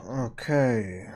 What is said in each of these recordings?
Okay.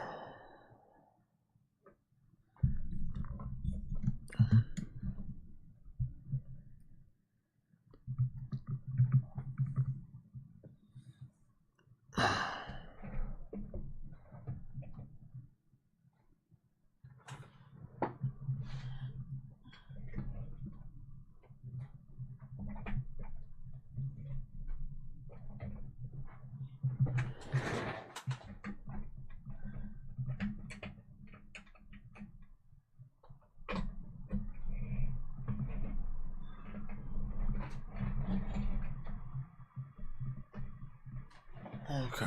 Okay.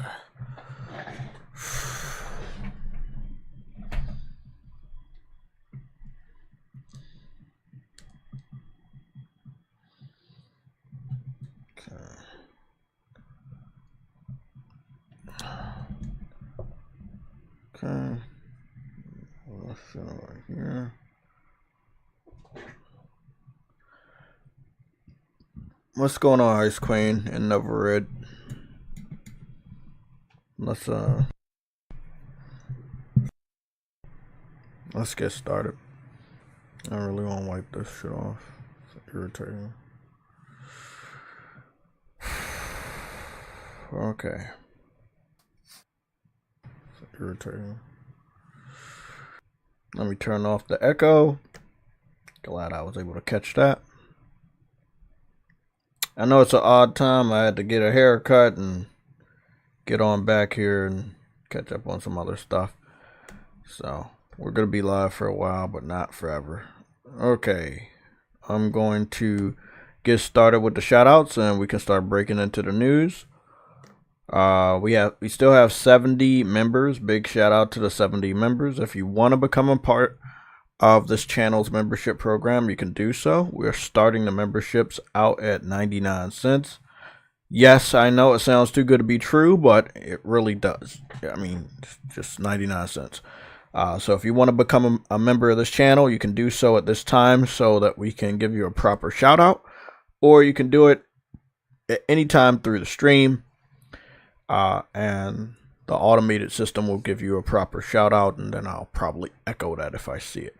Okay. Let's see right here. What's going on, Ice Queen and Never Red? Let's get started. I really want to wipe this shit off. It's irritating. Okay. It's irritating. Let me turn off the echo. Glad I was able to catch that. I know it's an odd time. I had to get a haircut and get on back here and catch up on some other stuff. So we're going to be live for a while, but not forever. Okay. I'm going to get started with the shoutouts and we can start breaking into the news. We still have 70 members. Big shout out to the 70 members. If you want to become a part of this channel's membership program, you can do so. We're starting the memberships out at 99 cents. Yes, I know it sounds too good to be true, but it really does. I mean, just 99 cents. So if you want to become a member of this channel, you can do so at this time so that we can give you a proper shout out, or you can do it at any time through the stream. And the automated system will give you a proper shout out, and then I'll probably echo that if I see it.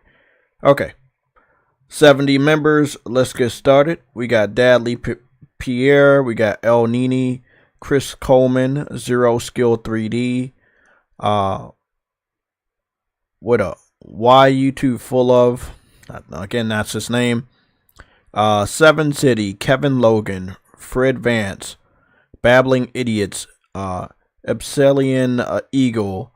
Okay. 70 members. Let's get started. We got Dadley Pierre. We got El Nini, Chris Coleman, Zero Skill 3D. What up? Why YouTube full of? Again, that's his name. Seven City, Kevin Logan, Fred Vance, Babbling Idiots, Epsilon Eagle,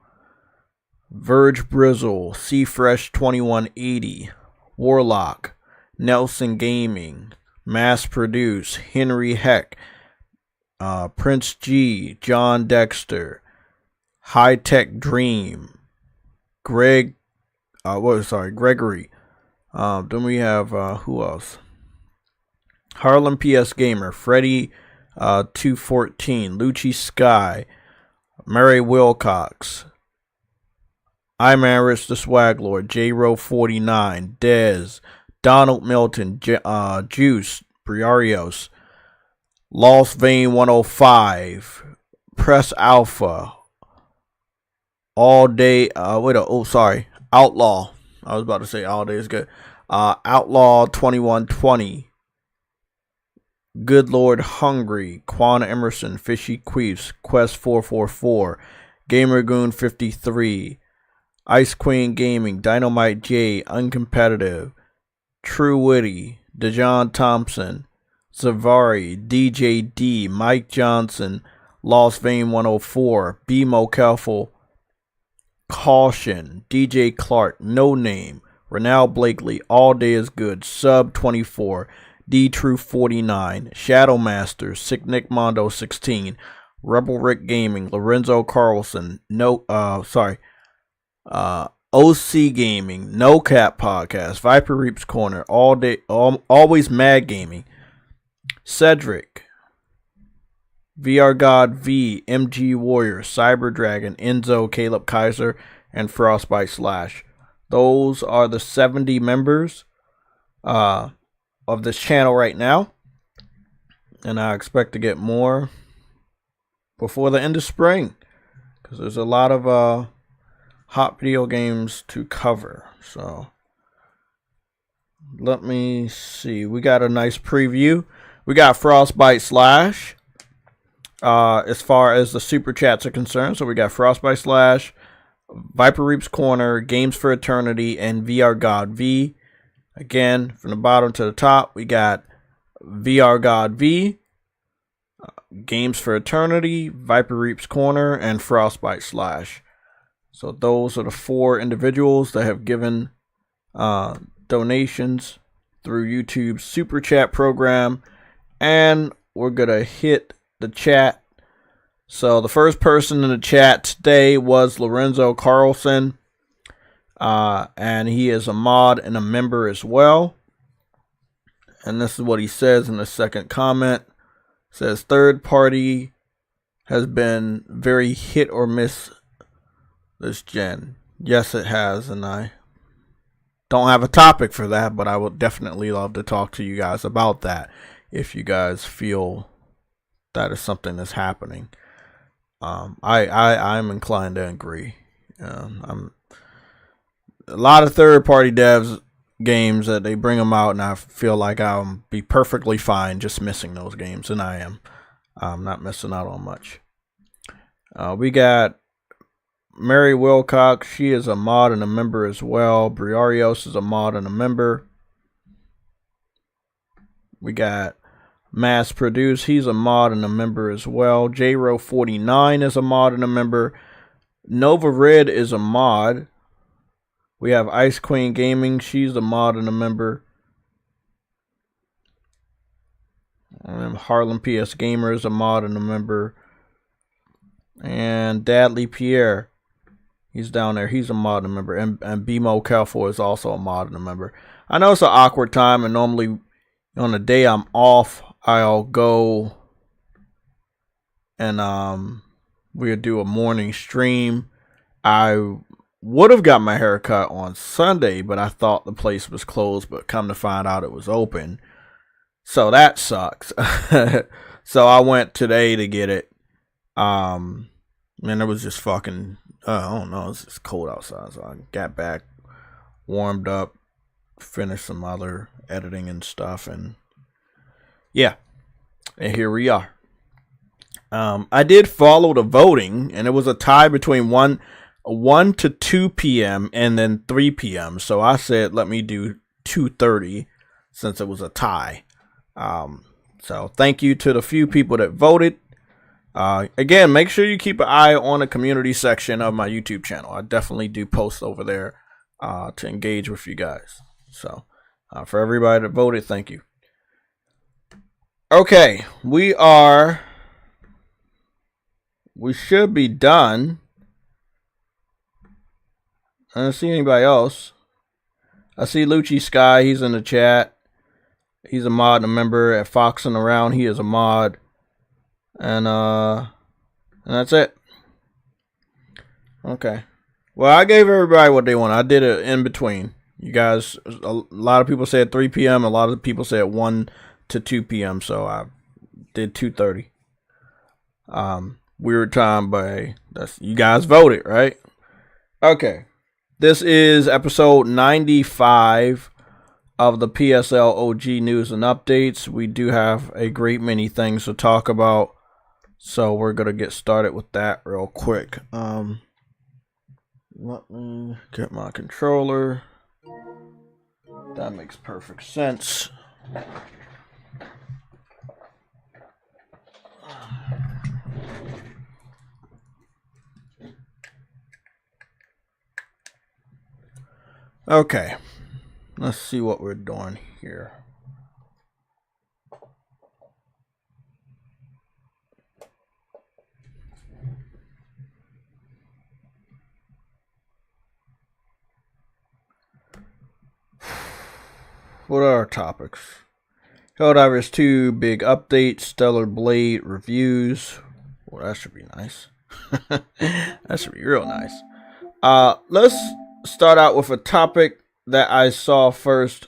Verge Brizzle, Fresh 2180, Warlock, Nelson Gaming, Mass Produce, Henry Heck, Prince G, John Dexter, High Tech Dream, Gregory. Then we have who else? Harlem PS Gamer, Freddy 214, Lucci Sky, Mary Wilcox, Imaris the Swag Lord, J-Ro 49, Dez, Donald Milton, Juice, Briarios, Lost Vein 105, Press Alpha, All Day, Outlaw. I was about to say All Day is good. Outlaw 2120, Good Lord Hungry, Quan Emerson, Fishy Queefs, Quest 444, Gamergoon 53, Ice Queen Gaming, Dynamite J, Uncompetitive, True Witty, Dejon Thompson, Zavari, DJ D, Mike Johnson, Lost Vein 104, BMO Kelfel, Caution, DJ Clark, No Name, Renal Blakely, All Day is Good, Sub 24, D True 49, Shadow Master, Sick Nick Mondo 16, Rebel Rick Gaming, Lorenzo Carlson, OC Gaming, No Cap Podcast, Viper Reaps Corner, All Day, Always Mad Gaming, Cedric, VR God V, MG Warrior, Cyber Dragon, Enzo, Caleb Kaiser, and Frostbite Slash. Those are the 70 members of this channel right now, and I expect to get more before the end of spring. because there's a lot of hot video games to cover. So let me see. We got a nice preview. We got Frostbite Slash as far as the super chats are concerned. So we got Frostbite Slash, Viper Reap's Corner, Games for Eternity, and VR God V. Again, from the bottom to the top, we got VR God V, Games for Eternity, Viper Reap's Corner, and Frostbite Slash. So those are the 4 individuals that have given donations through YouTube's Super Chat program. And we're going to hit the chat. So the first person in the chat today was Lorenzo Carlson. And he is a mod and a member as well. And this is what he says in the second comment. It says, third party has been very hit or miss this gen. Yes, it has. And I don't have a topic for that, but I would definitely love to talk to you guys about that if you guys feel that is something that's happening. I'm inclined to agree. I'm a lot of third-party devs games that they bring them out, and I feel like I'll be perfectly fine just missing those games, and I am. I'm not missing out on much. We got Mary Wilcox. She is a mod and a member as well. Briarios is a mod and a member. We got Mass Produce. He's a mod and a member as well. JRO49 is a mod and a member. Nova Red is a mod. We have Ice Queen Gaming. She's a mod and a member. And Harlem PS Gamer is a mod and a member. And Dadley Pierre, he's down there. He's a mod and a member. And BMO Kelfor is also a mod and a member. I know it's an awkward time, and normally on the day I'm off, I'll go and we'll do a morning stream. I would have got my hair cut on Sunday, but I thought the place was closed, but come to find out it was open. So that sucks. So I went today to get it. And it was just fucking, I don't know, it's just cold outside. So I got back, warmed up, finished some other editing and stuff, and yeah, and here we are. I did follow the voting, and it was a tie between 1 to 2 p.m. and then 3 p.m. So I said, let me do 2:30 since it was a tie. So thank you to the few people that voted. Again, make sure you keep an eye on the community section of my YouTube channel. I definitely do post over there to engage with you guys. So for everybody that voted, thank you. Okay, we should be done. I don't see anybody else. I see Lucci Sky, he's in the chat. He's a mod and a member. At Foxing Around, he is a mod. And that's it. Okay. Well, I gave everybody what they want. I did it in between. You guys, a lot of people said 3 p.m. A lot of people said 1 to 2 p.m. So I did 2:30. Weird time, but that's, you guys voted, right? Okay. This is episode 95 of the PSLOG news and updates. We do have a great many things to talk about, so we're gonna get started with that real quick. Let me get my controller. That makes perfect sense. Okay, let's see what we're doing here. What are our topics? Helldivers 2 big updates, Stellar Blade reviews. Well, that should be nice. That should be real nice. Let's start out with a topic that I saw first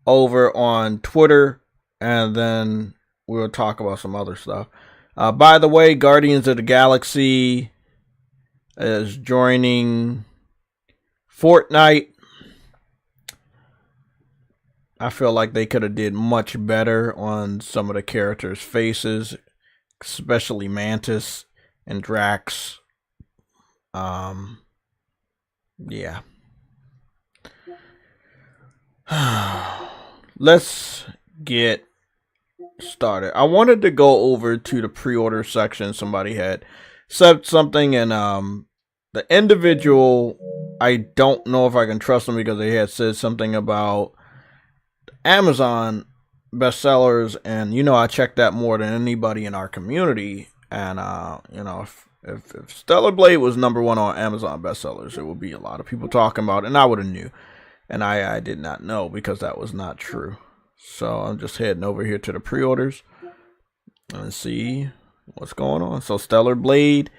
over on Twitter, and then we'll talk about some other stuff. By the way, Guardians of the Galaxy is joining Fortnite. I feel like they could have did much better on some of the characters' faces, especially Mantis and Drax. Yeah. Let's get started. I wanted to go over to the pre-order section. Somebody had said something, and the individual, I don't know if I can trust them because they had said something about Amazon bestsellers, and I check that more than anybody in our community. And if Stellar Blade was #1 on Amazon bestsellers, it would be a lot of people talking about it, and I would have knew. And I did not know because that was not true. So I'm just heading over here to the pre-orders and see what's going on. So Stellar Blade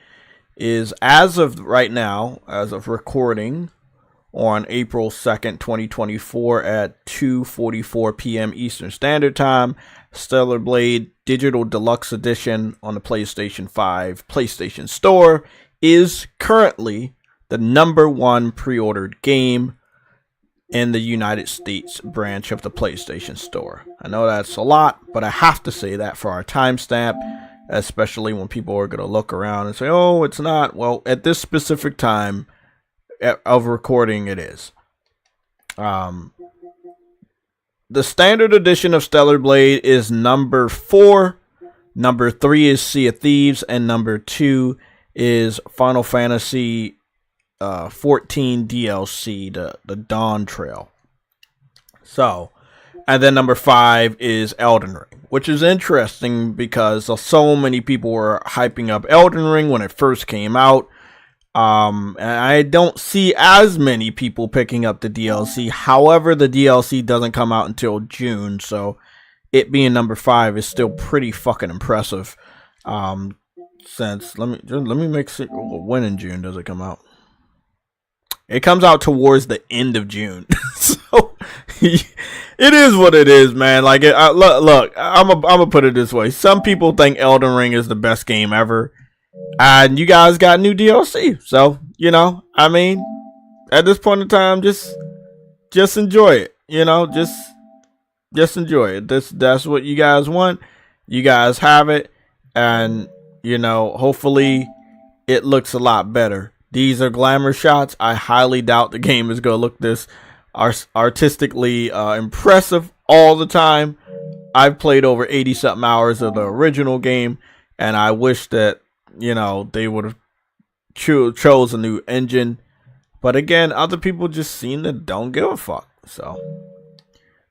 is, as of right now, as of recording, on April 2nd, 2024 at 2:44 p.m. Eastern Standard Time. Stellar Blade Digital Deluxe Edition on the PlayStation 5 PlayStation Store is currently the #1 pre-ordered game in the United States branch of the PlayStation Store. I know that's a lot, but I have to say that for our timestamp, especially when people are going to look around and say, oh, it's not. Well, at this specific time of recording, it is. The standard edition of Stellar Blade is #4. #3 is Sea of Thieves, and #2 is Final Fantasy 14 DLC, the Dawn Trail. So, and then #5 is Elden Ring, which is interesting because so many people were hyping up Elden Ring when it first came out. And I don't see as many people picking up the DLC. However, the DLC doesn't come out until June, so it being #5 is still pretty fucking impressive. Since let me make sure, when in June does it come out? It comes out towards the end of June. So it is what it is, man. Like, look, I'm gonna put it this way. Some people think Elden Ring is the best game ever, and you guys got new DLC. So, I mean, at this point in time, just enjoy it. Just enjoy it. That's what you guys want. You guys have it, and hopefully it looks a lot better. These are glamour shots. I highly doubt the game is going to look this artistically impressive all the time. I've played over 80-something hours of the original game, and I wish that, they would have chose a new engine. But again, other people just seem to don't give a fuck. So,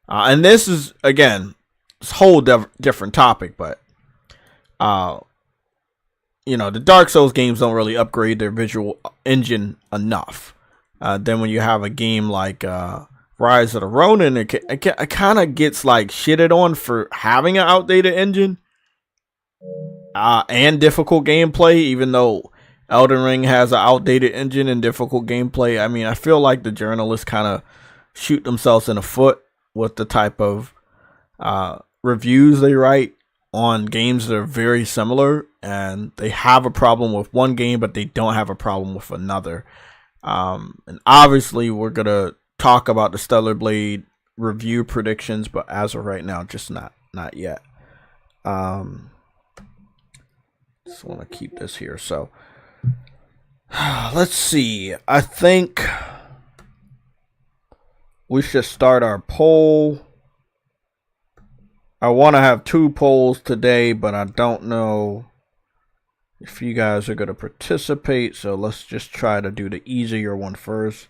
and this is, again, this whole different topic, but the Dark Souls games don't really upgrade their visual engine enough. Then when you have a game like Rise of the Ronin, it kind of gets like shitted on for having an outdated engine and difficult gameplay, even though Elden Ring has an outdated engine and difficult gameplay. I mean, I feel like the journalists kind of shoot themselves in the foot with the type of reviews they write on games that are very similar, and they have a problem with one game, but they don't have a problem with another. And obviously, we're going to talk about the Stellar Blade review predictions, but as of right now, just not yet. Just want to keep this here. So, let's see. I think we should start our poll. I want to have 2 polls today, but I don't know if you guys are going to participate. So let's just try to do the easier one first.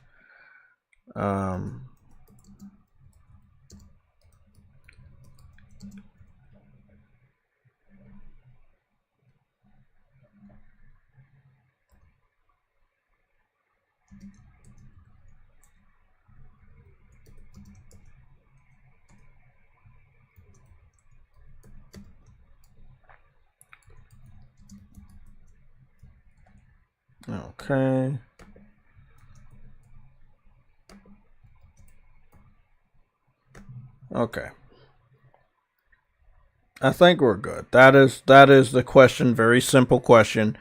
Okay. Okay. I think we're good. That is the question. Very simple question.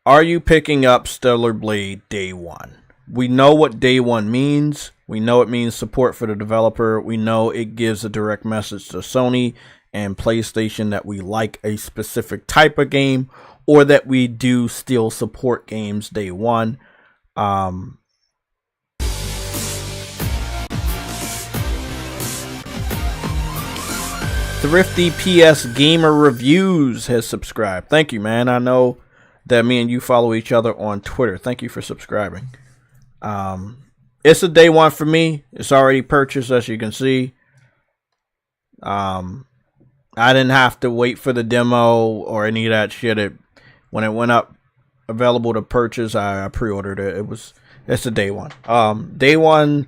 Are you picking up Stellar Blade day one? We know what day one means. We know it means support for the developer. We know it gives a direct message to Sony and PlayStation that we like a specific type of game, or that we do still support games day one. Thrifty PS Gamer Reviews has subscribed. Thank you, man. I know that me and you follow each other on Twitter. Thank you for subscribing. It's a day one for me. It's already purchased, as you can see. I didn't have to wait for the demo or any of that shit. When it went up available to purchase, I pre-ordered it. It's a day one. Day one,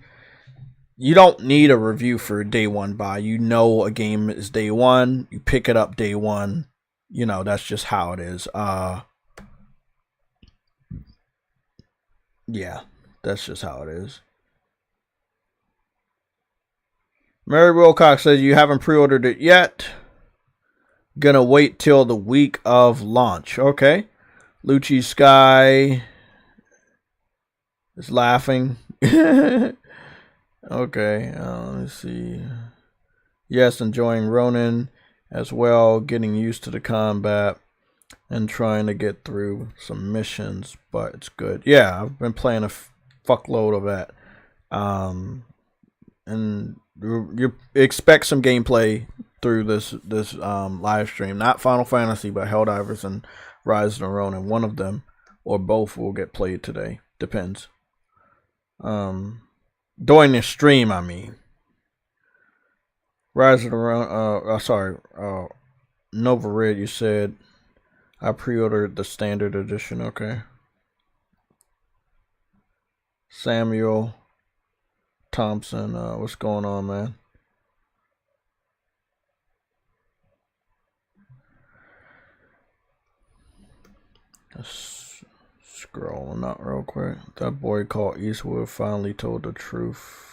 you don't need a review for day one buy. You know a game is day one. You pick it up day one. You know, that's just how it is. Yeah, that's just how it is. Mary Wilcox says you haven't pre-ordered it yet. Gonna wait till the week of launch. Okay. Lucci Sky is laughing. Okay. Let me see. Yes, enjoying Ronin as well. Getting used to the combat and trying to get through some missions, but it's good. Yeah, I've been playing a fuckload of that. And you expect some gameplay through this live stream. Not Final Fantasy, but Helldivers and Rise of the Ronin. One of them or both will get played today. Depends. During the stream, I mean. Rise of the Ronin. Nova Red, you said I pre-ordered the standard edition. Okay. Samuel Thompson, what's going on, man? Just scrolling up real quick. That boy called Eastwood finally told the truth.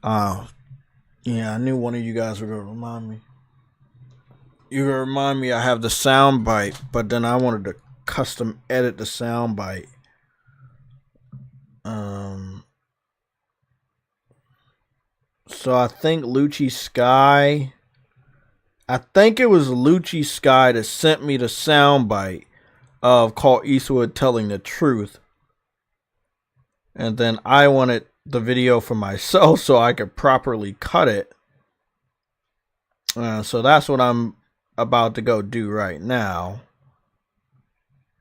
Yeah, I knew one of you guys were gonna remind me. You gonna remind me I have the sound bite, but then I wanted to custom edit the sound bite. So I think Lucci Sky. I think it was Lucci Sky that sent me the soundbite of Clint Eastwood telling the truth. And then I wanted the video for myself so I could properly cut it. So that's what I'm about to go do right now.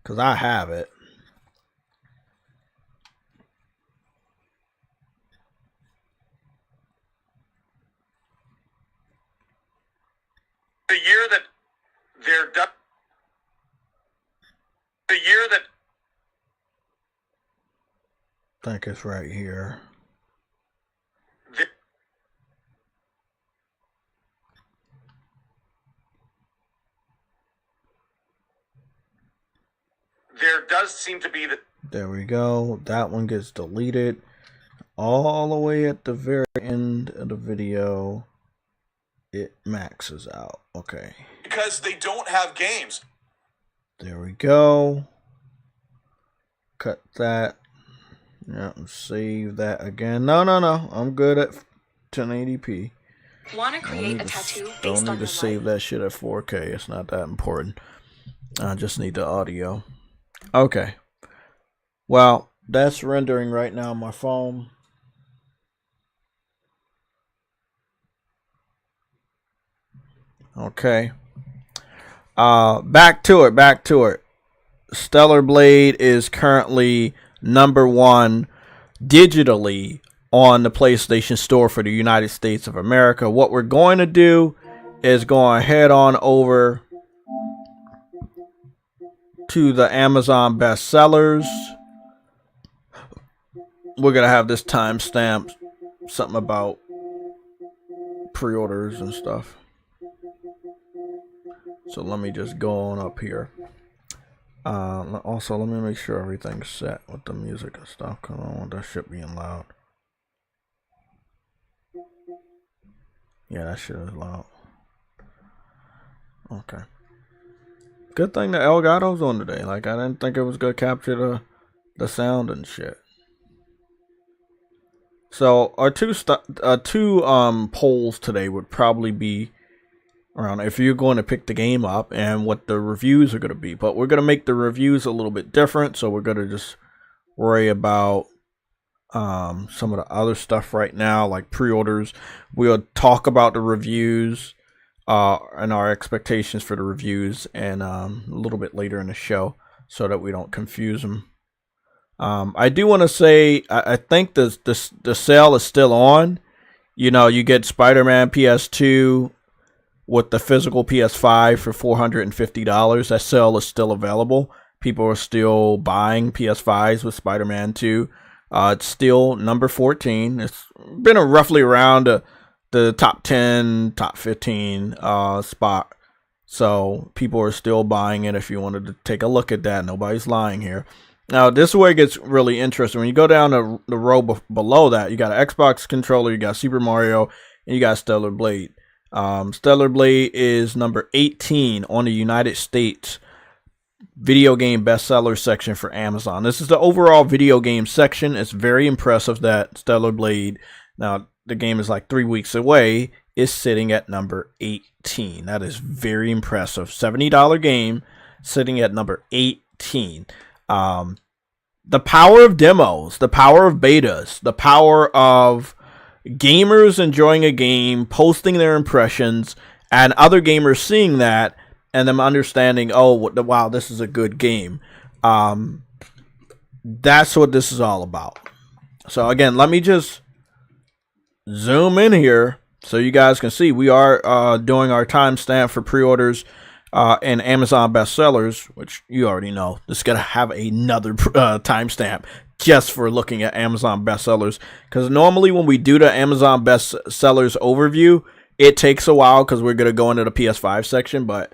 Because I have it. The year that I think it's right here. There does seem to be There we go. That one gets deleted. All the way at the very end of the video, it maxes out. Okay. Because they don't have games. There we go. Cut that. Yeah, save that again. No. I'm good at 1080p. Want to create a tattoo based on Don't need to your save life? that shit at 4K. It's not that important. I just need the audio. Okay. Well, that's rendering right now on my phone. Okay. Back to it. Stellar Blade is currently #1 digitally on the PlayStation Store for the United States of America. What we're going to do is go head on over to the Amazon bestsellers. We're going to have this timestamp, something about pre-orders and stuff. So let me just go on up here. Also, let me make sure everything's set with the music and stuff, because I don't want that shit being loud. Yeah, that shit is loud. Okay. Good thing the Elgato's on today. Like, I didn't think it was gonna capture the sound and shit. So our two polls today would probably be around if you're going to pick the game up and what the reviews are going to be. But we're going to make the reviews a little bit different, so we're going to just worry about some of the other stuff right now, like pre-orders. We'll talk about the reviews and our expectations for the reviews, and a little bit later in the show, so that we don't confuse them. I do want to say I think the sale is still on. You know, you get Spider-Man PS2 with the physical PS5 for $450. That sale is still available. People are still buying PS5s with Spider-Man 2. It's still number 14. It's been roughly around the top 10, top 15 spot. So people are still buying it if you wanted to take a look at that. Nobody's lying here. Now, this is where it gets really interesting. When you go down the row below that, you got an Xbox controller, you got Super Mario, and you got Stellar Blade. Stellar Blade is number 18 on the United States video game bestseller section for Amazon. This is the overall video game section. It's very impressive that Stellar Blade, now the game is like 3 weeks away, is sitting at number 18. That is very impressive. $70 game sitting at number 18. The power of demos, the power of betas, the power of gamers enjoying a game, posting their impressions, and other gamers seeing that and them understanding, oh, wow, this is a good game. That's what this is all about. So again, let me just zoom in here so you guys can see we are doing our timestamp for pre-orders and Amazon bestsellers, which you already know. This is going to have another timestamp just for looking at Amazon bestsellers. Because normally when we do the Amazon bestsellers overview, it takes a while because we're going to go into the PS5 section. But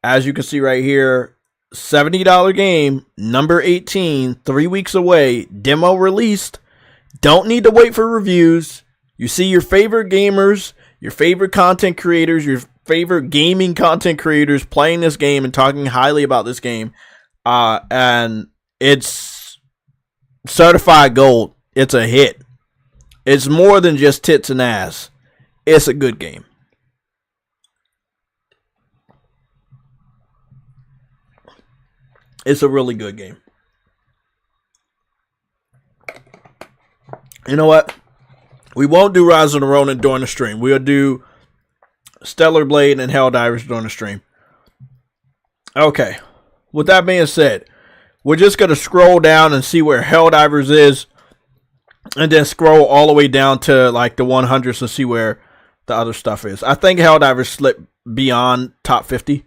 as you can see right here, $70 game, number 18, 3 weeks away, demo released. Don't need to wait for reviews. You see your favorite gamers, your favorite content creators, your favorite gaming content creators playing this game and talking highly about this game, and it's certified gold. It's a hit. It's more than just tits and ass. It's a good game. It's a really good game. You know what? We won't do Rise of the Ronin during the stream. We'll do Stellar Blade and Helldivers during the stream. Okay. With that being said, we're just going to scroll down and see where Helldivers is, and then scroll all the way down to like the 100s and see where the other stuff is. I think Helldivers slipped beyond top 50.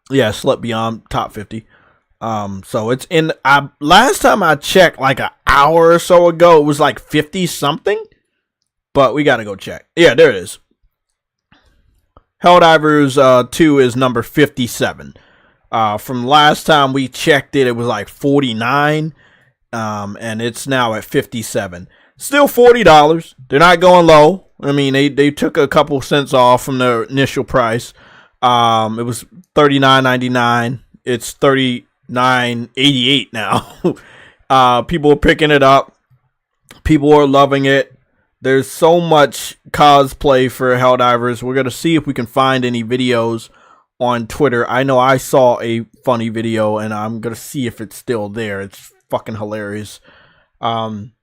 Yeah, slipped beyond top 50. So it's in, last time I checked like an hour or so ago, it was like 50 something, but we got to go check. Yeah, there it is. Helldivers 2 is number 57. From last time we checked it, it was like 49. And it's now at 57. Still $40. They're not going low. I mean, they took a couple cents off from their initial price. It was $39.99. It's $39.88 now. People are picking it up. People are loving it. There's so much cosplay for Helldivers. We're going to see if we can find any videos on Twitter. I know I saw a funny video, and I'm going to see if it's still there. It's fucking hilarious. Helldivers,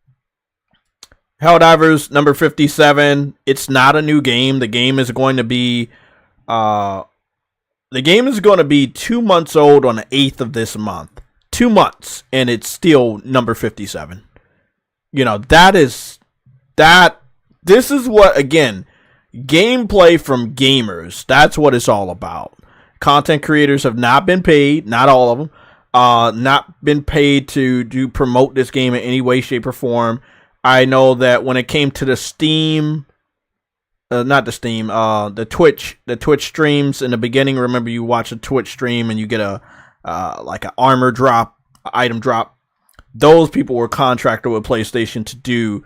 number 57. It's not a new game. The game is going to be 2 months old on the 8th of this month. 2 months, and it's still number 57. You know, this is what, again, gameplay from gamers. That's what it's all about. Content creators have not been paid, not all of them, not been paid to promote this game in any way, shape, or form. I know that when it came to the the Twitch streams in the beginning, remember you watch a Twitch stream and you get like an armor drop, item drop. Those people were contracted with PlayStation to do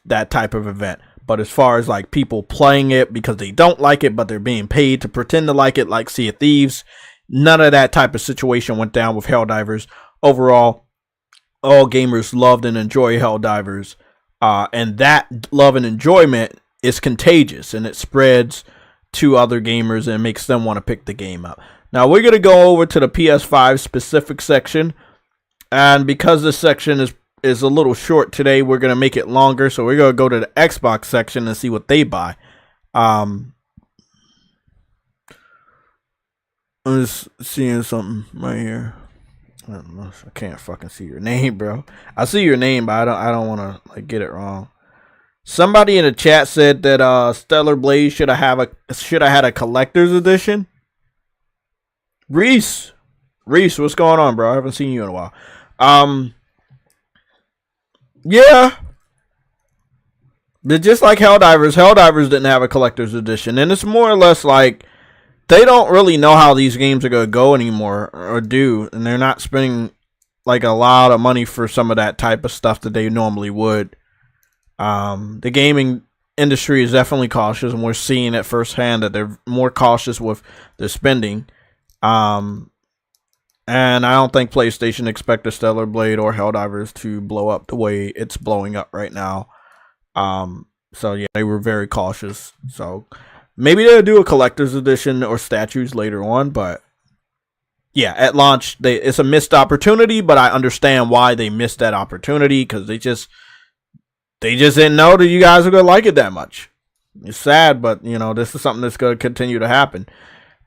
that type of event. But as far as like people playing it because they don't like it, but they're being paid to pretend to like it, like Sea of Thieves, None of that type of situation went down with Helldivers. Overall, all gamers loved and enjoy Helldivers. And that love and enjoyment is contagious, and it spreads to other gamers and makes them want to pick the game up. Now we're going to go over to the PS5 specific section. And because this section is a little short today, we're going to make it longer. So we're going to go to the Xbox section and see what they buy. I'm just seeing something right here. I don't know. I can't fucking see your name, bro. I see your name, but I don't want to like get it wrong. Somebody in the chat said that Stellar Blade should have had a collector's edition. Reese, what's going on, bro? I haven't seen you in a while. Yeah. They're just like Helldivers. Helldivers didn't have a collector's edition, and it's more or less like they don't really know how these games are going to go anymore or do, and they're not spending like a lot of money for some of that type of stuff that they normally would. The gaming industry is definitely cautious, and we're seeing it firsthand that they're more cautious with their spending. And I don't think PlayStation expected Stellar Blade or Helldivers to blow up the way it's blowing up right now. So yeah, they were very cautious. So maybe they'll do a collector's edition or statues later on, but yeah, at launch, it's a missed opportunity, but I understand why they missed that opportunity, because they just didn't know that you guys are going to like it that much. It's sad, but you know, this is something that's going to continue to happen.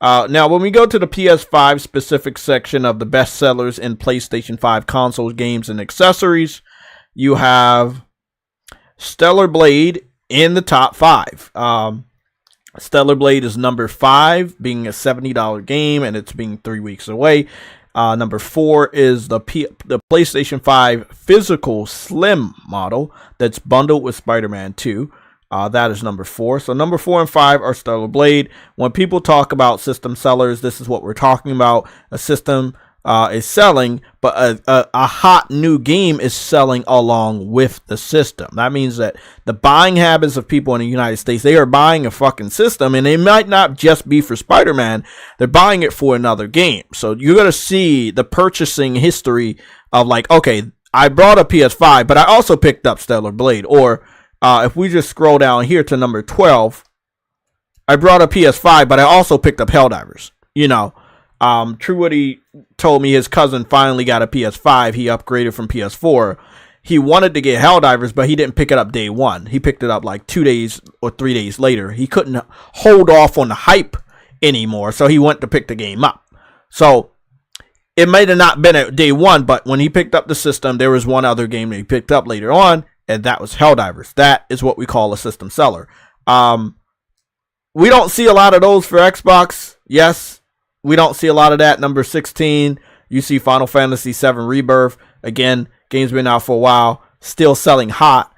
Now, when we go to the PS5 specific section of the best sellers in PlayStation 5 consoles, games, and accessories, you have Stellar Blade in the top 5. Stellar Blade is number 5, being a $70 game, and it's being 3 weeks away. Number 4 is the PlayStation 5 physical slim model that's bundled with Spider-Man 2. That is number 4. So number 4 and 5 are Stellar Blade. When people talk about system sellers, this is what we're talking about. A system is selling, but a hot new game is selling along with the system. That means that the buying habits of people in the United States, they are buying a fucking system, and it might not just be for Spider-Man. They're buying it for another game. So you're going to see the purchasing history of like, okay, I brought a PS5, but I also picked up Stellar Blade. Or if we just scroll down here to number 12, I brought a PS5, but I also picked up Helldivers. You know, True Woody told me his cousin finally got a PS5. He upgraded from PS4. He wanted to get Helldivers, but he didn't pick it up day one. He picked it up like 2 days or 3 days later. He couldn't hold off on the hype anymore, so he went to pick the game up. So it might have not been at day one, but when he picked up the system, there was one other game that he picked up later on, and that was Helldivers. That is what we call a system seller. We don't see a lot of those for Xbox. Yes, we don't see a lot of that. Number 16, you see Final Fantasy VII Rebirth. Again, game's been out for a while, still selling hot.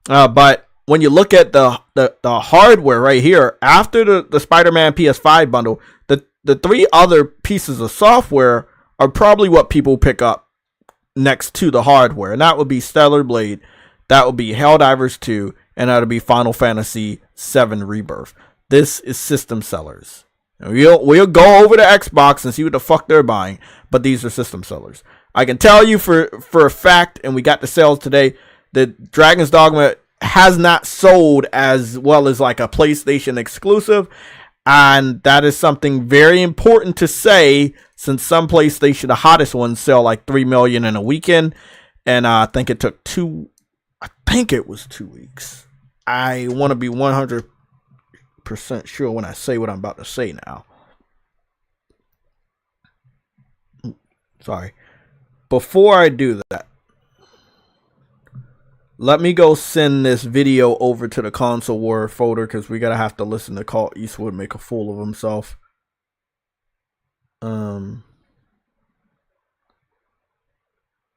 But when you look at the hardware right here, after the Spider-Man PS5 bundle, the 3 other pieces of software are probably what people pick up next to the hardware. And that would be Stellar Blade, that would be Helldivers 2, and that would be Final Fantasy VII Rebirth. This is system sellers. We'll go over to Xbox and see what the fuck they're buying, but these are system sellers. I can tell you for a fact, and we got the sales today, that Dragon's Dogma has not sold as well as like a PlayStation exclusive, and that is something very important to say, since some PlayStation, the hottest ones, sell like 3 million in a weekend, and I think it took 2 weeks. I want to be 100% sure when I say what I'm about to say now. Sorry. Before I do that, let me go send this video over to the console war folder, because we gotta have to listen to Clint Eastwood make a fool of himself. Is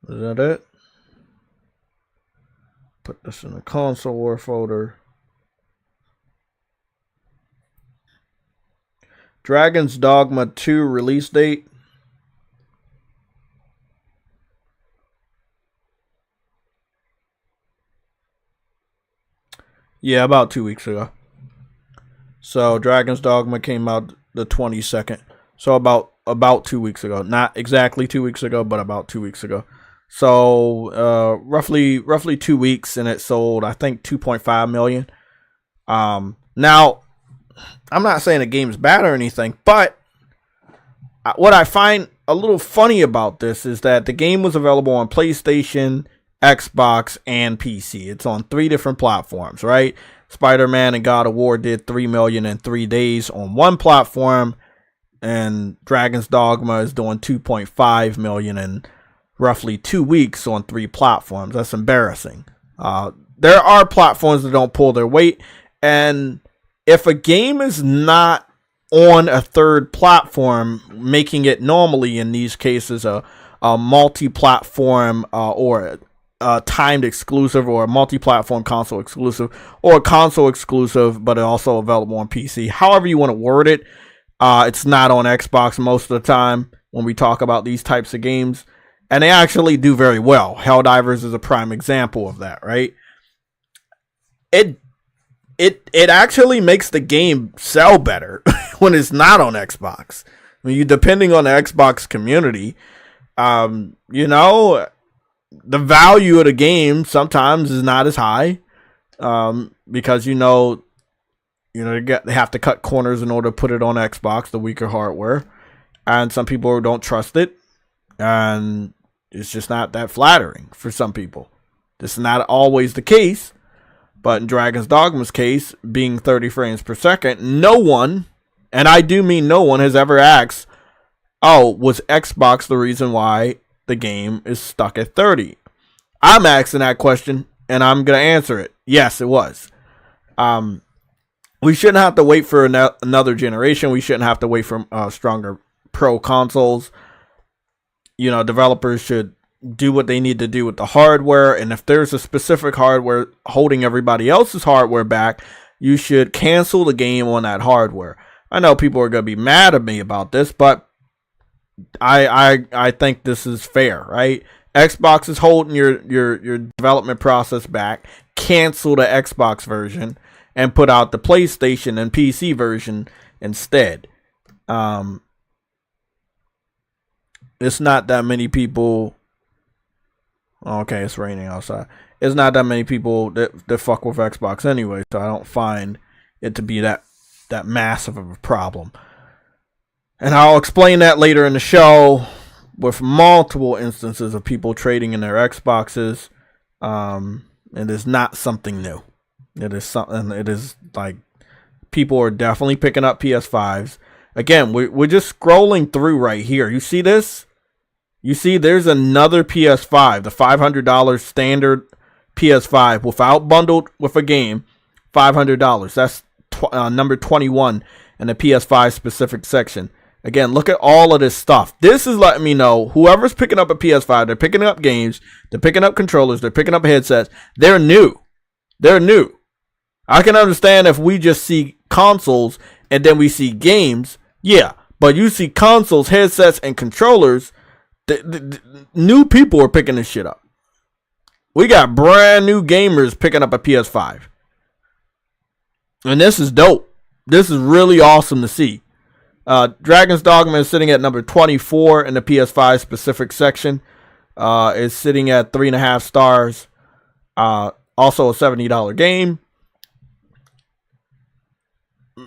that it? Put this in the console war folder. Dragon's Dogma 2 release date. Yeah, about 2 weeks ago. So Dragon's Dogma came out the 22nd. So about about 2 weeks ago. Not exactly 2 weeks ago, but about 2 weeks ago. So roughly 2 weeks, and it sold, I think, 2.5 million. Now, I'm not saying the game's bad or anything, but what I find a little funny about this is that the game was available on PlayStation, Xbox, and PC. It's on 3 different platforms, right? Spider-Man and God of War did 3 million in 3 days on one platform, and Dragon's Dogma is doing 2.5 million in roughly 2 weeks on 3 platforms. That's embarrassing. There are platforms that don't pull their weight, and if a game is not on a third platform, making it normally in these cases a multi-platform or a timed exclusive, or a multi-platform console exclusive, or a console exclusive but also available on PC, however you want to word it, it's not on Xbox most of the time when we talk about these types of games, and they actually do very well. Helldivers is a prime example of that, right? It actually makes the game sell better when it's not on Xbox. I mean, depending on the Xbox community, you know, the value of the game sometimes is not as high, because you know they have to cut corners in order to put it on Xbox, the weaker hardware, and some people don't trust it, and it's just not that flattering for some people. This is not always the case. But in Dragon's Dogma's case, being 30 frames per second, no one, and I do mean no one, has ever asked, oh, was Xbox the reason why the game is stuck at 30? I'm asking that question, and I'm going to answer it. Yes, it was. We shouldn't have to wait for another generation. We shouldn't have to wait for stronger pro consoles. You know, developers should do what they need to do with the hardware, and if there's a specific hardware holding everybody else's hardware back, you should cancel the game on that hardware. I know people are going to be mad at me about this, but I think this is fair, right? Xbox is holding your development process back. Cancel the Xbox version and put out the PlayStation and PC version instead. It's not that many people. Okay, it's raining outside. It's not that many people that fuck with Xbox anyway, so I don't find it to be that massive of a problem. And I'll explain that later in the show with multiple instances of people trading in their Xboxes. It is not something new. It is something. It is like people are definitely picking up PS5s. Again, we're just scrolling through right here. You see this? You see, there's another PS5, the $500 standard PS5 without bundled with a game, $500. That's number 21 in the PS5 specific section. Again, look at all of this stuff. This is letting me know whoever's picking up a PS5, they're picking up games, they're picking up controllers, they're picking up headsets. They're new. They're new. I can understand if we just see consoles and then we see games. Yeah, but you see consoles, headsets, and controllers. The new people are picking this shit up. We got brand new gamers picking up a PS5. And this is dope. This is really awesome to see. Dragon's Dogma is sitting at number 24 in the PS5 specific section. It's sitting at 3.5 stars. Also a $70 game.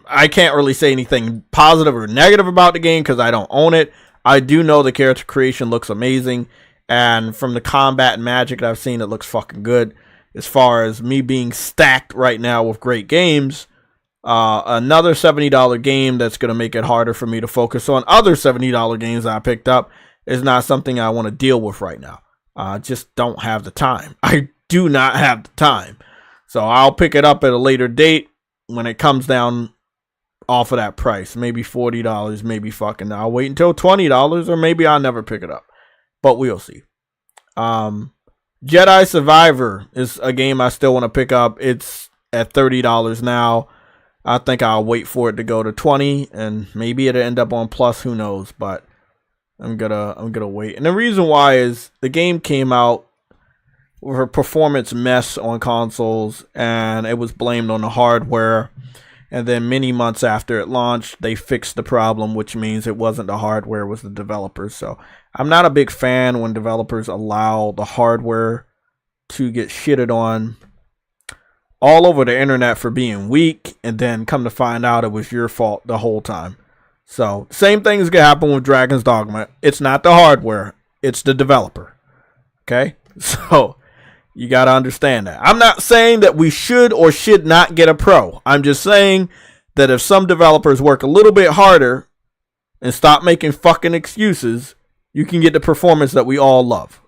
I can't really say anything positive or negative about the game because I don't own it. I do know the character creation looks amazing, and from the combat and magic that I've seen, it looks fucking good. As far as me being stacked right now with great games, another $70 game that's going to make it harder for me to focus on other $70 games that I picked up is not something I want to deal with right now. I just don't have the time. I do not have the time. So I'll pick it up at a later date when it comes down off of that price. Maybe $40, maybe fucking I'll wait until $20, or maybe I'll never pick it up. But we'll see. Jedi Survivor is a game I still want to pick up. It's at $30 now. I think I'll wait for it to go to $20, and maybe it'll end up on Plus, who knows, but I'm gonna wait. And the reason why is the game came out with a performance mess on consoles, and it was blamed on the hardware. And then many months after it launched, they fixed the problem, which means it wasn't the hardware, it was the developers. So I'm not a big fan when developers allow the hardware to get shitted on all over the internet for being weak, and then come to find out it was your fault the whole time. So same thing is going to happen with Dragon's Dogma. It's not the hardware, it's the developer. Okay? So you got to understand that. I'm not saying that we should or should not get a pro. I'm just saying that if some developers work a little bit harder and stop making fucking excuses, you can get the performance that we all love.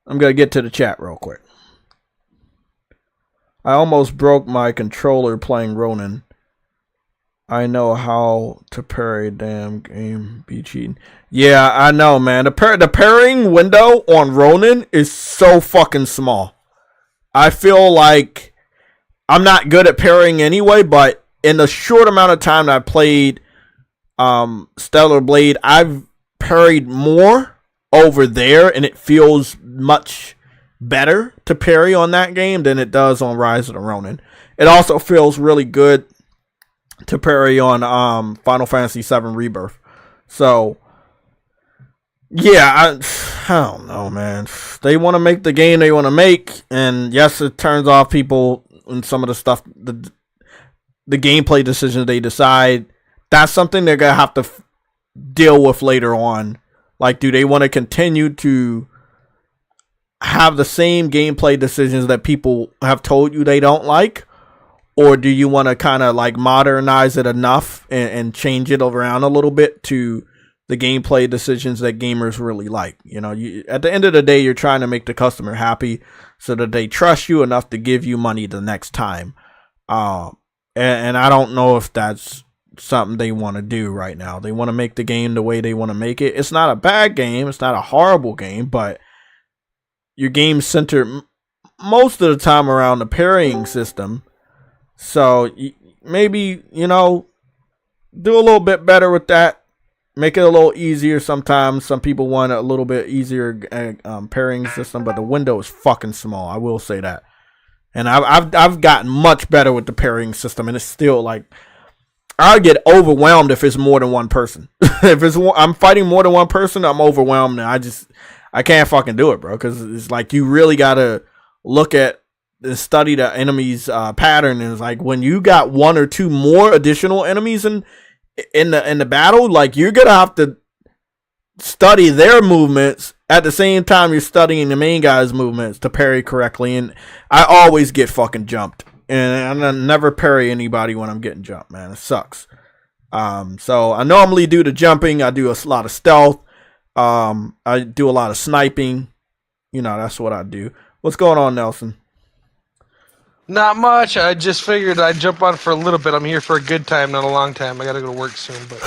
I'm going to get to the chat real quick. I almost broke my controller playing Ronin. I know how to parry, damn game, be cheating. Yeah, I know, man. The parrying window on Ronin is so fucking small. I feel like I'm not good at parrying anyway, but in the short amount of time that I played Stellar Blade, I've parried more over there, and it feels much better to parry on that game than it does on Rise of the Ronin. It also feels really good to parry on Final Fantasy VII Rebirth. So yeah, I don't know, man. They want to make the game they want to make, and yes, it turns off people and some of the stuff, the gameplay decisions they decide. That's something they're gonna have to deal with later on. Like, do they want to continue to have the same gameplay decisions that people have told you they don't like? Or do you want to kind of like modernize it enough and change it around a little bit to the gameplay decisions that gamers really like? You know, at the end of the day, you're trying to make the customer happy so that they trust you enough to give you money the next time. And I don't know if that's something they want to do right now. They want to make the game the way they want to make it. It's not a bad game. It's not a horrible game, but your game's centered most of the time around the parrying system. So maybe, you know, do a little bit better with that. Make it a little easier sometimes. Some people want a little bit easier parrying system, but the window is fucking small. I will say that. And I've gotten much better with the parrying system, and it's still like, I get overwhelmed if it's more than one person. If I'm fighting more than one person, I'm overwhelmed, and I can't fucking do it, bro. Because it's like you really gotta look at and study the enemy's pattern. And it's like when you got one or two more additional enemies in the battle, like you're gonna have to study their movements at the same time you're studying the main guy's movements to parry correctly. And I always get fucking jumped, and I never parry anybody when I'm getting jumped, man. It sucks. So I normally do the jumping. I do a lot of stealth. I do a lot of sniping. You know, that's what I do. What's going on, Nelson? Not much. I just figured I'd jump on for a little bit. I'm here for a good time, not a long time. I gotta go to work soon. But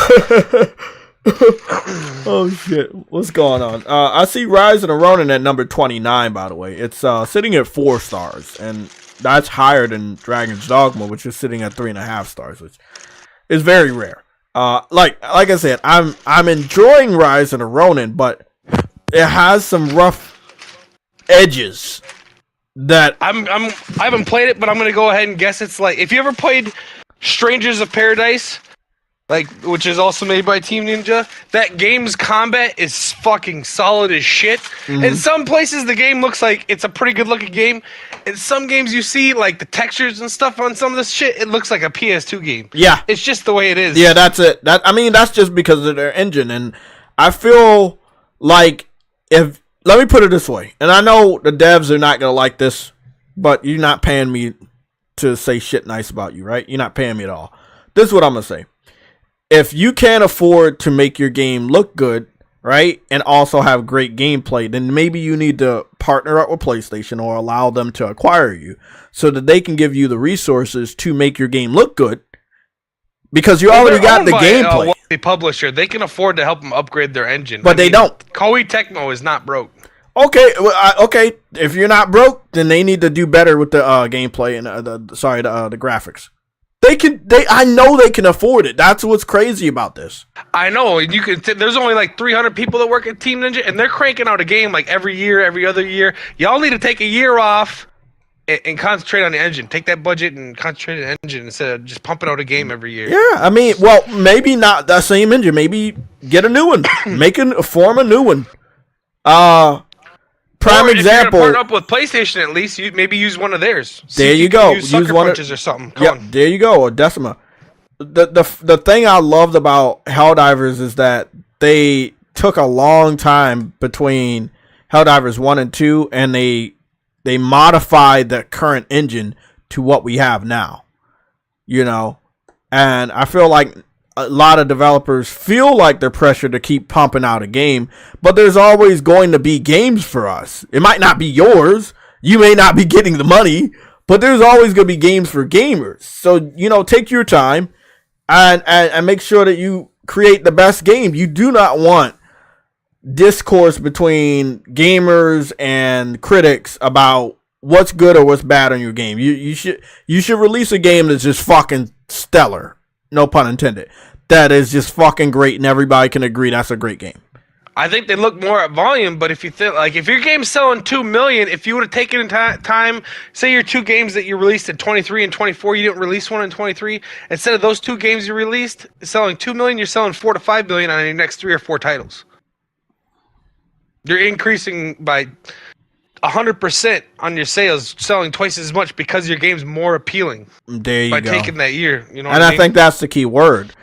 oh shit, what's going on? I see Rise of the Ronin at number 29. By the way, it's sitting at 4 stars, and that's higher than Dragon's Dogma, which is sitting at 3.5 stars, which is very rare. Like I said, I'm enjoying Rise of the Ronin, but it has some rough edges that I haven't played it, but I'm gonna go ahead and guess it's like, if you ever played Strangers of Paradise, like, which is also made by Team Ninja, that game's combat is fucking solid as shit. Mm-hmm. In some places, the game looks like it's a pretty good looking game. In some games, you see like the textures and stuff on some of this shit, it looks like a PS2 game. Yeah, it's just the way it is. Yeah, that's it. That's just because of their engine, and I feel like let me put it this way, and I know the devs are not gonna like this, but you're not paying me to say shit nice about you, right? You're not paying me at all. This is what I'm gonna say. If you can't afford to make your game look good, right, and also have great gameplay, then maybe you need to partner up with PlayStation or allow them to acquire you so that they can give you the resources to make your game look good, because you already got the gameplay. The publisher, they can afford to help them upgrade their engine, but they don't. Koei Tecmo is not broke. Okay, okay. If you're not broke, then they need to do better with the gameplay and the graphics. I know they can afford it. That's what's crazy about this. I know. You can. There's only like 300 people that work at Team Ninja, and they're cranking out a game like every year, every other year. Y'all need to take a year off and concentrate on the engine. Take that budget and concentrate on the engine instead of just pumping out a game every year. Yeah, I mean, well, maybe not that same engine. Maybe get a new one. Form a new one. Prime or example. If you're gonna partner up with PlayStation, at least you maybe use one of theirs. There you go. Use Sucker Punches or something. Yep. There you go. Or Decima. The thing I loved about Helldivers is that they took a long time between Helldivers 1 and 2, and they modified the current engine to what we have now. You know, and I feel like a lot of developers feel like they're pressured to keep pumping out a game, but there's always going to be games for us. It might not be yours. You may not be getting the money, but there's always going to be games for gamers. So, you know, take your time and make sure that you create the best game. You do not want discourse between gamers and critics about what's good or what's bad on your game. You should release a game that's just fucking stellar. No pun intended. That is just fucking great, and everybody can agree that's a great game. I think they look more at volume, but if you think like if your game's selling 2 million, if you would have taken in time, say your 2 games that you released in 23 and 24, you didn't release one in 23. Instead of those 2 games you released selling 2 million, you're selling 4 to 5 million on your next 3 or 4 titles. You're increasing by 100% on your sales, selling twice as much because your game's more appealing. There you go. By taking that year, you know. And I think that's the key word.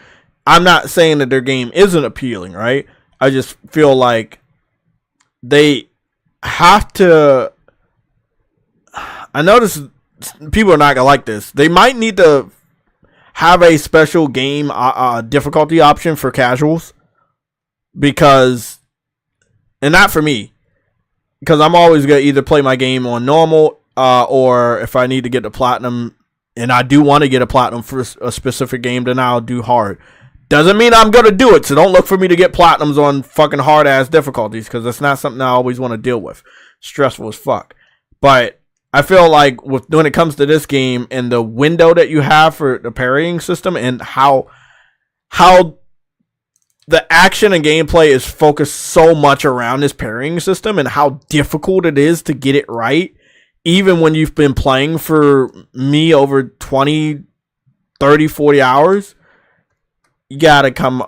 I'm not saying that their game isn't appealing, right? I just feel like they have to. I notice people are not gonna like this. They might need to have a special game difficulty option for casuals, because, and not for me, because I'm always gonna either play my game on normal, or if I need to get the platinum, and I do want to get a platinum for a specific game, then I'll do hard. Doesn't mean I'm gonna do it, so don't look for me to get platinums on fucking hard ass difficulties, because that's not something I always want to deal with. Stressful as fuck. But I feel like when it comes to this game and the window that you have for the parrying system and how the action and gameplay is focused so much around this parrying system and how difficult it is to get it right, even when you've been playing for me over 20, 30, 40 hours, you gotta come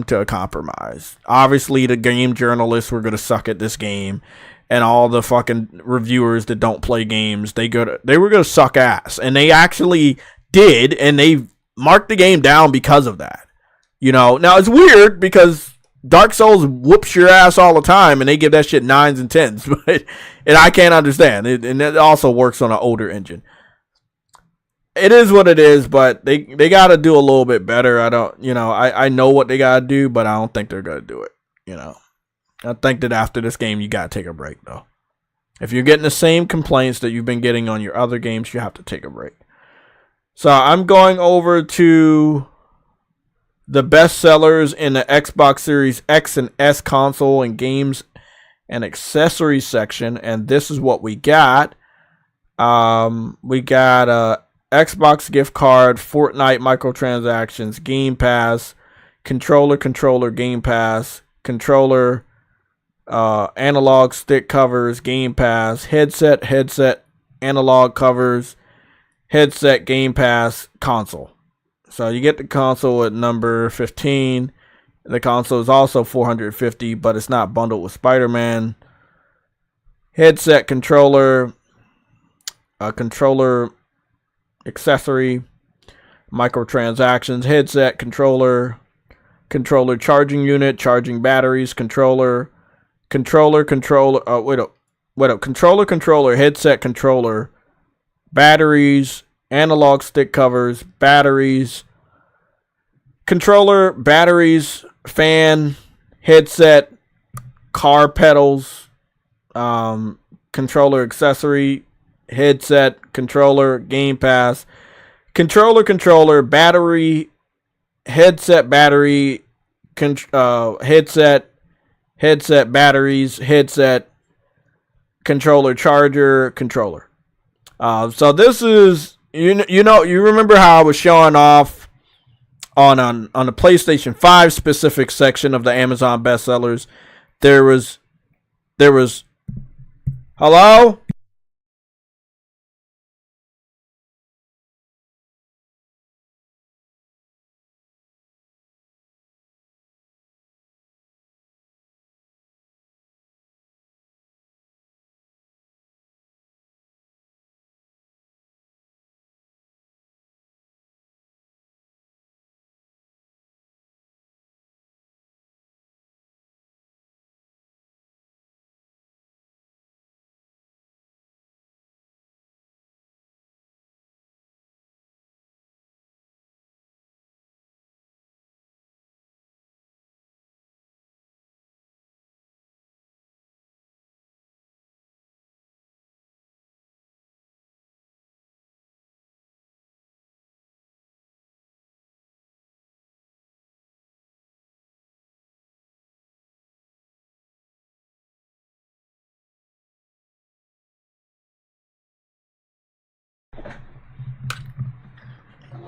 to a compromise. Obviously, the game journalists were gonna suck at this game, and all the fucking reviewers that don't play games, they were gonna suck ass, and they actually did, and they marked the game down because of that. You know, now it's weird because Dark Souls whoops your ass all the time, and they give that shit 9s and 10s, and I can't understand it, and it also works on an older engine. It is what it is, but they got to do a little bit better. I know what they got to do, but I don't think they're going to do it. You know, I think that after this game, you got to take a break, though. If you're getting the same complaints that you've been getting on your other games, you have to take a break. So I'm going over to the best sellers in the Xbox Series X and S console and games and accessories section, and this is what we got. We got Xbox gift card, Fortnite microtransactions, Game Pass, controller, Game Pass, controller, analog stick covers, Game Pass, headset, analog covers, headset, Game Pass, console. So you get the console at number 15. The console is also $450, but it's not bundled with Spider-Man. Headset, controller, controller accessory, microtransactions, headset, controller, charging unit, charging batteries, controller, headset, controller, batteries, analog stick covers, batteries, controller, batteries, fan, headset, car pedals, controller accessory, headset, controller, Game Pass, controller, battery, headset, battery, headset, batteries, headset, controller, charger, controller. So this is, you remember how I was showing off on the PlayStation 5 specific section of the Amazon bestsellers. There was hello?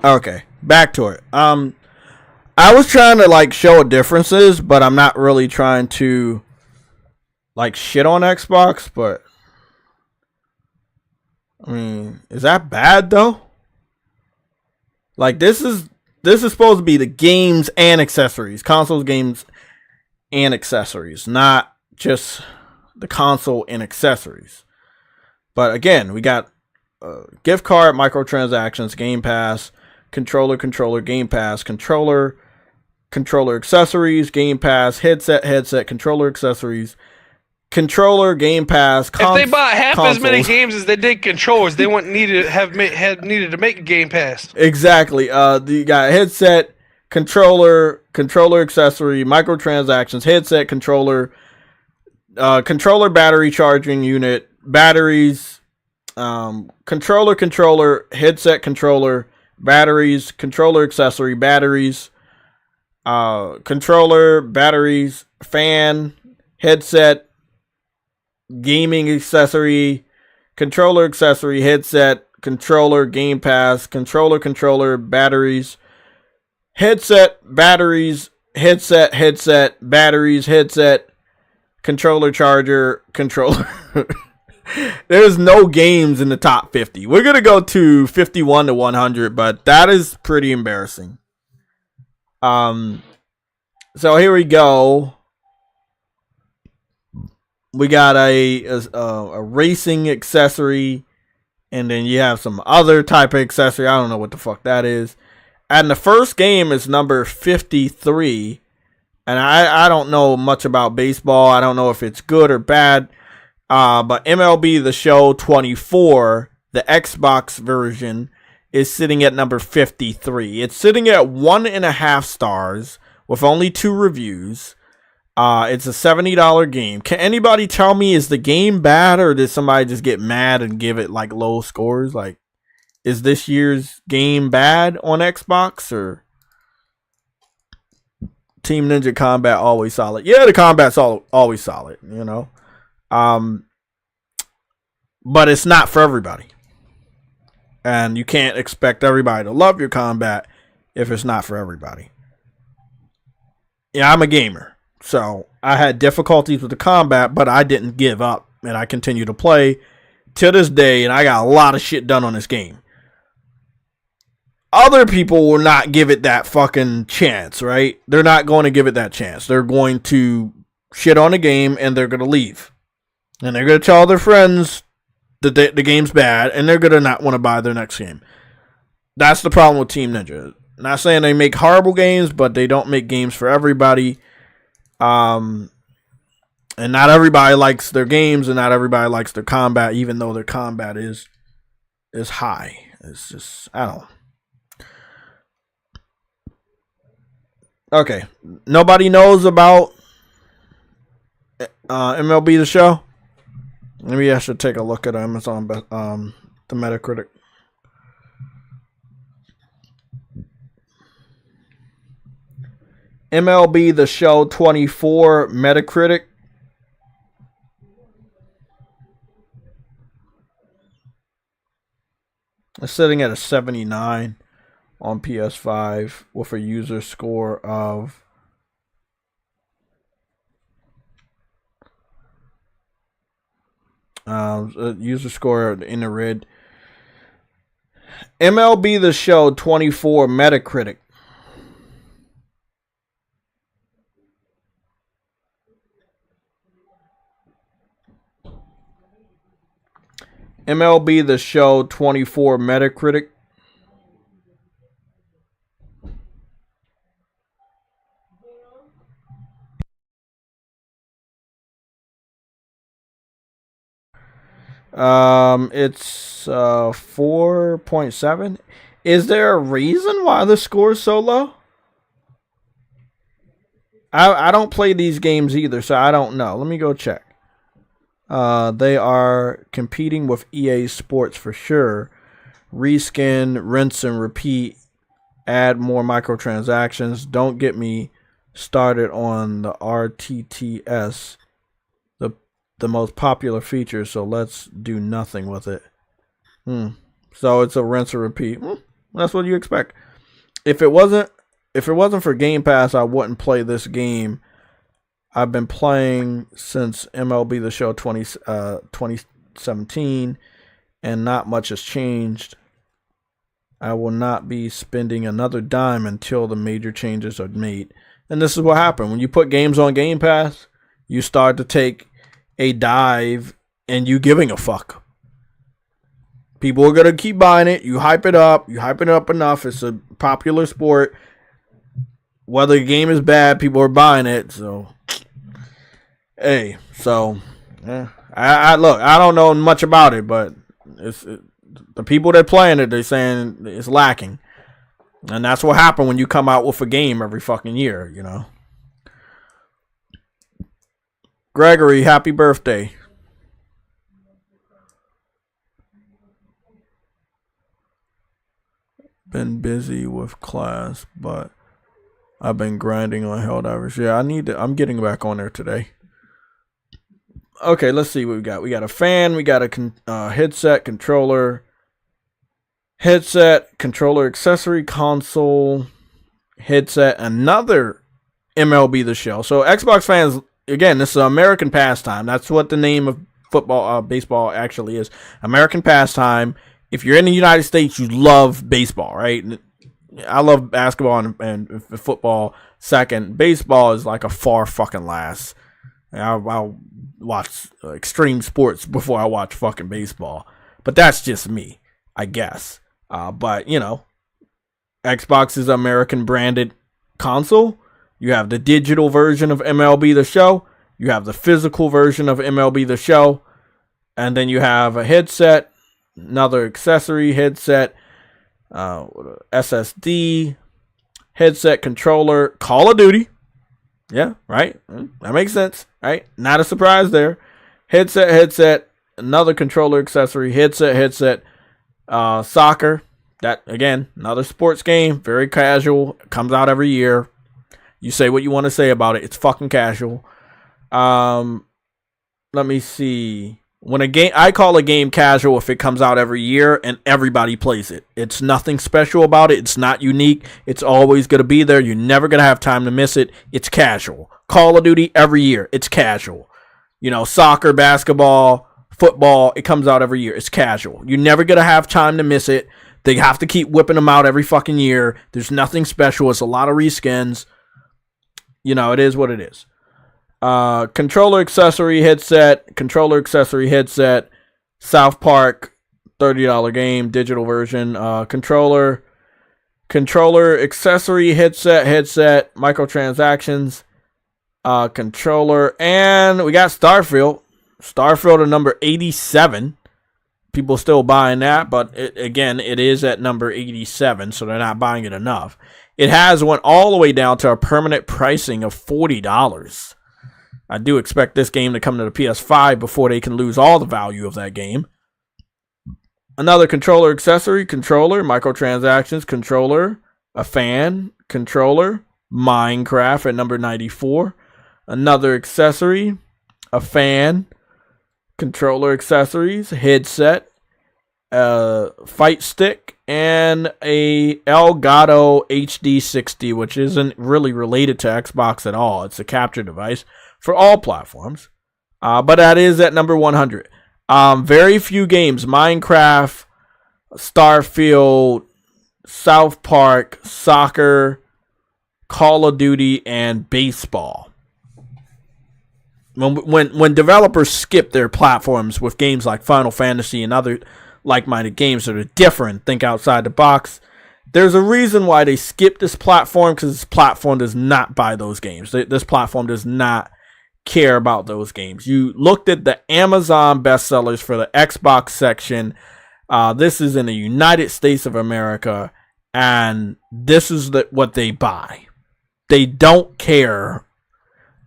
Okay, back to it. I was trying to like show differences, but I'm not really trying to like shit on Xbox, but I mean, is that bad though? Like this is supposed to be the games and accessories, consoles, games and accessories, not just the console and accessories. But again, we got gift card, microtransactions, Game Pass, controller, Game Pass, controller accessories, Game Pass, headset, controller accessories, controller, Game Pass. If they bought half consoles. as many games as they did controllers, they wouldn't need to have needed to make a Game Pass. Exactly. You got headset, controller accessory, microtransactions, headset, controller battery charging unit, batteries, controller, headset, controller, batteries, controller accessory, batteries, controller, batteries, fan, headset, gaming accessory, controller accessory, headset, controller, Game Pass, controller, batteries, headset, batteries, headset, batteries, headset, controller, charger, controller. There's no games in the top 50. We're going to go to 51 to 100, but that is pretty embarrassing. So here we go. We got a racing accessory, and then you have some other type of accessory. I don't know what the fuck that is. And the first game is number 53. And I don't know much about baseball. I don't know if it's good or bad. But MLB The Show 24, the Xbox version, is sitting at number 53. It's sitting at 1.5 stars with only 2 reviews. It's a $70 game. Can anybody tell me, is the game bad, or did somebody just get mad and give it like low scores? Like, is this year's game bad on Xbox, or Team Ninja combat always solid? Yeah, the combat's always solid, you know. But it's not for everybody. And you can't expect everybody to love your combat if it's not for everybody. Yeah, I'm a gamer. So I had difficulties with the combat, but I didn't give up. And I continue to play to this day. And I got a lot of shit done on this game. Other people will not give it that fucking chance, right? They're not going to give it that chance. They're going to shit on the game and they're going to leave. And they're going to tell their friends that the game's bad, and they're going to not want to buy their next game. That's the problem with Team Ninja. Not saying they make horrible games, but they don't make games for everybody. And not everybody likes their games, and not everybody likes their combat, even though their combat is high. It's just, I don't know. Okay. Nobody knows about MLB The Show? Maybe I should take a look at Amazon, the Metacritic. MLB The Show 24 Metacritic. It's sitting at a 79 on PS5 with a user score of user score in the red. MLB The Show 24 Metacritic. MLB The Show 24 Metacritic. It's 4.7. Is there a reason why the score is so low? I don't play these games either, so I don't know. Let me go check. They are competing with EA Sports for sure. Reskin, rinse and repeat, add more microtransactions. Don't get me started on the RTTS, the most popular feature, so let's do nothing with it. So it's a rinse and repeat. That's what you expect. If it wasn't for Game Pass, I wouldn't play this game. I've been playing since MLB The Show 2017, and not much has changed. I will not be spending another dime until the major changes are made. And this is what happened. When you put games on Game Pass, you start to take a dive and you giving a fuck. People are going to keep buying it. You hype it up. You hype it up enough. It's a popular sport. Whether the game is bad, people are buying it. So, hey. So, yeah. I look, I don't know much about it, but the people that playing it, they're saying it's lacking. And that's what happened when you come out with a game every fucking year, you know. Gregory, happy birthday. Been busy with class, but I've been grinding on Helldivers. Yeah, I'm getting back on there today. Okay, let's see what we got. We got a fan, we got a headset, controller, accessory, console, headset, another MLB The Show. So Xbox fans, again, this is American pastime. That's what the name of baseball actually is. American pastime. If you're in the United States, you love baseball, right? I love basketball and football second. Baseball is like a far fucking last. I'll watch extreme sports before I watch fucking baseball. But that's just me, I guess. But, you know, Xbox is an American branded console. You have the digital version of MLB The Show. You have the physical version of MLB The Show. And then you have a headset, another accessory, headset, SSD, headset, controller, Call of Duty. Yeah, right? That makes sense, right? Not a surprise there. Headset, another controller, accessory, headset, soccer. That, again, another sports game, very casual, comes out every year. You say what you want to say about it. It's fucking casual. Let me see. I call a game casual if it comes out every year and everybody plays it. It's nothing special about it. It's not unique. It's always going to be there. You're never going to have time to miss it. It's casual. Call of Duty every year. It's casual. You know, soccer, basketball, football, it comes out every year. It's casual. You're never going to have time to miss it. They have to keep whipping them out every fucking year. There's nothing special. It's a lot of reskins. You know, it is what it is. Controller, accessory, headset, South Park, $30 game, digital version, controller, accessory, headset, microtransactions, controller, and we got Starfield at number 87. People still buying that, but it is at number 87, so they're not buying it enough. It has went all the way down to a permanent pricing of $40. I do expect this game to come to the PS5 before they can lose all the value of that game. Another controller accessory, microtransactions, controller, a fan, controller, Minecraft at number 94. Another accessory, a fan, controller accessories, headset, fight stick, and a Elgato HD60, which isn't really related to Xbox at all. It's a capture device for all platforms. But that is at number 100. Very few games. Minecraft, Starfield, South Park, soccer, Call of Duty, and baseball. When developers skip their platforms with games like Final Fantasy and other like-minded games that are different, think outside the box, there's a reason why they skip this platform, because this platform does not buy those games. This platform does not care about those games. You looked at the Amazon bestsellers for the Xbox section. This is in the United States of America, and this is what they buy. They don't care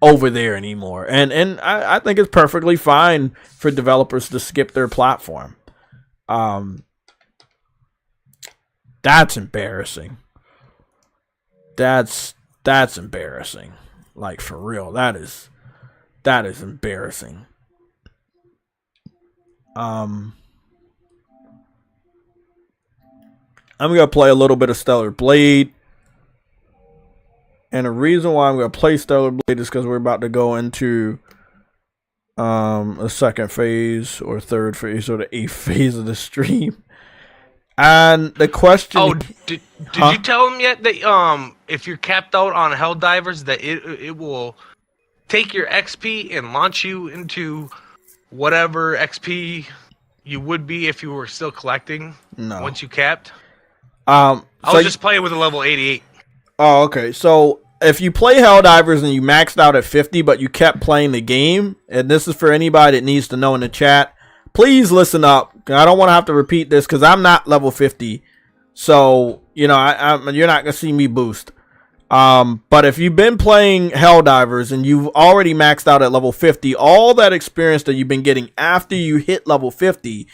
over there anymore, and I think it's perfectly fine for developers to skip their platform. That's embarrassing. That's embarrassing. Like, for real, that is embarrassing. I'm gonna play a little bit of Stellar Blade. And the reason why I'm gonna play Stellar Blade is because we're about to go into a second phase or third phase or the 8th phase of the stream. And the question, did you tell him yet that if you're capped out on Helldivers that it will take your XP and launch you into whatever XP you would be if you were still collecting? No. Once you capped? I was just playing with a level 88. Oh, okay. So if you play Helldivers and you maxed out at 50, but you kept playing the game, and this is for anybody that needs to know in the chat, please listen up. I don't want to have to repeat this because I'm not level 50. So, you know, you're not going to see me boost. But if you've been playing Helldivers and you've already maxed out at level 50, all that experience that you've been getting after you hit level 50,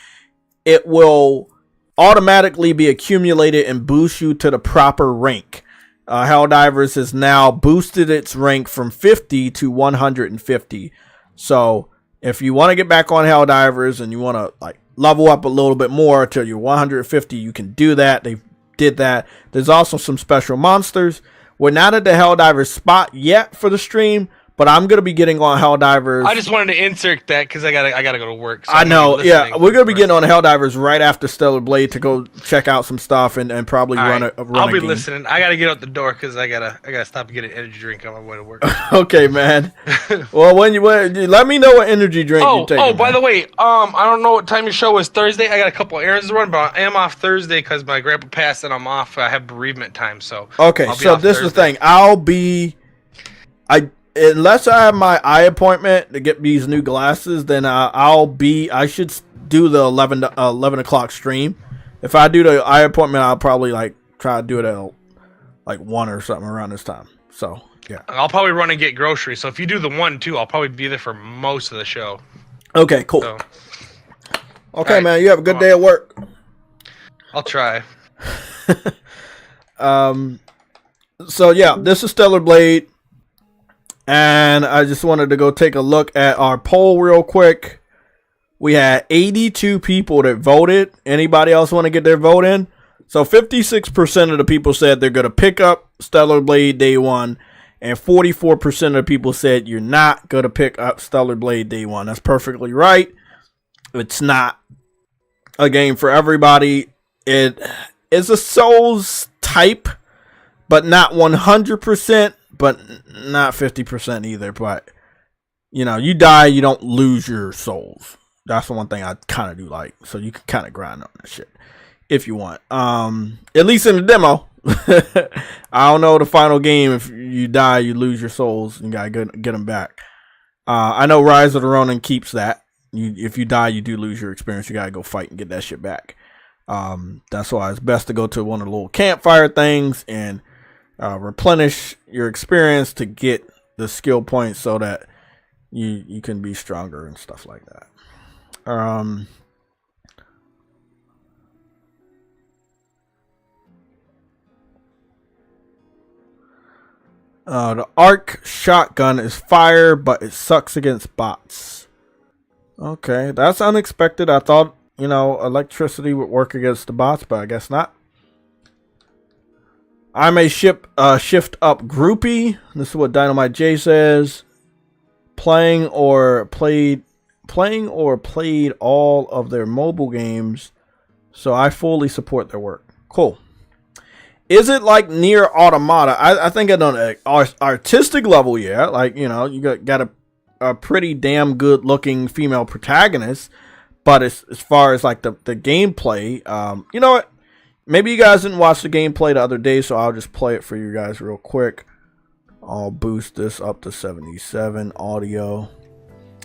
it will automatically be accumulated and boost you to the proper rank. Helldivers has now boosted its rank from 50 to 150. So if you want to get back on Helldivers and you want to like level up a little bit more till you're 150, you can do that. They did that. There's also some special monsters. We're not at the Helldivers spot yet for the stream, but I'm gonna be getting on Helldivers. I just wanted to insert that because I gotta go to work. So I know, yeah. We're gonna be getting on Helldivers right after Stellar Blade to go check out some stuff and probably run a I'll be game. listening. I gotta get out the door because I gotta stop and get an energy drink on my way to work. Okay, man. Well, when let me know what energy drink you take. Oh, by the way, I don't know what time your show is Thursday. I got a couple errands to run, but I am off Thursday because my grandpa passed and I'm off. I have bereavement time, so okay. So this is the thing. Unless I have my eye appointment to get these new glasses, then I should do the 11 o'clock stream. If I do the eye appointment, I'll probably like try to do it at like 1 or something around this time. So yeah, I'll probably run and get groceries. So if you do the 1 too, I'll probably be there for most of the show. Okay, cool. So, okay, right, man, you have a good day at work. I'll try. So yeah, this is Stellar Blade. And I just wanted to go take a look at our poll real quick. We had 82 people that voted. Anybody else want to get their vote in? So 56% of the people said they're going to pick up Stellar Blade day one. And 44% of the people said you're not going to pick up Stellar Blade day one. That's perfectly right. It's not a game for everybody. It is a Souls type, but not 100%. But not 50% either. But, you know, you die, you don't lose your souls. That's the one thing I kind of do like. So you can kind of grind on that shit if you want. At least in the demo. I don't know the final game. If you die, you lose your souls. You got to get them back. I know Rise of the Ronin keeps that. If you die, you do lose your experience. You got to go fight and get that shit back. That's why it's best to go to one of the little campfire things and replenish your experience to get the skill points so that you can be stronger and stuff like that. The arc shotgun is fire, but it sucks against bots. Okay, that's unexpected. I thought, you know, electricity would work against the bots, but I guess not. I may shift up groupie. This is what Dynamite J says. Playing or played all of their mobile games, so I fully support their work. Cool. Is it like Nier Automata? I think at an artistic level, yeah. Like, you know, you got a pretty damn good looking female protagonist, but as far as like the gameplay, you know what? Maybe you guys didn't watch the gameplay the other day, so I'll just play it for you guys real quick. I'll boost this up to 77 audio,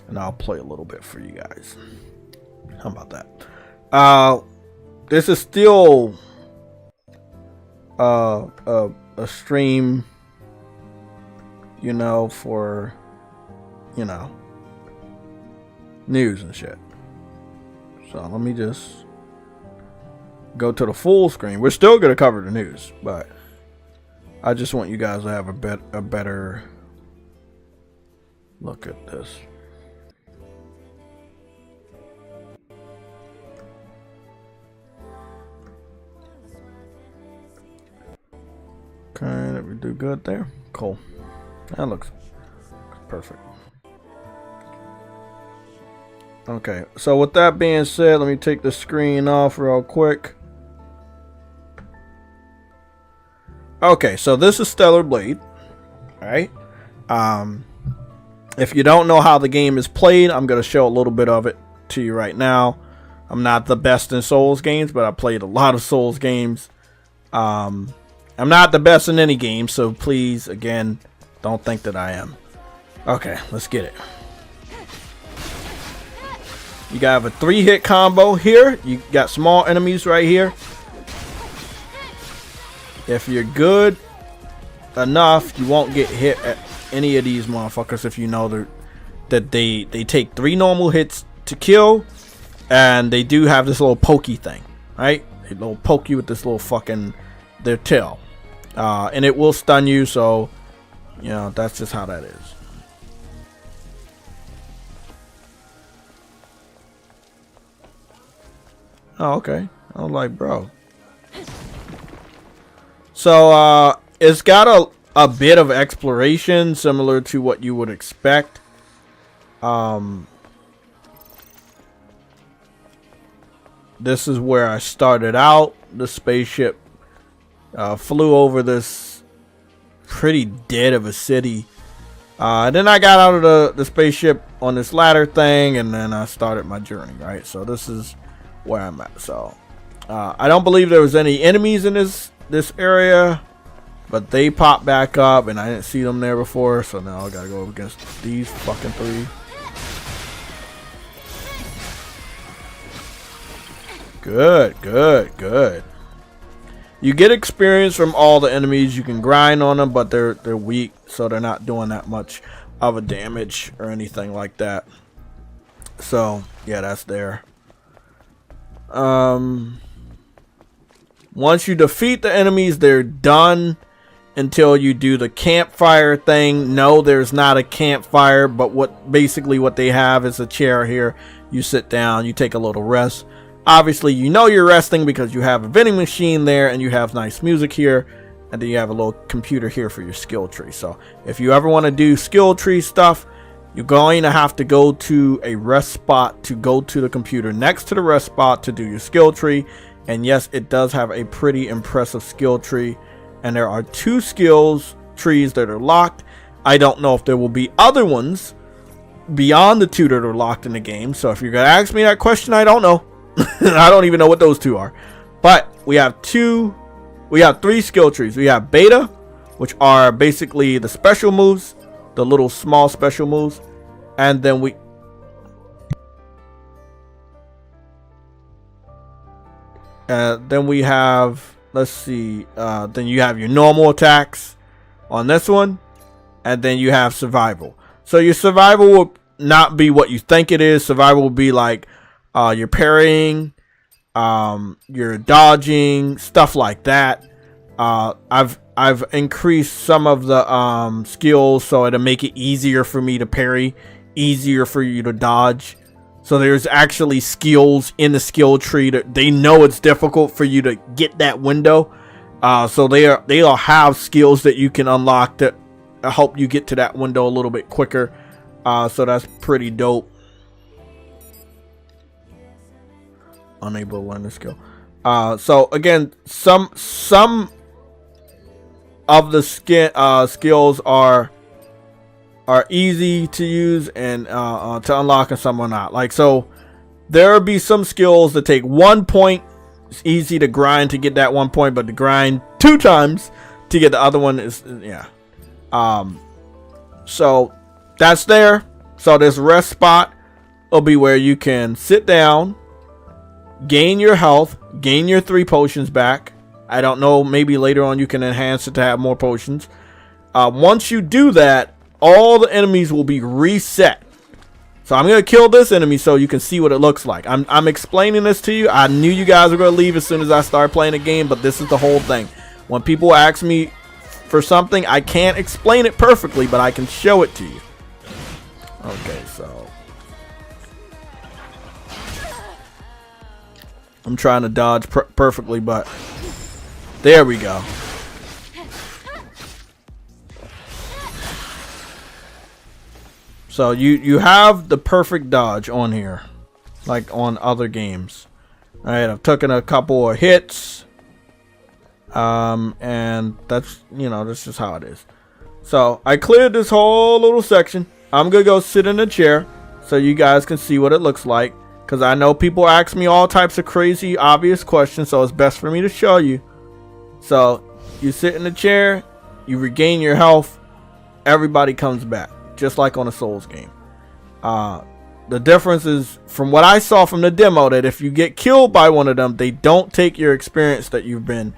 and I'll play a little bit for you guys. How about that? This is still a stream, you know, for, you know, news and shit. So let me just go to the full screen. We're still going to cover the news, but I just want you guys to have a better look at this. Okay, did we do good there? Cool. That looks perfect. Okay, so with that being said, let me take the screen off real quick. Okay, so this is Stellar Blade. Alright. If you don't know how the game is played, I'm going to show a little bit of it to you right now. I'm not the best in Souls games, but I played a lot of Souls games. I'm not the best in any game, so please, again, don't think that I am. Okay, let's get it. You got a 3-hit combo here. You got small enemies right here. If you're good enough, you won't get hit at any of these motherfuckers if you know that they take 3 normal hits to kill, and they do have this little pokey thing, right? They little poke you with this little fucking their tail, and it will stun you. So you know that's just how that is. Oh, okay. I was like, bro. So it's got a bit of exploration similar to what you would expect. This is where I started out. The spaceship flew over this pretty dead of a city. Then I got out of the spaceship on this ladder thing, and then I started my journey, right? So this is where I'm at. So I don't believe there was any enemies in this area, but they popped back up, and I didn't see them there before, so now I gotta go against these fucking 3. Good, good, good. You get experience from all the enemies. You can grind on them, but they're weak, so they're not doing that much of a damage or anything like that. So yeah, that's there. Once you defeat the enemies, they're done until you do the campfire thing. No, there's not a campfire, but basically what they have is a chair here. You sit down, you take a little rest. Obviously, you know you're resting because you have a vending machine there, and you have nice music here, and then you have a little computer here for your skill tree. So if you ever want to do skill tree stuff, you're going to have to go to a rest spot to go to the computer next to the rest spot to do your skill tree. And yes, it does have a pretty impressive skill tree, and there are 2 skills trees that are locked. I don't know if there will be other ones beyond the 2 that are locked in the game. So if you're gonna ask me that question, I don't know. I don't even know what those 2 are. But we have 3 skill trees. We have beta, which are basically the special moves, the little small special moves, and then we have, let's see, then you have your normal attacks on this one, and then you have survival. So your survival will not be what you think it is. Survival will be like your parrying, your dodging, stuff like that. I've increased some of the skills so it'll make it easier for me to parry, easier for you to dodge. So there's actually skills in the skill tree that they know it's difficult for you to get that window. So they'll have skills that you can unlock that help you get to that window a little bit quicker. So that's pretty dope. Unable to learn the skill. So again, some of the skills are easy to use and to unlock, and some are not. Like, so there will be some skills that take 1 point. It's easy to grind to get that 1 point, but to grind 2 times to get the other one is, yeah. So that's there. So this rest spot will be where you can sit down, gain your health, gain your 3 potions back. I don't know, maybe later on you can enhance it to have more potions. Once you do that, all the enemies will be reset. So I'm going to kill this enemy so you can see what it looks like. I'm explaining this to you. I knew you guys were going to leave as soon as I started playing the game, but this is the whole thing. When people ask me for something, I can't explain it perfectly, but I can show it to you. Okay, so I'm trying to dodge perfectly, but there we go. So you have the perfect dodge on here, like on other games. All right, I've taken a couple of hits, and that's that's just how it is. So I cleared this whole little section. I'm gonna go sit in a chair so you guys can see what it looks like, because I know people ask me all types of crazy obvious questions, so it's best for me to show you. So you sit in the chair, you regain your health, everybody comes back, just like on a Souls game. The difference is, from what I saw from the demo, that if you get killed by one of them, they don't take your experience that you've been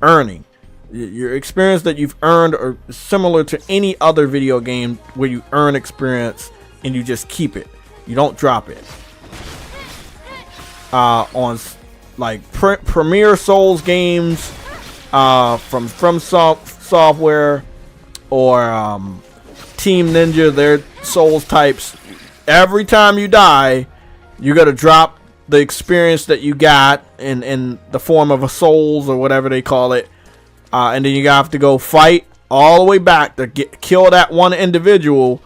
earning. Your experience that you've earned are similar to any other video game where you earn experience and you just keep it. You don't drop it. On like Premier Souls games, from Software or Team Ninja, their Souls types, every time you die, you got to drop the experience that you got in the form of a souls or whatever they call it, and then you have to go fight all the way back to kill that one individual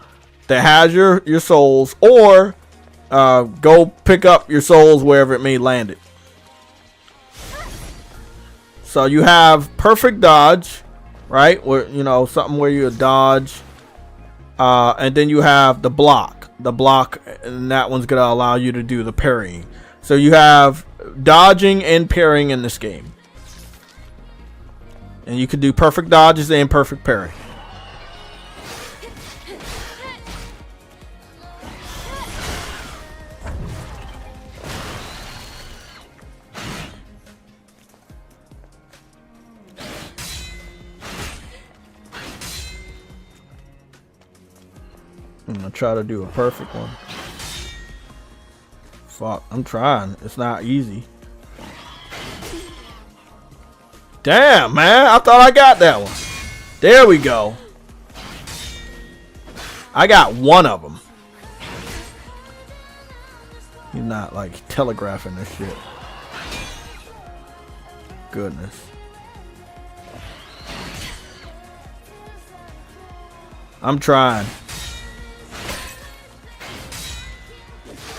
that has your souls, or go pick up your souls wherever it may land it. So you have perfect dodge, right? Where something where you dodge, and then you have the block. The block, and that one's gonna allow you to do the parrying. So you have dodging and parrying in this game, and you can do perfect dodges and perfect parry. I'm gonna try to do a perfect one. Fuck, I'm trying. It's not easy. Damn, man. I thought I got that one. There we go. I got one of them. He's not like telegraphing this shit. Goodness. I'm trying.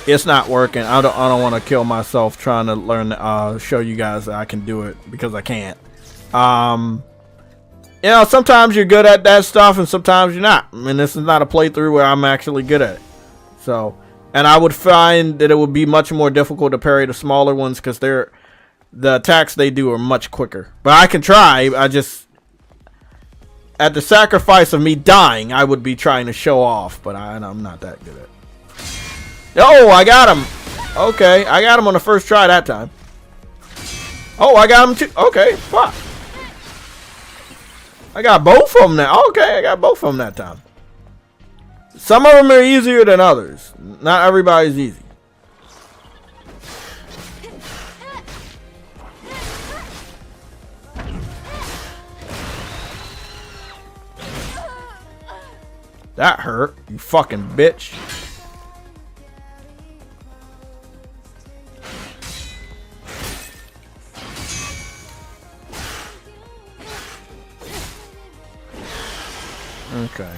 It's not working. I don't want to kill myself trying to learn, show you guys that I can do it, because I can't. Sometimes you're good at that stuff and sometimes you're not. I mean, this is not a playthrough where I'm actually good at it. So, and I would find that it would be much more difficult to parry the smaller ones, because the attacks they do are much quicker. But I can try. I just, at the sacrifice of me dying, I would be trying to show off, but I'm not that good at it. Oh, I got him. Okay, I got him on the first try that time. Oh, I got him too. Okay, fuck. I got both of them now. Okay, I got both of them that time. Some of them are easier than others. Not everybody's easy. That hurt, you fucking bitch. Okay.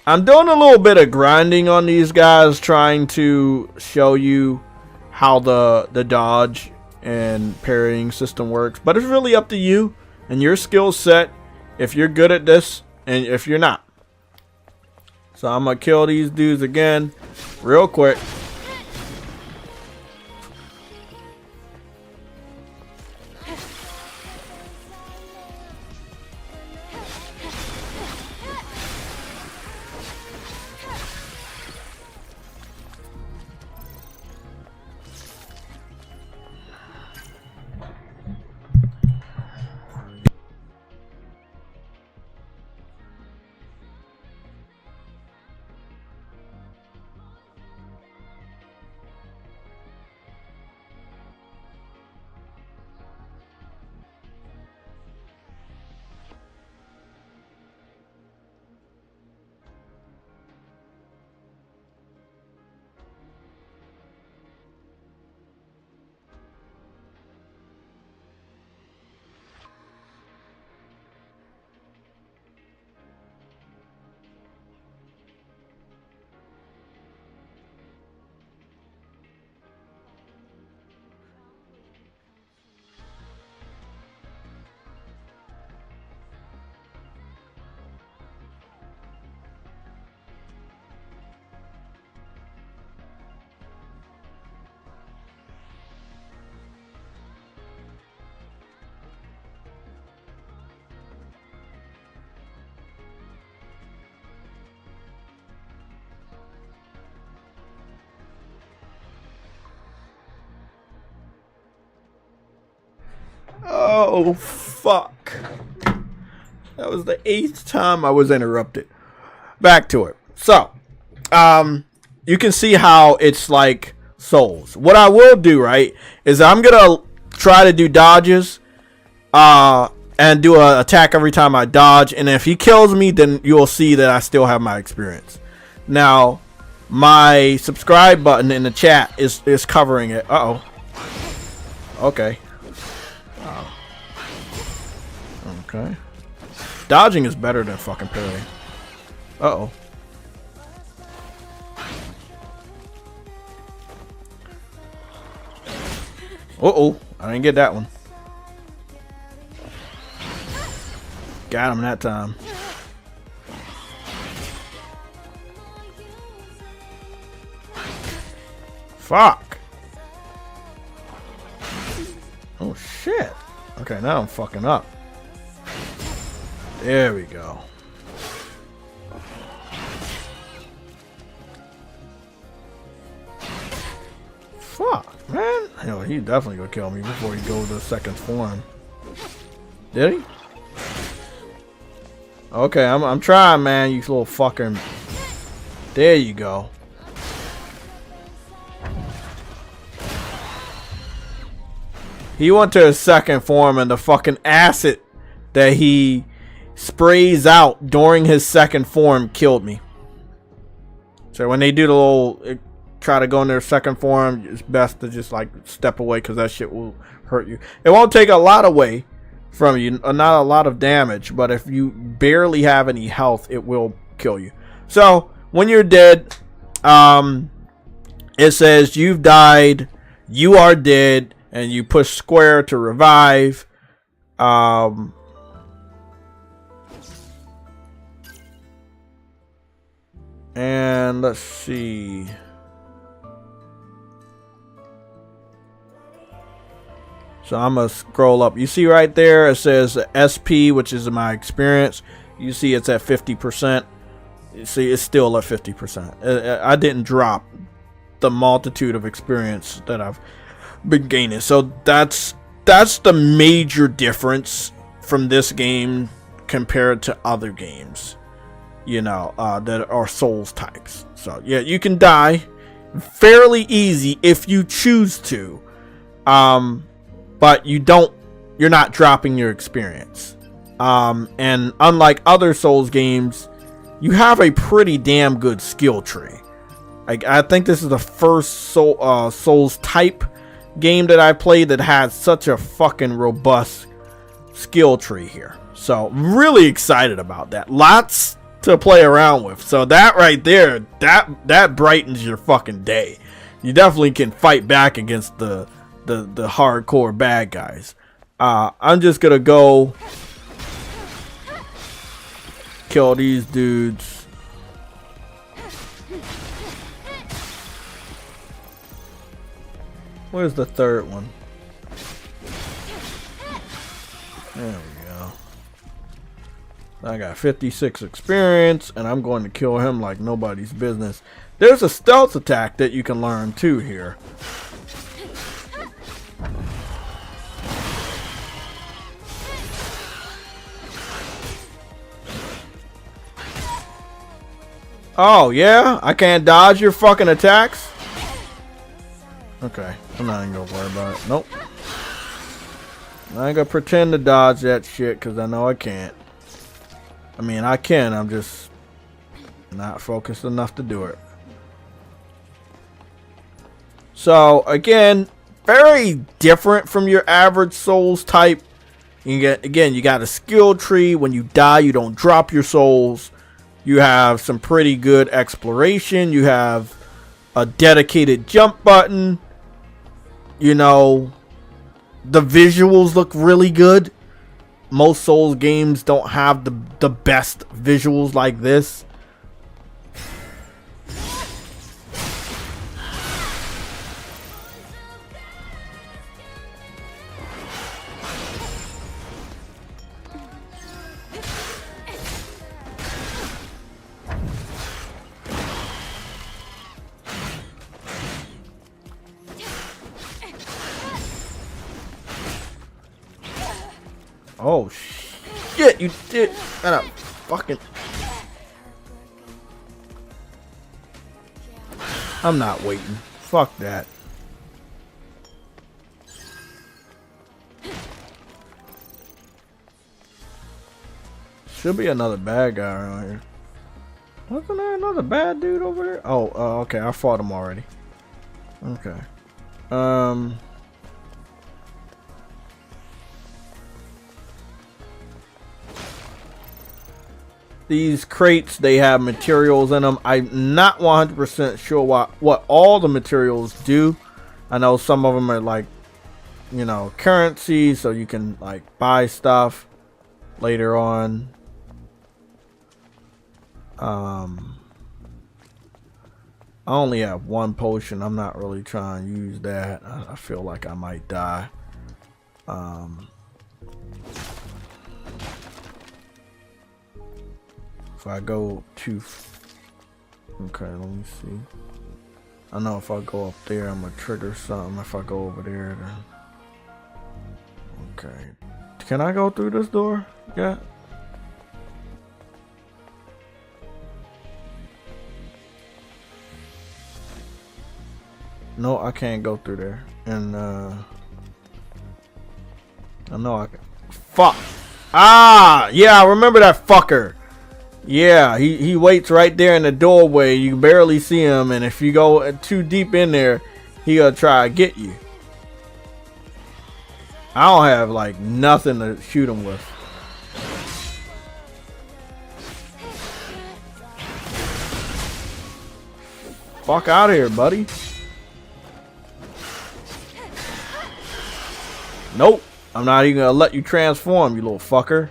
I'm doing a little bit of grinding on these guys, trying to show you how the dodge and parrying system works. But it's really up to you and your skill set, if you're good at this and if you're not. So I'm gonna kill these dudes again real quick. Oh, fuck. That was the 8th time I was interrupted. Back to it. So, you can see how it's like Souls. What I will do, right, is I'm going to try to do dodges and do an attack every time I dodge. And if he kills me, then you'll see that I still have my experience. Now, my subscribe button in the chat is covering it. Uh-oh. Okay. Okay. Dodging is better than fucking parrying. Uh-oh. Uh-oh. I didn't get that one. Got him that time. Fuck. Oh, shit. Okay, now I'm fucking up. There we go. Fuck, man. Hell, he definitely gonna kill me before he goes to second form. Did he? Okay, I'm trying, man. You little fucking. There you go. He went to his second form, and the fucking acid that he sprays out during his second form killed me. So when they do the little try to go in their second form, it's best to just like step away, because that shit will hurt you. It won't take a lot away from you, not a lot of damage, but if you barely have any health, it will kill you. So when you're dead, it says you've died, you are dead, and you push square to revive. And let's see. So I'm going to scroll up. You see right there, it says SP, which is my experience. You see it's at 50%. You see it's still at 50%. I didn't drop the multitude of experience that I've been gaining. So that's the major difference from this game compared to other games, you know, that are Souls types. So yeah, you can die fairly easy if you choose to, but you're not dropping your experience. And unlike other Souls games, you have a pretty damn good skill tree. I think this is the first Souls type game that I played that had such a fucking robust skill tree here. So really excited about that. Lots to play around with. So that right there, that brightens your fucking day. You definitely can fight back against the hardcore bad guys. I'm just gonna go kill these dudes. Where's the third one? There we go. I got 56 experience, and I'm going to kill him like nobody's business. There's a stealth attack that you can learn too here. Oh, yeah? I can't dodge your fucking attacks? Okay, I'm not even gonna worry about it. Nope. I ain't gonna pretend to dodge that shit, because I know I can't. I mean, I can, I'm just not focused enough to do it. So, again, very different from your average Souls type. You got a skill tree. When you die, you don't drop your souls. You have some pretty good exploration. You have a dedicated jump button. You know, the visuals look really good. Most Souls games don't have the best visuals like this. Oh shit, you did that fucking. I'm not waiting. Fuck that. Should be another bad guy around here. Wasn't there another bad dude over there? Oh, okay. I fought him already. Okay. These crates, they have materials in them. I'm not 100% sure what all the materials do. I know some of them are like, you know, currency, so you can like buy stuff later on. I only have one potion. I'm not really trying to use that. I feel like I might die. If I go to, okay, let me see. I know if I go up there, I'm gonna trigger something. If I go over there, then okay. Can I go through this door? Yeah. No, I can't go through there. And I know I can. Fuck. Ah, yeah, I remember that fucker. Yeah, he waits right there in the doorway. You can barely see him, and if you go too deep in there, he'll try to get you. I don't have like nothing to shoot him with. Fuck out of here, buddy. Nope. I'm not even gonna let you transform, you little fucker.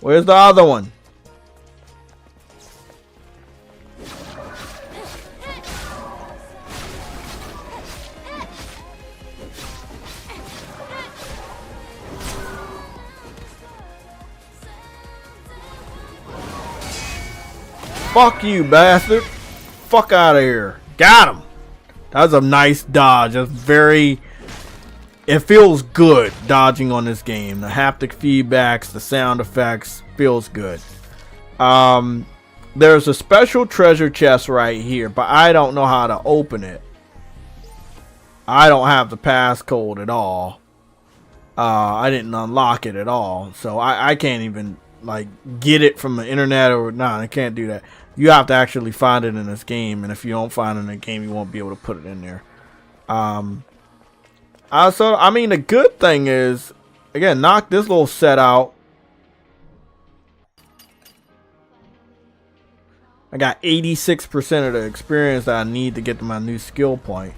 Where's the other one? Fuck you, bastard. Fuck out of here. Got him. That was a nice dodge. That's very... It feels good dodging on this game. The haptic feedbacks, the sound effects, feels good. There's a special treasure chest right here, but I don't know how to open it. I don't have the passcode at all. I didn't unlock it at all, so I can't even like get it from the internet or nah. I can't do that. You have to actually find it in this game, and if you don't find it in the game, you won't be able to put it in there. So I mean, the good thing is, again, knock this little set out. I got 86% of the experience that I need to get to my new skill point.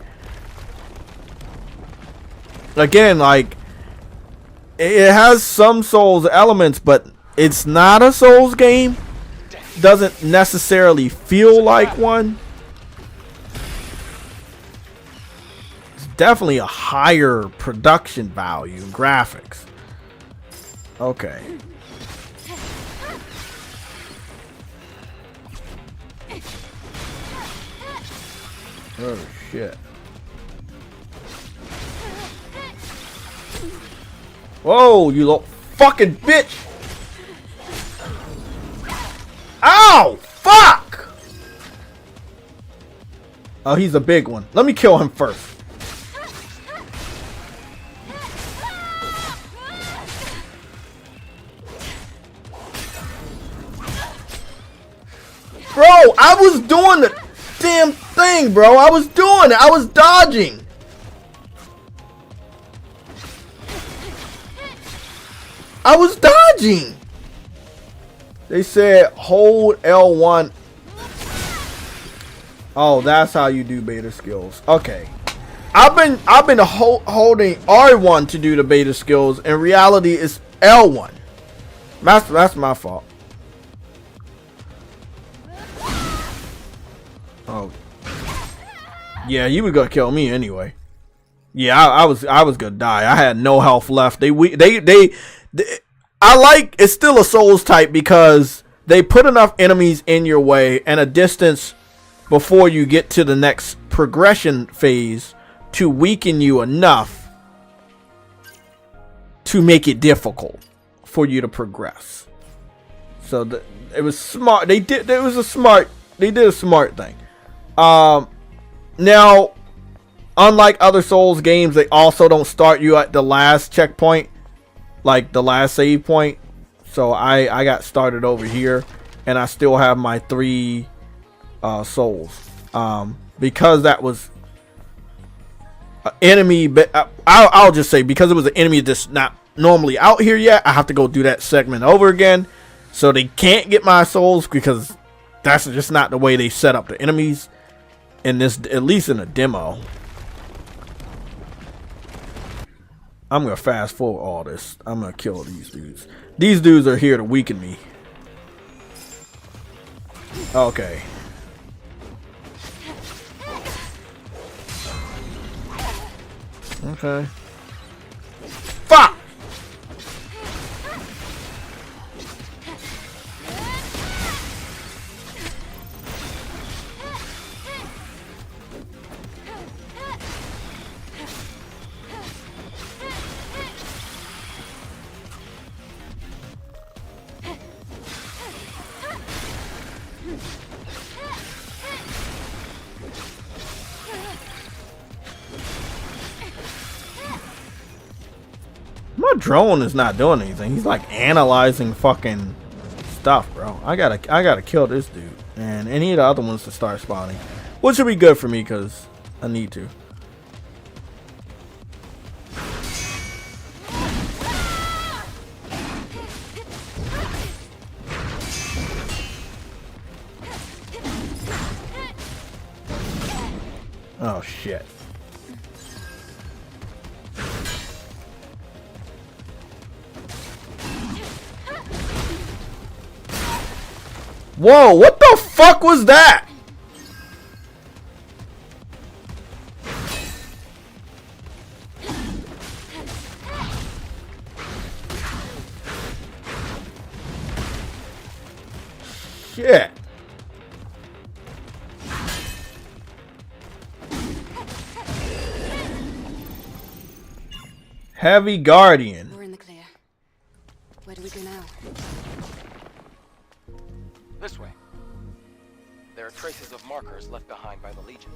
Again, like, it has some Souls elements, but it's not a Souls game. Doesn't necessarily feel like one. It's definitely a higher production value in graphics. Okay. Oh shit. Whoa, you little fucking bitch! Ow! Fuck! Oh, he's a big one. Let me kill him first. Bro, I was doing the damn thing, bro. I was doing it. I was dodging. I was dodging. They said hold L1. Oh, that's how you do beta skills. Okay. I've been holding R1 to do the beta skills. In reality, it's L1. That's my fault. Oh. Yeah, you were gonna kill me anyway. Yeah, I was gonna die. I had no health left. I like, it's still a Souls type because they put enough enemies in your way and a distance before you get to the next progression phase to weaken you enough to make it difficult for you to progress. So it was smart. They did a smart thing. Now, unlike other Souls games, they also don't start you at the last checkpoint, like the last save point. So I got started over here, and I still have my 3 souls. Because that was an enemy, but I'll just say because it was an enemy that's not normally out here yet, I have to go do that segment over again. So they can't get my souls because that's just not the way they set up the enemies in this, at least in the demo. I'm gonna fast forward all this. I'm gonna kill these dudes. These dudes are here to weaken me. Okay. Okay. Fuck! My drone is not doing anything. He's like analyzing fucking stuff, bro. I gotta kill this dude and any of the other ones to start spawning, which would be good for me because I need to. Oh shit. Whoa, what the fuck was that? Shit. Heavy Guardian. We're in the clear. Where do we go now? This way. There are traces of markers left behind by the Legion.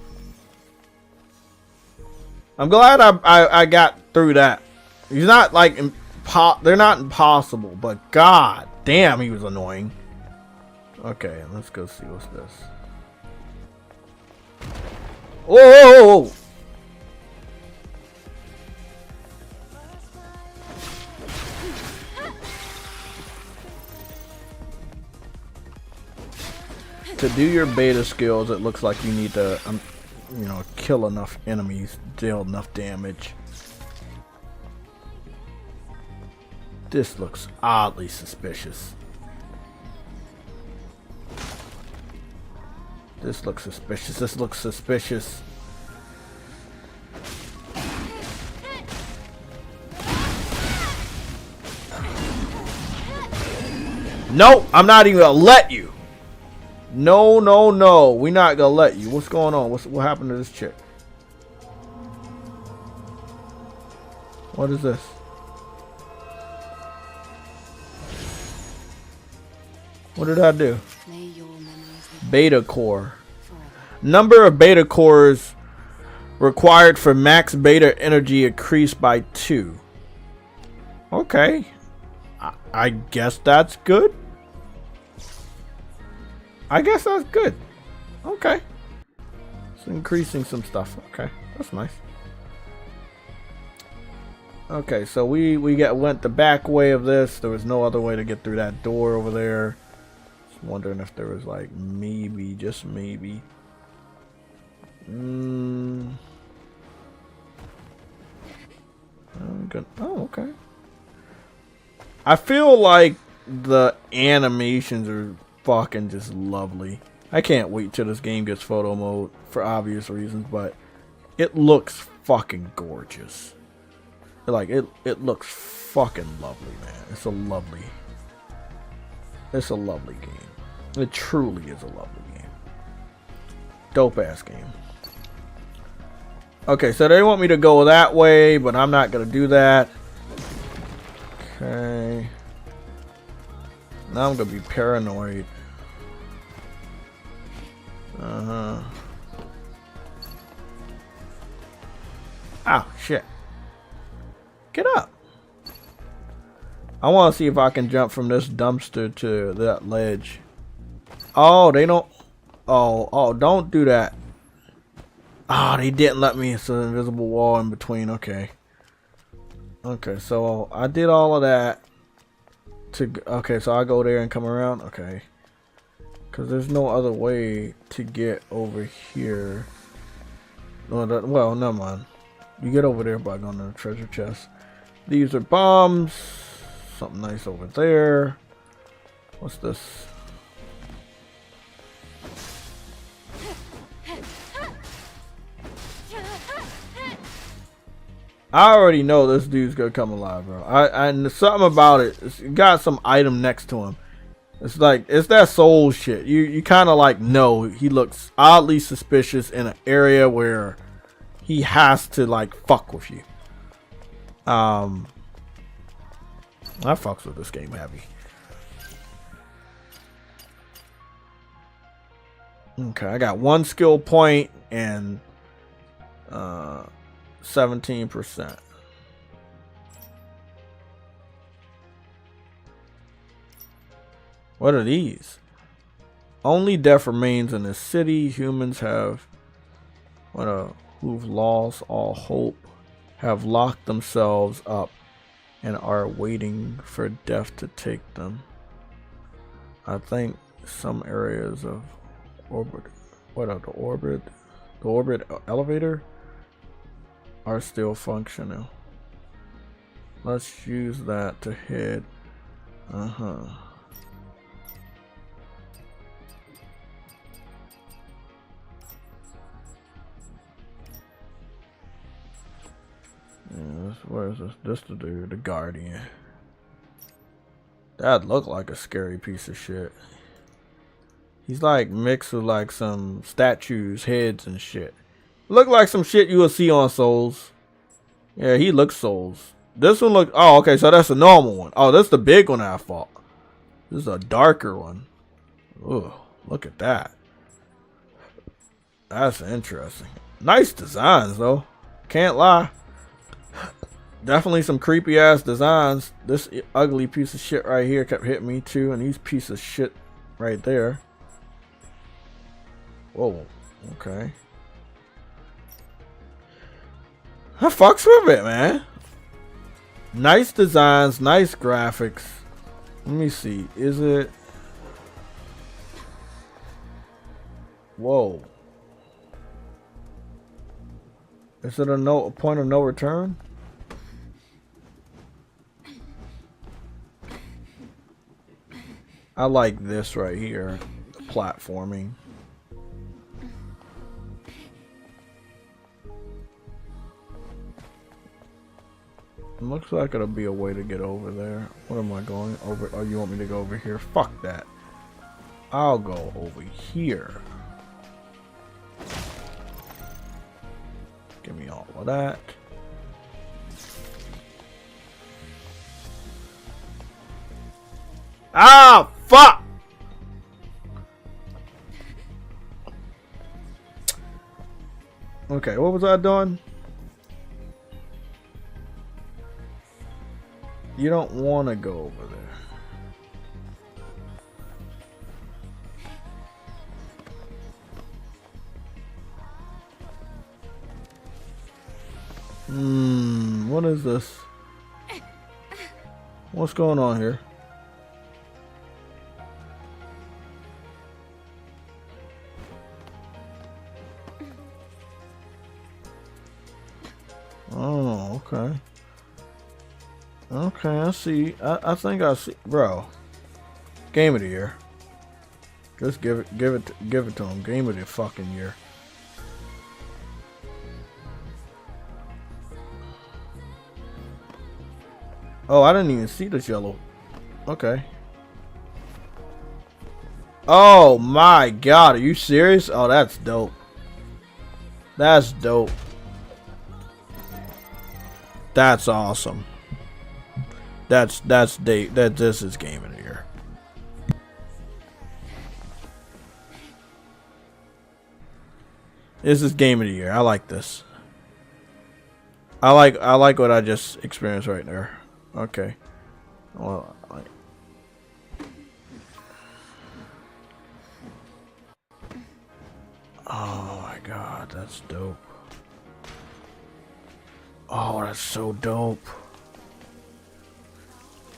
I'm glad I got through that. He's not like they're not impossible, but god damn, he was annoying. Okay, let's go see what's this. Whoa, whoa, whoa. To do your beta skills, it looks like you need to, you know, kill enough enemies, deal enough damage. This looks oddly suspicious. This looks suspicious. This looks suspicious. Nope, I'm not even gonna let you. No, no, no. We're not gonna let you. What's going on? What happened to this chick? What is this? What did I do? Beta core. Number of beta cores required for max beta energy increased by 2. Okay. I guess that's good. I guess that's good. Okay. It's increasing some stuff. Okay. That's nice. Okay, so we went the back way of this. There was no other way to get through that door over there. Just wondering if there was like maybe, just maybe. Oh, okay. I feel like the animations are fucking just lovely. I can't wait till this game gets photo mode for obvious reasons, but it looks fucking gorgeous. Like it looks fucking lovely, man. It's a lovely game. It truly is a lovely game. Dope ass game. Okay, so they want me to go that way, but I'm not gonna do that. Okay. Now I'm gonna be paranoid. Oh shit. Get up. I want to see if I can jump from this dumpster to that ledge. Oh, they don't. Oh, don't do that. Oh, they didn't let me. It's an invisible wall in between. Okay. Okay, so I did all of that. Okay, so I go there and come around. Okay. Because there's no other way to get over here. Well, never mind. You get over there by going to the treasure chest. These are bombs. Something nice over there. What's this? I already know this dude's gonna come alive, bro. And something about it. It's got some item next to him. It's like, it's that soul shit. You kind of like know he looks oddly suspicious in an area where he has to like fuck with you. I fucks with this game heavy. Okay, I got 1 skill point and 17%. What are these? Only death remains in this city. Humans have who've lost all hope, have locked themselves up and are waiting for death to take them. I think some areas of orbit, the orbit elevator are still functional. Let's use that to head. Yeah, where is this? This the dude, the Guardian. That looked like a scary piece of shit. He's like mixed with like some statues, heads and shit. Look like some shit you will see on Souls. Yeah, he looks Souls. This one look. Oh, okay, so that's a normal one. Oh, that's the big one I fought. This is a darker one. Ooh, look at that. That's interesting. Nice designs though. Can't lie. Definitely some creepy ass designs. This ugly piece of shit right here kept hitting me too, and these pieces of shit right there. Whoa, okay. I fucks with it, man. Nice designs, nice graphics. Let me see. Is it? Whoa. Is it a point of no return? I like this right here, platforming. It looks like it'll be a way to get over there. What am I going over? Oh, you want me to go over here? Fuck that. I'll go over here. Give me all of that. Ah, fuck! Okay, what was I doing? You don't want to go over there. What is this? What's going on here? Oh, okay. Okay, I see. I think I see, bro. Game of the year. Just give it to him. Game of the fucking year. Oh, I didn't even see this yellow. Okay. Oh my god, are you serious? Oh, that's dope. That's dope. That's awesome. This is game of the year. This is game of the year. I like this. I like what I just experienced right there. Okay. Well, oh my god, that's dope. Oh, that's so dope.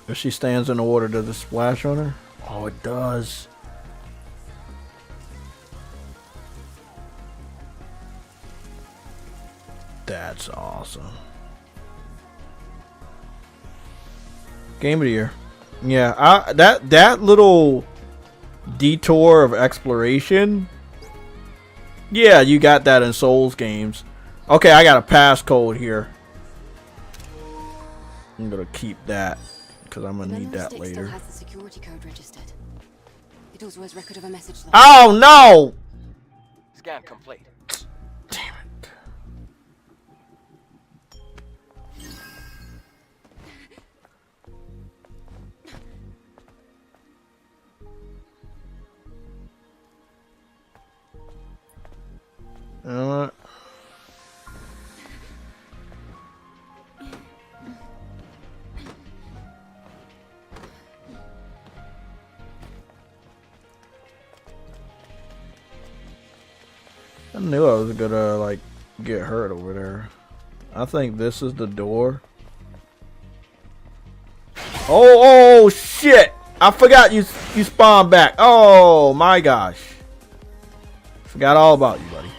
If she stands in the water, does it splash on her? Oh, it does. That's awesome. Game of the year. Yeah, that little detour of exploration. Yeah, you got that in Souls games. Okay, I got a passcode here. I'm gonna keep that because I'm gonna need that later. Still has the security code registered. It also has record of a message. Oh no! Scan complete. Damn it. You know what? I knew I was gonna like get hurt over there. I think this is the door. Oh shit! I forgot you spawned back. Oh my gosh. Forgot all about you, buddy.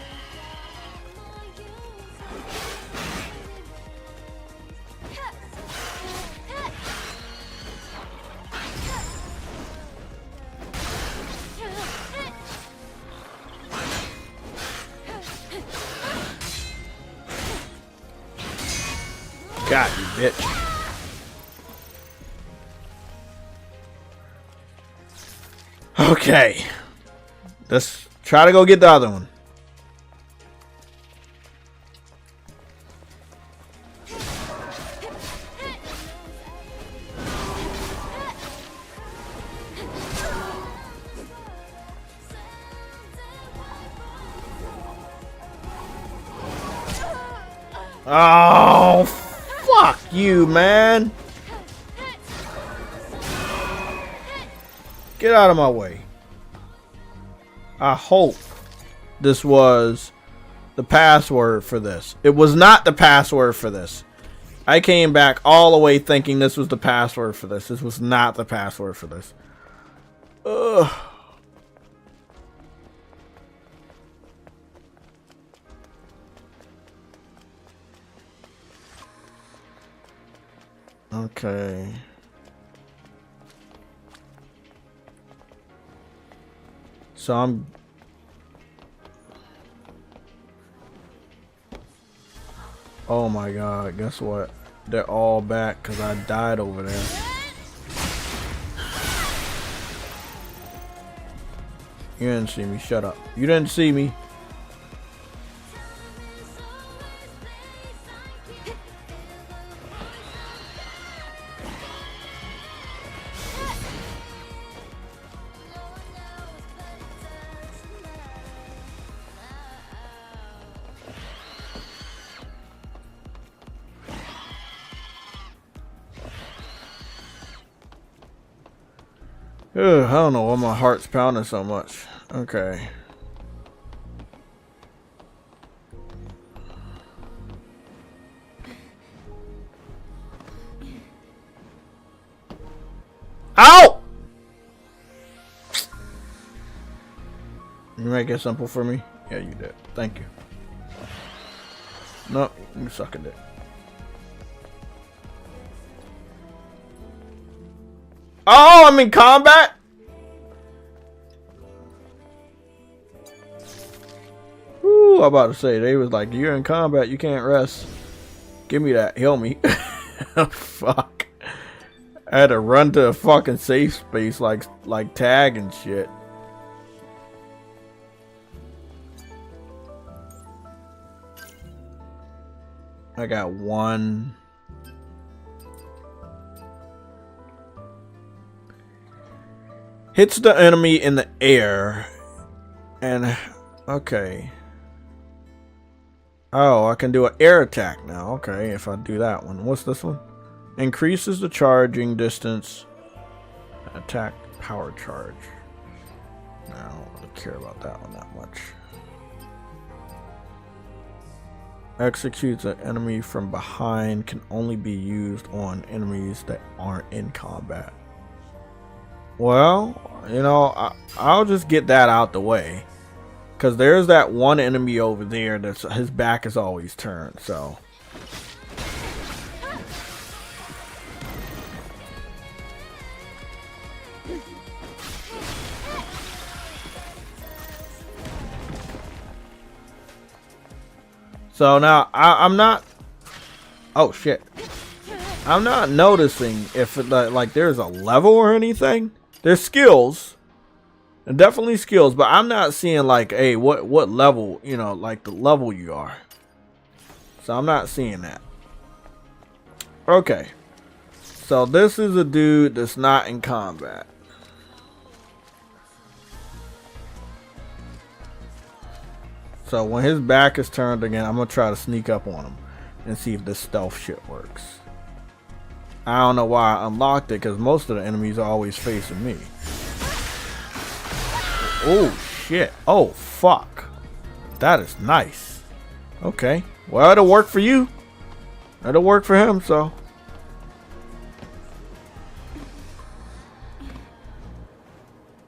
God, you bitch. Okay. Let's try to go get the other one. Oh, fuck you, man. Get out of my way. I hope this was the password for this. It was not the password for this. I came back all the way thinking this was the password for this. This was not the password for this. Ugh. Okay. So I'm... Oh my god, guess what? They're all back because I died over there. You didn't see me, shut up. You didn't see me. Ugh, I don't know why my heart's pounding so much. Okay. Ow! You make it simple for me? Yeah, you did. Thank you. No, you suck at it. Oh, I'm in combat? Ooh, I'm about to say, they was like, you're in combat, you can't rest. Give me that, heal me. Fuck. I had to run to a fucking safe space like tag and shit. I got one. Hits the enemy in the air. And, okay. Oh, I can do an air attack now. Okay, if I do that one. What's this one? Increases the charging distance. Attack power charge. No, I don't really care about that one that much. Executes an enemy from behind. Can only be used on enemies that aren't in combat. Well, you know, I'll just get that out the way. Because there's that one enemy over there that's his back is always turned, so. So now I'm not. Oh shit! I'm not noticing if it, like there's a level or anything. There's skills, and definitely skills, but I'm not seeing like, hey, what level, you know, like the level you are. So I'm not seeing that. Okay, so this is a dude that's not in combat. So when his back is turned again, I'm gonna try to sneak up on him and see if this stealth shit works. I don't know why I unlocked it, because most of the enemies are always facing me. Oh shit. Oh fuck. That is nice. Okay. Well, it'll work for you. It'll work for him, so.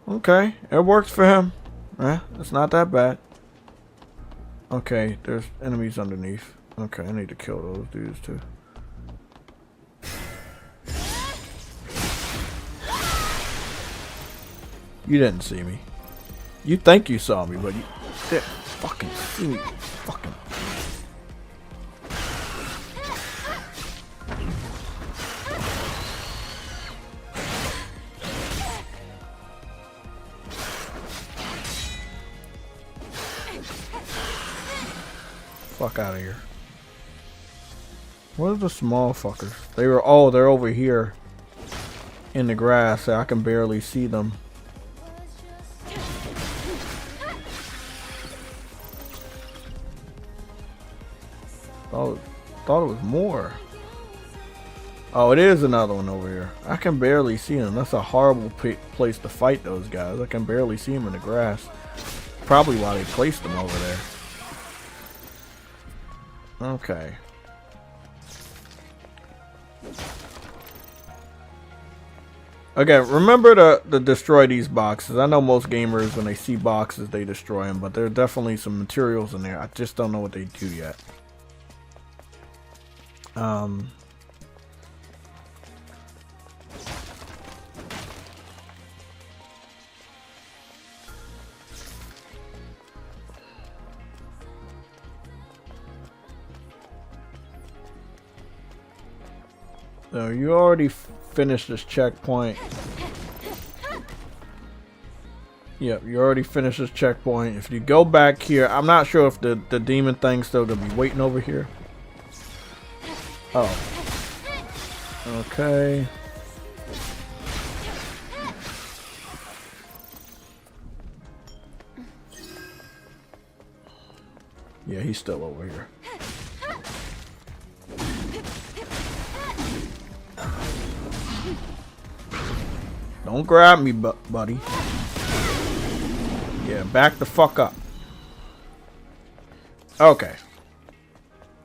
Okay. It works for him. It's not that bad. Okay, there's enemies underneath. Okay, I need to kill those dudes too. You didn't see me. You think you saw me, but you didn't fucking see me. Fucking. Fuck out of here. Where's the small fuckers? They were, oh, they're over here in the grass. I can barely see them. Thought it was more. Oh, it is another one over here. I can barely see them. That's a horrible place to fight those guys. I can barely see them in the grass. Probably why they placed them over there. Okay. Okay, remember to destroy these boxes. I know most gamers, when they see boxes, they destroy them, but there are definitely some materials in there. I just don't know what they do yet. So you already finished this checkpoint. Yep, you already finished this checkpoint. If you go back here, I'm not sure if the demon thing's still gonna be waiting over here. Oh. Okay. Yeah, he's still over here. Don't grab me, buddy. Yeah, back the fuck up. Okay.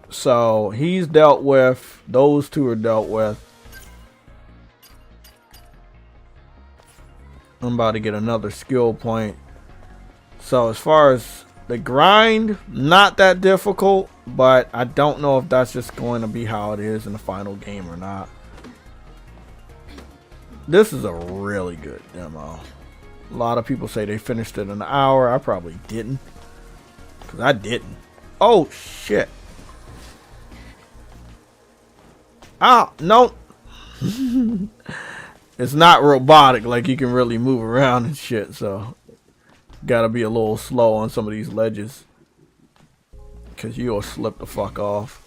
So, he's dealt with. Those two are dealt with. I'm about to get another skill point. So, as far as the grind, not that difficult. But I don't know if that's just going to be how it is in the final game or not. This is a really good demo. A lot of people say they finished it in an hour. I probably didn't. Because I didn't. Oh, shit. Ah, no. It's not robotic. Like, you can really move around and shit. So, gotta be a little slow on some of these ledges. Because you'll slip the fuck off.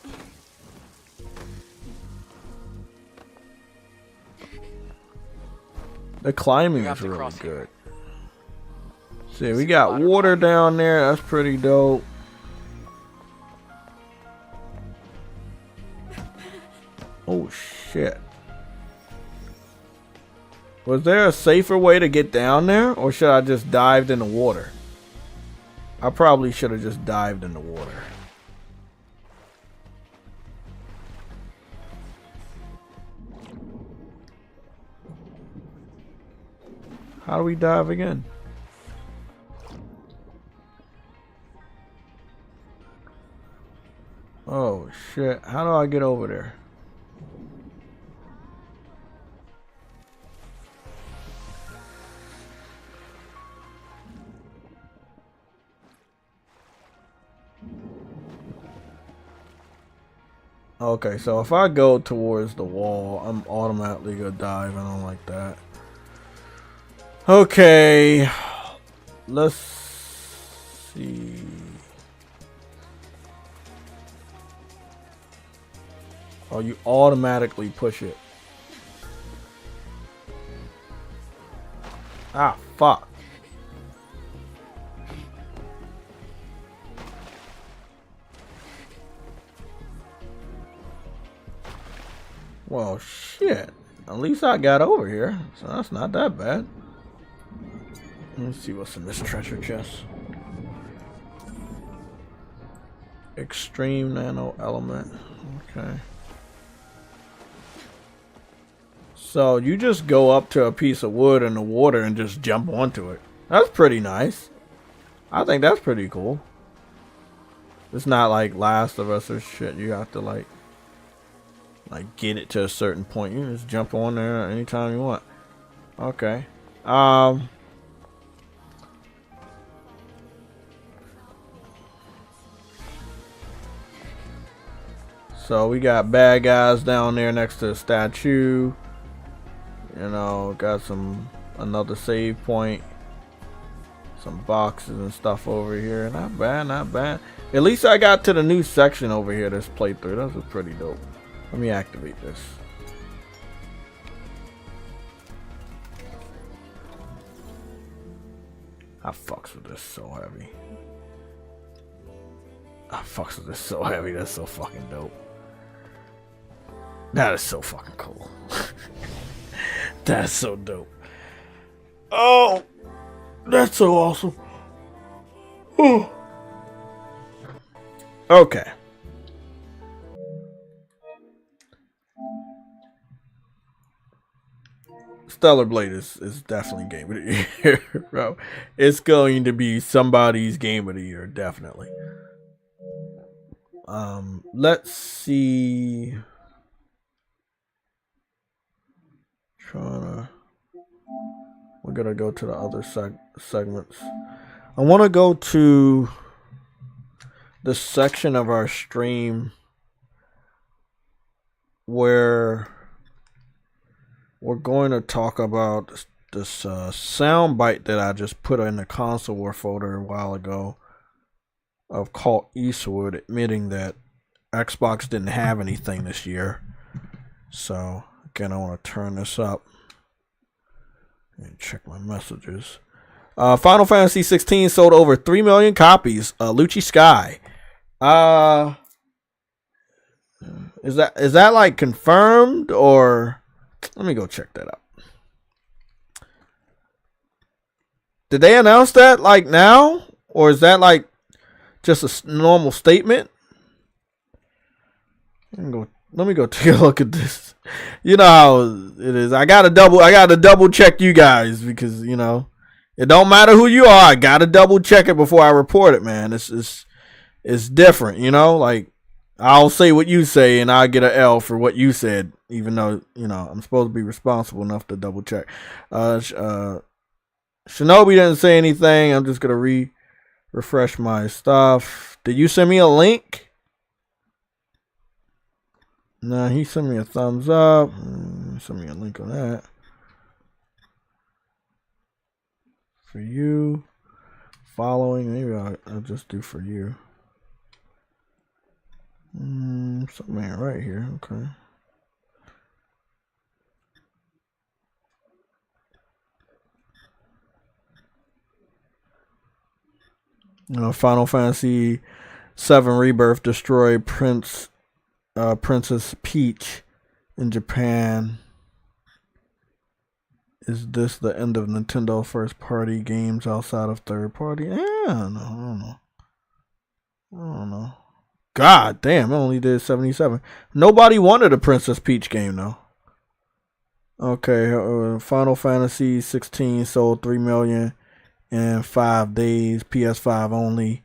The climbing You is have to really cross good. here. See, we got water down there. That's pretty dope. Oh shit. Was there a safer way to get down there, or should I just dived in the water? I probably should have just dived in the water. How do we dive again? Oh shit, how do I get over there? Okay, so if I go towards the wall, I'm automatically gonna dive. I don't like that. Okay, let's see. Oh, you automatically push it. Ah, fuck. Well, shit. At least I got over here, so that's not that bad. Let's see what's in this treasure chest. Extreme nano element. Okay. So you just go up to a piece of wood in the water and just jump onto it. That's pretty nice. I think that's pretty cool. It's not like Last of Us or shit. You have to like get it to a certain point. You can just jump on there anytime you want. Okay. So we got bad guys down there next to the statue. You know, got another save point. Some boxes and stuff over here. Not bad, not bad. At least I got to the new section over here this playthrough. That was pretty dope. Let me activate this. I fucks with this so heavy. I fucks with this so heavy. That's so fucking dope. That is so fucking cool. That's so dope. Oh, that's so awesome. Oh. Okay. Stellar Blade is definitely game of the year, bro. It's going to be somebody's game of the year, definitely. Let's see. We're gonna go to the other segments. I want to go to the section of our stream where we're going to talk about this sound bite that I just put in the console war folder a while ago of Clint Eastwood admitting that Xbox didn't have anything this year. So again, I want to turn this up and check my messages. Final Fantasy 16 sold over 3 million copies. Lucci Sky. Is that like confirmed, or let me go check that out. Did they announce that like now, or is that like just a normal statement? Let me go take a look at this. You know how it is. I gotta double check you guys, because you know it don't matter who you are. I gotta double check it before I report it, man. It's different, you know. Like I'll say what you say, and I get an L for what you said, even though you know I'm supposed to be responsible enough to double check. Shinobi didn't say anything. I'm just gonna refresh my stuff. Did you send me a link? Nah, he sent me a thumbs up. Send me a link on that. For you. Following. Maybe I'll just do for you. Something ain't right here. Okay. Final Fantasy 7 Rebirth destroyed Princess Peach in Japan. Is this the end of Nintendo first-party games outside of third-party? I don't know. God damn, it only did 77. Nobody wanted a Princess Peach game, though. Okay, Final Fantasy 16 sold 3 million in 5 days, PS5 only.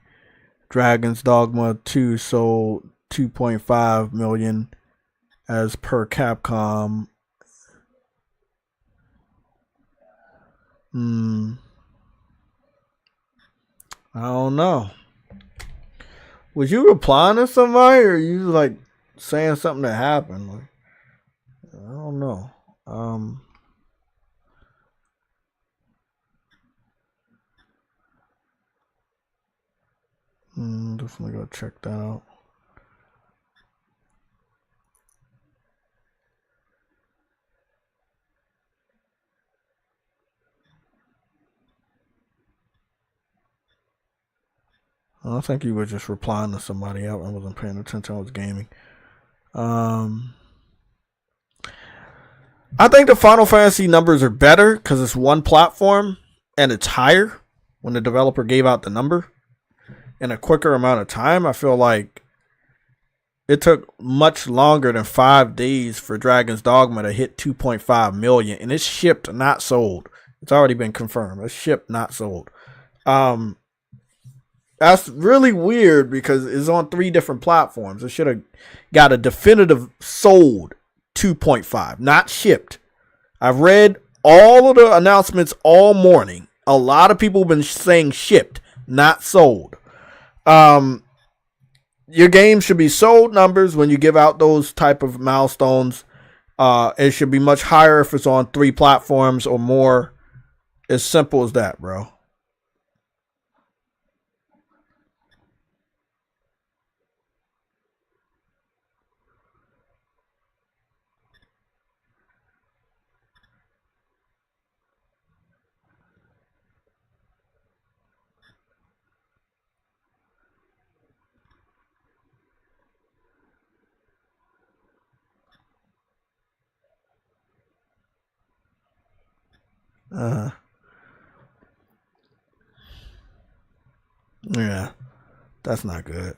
Dragon's Dogma 2 sold 2.5 million as per Capcom. I don't know. Was you replying to somebody, or you like saying something that happened? Like, I don't know. Definitely go check that out. I think you were just replying to somebody. I wasn't paying attention. I was gaming. I think the Final Fantasy numbers are better because it's one platform and it's higher when the developer gave out the number in a quicker amount of time. I feel like it took much longer than 5 days for Dragon's Dogma to hit 2.5 million, and it's shipped, not sold. It's already been confirmed. It's shipped, not sold. That's really weird because it's on 3 different platforms. It should have got a definitive sold 2.5, not shipped. I've read all of the announcements all morning. A lot of people have been saying shipped, not sold. Your game should be sold numbers when you give out those type of milestones. It should be much higher if it's on 3 platforms or more. As simple as that, bro. Yeah, that's not good.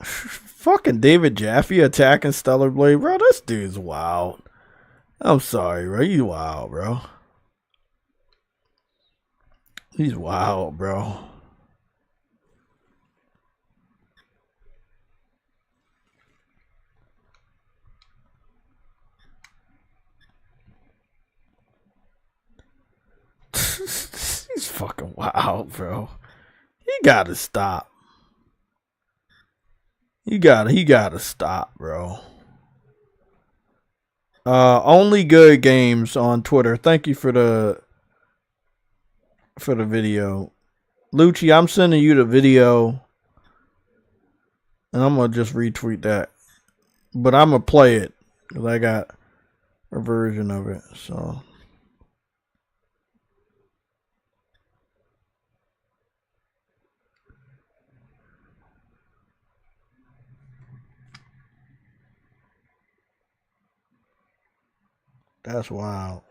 Fucking David Jaffe attacking Stellar Blade, bro. This dude's wild. I'm sorry, bro. You wild, bro. He's wild, bro. He's fucking wild, bro. He gotta stop. He gotta stop, bro. Only Good Games on Twitter. Thank you for the video. Lucci, I'm sending you the video. And I'm gonna just retweet that. But I'm gonna play it. Because I got a version of it. So that's wild.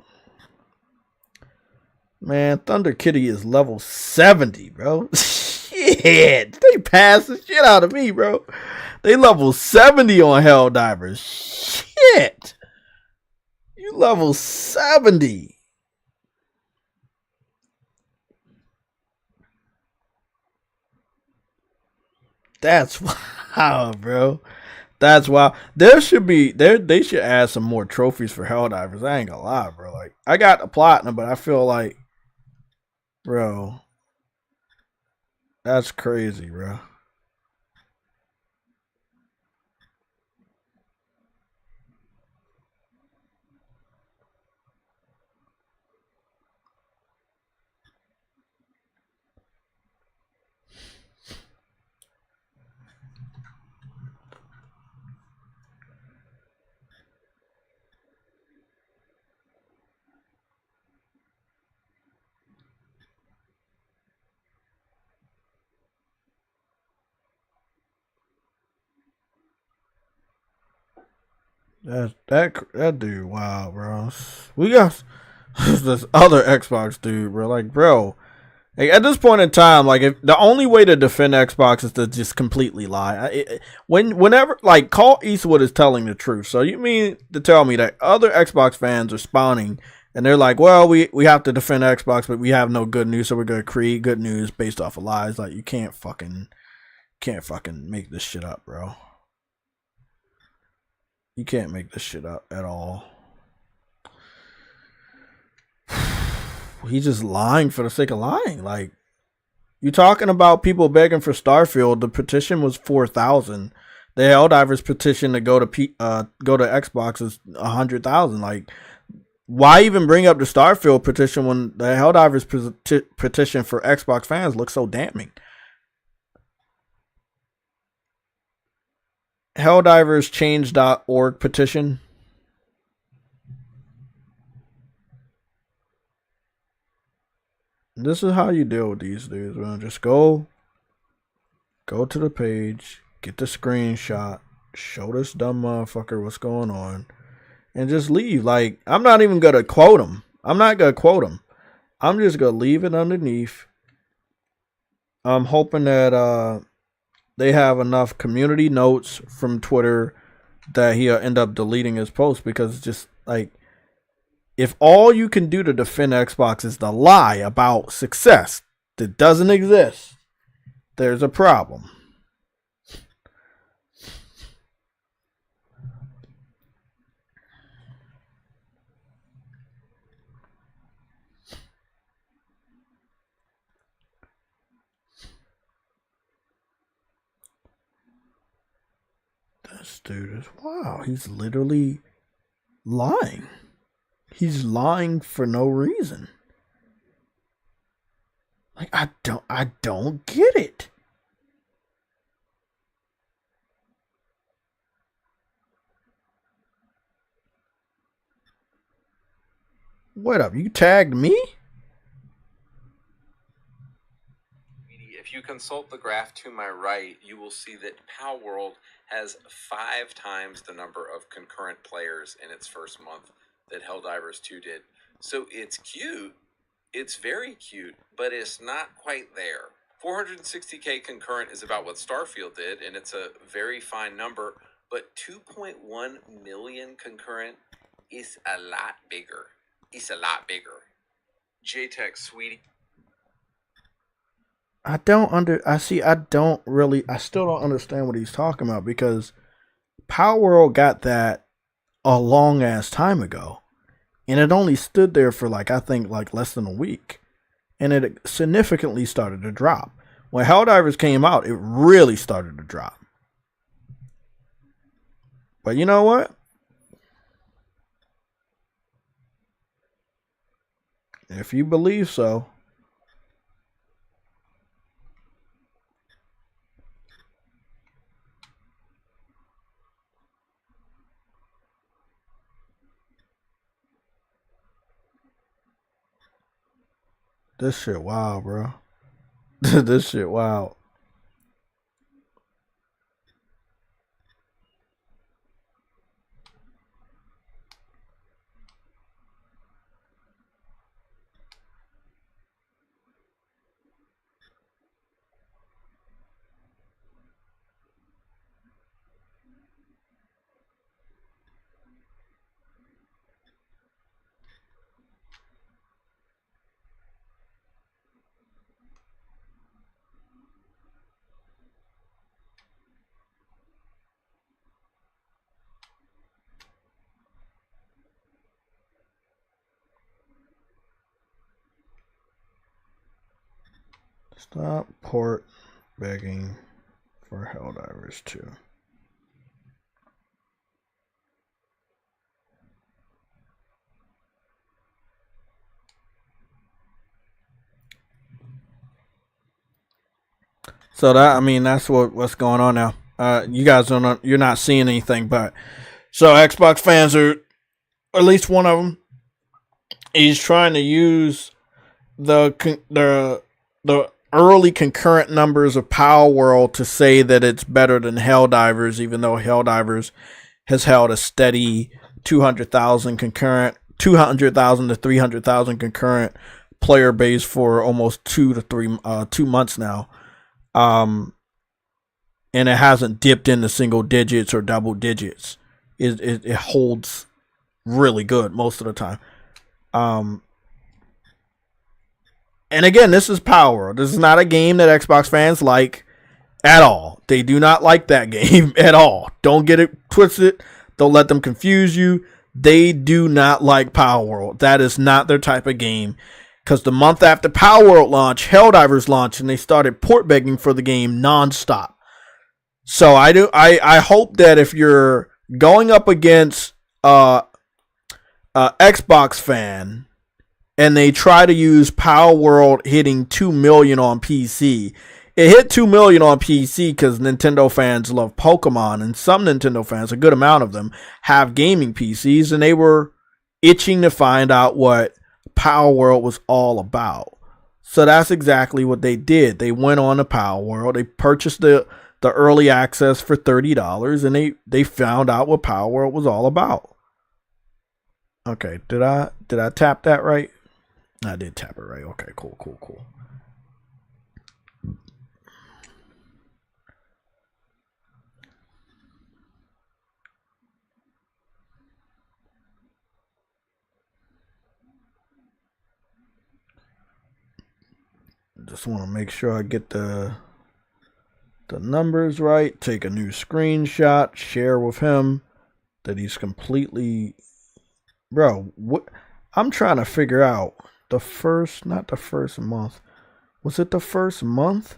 Man, Thunder Kitty is level 70, bro. Shit. They passed the shit out of me, bro. They level 70 on Helldivers. Shit. You level 70. That's wild, bro. That's wild. They should add some more trophies for Helldivers. I ain't gonna lie, bro. Like, I got the platinum, but I feel like, bro, that's crazy, bro. That dude, wow, bro. We got this other Xbox dude, bro. Like, bro, like, at this point in time, like, if the only way to defend Xbox is to just completely lie. Whenever, like, Call Eastwood is telling the truth. So you mean to tell me that other Xbox fans are spawning and they're like, well, we have to defend Xbox, but we have no good news, so we're gonna create good news based off of lies. Like, you can't fucking make this shit up, bro. You can't make this shit up at all. He's just lying for the sake of lying. Like, you talking about people begging for Starfield. The petition was 4,000. The Helldivers petition to go to Xbox is 100,000. Like, why even bring up the Starfield petition when the Helldivers petition for Xbox fans looks so damning? Helldiverschange.org petition. This is how you deal with these dudes, man. Just go to the page, get the screenshot, show this dumb motherfucker what's going on, and just leave. Like, I'm not even gonna quote him. I'm not gonna quote him. I'm just gonna leave it underneath. I'm hoping that they have enough community notes from Twitter that he'll end up deleting his post, because it's just like, if all you can do to defend Xbox is to lie about success that doesn't exist, there's a problem. This dude is, wow, he's literally lying. He's lying for no reason. Like, I don't get it. What up? You tagged me? If you consult the graph to my right, you will see that Pow World has 5 times the number of concurrent players in its first month that Helldivers 2 did. So it's cute. It's very cute, but it's not quite there. 460k concurrent is about what Starfield did, and it's a very fine number, but 2.1 million concurrent is a lot bigger. It's a lot bigger. JTech, sweetie. I still don't understand what he's talking about, because Power World got that a long ass time ago, and it only stood there for I think less than a week, and it significantly started to drop. When Helldivers came out, it really started to drop. But you know what? If you believe so. This shit wild, bro. This shit wild. Stop port begging for Helldivers 2. So that's what's going on now. You guys you're not seeing anything, but so Xbox fans are, at least one of them, he's trying to use the early concurrent numbers of Power World to say that it's better than Helldivers, even though Helldivers has held a steady 200,000 concurrent, 200,000 to 300,000 concurrent player base for almost 2 months now. And it hasn't dipped into single digits or double digits. It holds really good most of the time. And again, this is Power. This is not a game that Xbox fans like at all. They do not like that game at all. Don't get it twisted. Don't let them confuse you. They do not like Power World. That is not their type of game. Because the month after Power World launched, Helldivers launched, and they started port begging for the game nonstop. So I hope that if you're going up against Xbox fan and they try to use Power World hitting 2 million on PC, it hit 2 million on PC because Nintendo fans love Pokemon, and some Nintendo fans, a good amount of them, have gaming PCs, and they were itching to find out what Power World was all about. So that's exactly what they did. They went on to Power World, they purchased the early access for $30, and they found out what Power World was all about. Okay, did I tap that right? I did tap it right. Okay, cool. Just want to make sure I get the numbers right. Take a new screenshot. Share with him that he's completely... Bro, what? I'm trying to figure out the first... Not the first month. Was it the first month?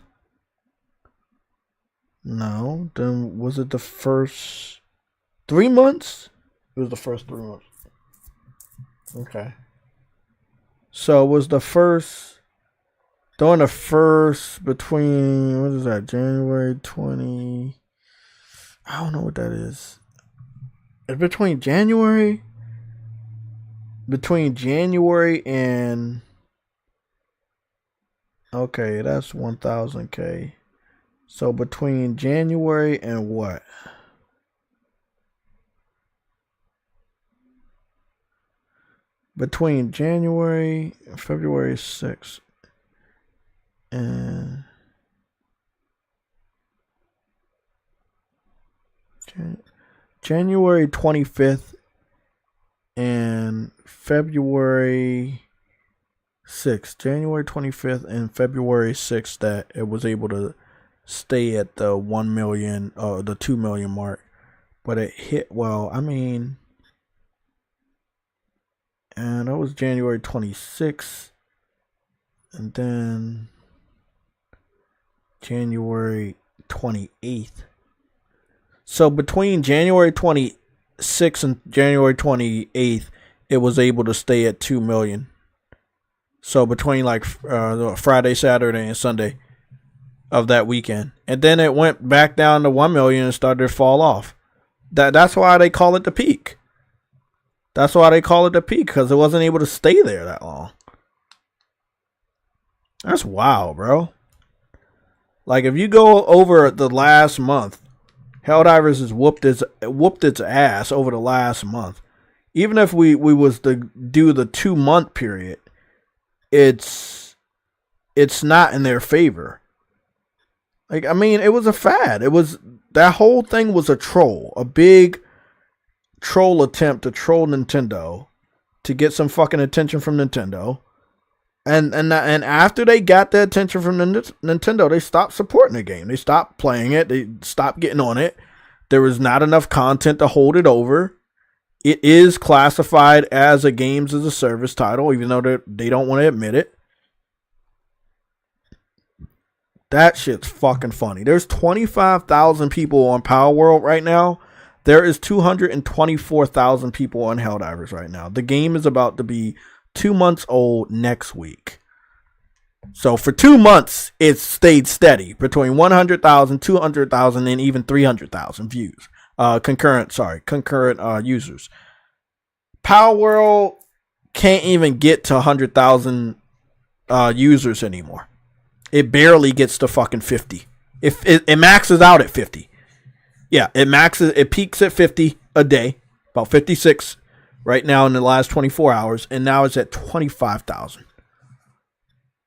No. Then was it the first 3 months? It was the first 3 months. Okay. So it was the first... During the first, between, what is that, January 20, I don't know what that is. It's between January and, okay, that's 1,000K. So between January and what? Between January and February 6th. And January 25th and February 6th. January 25th and February 6th that it was able to stay at the 1 million or the 2 million mark. But it hit, well, I mean, and that was January 26th. And then January 28th. So between January 26th and January 28th, it was able to stay at 2 million. So between like Friday, Saturday, and Sunday of that weekend. And then it went back down to 1 million and started to fall off. That's why they call it the peak. That's why they call it the peak, because it wasn't able to stay there that long. That's wild, bro. Like, if you go over the last month, Helldivers has whooped its ass over the last month. Even if we was to do the 2 month period, it's not in their favor. Like, I mean, it was a fad. That whole thing was a troll, a big troll attempt to troll Nintendo to get some fucking attention from Nintendo. And after they got the attention from Nintendo, they stopped supporting the game. They stopped playing it. They stopped getting on it. There was not enough content to hold it over. It is classified as a games as a service title, even though they don't want to admit it. That shit's fucking funny. There's 25,000 people on Power World right now. There is 224,000 people on Helldivers right now. The game is about to be 2 months old next week. So for 2 months, it's stayed steady between 100,000, 200,000, and even 300,000 views. Concurrent users. Power World can't even get to 100,000 users anymore. It barely gets to fucking 50. It maxes out at 50. Yeah, it peaks at 50 a day, about 56 right now in the last 24 hours, and now it's at 25,000.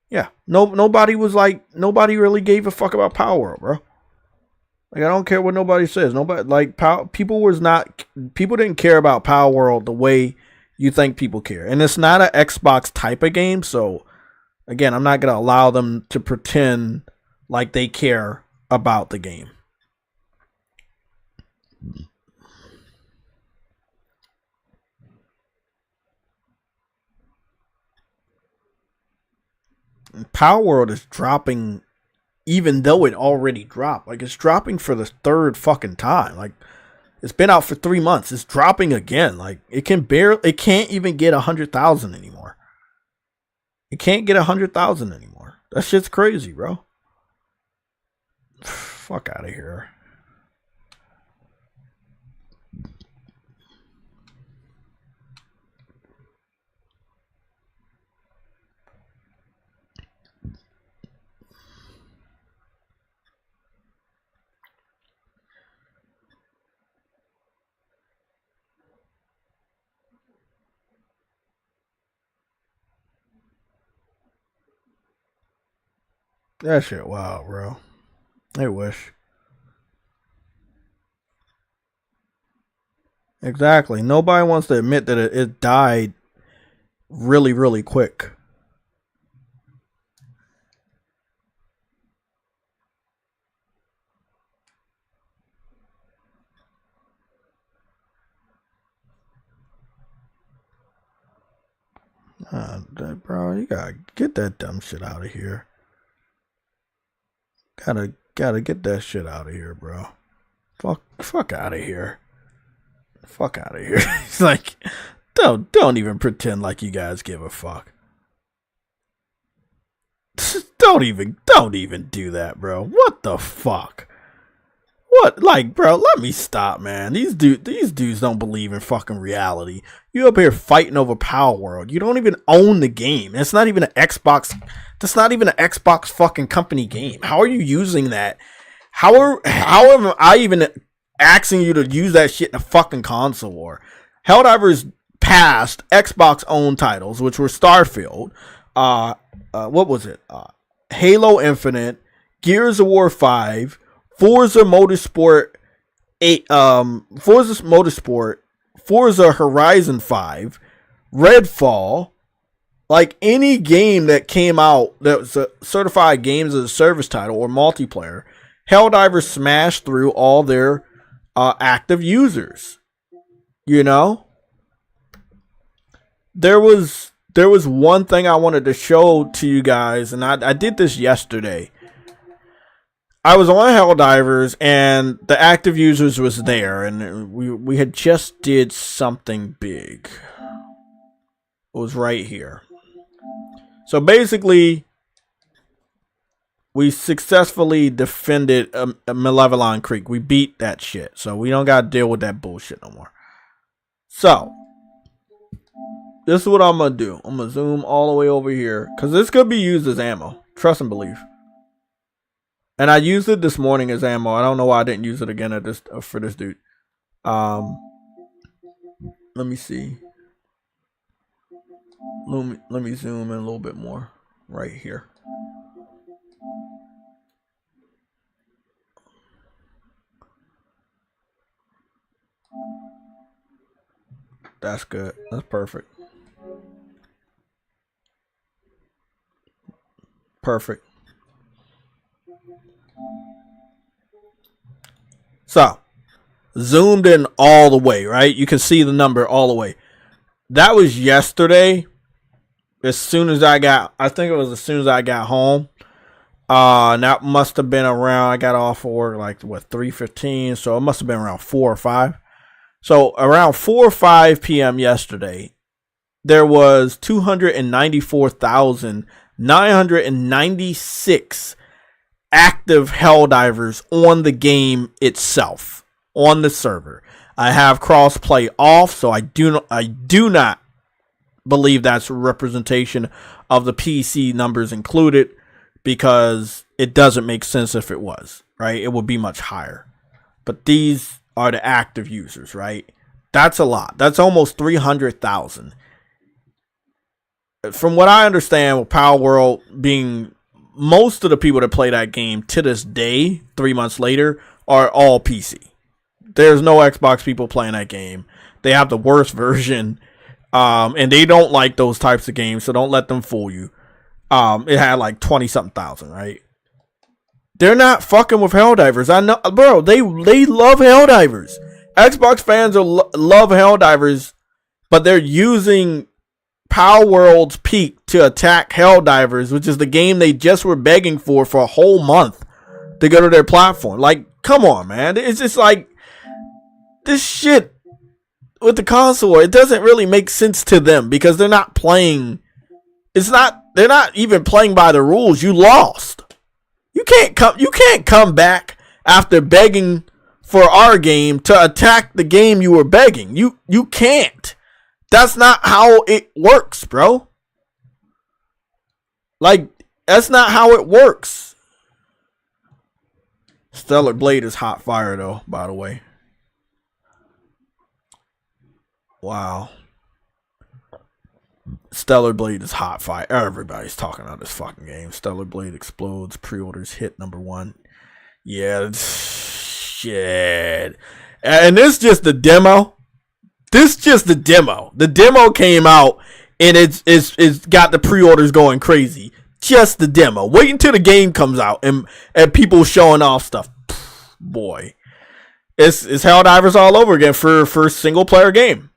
Yeah, nobody really gave a fuck about Power World, bro. Like, I don't care what nobody says. People didn't care about Power World the way you think people care. And it's not an Xbox type of game, so again, I'm not going to allow them to pretend like they care about the game. Power World is dropping, even though it already dropped. Like, it's dropping for the third fucking time. Like, it's been out for 3 months. It's dropping again. Like, it can't even get 100,000 anymore. It can't get 100,000 anymore. That shit's crazy, bro. Fuck out of here. That shit wild, bro. I wish. Exactly. Nobody wants to admit that it died really, really quick. Bro, you gotta get that dumb shit out of here. Gotta get that shit out of here, bro. Fuck out of here. Fuck out of here. It's like, don't even pretend like you guys give a fuck. Don't even do that, bro. What the fuck? What, like, bro, let me stop, man. These dudes don't believe in fucking reality. You up here fighting over Power World. You don't even own the game. It's not even an Xbox. That's not even an Xbox fucking company game. How are you using that? How am I even asking you to use that shit in a fucking console war? Helldivers passed Xbox owned titles, which were Starfield. What was it? Halo Infinite, Gears of War 5, Forza Motorsport 8, Forza Motorsport, Forza Horizon 5, Redfall. Like, any game that came out that was a certified games as a service title or multiplayer, Helldivers smashed through all their active users. You know? There was one thing I wanted to show to you guys, and I did this yesterday. I was on Helldivers, and the active users was there, and we had just did something big. It was right here. So basically, we successfully defended Malevelon Creek. We beat that shit, so we don't gotta deal with that bullshit no more. So this is what I'm gonna do. I'm gonna zoom all the way over here, because this could be used as ammo. Trust and believe. And I used it this morning as ammo. I don't know why I didn't use it again for this dude. Let me see. Let me zoom in a little bit more right here. That's good. That's perfect. Perfect. So, zoomed in all the way, right? You can see the number all the way. That was yesterday. As soon as I got home. That must have been around, I got off for work like, what, 3:15? So it must have been around 4 or 5. So around 4 or 5 p.m. yesterday, there was 294,996 active Helldivers on the game itself, on the server. I have crossplay off, so I do not believe that's a representation of the PC numbers included, because it doesn't make sense if it was, right? It would be much higher. But these are the active users, right? That's a lot. That's almost 300,000. From what I understand, with Power World being most of the people that play that game to this day, 3 months later, are all PC. There's no Xbox people playing that game. They have the worst version, and they don't like those types of games, so don't let them fool you. It had like 20-something thousand, right? They're not fucking with Helldivers. I know, bro. They love Helldivers. Xbox fans love Helldivers, but they're using Power World's peak to attack Helldivers, which is the game they just were begging for a whole month to go to their platform. Like, come on, man. It's just like this shit with the console. It doesn't really make sense to them because they're not playing. They're not even playing by the rules. You lost. You can't come back after begging for our game to attack the game you were begging. You can't. That's not how it works, bro. Like, that's not how it works. Stellar Blade is hot fire, though, by the way. Wow. Stellar Blade is hot fire. Everybody's talking about this fucking game. Stellar Blade explodes. Pre-orders hit #1. Yeah, shit. And this just the demo. This just the demo. The demo came out and it's got the pre-orders going crazy. Just the demo. Wait until the game comes out and people showing off stuff. Boy, it's Helldivers all over again for a single player game.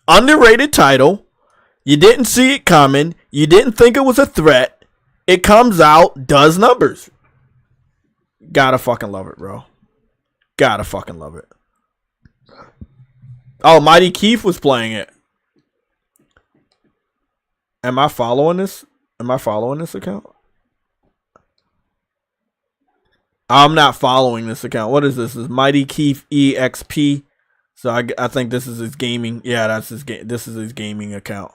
Underrated title. You didn't see it coming. You didn't think it was a threat. It comes out, does numbers. Gotta fucking love it, bro. Gotta fucking love it. Oh, Mighty Keith was playing it. Am I following this? Am I following this account? I'm not following this account. What is this? This is Mighty Keith EXP. So I think this is his gaming. Yeah, that's his game. This is his gaming account.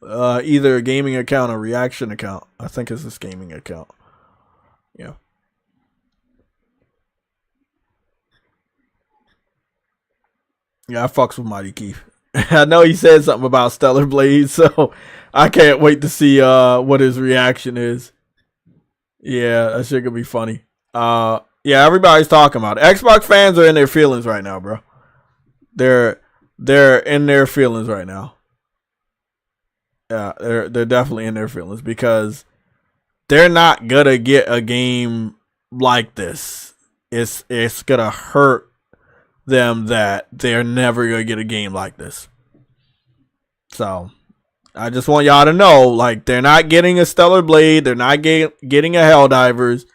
Either a gaming account or reaction account. I think it's this gaming account. Yeah. Yeah, I fucks with Mighty Keith. I know he said something about Stellar Blade, so I can't wait to see what his reaction is. Yeah, that shit could be funny. Yeah, everybody's talking about it. Xbox fans are in their feelings right now, bro. They're in their feelings right now. Yeah, they're definitely in their feelings because they're not gonna get a game like this. It's gonna hurt them that they're never gonna get a game like this. So I just want y'all to know, like, they're not getting a Stellar Blade, they're not getting a Helldivers,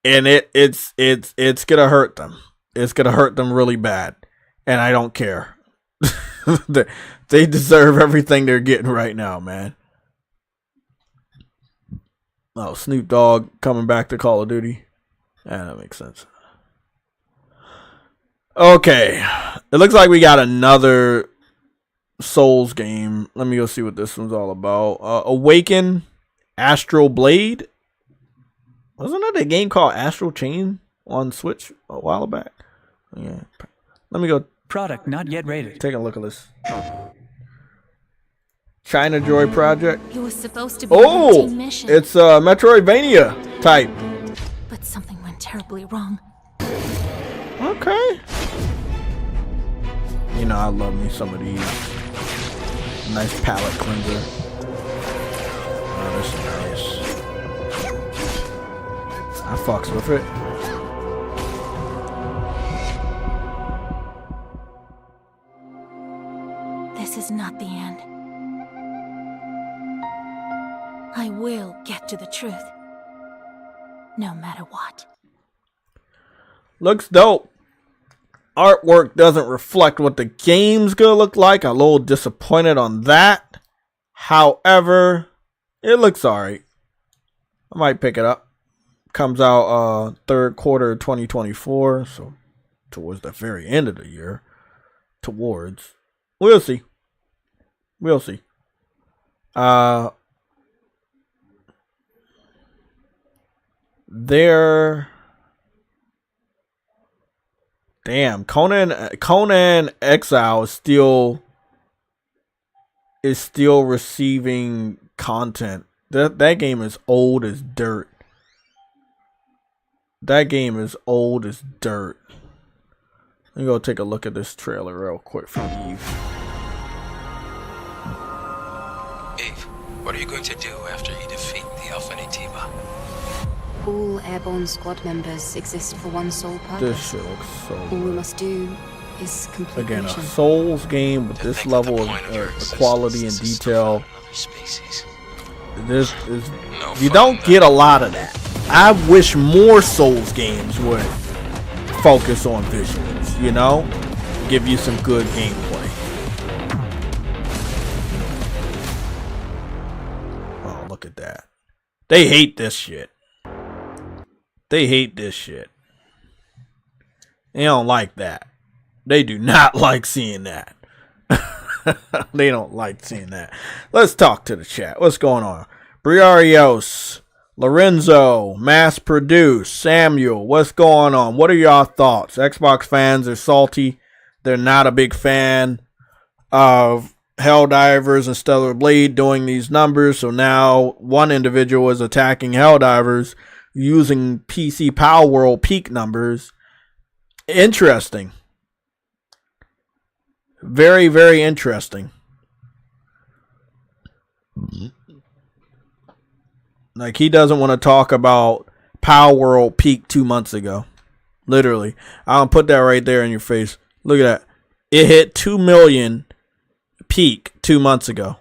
and it's gonna hurt them. It's gonna hurt them really bad, and I don't care. They deserve everything they're getting right now, man. Oh, Snoop Dogg coming back to Call of Duty. Yeah, that makes sense. Okay. It looks like we got another Souls game. Let me go see what this one's all about. Awaken Astral Blade. Wasn't it a game called Astral Chain on Switch a while back? Yeah. Let me go. Product not yet rated. Take a look at this. China Joy Project. It was supposed to be a routine mission. It's Metroidvania type. But something went terribly wrong. Okay. You know, I love me some of these. Nice palette cleanser. Oh, this is nice. I fucks with it. This is not the end. I will get to the truth. No matter what. Looks dope. Artwork doesn't reflect what the game's gonna look like. I'm a little disappointed on that. However, it looks alright. I might pick it up. Comes out third quarter 2024, so towards the very end of the year. We'll see. We'll see. They're damn Conan Exile is still receiving content. That game is old as dirt. That game is old as dirt. Let me go take a look at this trailer real quick from Eve. Eve, what are you going to do after you defeat the Alpha Nativa? All airborne squad members exist for one sole purpose. This shit looks so All we good. must do is complete Again, a mission. Souls game with To this think level the of point your existence quality and is to detail. survive another species. This is No you fun don't in get that. a lot of that. I wish more Souls games would focus on visuals, you know? Give you some good gameplay. Oh, look at that. They hate this shit. They hate this shit. They don't like that. They do not like seeing that. They don't like seeing that. Let's talk to the chat. What's going on? Briarios, Lorenzo, Mass Produce, Samuel, what's going on? What are y'all thoughts? Xbox fans are salty. They're not a big fan of Helldivers and Stellar Blade doing these numbers. So now one individual is attacking Helldivers using PC Power World peak numbers. Interesting. Very, very interesting. Like, he doesn't want to talk about Power World peak 2 months ago. Literally. I'll put that right there in your face. Look at that. It hit 2 million peak 2 months ago.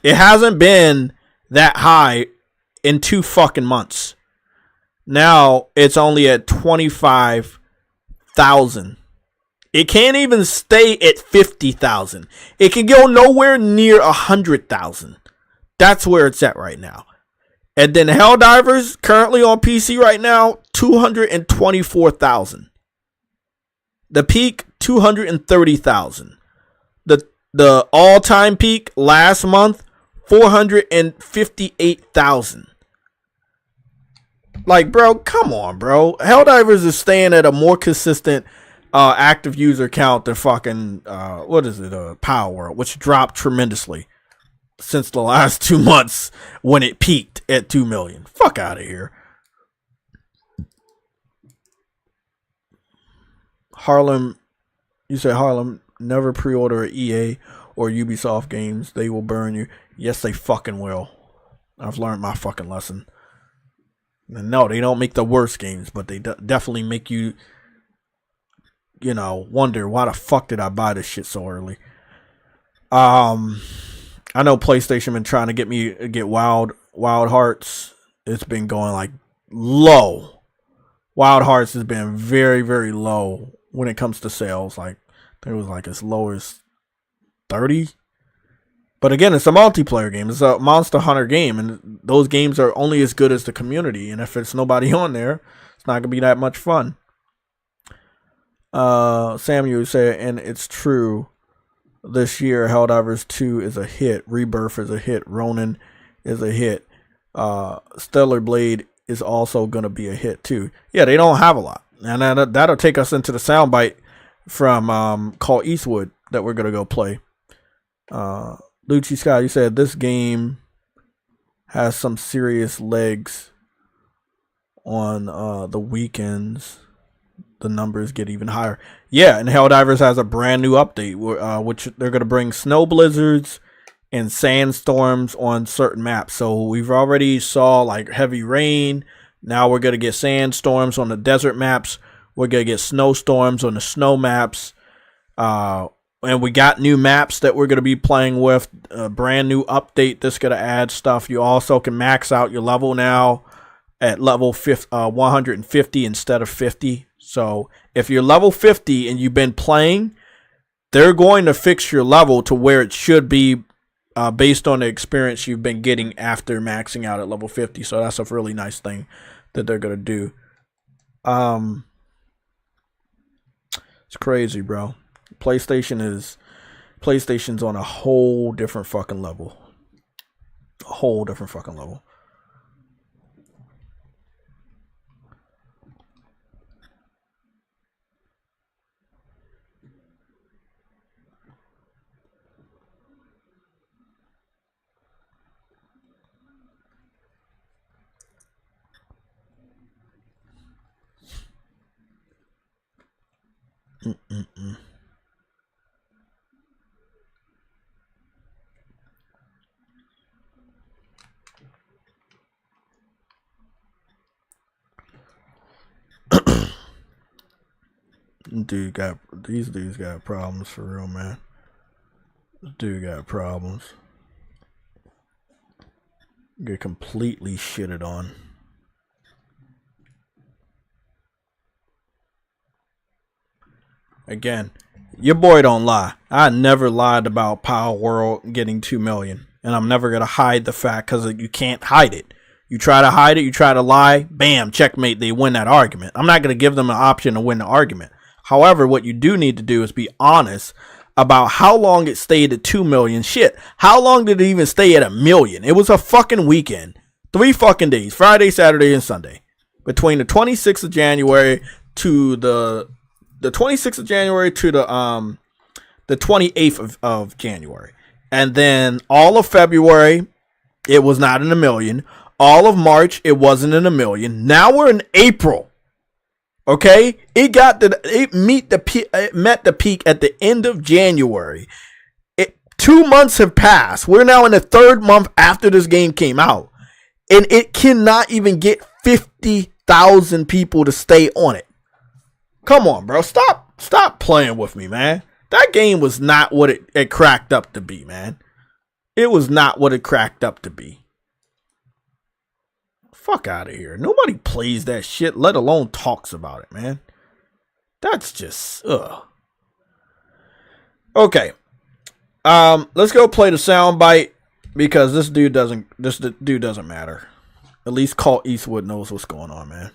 It hasn't been that high in 2 fucking months. Now it's only at 25,000. It can't even stay at 50,000. It can go nowhere near 100,000. That's where it's at right now. And then Helldivers, currently on PC right now, 224,000. The peak, 230,000. The all-time peak last month, 458,000. Like, bro, come on, bro. Helldivers is staying at a more consistent active user count than fucking Power World, which dropped tremendously since the last 2 months when it peaked at 2 million. Fuck out of here. Harlem, you say Harlem, never pre-order a EA or Ubisoft games. They will burn you. Yes, they fucking will. I've learned my fucking lesson. And no, they don't make the worst games, but they definitely make you, you know, wonder why the fuck did I buy this shit so early. I know PlayStation been trying to get me to get Wild Hearts. It's been going like low. Wild Hearts has been very, very low when it comes to sales. Like, I think it was like as low as 30. But again, it's a multiplayer game. It's a Monster Hunter game, and those games are only as good as the community. And if it's nobody on there, it's not gonna be that much fun. Samuel said, and it's true. This year, Helldivers 2 is a hit. Rebirth is a hit. Ronin is a hit. Stellar Blade is also going to be a hit too. Yeah, they don't have a lot. And that'll take us into the soundbite from called Eastwood that we're going to go play. Lucci Scott, you said this game has some serious legs on the weekends. The numbers get even higher. Yeah, and Helldivers has a brand new update, which they're going to bring snow blizzards and sandstorms on certain maps. So we've already saw like heavy rain. Now we're going to get sandstorms on the desert maps. We're going to get snowstorms on the snow maps. And we got new maps that we're going to be playing with. A brand new update that's going to add stuff. You also can max out your level now at level 150 instead of 50. So if you're level 50 and you've been playing, they're going to fix your level to where it should be based on the experience you've been getting after maxing out at level 50. So that's a really nice thing that they're going to do. It's crazy, bro. PlayStation's on a whole different fucking level. A whole different fucking level. These dudes got problems for real, man. This dude got problems. Get completely shitted on. Again, your boy don't lie. I never lied about Power World getting 2 million. And I'm never going to hide the fact because you can't hide it. You try to hide it, you try to lie, bam, checkmate, they win that argument. I'm not going to give them an option to win the argument. However, what you do need to do is be honest about how long it stayed at 2 million. Shit, how long did it even stay at 1 million? It was a fucking weekend. 3 fucking days, Friday, Saturday, and Sunday. Between the 26th of January to the 26th of January to the 28th of January. And then all of February, it was not in 1 million. All of March, it wasn't in 1 million. Now we're in April. Okay, it met the peak at the end of January. 2 months have passed. We're now in the 3rd month after this game came out, and it cannot even get 50,000 people to stay on it. Come on, bro. Stop playing with me, man. That game was not what it cracked up to be, man. It was not what it cracked up to be. Fuck out of here. Nobody plays that shit, let alone talks about it, man. That's just, ugh. Okay. Let's go play the soundbite because this dude doesn't matter. At least Colt Eastwood knows what's going on, man.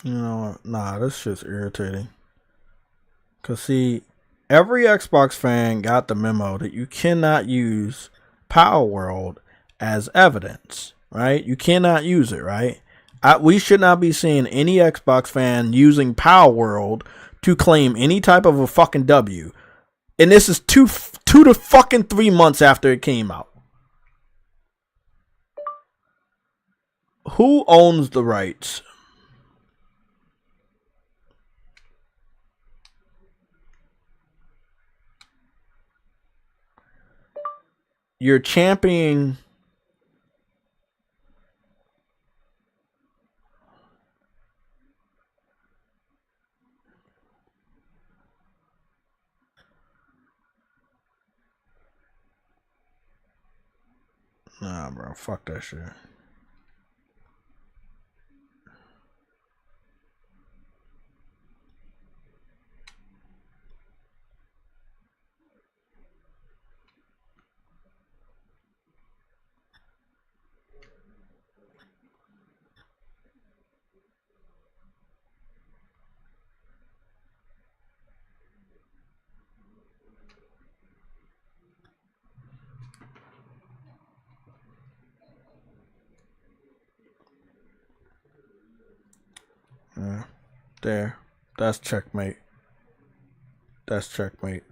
You know what? Nah, this shit's irritating. Cause see, every Xbox fan got the memo that you cannot use Power World as evidence, right? You cannot use it, right? We should not be seeing any Xbox fan using Power World to claim any type of a fucking W. And this is two to fucking 3 months after it came out. Who owns the rights? You're championing nah, bro, fuck that shit. There. That's checkmate. That's checkmate.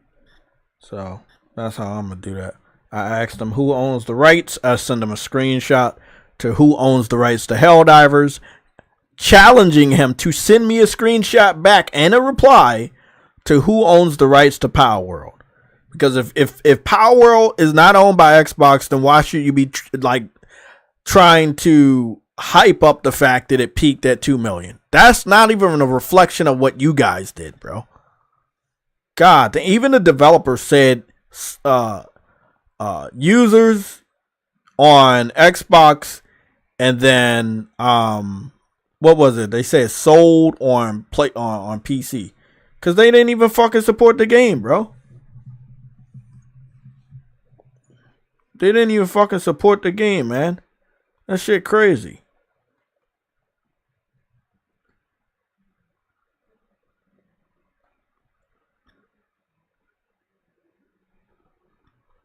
So, that's how I'm going to do that. I asked them who owns the rights. I send them a screenshot to who owns the rights to Helldivers, challenging him to send me a screenshot back and a reply to who owns the rights to Power World. Because if Power World is not owned by Xbox, then why should you be trying to hype up the fact that it peaked at 2 million? That's not even a reflection of what you guys did, bro. God, even the developer said users on Xbox, and then what was it? They said sold on PC. Because they didn't even fucking support the game, bro. They didn't even fucking support the game, man. That shit crazy.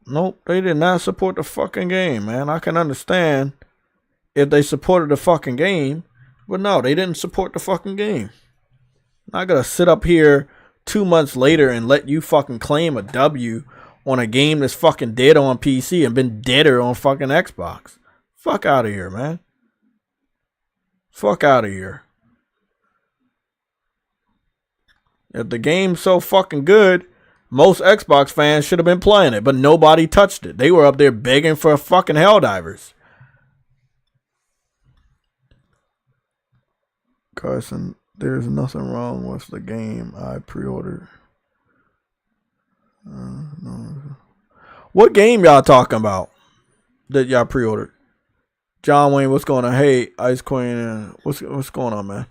Nope, they did not support the fucking game, man. I can understand if they supported the fucking game, but no, they didn't support the fucking game. I'm not gonna sit up here 2 months later and let you fucking claim a W on a game that's fucking dead on PC and been deader on fucking Xbox. Fuck out of here, man. Fuck out of here. If the game's so fucking good, most Xbox fans should have been playing it, but nobody touched it. They were up there begging for fucking Helldivers. Carson, there's nothing wrong with the game I pre-ordered. No. What game y'all talking about that y'all pre-ordered? John Wayne, what's going on? Hey, Ice Queen, what's going on, man?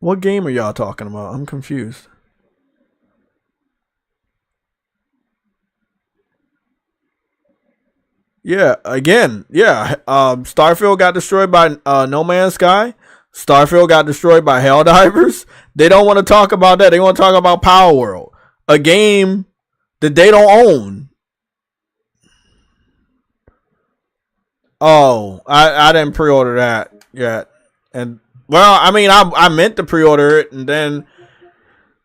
What game are y'all talking about? I'm confused. Yeah, again, yeah. Starfield got destroyed by No Man's Sky. Starfield got destroyed by Helldivers. They don't want to talk about that. They want to talk about Power World, a game that they don't own. Oh, I didn't pre-order that yet. And well, I mean, I meant to pre-order it, and then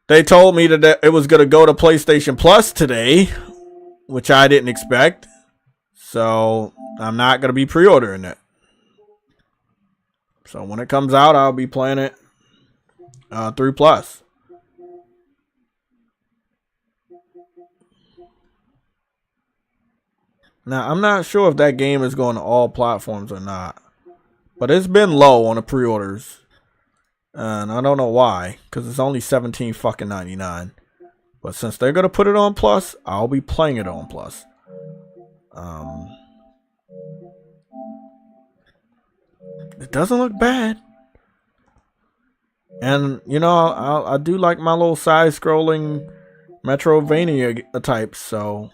they told me that it was going to go to PlayStation Plus today, which I didn't expect. So I'm not going to be pre-ordering it. So when it comes out, I'll be playing it through Plus. Now, I'm not sure if that game is going to all platforms or not. But it's been low on the pre-orders. And I don't know why. Because it's only $17.99. But since they're going to put it on Plus, I'll be playing it on Plus. It doesn't look bad. And, you know, I do like my little side-scrolling Metrovania types. So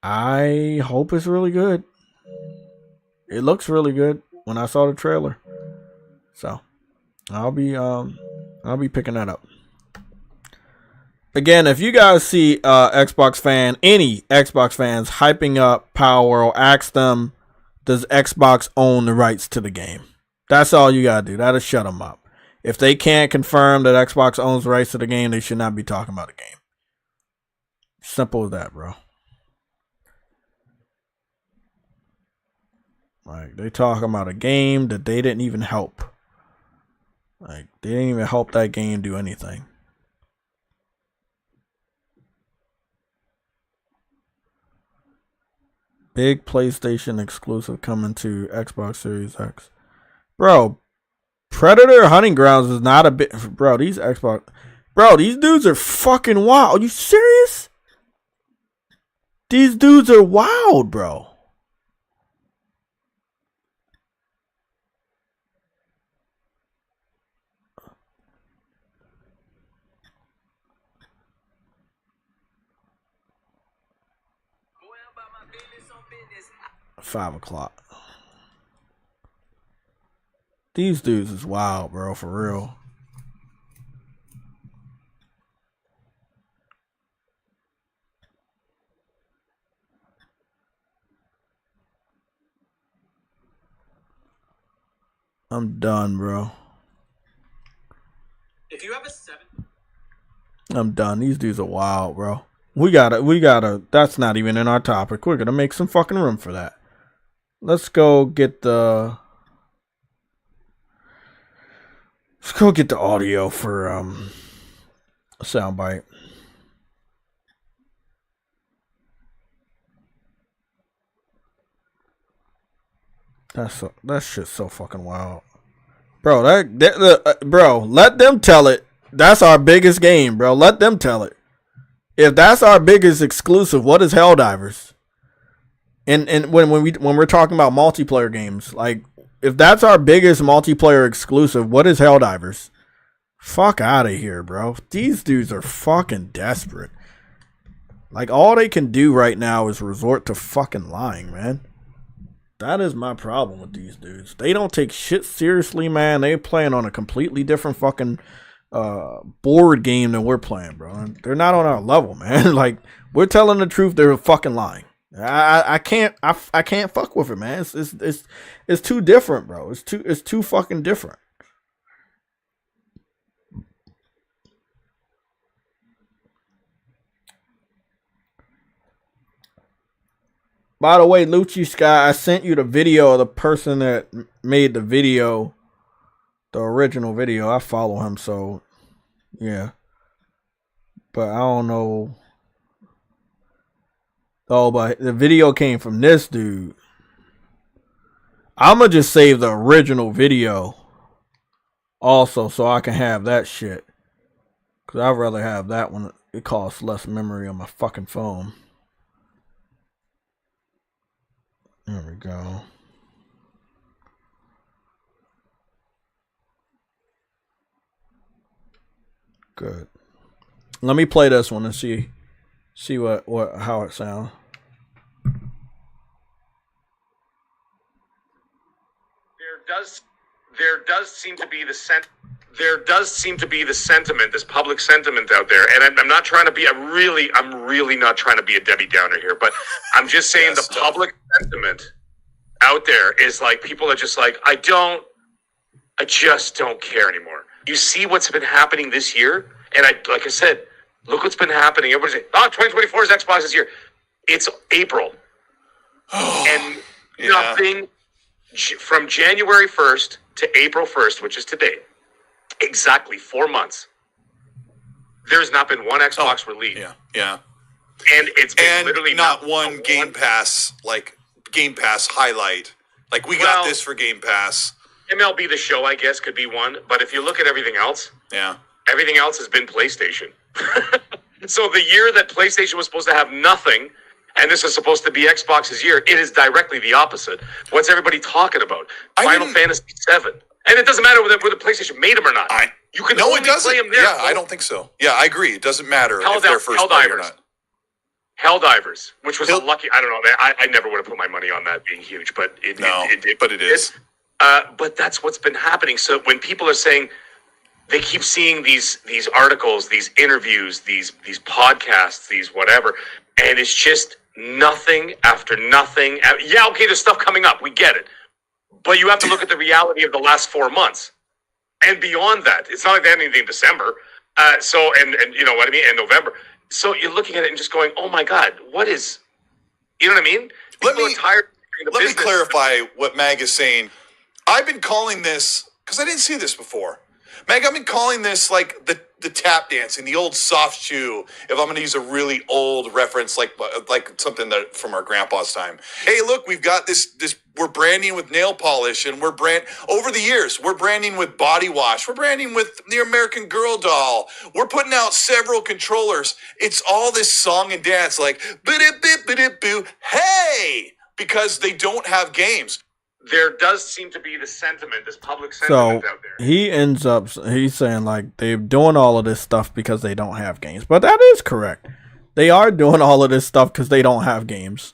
I hope it's really good. It looks really good when I saw the trailer. So I'll be picking that up. Again, if you guys see any Xbox fans hyping up Power World, ask them, does Xbox own the rights to the game? That's all you gotta do. That'll shut them up. If they can't confirm that Xbox owns the rights to the game, they should not be talking about the game. Simple as that, bro. Like, they talking about a game that they didn't even help. Like, they didn't even help that game do anything. Big PlayStation exclusive coming to Xbox Series X. Bro, Predator Hunting Grounds is not a bit. Bro, these dudes are fucking wild. Are you serious? These dudes are wild, bro. $5:00. These dudes is wild, bro, for real. I'm done, bro. If you have a 7, I'm done. These dudes are wild, bro. We gotta, that's not even in our topic. We're gonna make some fucking room for that. Let's go get the audio for a soundbite. That shit's so fucking wild, bro. Bro, let them tell it. That's our biggest game, bro. Let them tell it. If that's our biggest exclusive, what is Helldivers? And when we're talking about multiplayer games, like, if that's our biggest multiplayer exclusive, what is Helldivers? Fuck out of here, bro. These dudes are fucking desperate. Like, all they can do right now is resort to fucking lying, man. That is my problem with these dudes. They don't take shit seriously, man. They playing on a completely different fucking board game than we're playing, bro. They're not on our level, man. Like, we're telling the truth, they're fucking lying. I can't fuck with it, man. It's too different, bro. It's too fucking different. By the way, Lucci Sky, I sent you the video of the person that made the video, the original video. I follow him, so yeah. But I don't know. Oh, but the video came from this dude. I'ma just save the original video also so I can have that shit. Cause I'd rather have that one. It costs less memory on my fucking phone. There we go. Good. Let me play this one and see how it sounds. There does seem to be the sentiment, this public sentiment out there, and I'm not trying to be. I'm really not trying to be a Debbie Downer here, but I'm just saying the public sentiment out there is like people are just like, I just don't care anymore. You see what's been happening this year, and like I said, look what's been happening. Everybody's saying, 2024 is Xbox this year. It's April, and nothing from January 1st to April 1st, which is today. Exactly 4 months. There's not been one Xbox release. Yeah. And it's been literally not one Game Pass, like Game Pass highlight. Like we got this for Game Pass. MLB The Show, I guess, could be one. But if you look at everything else, everything else has been PlayStation. So the year that PlayStation was supposed to have nothing, and this is supposed to be Xbox's year, it is directly the opposite. What's everybody talking about? Final Fantasy VII. And it doesn't matter whether the PlayStation made them or not. You can only play them there. Yeah, I don't think so. Yeah, I agree. It doesn't matter if they're first party or not. Helldivers, which was a lucky. I don't know. I never would have put my money on that being huge, but it is. But that's what's been happening. So when people are saying, they keep seeing these articles, these interviews, these podcasts, these whatever, and it's just nothing after nothing. Yeah, okay, there's stuff coming up. We get it. But you have to look at the reality of the last 4 months. And beyond that, it's not like they had anything in December. And you know what I mean? In November. So you're looking at it and just going, oh my God, what is, you know what I mean? Let me clarify what Mag is saying. I've been calling this, because I didn't see this before. Meg, I've been calling this like the tap dancing, the old soft shoe. If I'm going to use a really old reference, like something that from our grandpa's time. Hey, look, we've got this. We're branding with nail polish, and over the years, we're branding with body wash. We're branding with the American Girl doll. We're putting out several controllers. It's all this song and dance, like boo, hey, because they don't have games. There does seem to be the sentiment, this public sentiment out there. He ends up, he's saying like they're doing all of this stuff because they don't have games. But that is correct. They are doing all of this stuff because they don't have games.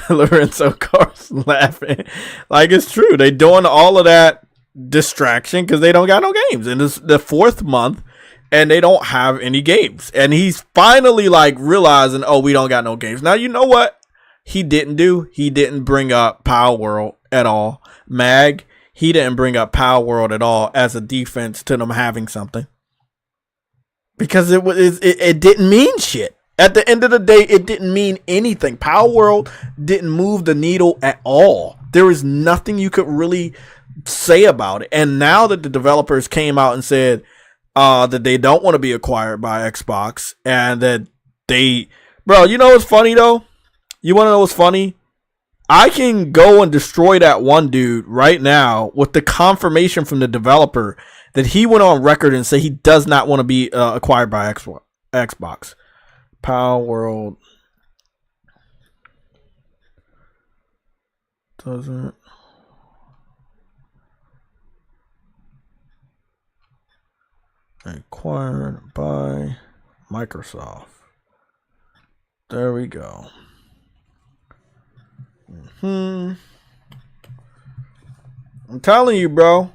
Lorenzo Carson laughing. Like, it's true. They're doing all of that distraction because they don't got no games. And it's the 4th month and they don't have any games. And he's finally like realizing, oh, we don't got no games. Now, you know what? He didn't bring up Power World at all. Mag, he didn't bring up Power World at all as a defense to them having something. Because it didn't mean shit. At the end of the day, it didn't mean anything. Power World didn't move the needle at all. There was nothing you could really say about it. And now that the developers came out and said that they don't want to be acquired by Xbox, and that bro, you know what's funny though? You want to know what's funny? I can go and destroy that one dude right now with the confirmation from the developer that he went on record and said he does not want to be acquired by Xbox. Power World doesn't Acquired by Microsoft. There we go. I'm telling you, bro.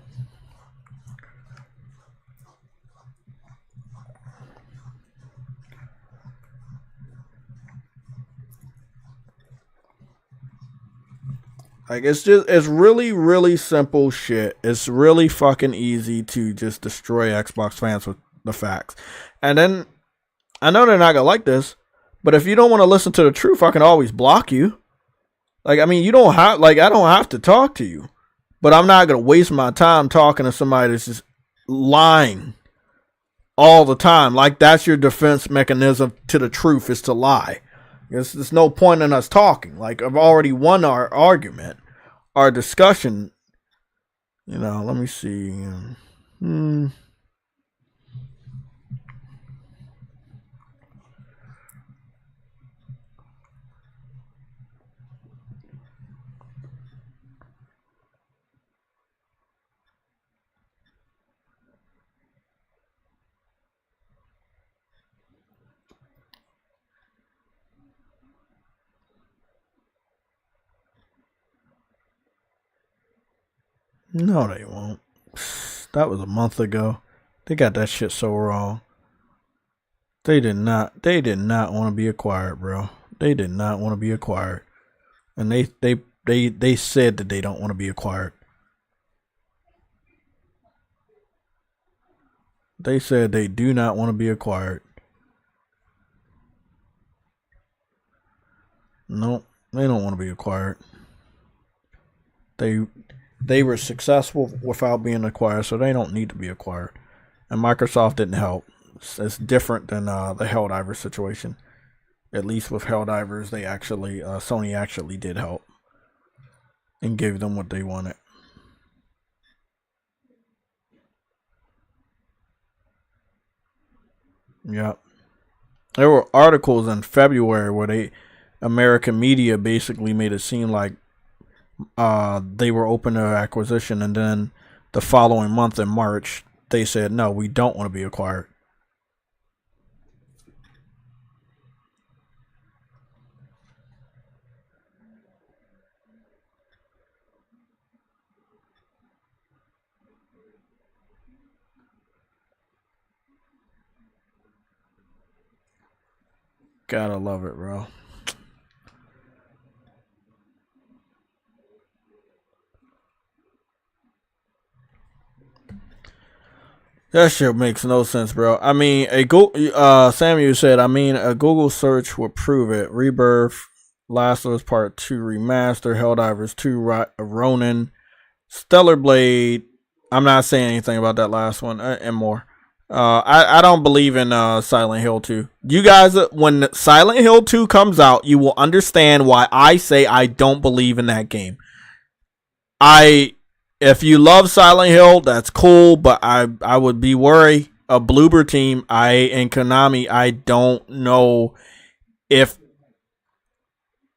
Like, it's really, really simple shit. It's really fucking easy to just destroy Xbox fans with the facts. And then, I know they're not gonna like this, but if you don't want to listen to the truth, I can always block you. Like, I mean, you don't have, like, I don't have to talk to you, but I'm not gonna waste my time talking to somebody that's just lying all the time. Like, that's your defense mechanism to the truth, is to lie. There's no point in us talking. Like, I've already won our argument, our discussion. You know, let me see. No, they won't. That was a month ago. They got that shit so wrong. They did not want to be acquired, bro. They did not want to be acquired. And they said that they don't want to be acquired. They said they do not want to be acquired. Nope, they don't want to be acquired. They were successful without being acquired, so they don't need to be acquired. And Microsoft didn't help. It's different than the Helldivers situation. At least with Helldivers, they actually Sony actually did help and gave them what they wanted. Yep. There were articles in February where American media basically made it seem like they were open to acquisition, and then the following month in March they said, no, we don't want to be acquired. Gotta love it, bro. That shit makes no sense, bro. I mean, Samuel said, I mean, a Google search would prove it. Rebirth, Last of Us Part 2 Remaster, Helldivers 2, Ronin, Stellar Blade. I'm not saying anything about that last one and more. I don't believe in Silent Hill 2. You guys, when Silent Hill 2 comes out, you will understand why I say I don't believe in that game. If you love Silent Hill, that's cool, but I would be worried. A Bloober Team, and Konami, I don't know if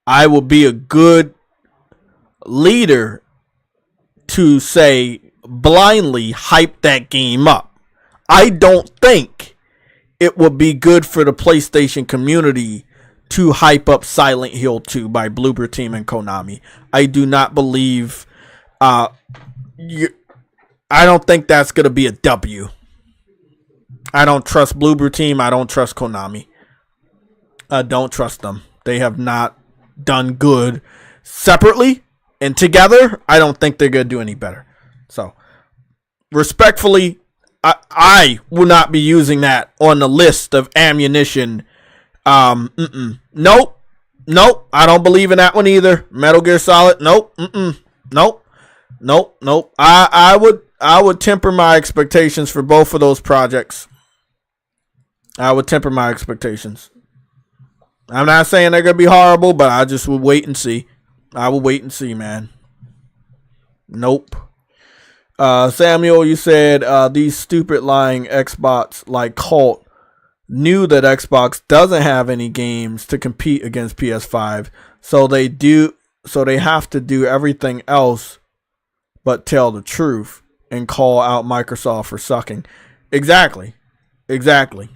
I will be a good leader to say blindly hype that game up. I don't think it would be good for the PlayStation community to hype up Silent Hill 2 by Bloober Team and Konami. I do not believe I don't think that's going to be a W. I don't trust Bloober Team. I don't trust Konami. I don't trust them. They have not done good separately, and together, I don't think they're going to do any better. So, respectfully, I will not be using that on the list of ammunition. Nope. I don't believe in that one either. Metal Gear Solid. Nope. Nope. I would temper my expectations for both of those projects. I would temper my expectations. I'm not saying they're gonna be horrible, but I just would wait and see. I will wait and see, man. Nope. Samuel, you said these stupid lying Xbox like cult knew that Xbox doesn't have any games to compete against PS5, so they have to do everything else but tell the truth and call out Microsoft for sucking. Exactly. Exactly.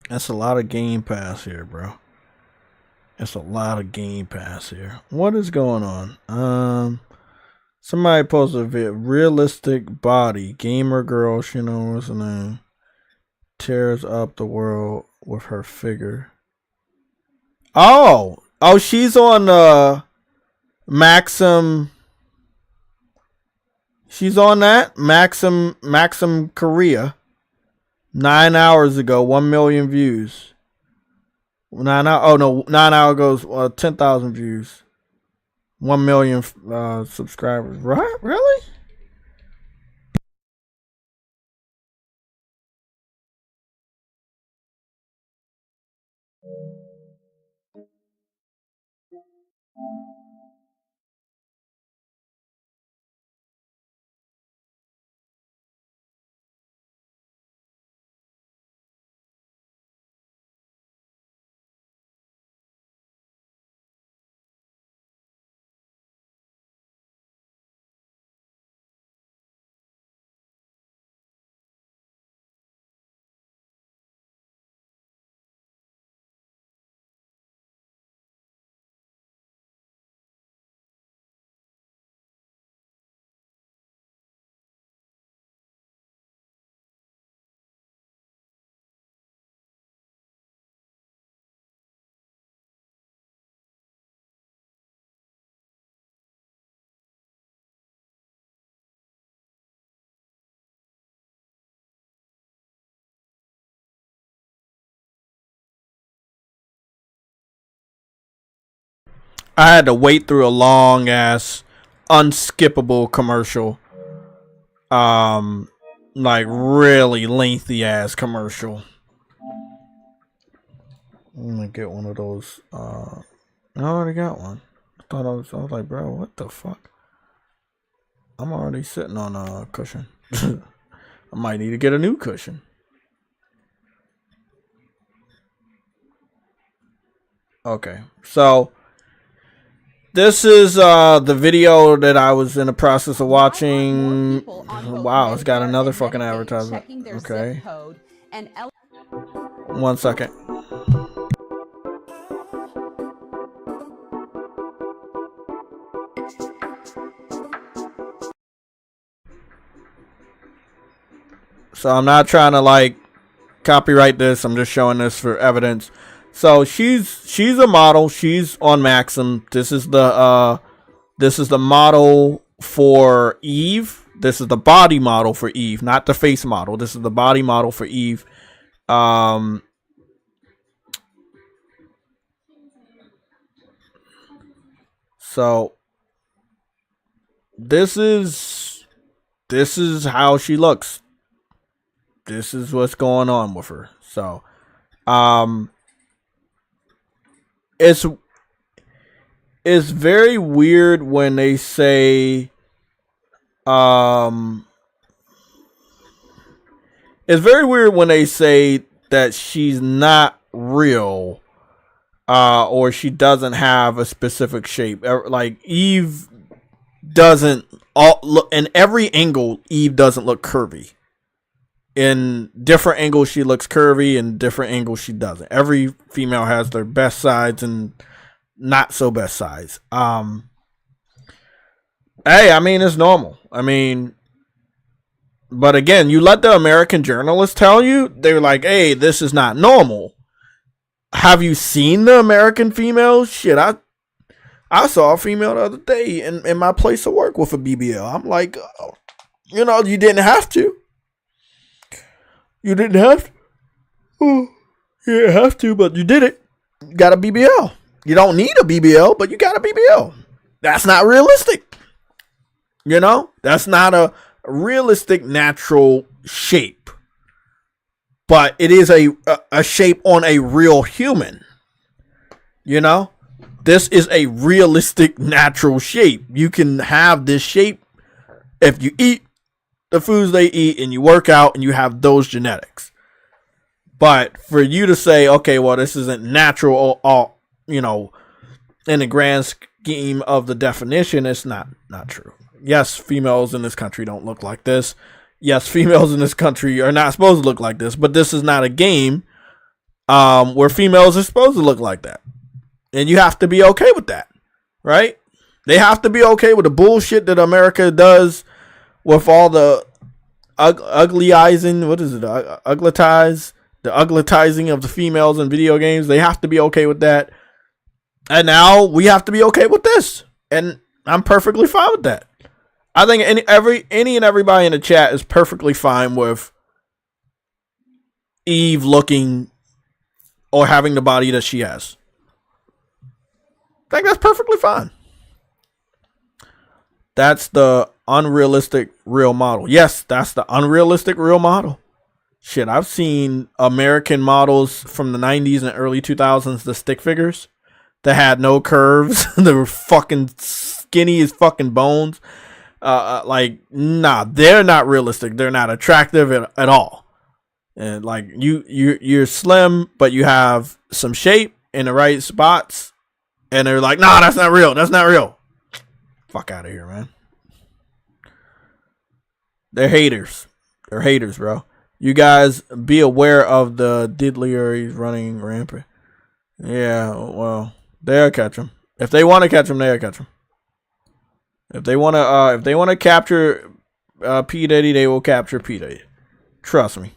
That's a lot of Game Pass here, bro. It's a lot of Game Pass here. What is going on? Somebody posted a video. Realistic body. Gamer girl, she knows what's her name. Tears up the world with her figure. Oh, she's on Maxim. She's on that Maxim Korea. 9 hours ago, 1 million views. 9 hours. Oh no, 9 hours goes 10,000 views. 1 million subscribers. Right? Really? I had to wait through a long ass, unskippable commercial. Like really lengthy ass commercial. I'm gonna get one of those. I already got one. I was like, bro, what the fuck? I'm already sitting on a cushion. I might need to get a new cushion. Okay, so this is the video that I was in the process of watching. Wow, it's got another fucking advertisement. Okay. 1 second. So I'm not trying to like copyright this. I'm just showing this for evidence. So she's a model. She's on Maxim. This is the model for Eve. This is the body model for Eve, not the face model. This is the body model for Eve. So this is how she looks. This is what's going on with her. So it's very weird when they say it's very weird when they say that she's not real or she doesn't have a specific shape. Like Eve doesn't look in every angle. Eve doesn't look curvy. In different angles she looks curvy, in different angles she doesn't. Every female has their best sides and not so best sides. Hey, I mean, it's normal. I mean, but again, you let the American journalists tell you, they were like, hey, this is not normal. have you seen the American females? Shit, I saw a female the other day in my place of work with a BBL. I'm like, oh, you know, you didn't have to. You didn't have to. Oh, you didn't have to, but you did it. You got a BBL. You don't need a BBL, but you got a BBL. That's not realistic. You know, that's not a realistic natural shape. But it is a shape on a real human. You know, this is a realistic natural shape. You can have this shape if you eat the foods they eat and you work out and you have those genetics. But for you to say, okay, well, this isn't natural, you know, in the grand scheme of the definition, it's not true. Yes, females in this country don't look like this. Yes, females in this country are not supposed to look like this, but this is not a game where females are supposed to look like that. And you have to be okay with that, right? They have to be okay with the bullshit that America does with all the uglyizing, what is it, uglitize, the uglitizing of the females in video games. They have to be okay with that. And now we have to be okay with this. And I'm perfectly fine with that. I think any and everybody in the chat is perfectly fine with Eve looking or having the body that she has. I think that's perfectly fine. That's the unrealistic real model. Yes, that's the unrealistic real model. Shit, I've seen American models from the 90s and early 2000s, the stick figures that had no curves. They were fucking skinny as fucking bones. Like, nah, they're not realistic. They're not attractive at all. And like you're slim, but you have some shape in the right spots. And they're like, nah, that's not real. That's not real. Fuck out of here, man. They're haters. They're haters, bro. You guys be aware of the diddleries running rampant. Yeah, well, they'll catch them. If they want to catch them, they'll catch them. If they want to capture P Diddy, they will capture P Diddy. Trust me.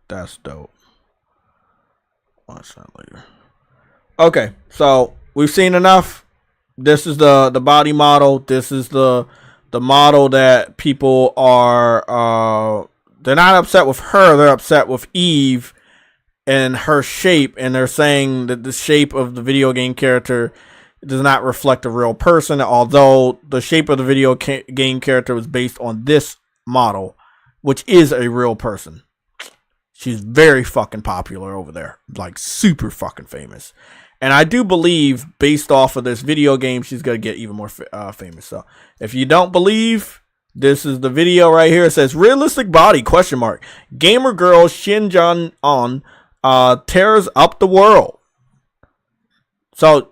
That's dope. Watch that later. Okay, so we've seen enough. This is the body model. This is the model that people are they're not upset with her, they're upset with Eve and her shape, and they're saying that the shape of the video game character does not reflect a real person, although the shape of the video game character was based on this model, which is a real person. She's very fucking popular over there, like super fucking famous. And I do believe, based off of this video game, she's going to get even more famous. So if you don't believe, this is the video right here. It says, realistic body, question mark. Gamer girl Shinjan On tears up the world. So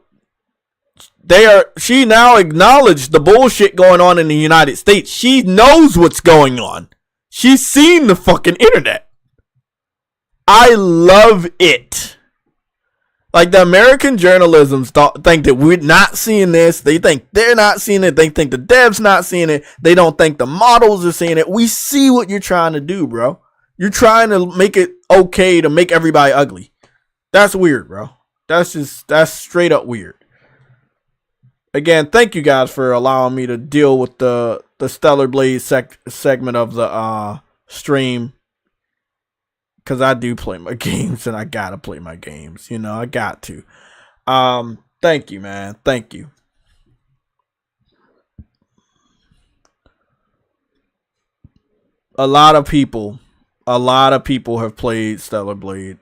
she now acknowledged the bullshit going on in the United States. She knows what's going on. She's seen the fucking internet. I love it. Like, the American journalism think that we're not seeing this. They think they're not seeing it. They think the devs not seeing it. They don't think the models are seeing it. We see what you're trying to do, bro. You're trying to make it okay to make everybody ugly. That's weird, bro. That's straight up weird. Again, thank you guys for allowing me to deal with the Stellar Blade segment of the stream. Because I do play my games, and I gotta play my games. You know, I got to. Thank you, man. Thank you. A lot of people have played Stellar Blade.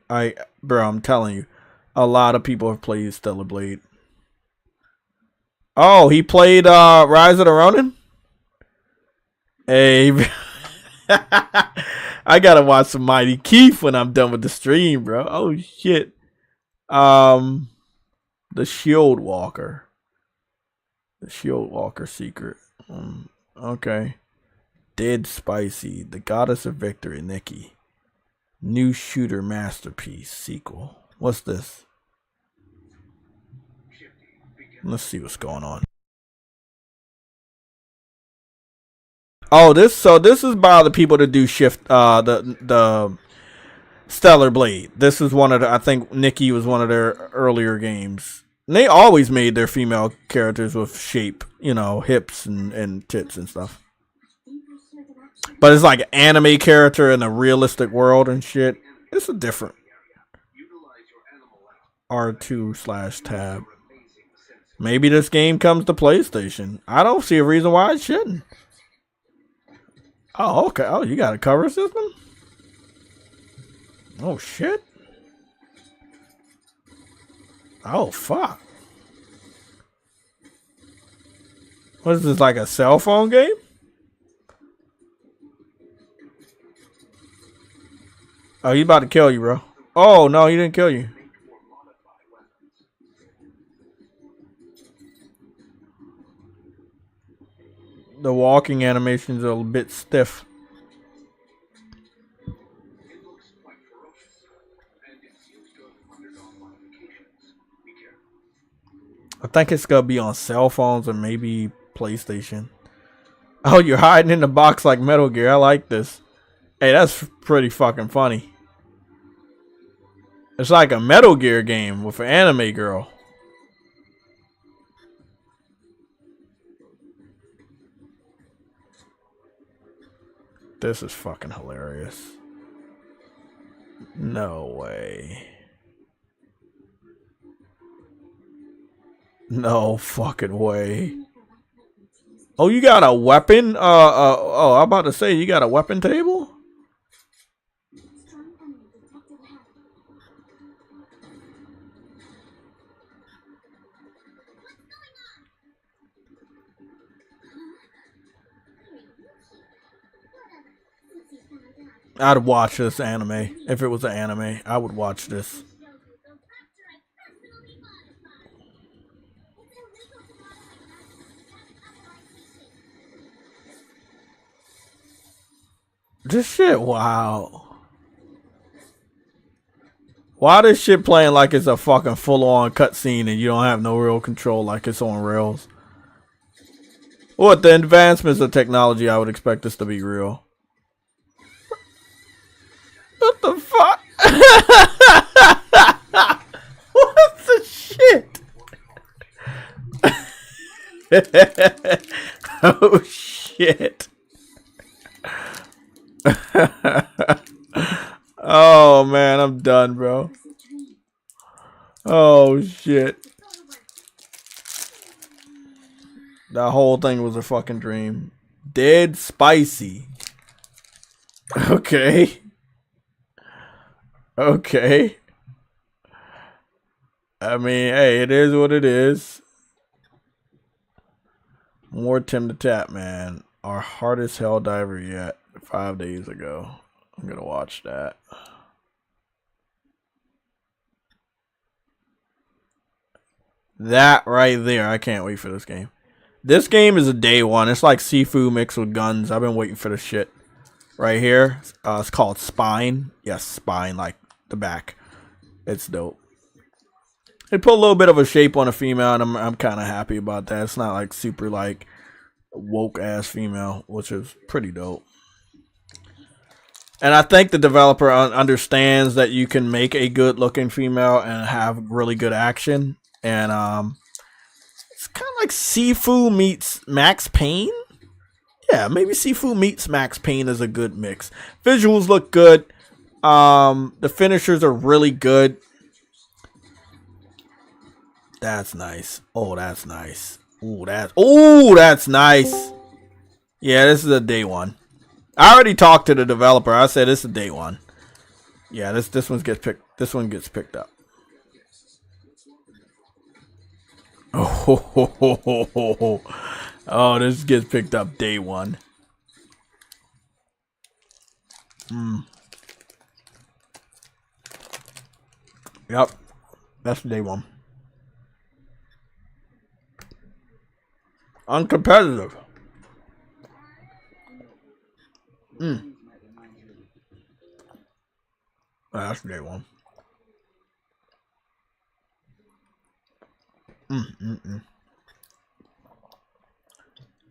Bro, I'm telling you, a lot of people have played Stellar Blade. Oh, he played Rise of the Ronin? Hey, I gotta watch some Mighty Keith when I'm done with the stream, bro. Oh shit. The Shield Walker. The Shield Walker secret. Okay. Dead Spicy. The Goddess of Victory, Nikki. New Shooter Masterpiece sequel. What's this? Let's see what's going on. Oh, this is by the people that do Shift the Stellar Blade. This is one of the, I think Nikki was one of their earlier games. And they always made their female characters with shape, you know, hips and tits and stuff. But it's like an anime character in a realistic world and shit. It's a different R2/tab. Maybe this game comes to PlayStation. I don't see a reason why it shouldn't. Oh, okay. Oh, you got a cover system? Oh, shit. Oh, fuck. What is this, like a cell phone game? Oh, he's about to kill you, bro. Oh, no, he didn't kill you. The walking animations are a bit stiff. I think it's gonna be on cell phones or maybe PlayStation. Oh, you're hiding in the box like Metal Gear. I like this. Hey, that's pretty fucking funny. It's like a Metal Gear game with an anime girl. This is fucking hilarious. No way. No fucking way. Oh, you got a weapon? Oh, I'm about to say, you got a weapon table? I'd watch this anime. If it was an anime, I would watch this. This shit, wow. Why this shit playing like it's a fucking full-on cutscene and you don't have no real control like it's on rails? What, the advancements of technology, I would expect this to be real. What the fuck? What the shit? Oh shit. Oh man, I'm done, bro. Oh shit. That whole thing was a fucking dream. Dead spicy. Okay. Okay. I mean, hey, it is what it is. More Tim the Tap, man. Our hardest Helldiver yet. 5 days ago. I'm gonna watch that. That right there. I can't wait for this game. This game is a day one. It's like Sifu mixed with guns. I've been waiting for this shit. Right here. It's called Spine. Yes, Spine, like the back. It's dope. They put a little bit of a shape on a female, and I'm kind of happy about that. It's not like super like woke ass female, which is pretty dope. And I think the developer understands that you can make a good looking female and have really good action. And it's kind of like Sifu meets Max Payne. Yeah, maybe Sifu meets Max Payne is a good mix. Visuals look good. The finishers are really good. That's nice. Oh, that's nice. Ooh, that's nice. Yeah, this is a day one. I already talked to the developer. I said this is day one. Yeah, this one gets picked. This one gets picked up. Oh, this gets picked up day one. Yep, that's day one. Uncompetitive. That's day one.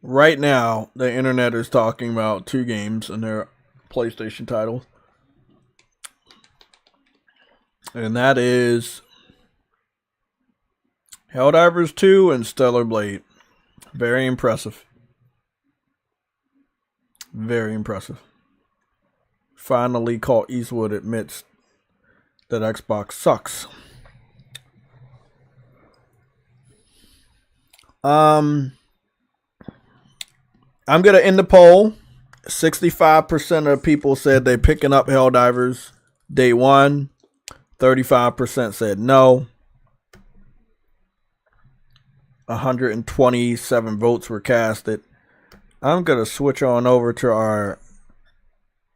right now, the internet is talking about 2 games in their PlayStation titles. And that is Helldivers 2 and Stellar Blade. Very impressive. Very impressive. Finally, Clint Eastwood admits that Xbox sucks. I'm gonna end the poll. 65% of people said they're picking up Helldivers day 1. 35% said no. 127 votes were casted. I'm gonna switch on over to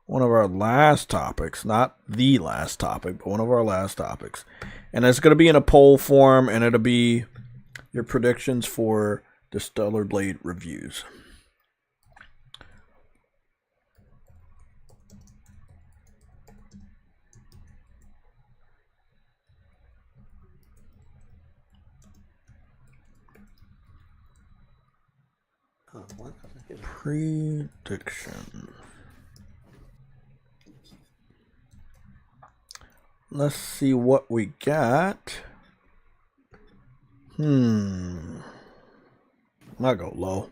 one of our last topics, not the last topic, but one of our last topics. And it's going to be in a poll form, and it'll be your predictions for the Stellar Blade reviews. Prediction. Let's see what we got. I'll go low.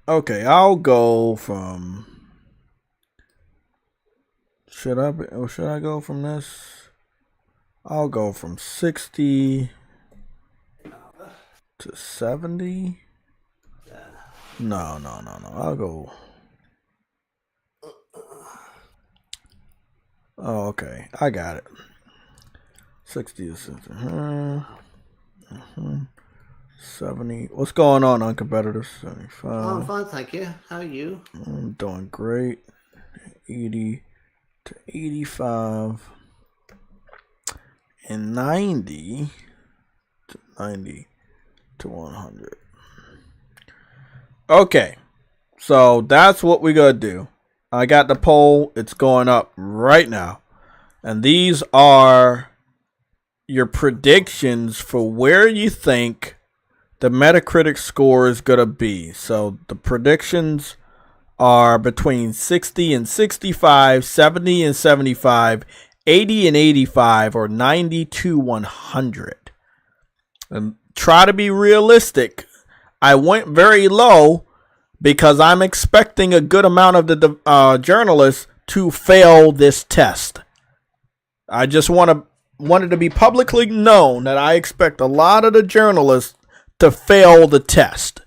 Okay, I'll go from. Should I go from this? I'll go from 60 to 70. No. I'll go. Oh, okay. I got it. 60 to 60. 70. What's going on, uncompetitors? 75. I'm fine, thank you. How are you? I'm doing great. 80 to 85. And 90 to 100. Okay. So that's what we're going to do. I got the poll. It's going up right now. And these are your predictions for where you think the Metacritic score is going to be. So the predictions are between 60 and 65, 70 and 75, 80 and 85, or 90 to 100. And try to be realistic. I went very low because I'm expecting a good amount of the journalists to fail this test. I just wanted to be publicly known that I expect a lot of the journalists to fail the test.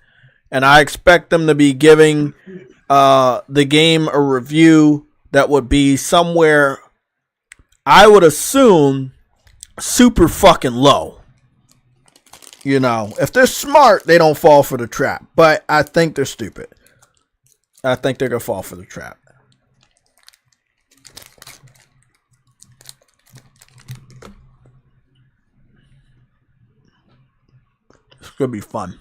And I expect them to be giving the game a review that would be somewhere, I would assume, super fucking low. You know, if they're smart, they don't fall for the trap. But I think they're stupid. I think they're going to fall for the trap. It's going to be fun.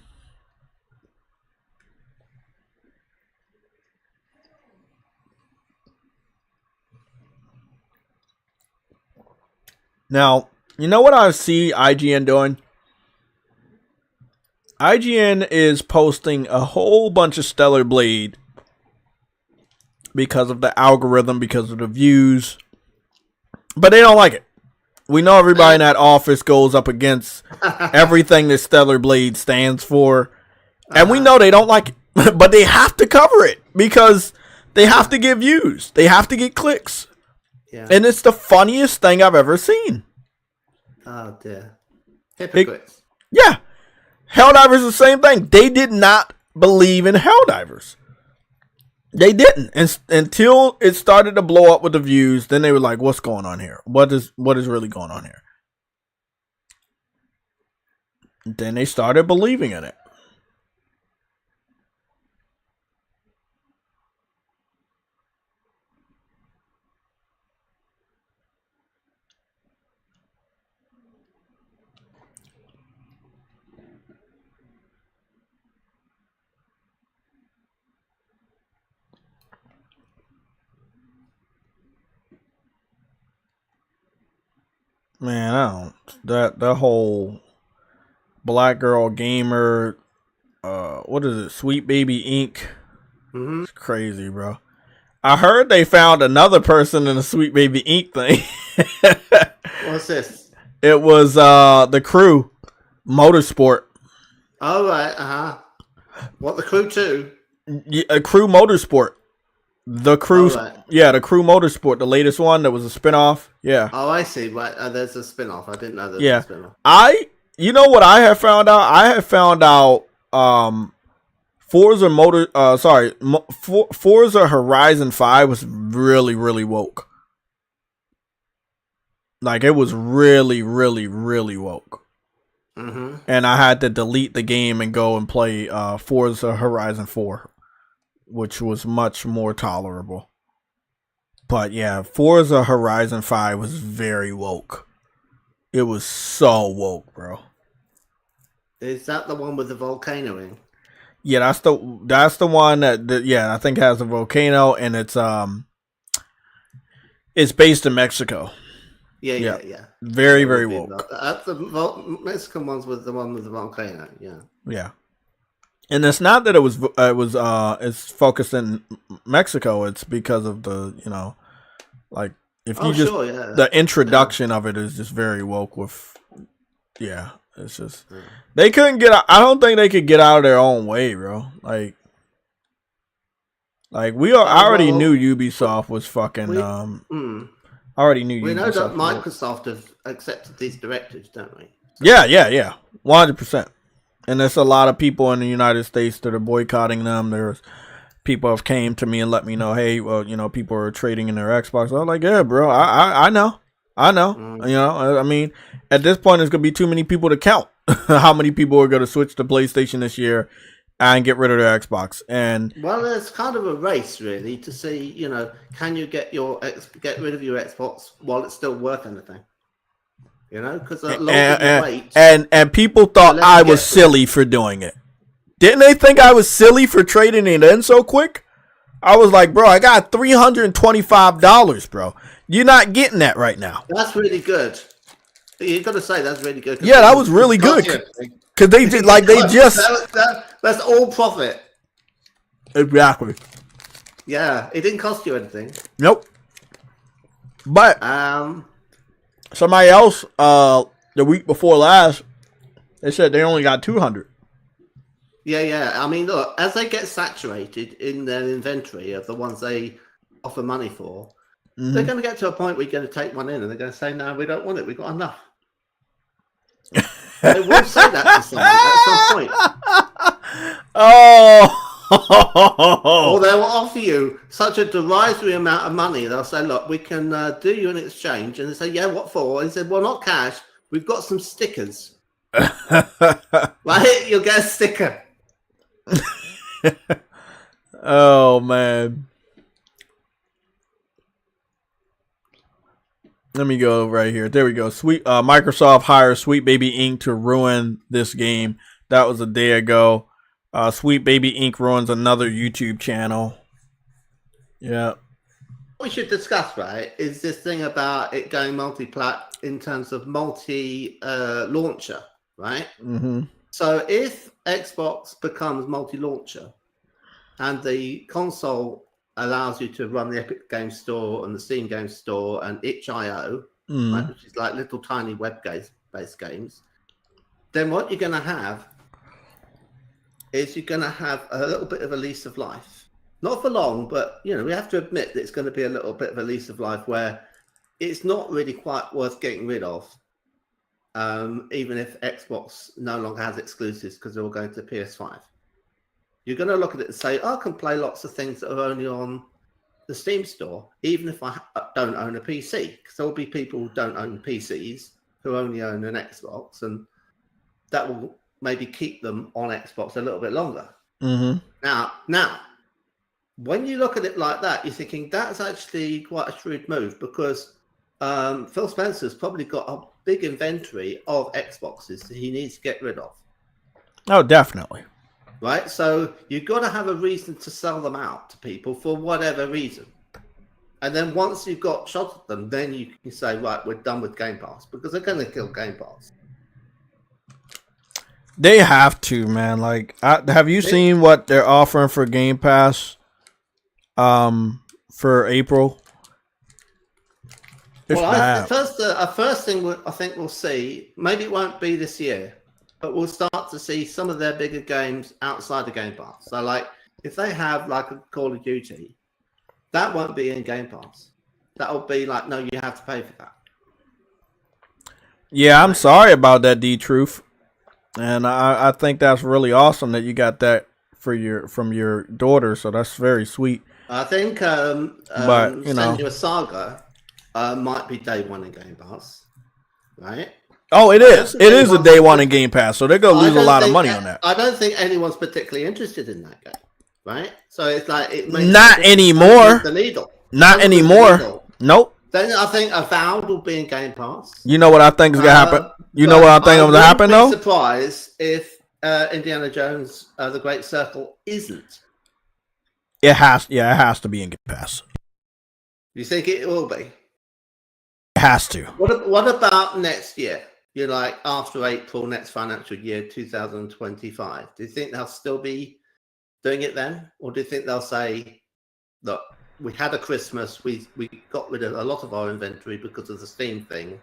Now, you know what I see IGN doing? IGN is posting a whole bunch of Stellar Blade because of the algorithm, because of the views, but they don't like it. We know everybody in that office goes up against everything that Stellar Blade stands for, and we know they don't like it, but they have to cover it because they have to get views. They have to get clicks. Yeah. And it's the funniest thing I've ever seen. Oh, dear. Hypocrites. Yeah. Helldivers is the same thing. They did not believe in Helldivers. They didn't. Until it started to blow up with the views, then they were like, what's going on here? What is really going on here? Then they started believing in it. Man, I don't. That whole black girl gamer, what is it? Sweet Baby Inc. It's crazy, bro. I heard they found another person in the Sweet Baby Inc. thing. What's this? It was the Crew Motorsport. Oh right, What, the Crew 2? Yeah, Crew Motorsport. The Crew, yeah, the Crew Motorsport, the latest one that was a spinoff. Yeah. Oh, I see. Right, there's a spinoff. I didn't know there was a spinoff. You know what I have found out? I have found out Forza Horizon 5 was really, really woke. Like, it was really, really, really woke. And I had to delete the game and go and play Forza Horizon 4, which was much more tolerable. But yeah, Forza Horizon 5 was very woke. It was so woke, bro. Is that the one with the volcano in? Yeah, that's the one that I think has a volcano, and it's based in Mexico. Yeah. Very, very woke. The Mexican ones was the one with the volcano. Yeah. Yeah. And it's not that it's focused in Mexico. It's because of the, like, if you the introduction of it is just very woke with, it's just, they couldn't get out. I don't think they could get out of their own way, bro. Like I already knew Ubisoft was fucking, I already knew we Ubisoft. know that Microsoft have accepted these directives, don't we? Yeah. 100%. And there's a lot of people in the United States that are boycotting them. There's people have came to me and let me know, hey, well, people are trading in their Xbox. I was like, yeah, bro, I know. I mean, at this point, there's going to be too many people to count how many people are going to switch to PlayStation this year and get rid of their Xbox. And well, it's kind of a race, really, to see, can you get rid of your Xbox while it's still worth anything? Because and people thought I was silly for doing it. Didn't they think I was silly for trading it in so quick? I was like, bro, I got $325, bro. You're not getting that right now. That's really good. You got to say that's really good. Yeah, that was really good. Because they did that's all profit. Exactly. Yeah, it didn't cost you anything. Nope. But somebody else the week before last, they said they only got 200. Yeah. I mean, look, as they get saturated in their inventory of the ones they offer money for, they're going to get to a point where you're going to take one in and they're going to say, no, we don't want it. We've got enough. They will say that to someone at some point. Or they'll offer you such a derisory amount of money. They'll say, look, we can do you an exchange. And they say, yeah, what for? And he said, well, not cash. We've got some stickers. Right? You'll get a sticker. Oh, man. Let me go right here. There we go. Microsoft hires Sweet Baby Inc. to ruin this game. That was a day ago. Sweet Baby Inc. ruins another YouTube channel. Yeah. What we should discuss, right, is this thing about it going multi-plat in terms of multi-launcher, right? So if Xbox becomes multi-launcher and the console allows you to run the Epic Game Store and the Steam Game Store and itch.io, right, which is like little tiny web-based games, then what you're going to have is you're going to have a little bit of a lease of life. Not for long, but, we have to admit that it's going to be a little bit of a lease of life where it's not really quite worth getting rid of, even if Xbox no longer has exclusives because they're all going to PS5. You're going to look at it and say, I can play lots of things that are only on the Steam store, even if I don't own a PC. Because there will be people who don't own PCs who only own an Xbox, and that will maybe keep them on Xbox a little bit longer. Now, when you look at it like that, you're thinking that's actually quite a shrewd move because Phil Spencer's probably got a big inventory of Xboxes that he needs to get rid of. Oh, definitely. Right, so you've got to have a reason to sell them out to people for whatever reason. And then once you've got shot at them, then you can say, right, we're done with Game Pass because they're going to kill Game Pass. They have to, man. Like, have you seen what they're offering for Game Pass? For April. Well, first thing I think we'll see. Maybe it won't be this year, but we'll start to see some of their bigger games outside the Game Pass. So, like, if they have like a Call of Duty, that won't be in Game Pass. That'll be like, no, you have to pay for that. Yeah, I'm sorry about that, D-Truth. And I think that's really awesome that you got that from your daughter. So that's very sweet. I think, but you know, Senua Saga might be day one in Game Pass, right? Oh, it is. It is a day one in Game Pass, so they're gonna lose a lot of money on that. I don't think anyone's particularly interested in that game, right? So it's like not anymore. The needle. Not anymore. Nope. Then I think Avowed will be in Game Pass. You know what I think is gonna happen? You know what I think is gonna happen though? I'm surprised if Indiana Jones: The Great Circle isn't. It has to be in Game Pass. You think it will be? It has to. What about next year? You're like after April, next financial year, 2025. Do you think they'll still be doing it then, or do you think they'll say, "Look, we had a Christmas, we got rid of a lot of our inventory because of the Steam thing.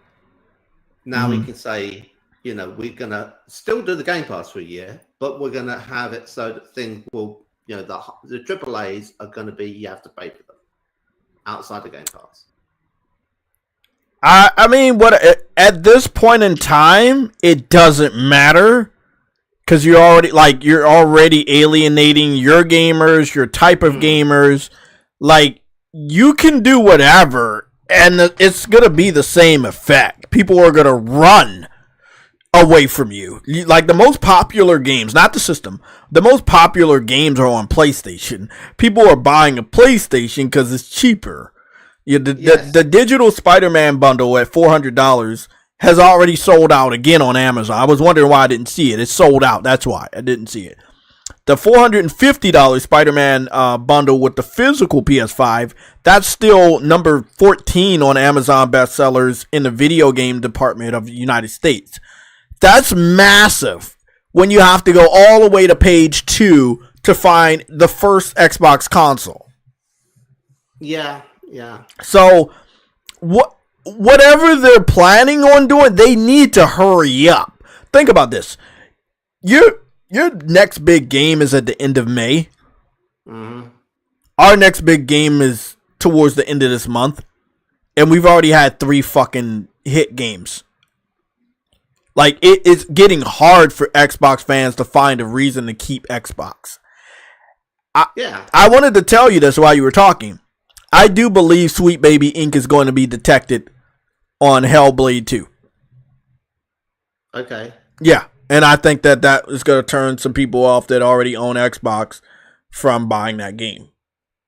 Now we can say, you know, we're gonna still do the Game Pass for a year, but we're gonna have it so that things will, you know, the AAAs are gonna be you have to pay for them outside the Game Pass." I mean, at this point in time, it doesn't matter because you're already alienating your gamers, your type of gamers. Like, you can do whatever, and it's gonna be the same effect. People are gonna run away from you. Like, the most popular games, not the system, the most popular games are on PlayStation. People are buying a PlayStation because it's cheaper. Yeah, the digital Spider-Man bundle at $400 has already sold out again on Amazon. I was wondering why I didn't see it. It's sold out. That's why I didn't see it. The $450 Spider-Man bundle with the physical PS5, that's still number 14 on Amazon bestsellers in the video game department of the United States. That's massive when you have to go all the way to page 2 to find the first Xbox console. Yeah. Yeah. So, whatever they're planning on doing, they need to hurry up. Think about this. Your next big game is at the end of May. Mm-hmm. Our next big game is towards the end of this month. And we've already had 3 fucking hit games. Like, it's getting hard for Xbox fans to find a reason to keep Xbox. I wanted to tell you this while you were talking. I do believe Sweet Baby Inc. is going to be detected on Hellblade 2. Okay. Yeah, and I think that is going to turn some people off that already own Xbox from buying that game.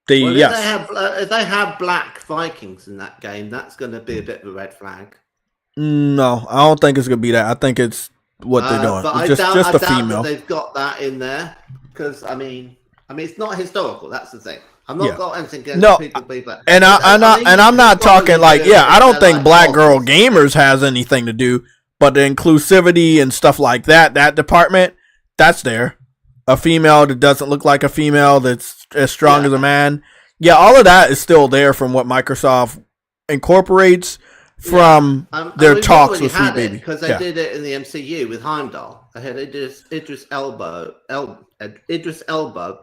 If they have Black Vikings in that game, that's going to be a bit of a red flag. No, I don't think it's going to be that. I think it's what they're doing. But just a female. That they've got that in there because I mean, it's not historical. That's the thing. I'm not got anything against people being black. And I'm not talking like, I don't think Black Girl Gamers has anything to do, but the inclusivity and stuff like that department, that's there. A female that doesn't look like a female that's as strong as a man. Yeah, all of that is still there from what Microsoft incorporates from their talks with Sweet Baby. Because they did it in the MCU with Heimdall. They had Idris Elba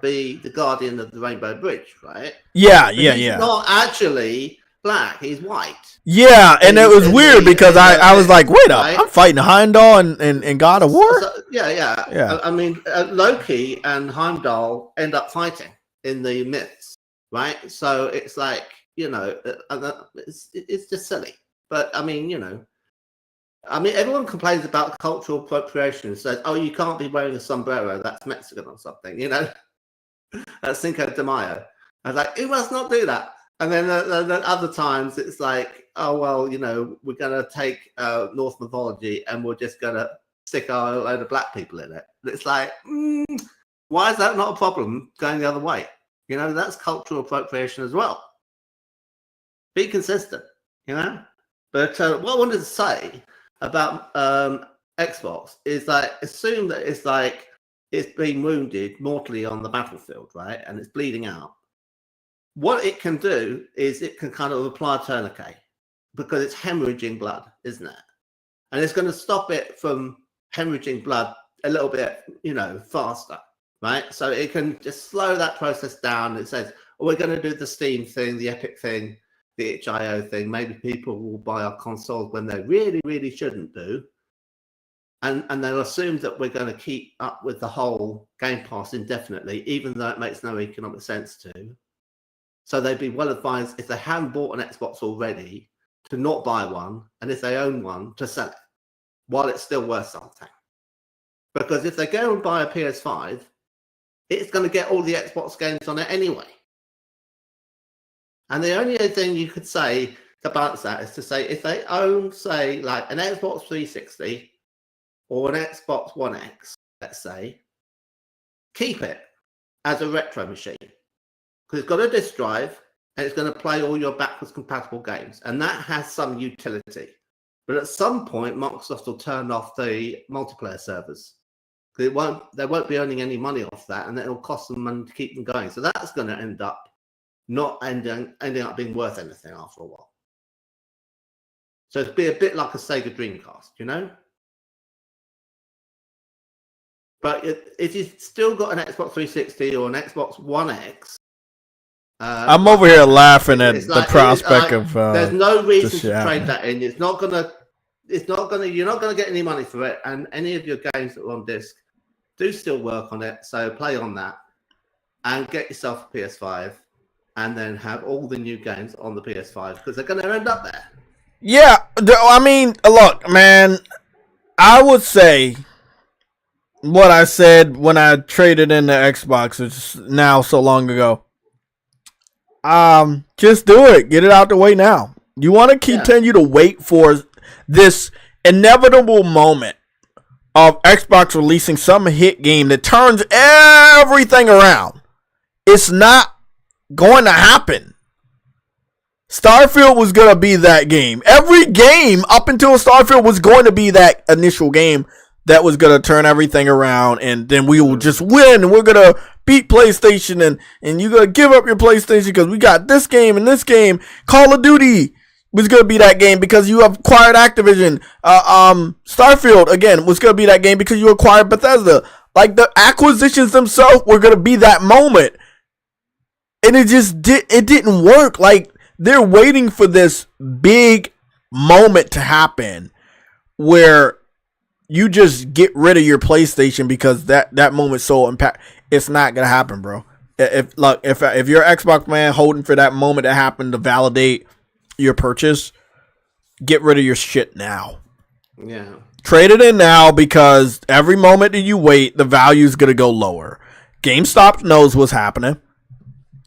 be the guardian of the Rainbow Bridge, right? Yeah. He's not actually black. He's white. Yeah, and it was weird because I was like, wait up, I'm fighting Heimdall and God of War? Yeah. I mean, Loki and Heimdall end up fighting in the myths, right? So it's like, you know, it's just silly. But I mean, you know, everyone complains about cultural appropriation and says, "Oh, you can't be wearing a sombrero. That's Mexican or something." You know, that's Cinco de Mayo. I was like, "You must not do that." And then other times it's like, "Oh well, you know, we're gonna take Norse mythology and we're just gonna stick a load of black people in it." And it's like, why is that not a problem going the other way? You know, that's cultural appropriation as well. Be consistent, you know. But what I wanted to say about Xbox is like, assume that it's like it's been wounded mortally on the battlefield, right? And it's bleeding out. What it can do is it can kind of apply a tourniquet because it's hemorrhaging blood, isn't it? And it's going to stop it from hemorrhaging blood a little bit, faster, right? So it can just slow that process down. It says, oh, we're going to do the Steam thing, the Epic thing, the itch.io thing. Maybe people will buy our consoles when they really, really shouldn't do. And they'll assume that we're going to keep up with the whole Game Pass indefinitely, even though it makes no economic sense to. So they'd be well advised, if they haven't bought an Xbox already, to not buy one, and if they own one, to sell it while it's still worth something. Because if they go and buy a PS5, it's going to get all the Xbox games on it anyway. And the only thing you could say about that is to say, if they own, say, like an Xbox 360 or an Xbox One X, let's say, keep it as a retro machine. Because it's got a disk drive and it's going to play all your backwards compatible games. And that has some utility. But at some point, Microsoft will turn off the multiplayer servers. Because they won't be earning any money off that, and it'll cost them money to keep them going. So that's going to end up not ending up being worth anything after a while. So it'd be a bit like a Sega Dreamcast, But if you've still got an Xbox 360 or an Xbox One X, I'm over here laughing at the prospect of. There's no reason to trade that in. You're not gonna get any money for it. And any of your games that are on disc do still work on it. So play on that, and get yourself a PS5, and then have all the new games on the PS5 because they're going to end up there. Yeah, I mean, look, man, I would say what I said when I traded in the Xbox, it's now so long ago. Just do it. Get it out the way now. You want to continue to wait for this inevitable moment of Xbox releasing some hit game that turns everything around. It's not going to happen. Starfield was going to be that game. Every game up until Starfield was going to be that initial game that was going to turn everything around, and then we will just win, and we're going to beat PlayStation, and you're going to give up your PlayStation because we got this game and this game. Call of Duty was going to be that game because you acquired Activision. Starfield, again, was going to be that game because you acquired Bethesda. Like, the acquisitions themselves were going to be that moment. And it just didn't work. Like, they're waiting for this big moment to happen where you just get rid of your PlayStation because that moment's so impact. It's not gonna happen, bro. If you're an Xbox man holding for that moment to happen to validate your purchase, get rid of your shit now. Yeah. Trade it in now because every moment that you wait, the value's gonna go lower. GameStop knows what's happening.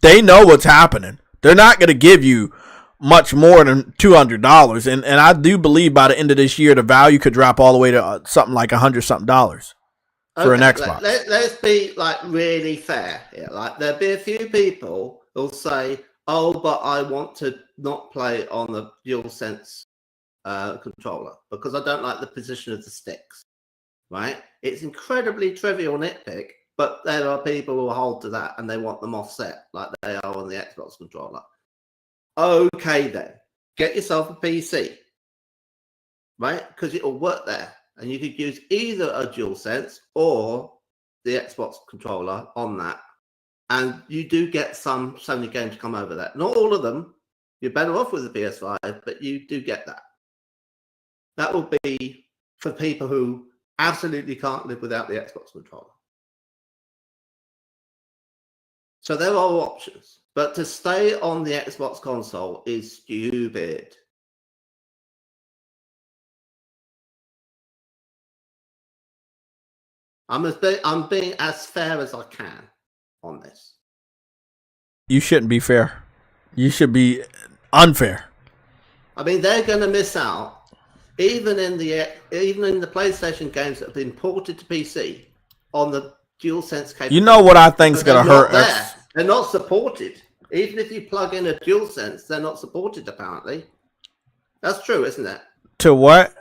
They know what's happening. They're not gonna give you much more than $200, and I do believe by the end of this year the value could drop all the way to something like $100-something for an Xbox. Let's be like really fair here. Like there'll be a few people who'll say, "Oh, but I want to not play on the DualSense controller because I don't like the position of the sticks." Right? It's incredibly trivial nitpick, but there are people who hold to that and they want them offset like they are on the Xbox controller. Okay, then get yourself a PC, right? Because it'll work there, and you could use either a DualSense or the Xbox controller on that, and you do get some Sony games to come over that. Not all of them. You're better off with the PS5, but you do get that. That will be for people who absolutely can't live without the Xbox controller. So there are options. But to stay on the Xbox console is stupid. I'm being as fair as I can on this. You shouldn't be fair. You should be unfair. I mean, they're going to miss out, even in the PlayStation games that have been ported to PC on the DualSense capability. You know what I think's going to hurt us? They're not supported. Even if you plug in a DualSense, they're not supported, apparently. That's true, isn't it? To what?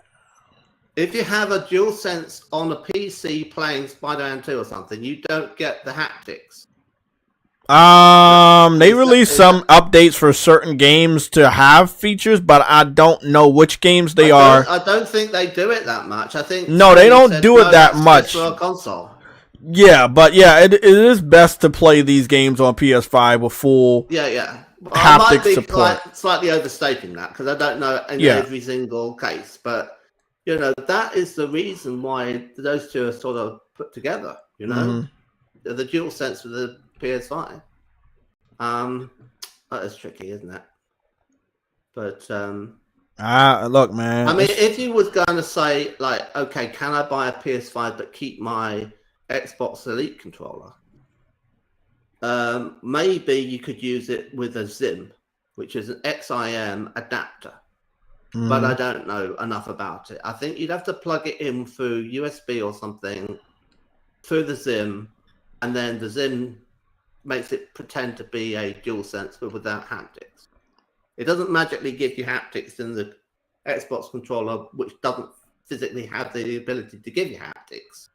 If you have a DualSense on a PC playing Spider-Man 2 or something, you don't get the haptics. They released some updates for certain games to have features, but I don't know which games they are. I don't think they do it that much. I think no, they don't do it that much for a console. Yeah, but yeah, it is best to play these games on PS5 with full haptic support. Like slightly overstating that because I don't know in every single case, but you know that is the reason why those two are sort of put together. You know, the DualSense with the PS5. That is tricky, isn't it? But look, man. I mean, if you was going to say like, okay, can I buy a PS5 but keep my Xbox Elite controller? Maybe you could use it with a ZIM, which is an XIM adapter. But I don't know enough about it. I think you'd have to plug it in through USB or something through the ZIM, and then the ZIM makes it pretend to be a DualSense but without haptics. It doesn't magically give you haptics in the Xbox controller, which doesn't physically have the ability to give you haptics.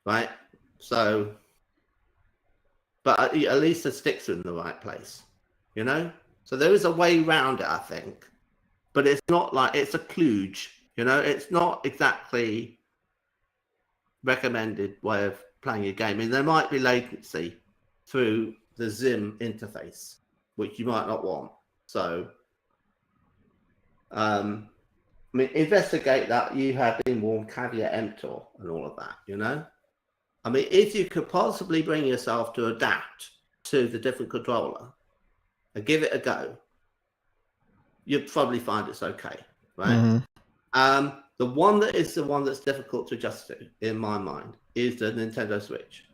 Right? So, but at least the sticks are in the right place, you know? So there is a way around it, I think. But it's not like, it's a kludge, you know? It's not exactly recommended way of playing a game. I mean, there might be latency through the ZIM interface, which you might not want. So, I mean, investigate that. You have been warned, caveat emptor, and all of that, you know? I mean, if you could possibly bring yourself to adapt to the different controller and give it a go, you'd probably find it's okay, right? The one that's difficult to adjust to, in my mind, is the Nintendo Switch.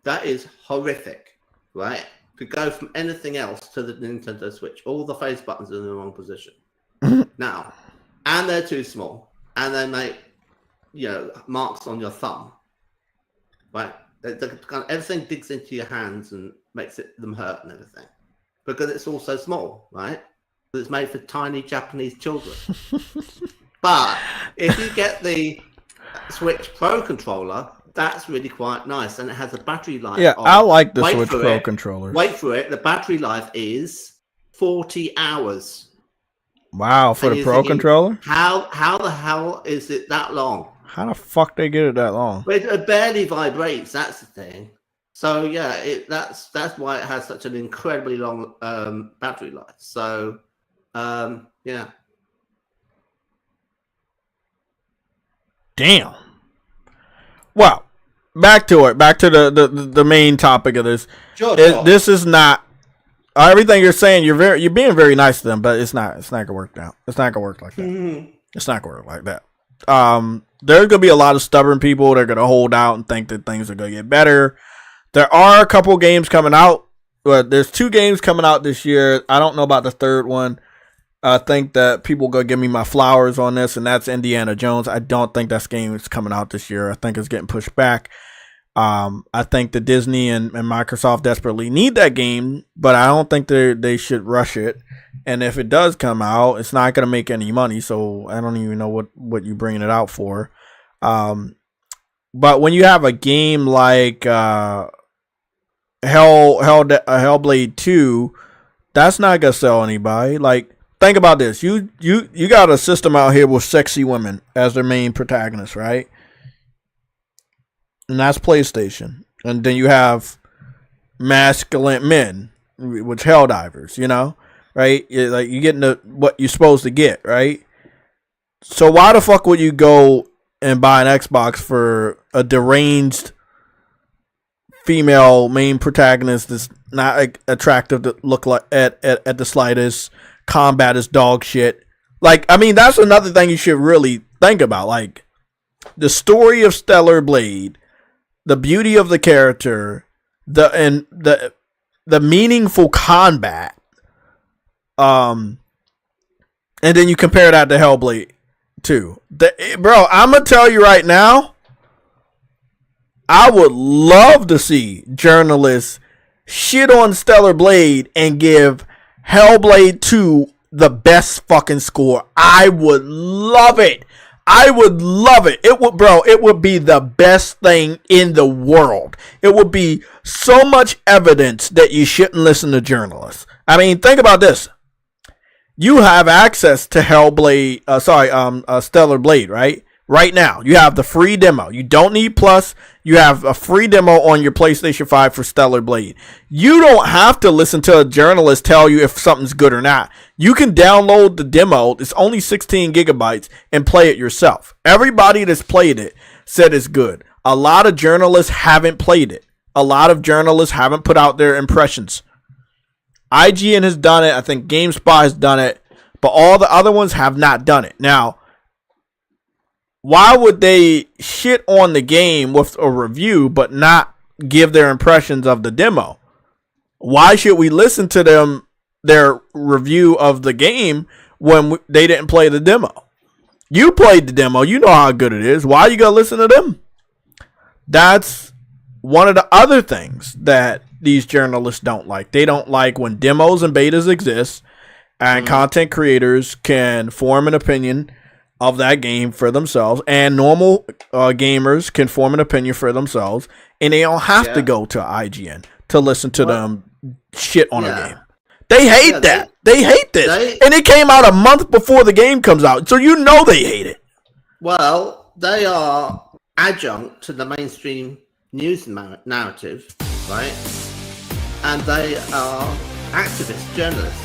That is horrific, right? To go from anything else to the Nintendo Switch. All the face buttons are in the wrong position. Now, and they're too small, and they make, you know, marks on your thumb, right? Everything digs into your hands and makes them hurt and everything, because it's all so small, right? It's made for tiny Japanese children. But if you get the Switch Pro controller, that's really quite nice, and it has a battery life. Yeah, I like the Switch Pro controller. Wait for it. The battery life is 40 hours. Wow, for the Pro controller? How the hell is it that long? How the fuck they get it that long? It barely vibrates. That's the thing. So yeah, that's why it has such an incredibly long battery life. So yeah. Damn. Well, back to it. Back to the main topic of this. Sure. This is not everything you're saying. You're being very nice to them, but it's not gonna work out. It's not gonna work like that. It's not gonna work like that. There's gonna be a lot of stubborn people that are gonna hold out and think that things are gonna get better. There are a couple games coming out. Well, there's 2 games coming out this year. I don't know about the third one. I think that people gonna give me my flowers on this, and that's Indiana Jones. I don't think that game is coming out this year. I think it's getting pushed back. I think that Disney and Microsoft desperately need that game, but I don't think they should rush it. And if it does come out, it's not gonna make any money. So I don't even know what you're bringing it out for. But when you have a game like Hellblade 2, that's not gonna sell anybody. Like, think about this. You got a system out here with sexy women as their main protagonists, right? And that's PlayStation. And then you have masculine men, which Helldivers, you know, right? Like, you're getting what you're supposed to get, right? So why the fuck would you go and buy an Xbox for a deranged female main protagonist that's not attractive to look like at the slightest? Combat is dog shit. Like, I mean, that's another thing you should really think about. Like, the story of Stellar Blade, the beauty of the character, the meaningful combat, and then you compare that to Hellblade 2. Bro, I'm gonna tell you right now, I would love to see journalists shit on Stellar Blade and give Hellblade 2 the best fucking score. I would love it. I would love it. It would, bro. It would be the best thing in the world. It would be so much evidence that you shouldn't listen to journalists. I mean, think about this. You have access to Stellar Blade, right? Right now, you have the free demo. You don't need Plus. You have a free demo on your PlayStation 5 for Stellar Blade. You don't have to listen to a journalist tell you if something's good or not. You can download the demo. It's only 16 gigabytes and play it yourself. Everybody that's played it said it's good. A lot of journalists haven't played it. A lot of journalists haven't put out their impressions. IGN has done it. I think GameSpot has done it. But all the other ones have not done it. Now, why would they shit on the game with a review but not give their impressions of the demo? Why should we listen to their review of the game when they didn't play the demo? You played the demo. You know how good it is. Why are you going to listen to them? That's one of the other things that these journalists don't like. They don't like when demos and betas exist and content creators can form an opinion of that game for themselves, and normal gamers can form an opinion for themselves, and they don't have to go to IGN to listen to them shit on a game. They hate that. They hate this. And it came out a month before the game comes out, so you know they hate it. Well, they are adjunct to the mainstream news narrative, right? And they are activist journalists.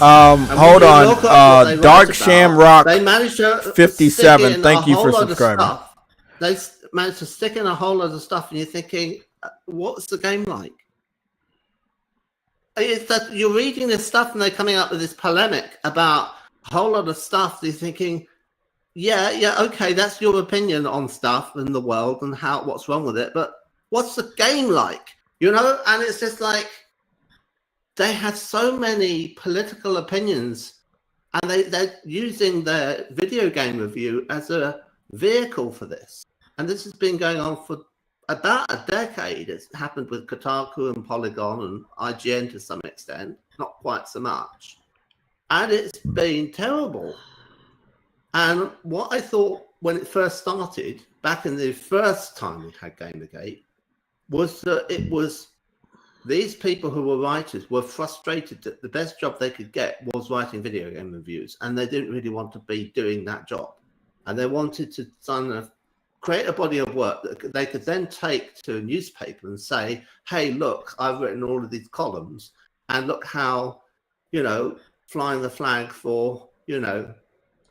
Hold on. Dark Shamrock they managed to 57. Thank you for subscribing. They managed to stick in a whole lot of stuff, and you're thinking, what's the game like? It's that you're reading this stuff, and they're coming up with this polemic about a whole lot of stuff. You're thinking, yeah, okay, that's your opinion on stuff in the world and what's wrong with it, but what's the game like? You know, and it's just like, they have so many political opinions, and they're using their video game review as a vehicle for this. And this has been going on for about a decade. It's happened with Kotaku and Polygon and IGN to some extent, not quite so much. And it's been terrible. And what I thought when it first started, back in the first time we had Gamergate, was that it was these people who were writers were frustrated that the best job they could get was writing video game reviews, and they didn't really want to be doing that job. And they wanted to kind of create a body of work that they could then take to a newspaper and say, hey, look, I've written all of these columns, and look how, flying the flag for, the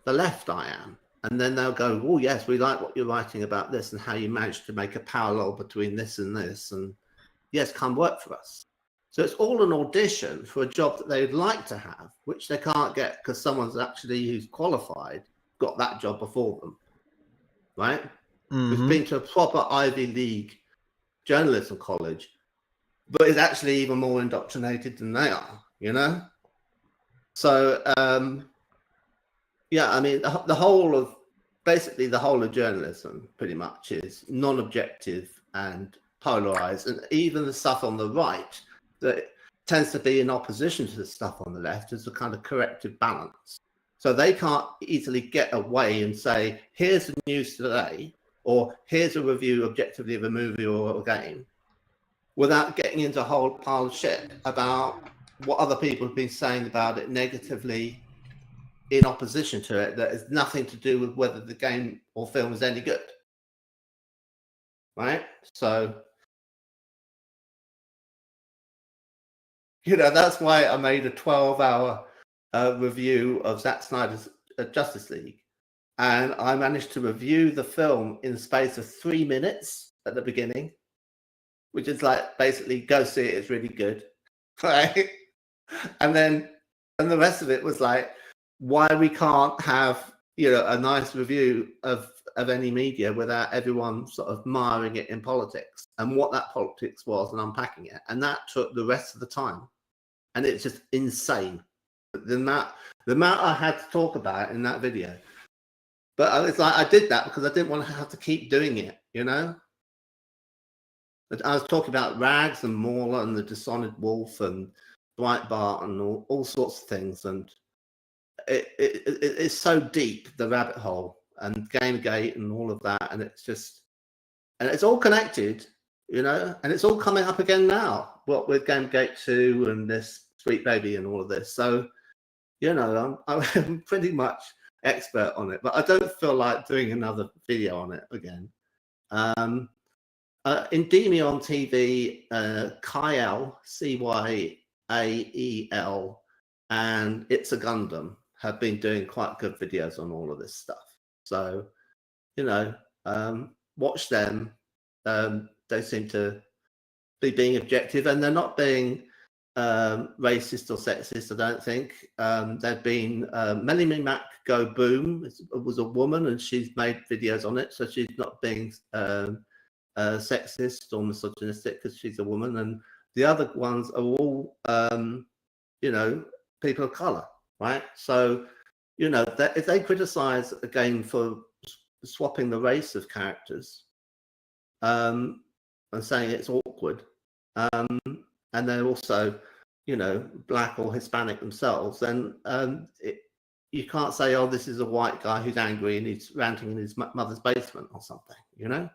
left I am. And then they'll go, oh, yes, we like what you're writing about this and how you managed to make a parallel between this and this. And yes, come work for us. So it's all an audition for a job that they'd like to have, which they can't get because someone's actually who's qualified got that job before them, right? Who's been to a proper Ivy League journalism college, but is actually even more indoctrinated than they are, So, yeah, I mean, the whole of journalism pretty much is non-objective and polarized, and even the stuff on the right that tends to be in opposition to the stuff on the left is a kind of corrective balance. So they can't easily get away and say, here's the news today, or here's a review objectively of a movie or a game, without getting into a whole pile of shit about what other people have been saying about it negatively in opposition to it that has nothing to do with whether the game or film is any good. Right? So, that's why I made a 12-hour review of Zack Snyder's Justice League. And I managed to review the film in the space of 3 minutes at the beginning, which is like basically go see it, it's really good. Right? And then the rest of it was like, why we can't have, a nice review of any media without everyone sort of miring it in politics and what that politics was and unpacking it. And that took the rest of the time. And it's just insane. The amount I had to talk about in that video. But it's like, I did that because I didn't want to have to keep doing it, But I was talking about Rags and Mauler and the Dishonored Wolf and Breitbart and all sorts of things. And it's so deep, the rabbit hole. and Gamergate and all of that, and it's all connected, you know, and it's all coming up again now. What with Gamergate 2 and this Sweet Baby and all of this. So, you know, I'm pretty much expert on it, but I don't feel like doing another video on it again. Endymion TV, Kyael, Cyael, and It's a Gundam have been doing quite good videos on all of this stuff. So, you know, watch them. They seem to be being objective, and they're not being racist or sexist, I don't think. They've been Melanie Mac Go Boom was a woman, and she's made videos on it, so she's not being sexist or misogynistic because she's a woman. And the other ones are all, you know, people of color, right? So, you know, that if they criticize a game for swapping the race of characters and saying it's awkward, and they're also, you know, black or Hispanic themselves, then you can't say, oh, this is a white guy who's angry and he's ranting in his mother's basement or something, you know?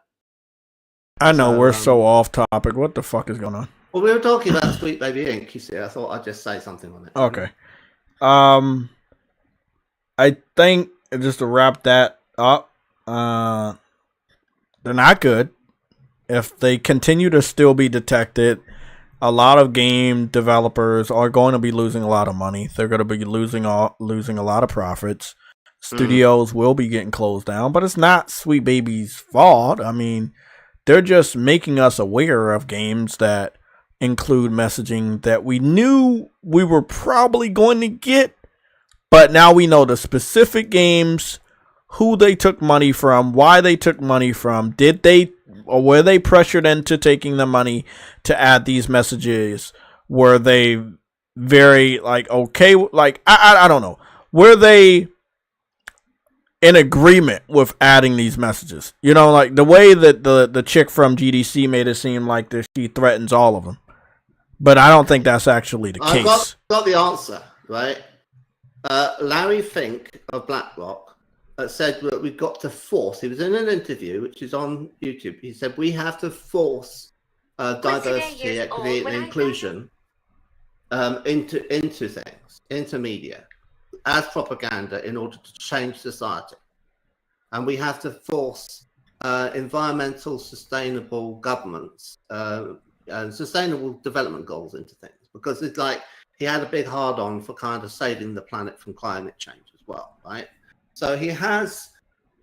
I know, we're so off topic. What the fuck is going on? Well, we were talking about Sweet Baby Inc. You see, I thought I'd just say something on it. Okay. I think, just to wrap that up, they're not good. If they continue to still be detected, a lot of game developers are going to be losing a lot of money. They're going to be losing a lot of profits. Studios will be getting closed down, but it's not Sweet Baby's fault. I mean, they're just making us aware of games that include messaging that we knew we were probably going to get, but now we know the specific games, who they took money from, why they took money from, did they or were they pressured into taking the money to add these messages? Were they very like okay, like I don't know, were they in agreement with adding these messages? You know, like the way that the chick from GDC made it seem like that she threatens all of them, but I don't think that's actually the case. I've got the answer, right? Larry Fink of BlackRock said that we've got to force. He was in an interview, which is on YouTube. He said we have to force diversity, equity, and inclusion into things, into media, as propaganda in order to change society. And we have to force environmental, sustainable governments and sustainable development goals into things, because it's like he had a big hard-on for kind of saving the planet from climate change as well, right? So he has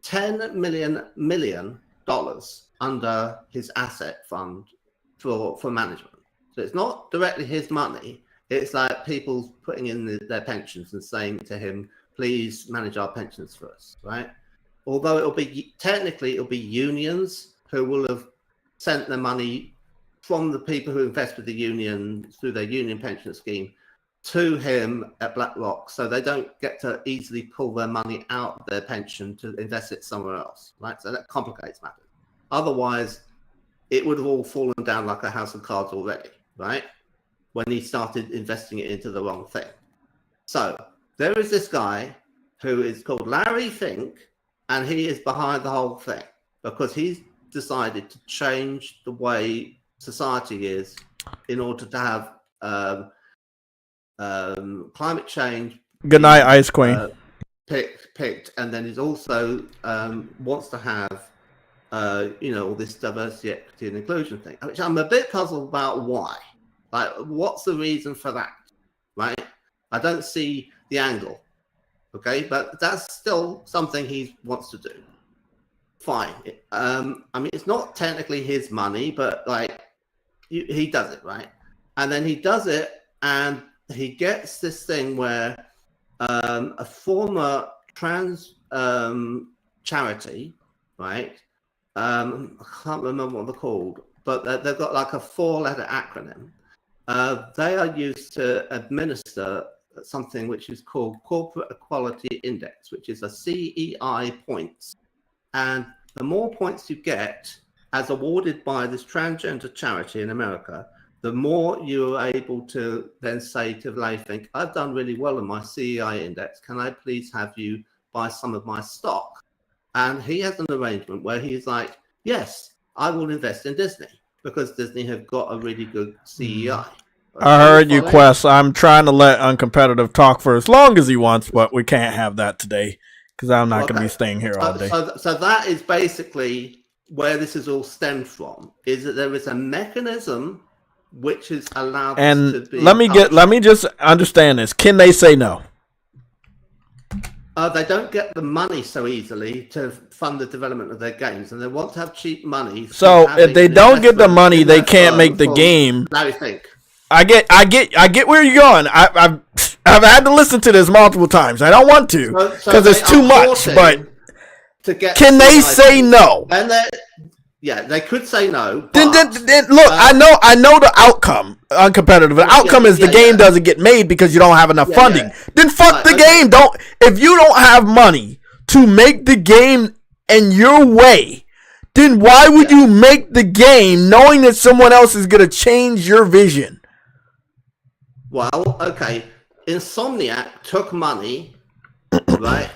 $10 million under his asset fund for management. So it's not directly his money. It's like people putting in their pensions and saying to him, please manage our pensions for us, right? Although it'll be unions who will have sent their money from the people who invest with the union through their union pension scheme to him at BlackRock, so they don't get to easily pull their money out of their pension to invest it somewhere else, right? So that complicates matters. Otherwise, it would have all fallen down like a house of cards already, right? When he started investing it into the wrong thing. So there is this guy who is called Larry Fink, and he is behind the whole thing because he's decided to change the way society is in order to have climate change. Good night, Ice Queen. Picked, and then he's also wants to have you know, all this diversity, equity, and inclusion thing, which I'm a bit puzzled about. Why? Like, what's the reason for that? Right? I don't see the angle. Okay, but that's still something he wants to do. Fine. I mean, it's not technically his money, but like he does it, right? And then he does it, and he gets this thing where a former trans charity, right? I can't remember what they're called, but they've got like a 4-letter acronym. They are used to administer something which is called Corporate Equality Index, which is a CEI points. And the more points you get, as awarded by this transgender charity in America, the more you are able to then say to Layfink, I've done really well in my CEI index. Can I please have you buy some of my stock? And he has an arrangement where he's like, yes, I will invest in Disney because Disney have got a really good CEI. I heard you, Quest. I'm trying to let Uncompetitive talk for as long as he wants, but we can't have that today because I'm not going to be staying here all day. So that is basically where this is all stemmed from, is that there is a mechanism which is allowed to be... let me just understand this. Can they say no? They don't get the money so easily to fund the development of their games, and they want to have cheap money. So if they don't get the money, they can't make the game. Larry Fink. I get where you're going. I've had to listen to this multiple times. I don't want to because it's too much. But can they say no? And yeah, they could say no. Then look, I know the outcome. Uncompetitive. The outcome is the game doesn't get made because you don't have enough funding. Yeah. Then fuck the game. If you don't have money to make the game in your way, then why would you make the game knowing that someone else is gonna change your vision? Well, okay. Insomniac took money, right,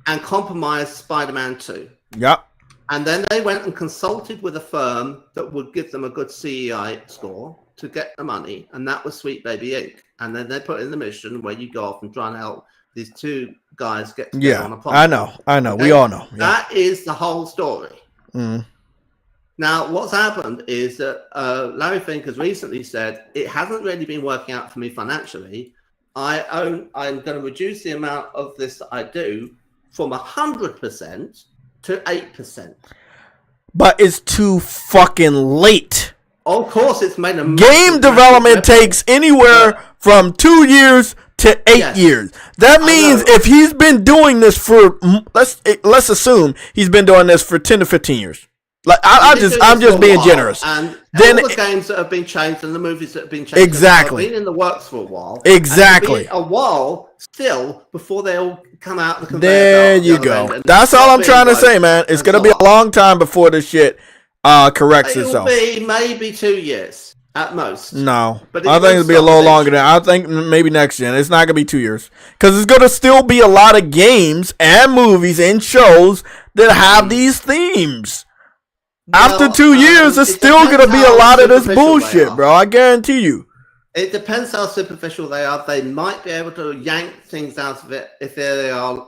and compromised Spider-Man 2. Yep. And then they went and consulted with a firm that would give them a good CEI score to get the money, and that was Sweet Baby Inc. And then they put in the mission where you go off and try and help these two guys get together on a problem. I know. Okay? We all know. Yeah. That is the whole story. Mm. Now, what's happened is that Larry Fink has recently said, it hasn't really been working out for me financially. I'm going to reduce the amount of this that I do from 100% to 8%. But it's too fucking late. Of course, it's made a game development takes anywhere from 2 years to 8 years. That means if he's been doing this for let's assume he's been doing this for 10 to 15 years. Like I'm just being generous. And then all the games that have been changed and the movies that have been changed have been in the works for a while. Exactly. A while still before they all come out. There you go. That's all I'm trying to say, man. It's gonna be a long time before this shit corrects itself. It'll be maybe 2 years at most. No, I think it'll be a little longer than. I think maybe next gen. It's not gonna be 2 years because it's gonna still be a lot of games and movies and shows that have these themes. After 2 years, it's still going to be a lot of this bullshit, bro. I guarantee you. It depends how superficial they are. They might be able to yank things out of it if they are,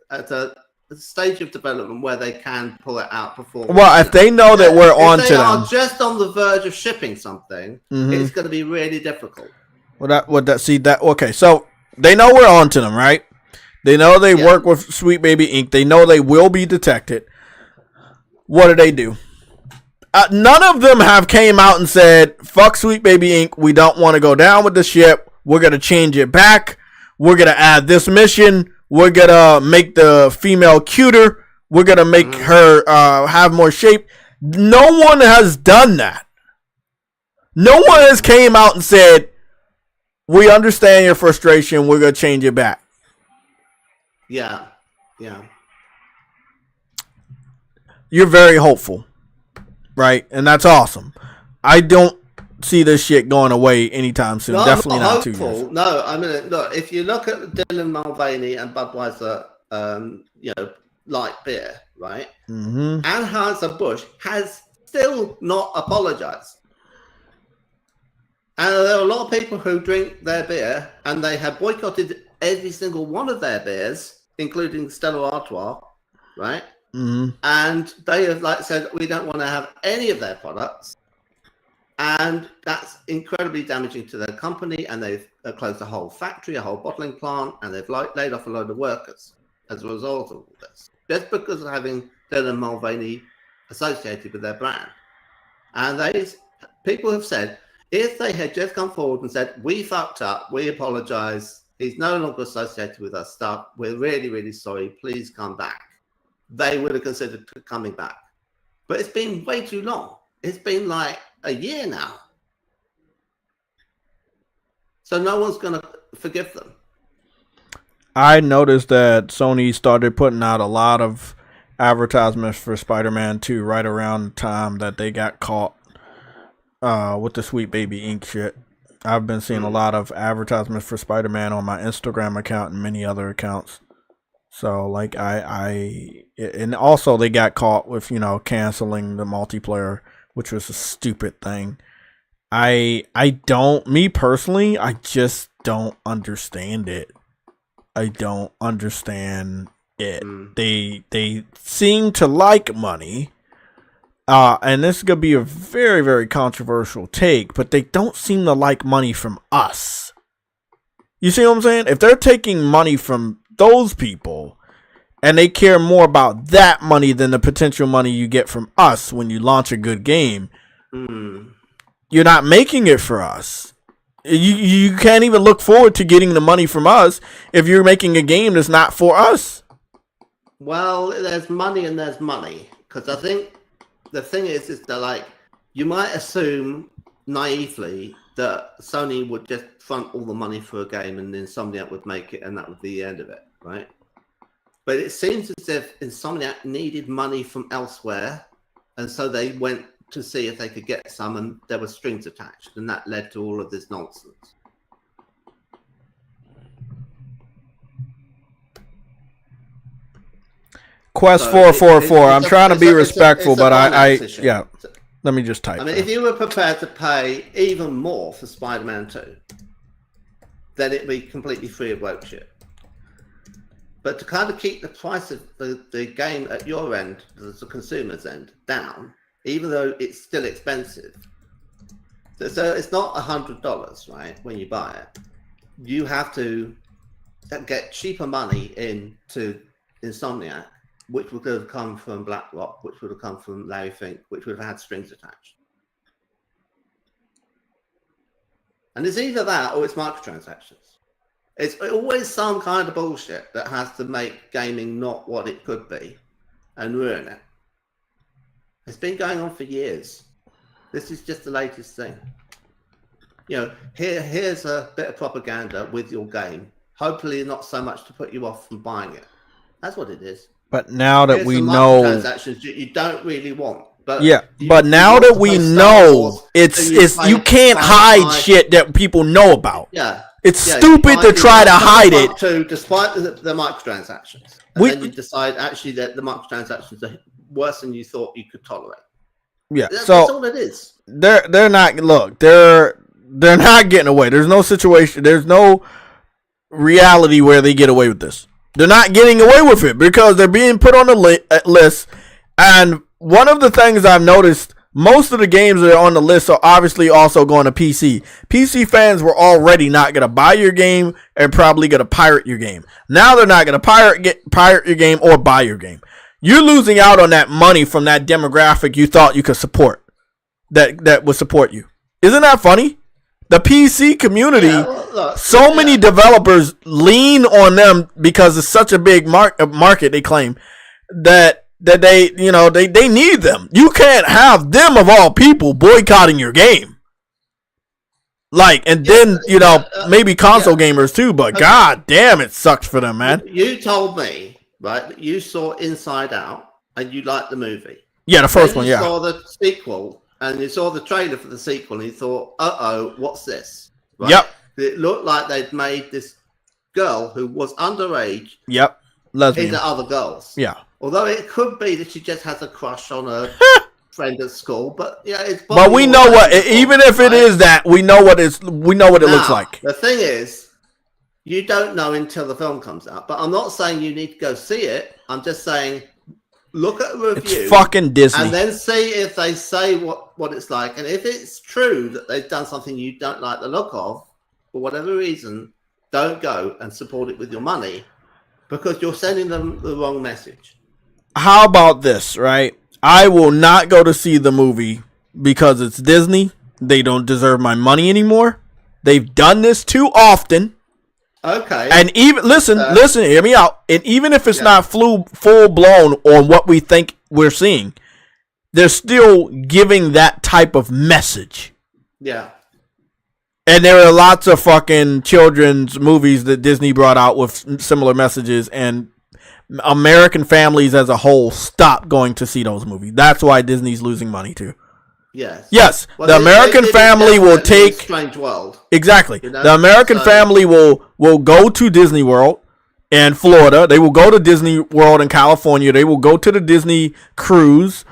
at a stage of development where they can pull it out before. Well, if they know that we're on to them. If they are just on the verge of shipping something, it's going to be really difficult. Okay, so they know we're on to them, right? They know they work with Sweet Baby Inc. They know they will be detected. What do? None of them have came out and said, fuck Sweet Baby Inc. We don't want to go down with the ship. We're going to change it back. We're going to add this mission. We're going to make the female cuter. We're going to make her have more shape. No one has done that. No one has came out and said, we understand your frustration. We're going to change it back. Yeah. You're very hopeful, right? And that's awesome. I don't see this shit going away anytime soon. Definitely not 2 years. No, I mean, look, if you look at Dylan Mulvaney and Budweiser, light beer, right? Mm-hmm. Anheuser-Busch has still not apologized. And there are a lot of people who drink their beer and they have boycotted every single one of their beers, including Stella Artois, right? Mm-hmm. And they have said we don't want to have any of their products, and that's incredibly damaging to their company. And they've closed a whole factory, a whole bottling plant, and they've laid off a load of workers as a result of all this, just because of having Dylan Mulvaney associated with their brand. And people have said if they had just come forward and said we fucked up, we apologize, he's no longer associated with our stuff, we're really, really sorry, please come back, they would have considered coming back. But it's been way too long. It's been like a year now. So no one's going to forgive them. I noticed that Sony started putting out a lot of advertisements for Spider-Man 2 right around the time that they got caught with the Sweet Baby Inc. shit. I've been seeing a lot of advertisements for Spider-Man on my Instagram account and many other accounts. So like and also they got caught with, canceling the multiplayer, which was a stupid thing. I just don't understand it. I don't understand it. They seem to like money. And this is going to be a very, very controversial take, but they don't seem to like money from us. You see what I'm saying? If they're taking money from those people and they care more about that money than the potential money you get from us when you launch a good game, you're not making it for us. You can't even look forward to getting the money from us if you're making a game that's not for us. Well, there's money and there's money. Because I think the thing is that, like, you might assume naively that Sony would just front all the money for a game and then Insomniac would make it and that would be the end of it, right? But it seems as if Insomniac needed money from elsewhere, and so they went to see if they could get some, and there were strings attached, and that led to all of this nonsense. Quest 444. I'm trying to be respectful, but yeah. Let me just type. I mean, if you were prepared to pay even more for Spider-Man 2, then it'd be completely free of woke shit. But to kind of keep the price of the game at your end, the consumer's end, down, even though it's still expensive. So it's not $100, right? When you buy it, you have to get cheaper money into Insomniac, which would have come from BlackRock, which would have come from Larry Fink, which would have had strings attached. And it's either that or it's microtransactions. It's always some kind of bullshit that has to make gaming not what it could be and ruin it. It's been going on for years. This is just the latest thing. Here's a bit of propaganda with your game. Hopefully not so much to put you off from buying it. That's what it is. But now that we know transactions you don't really want. But but now that we know it's you can't hide shit that people know about. Yeah. It's stupid to try to hide it. Despite the microtransactions. And then you decide actually that the microtransactions are worse than you thought you could tolerate. Yeah. That's all it is. They're not they're not getting away. There's no situation, there's no reality where they get away with this. They're not getting away with it because they're being put on the list. And one of the things I've noticed, most of the games that are on the list are obviously also going to PC. PC fans were already not going to buy your game and probably going to pirate your game. Now they're not going to pirate your game or buy your game. You're losing out on that money from that demographic you thought you could support, that would support you. Isn't that funny? The PC community, many developers lean on them because it's such a big market, they claim, that they need them. You can't have them of all people boycotting your game. Maybe console gamers too, but god damn, it sucks for them, man. You told me, right, that you saw Inside Out and you liked the movie. Yeah, the first one, yeah. You saw the sequel and you saw the trailer for the sequel and you thought, uh-oh, what's this? Right? Yep. It looked like they'd made this girl who was underage. Yep. Lesbian. Into other girls. Yeah. Although it could be that she just has a crush on a friend at school, but it's. But we know what. Even if it is that, we know what it looks like. The thing is, you don't know until the film comes out. But I'm not saying you need to go see it. I'm just saying, look at a review. It's fucking Disney. And then see if they say what it's like, and if it's true that they've done something you don't like the look of, for whatever reason, don't go and support it with your money, because you're sending them the wrong message. How about this, right? I will not go to see the movie because it's Disney. They don't deserve my money anymore. They've done this too often. Okay. And even listen, hear me out. And even if it's not full blown on what we think we're seeing, they're still giving that type of message. Yeah. And there are lots of fucking children's movies that Disney brought out with similar messages, and American families as a whole stop going to see those movies. That's why Disney's losing money too. Yes. Well, the American family will take Strange World. Exactly. The American family will go to Disney World, in Florida. They will go to Disney World in California. They will go to the Disney cruise,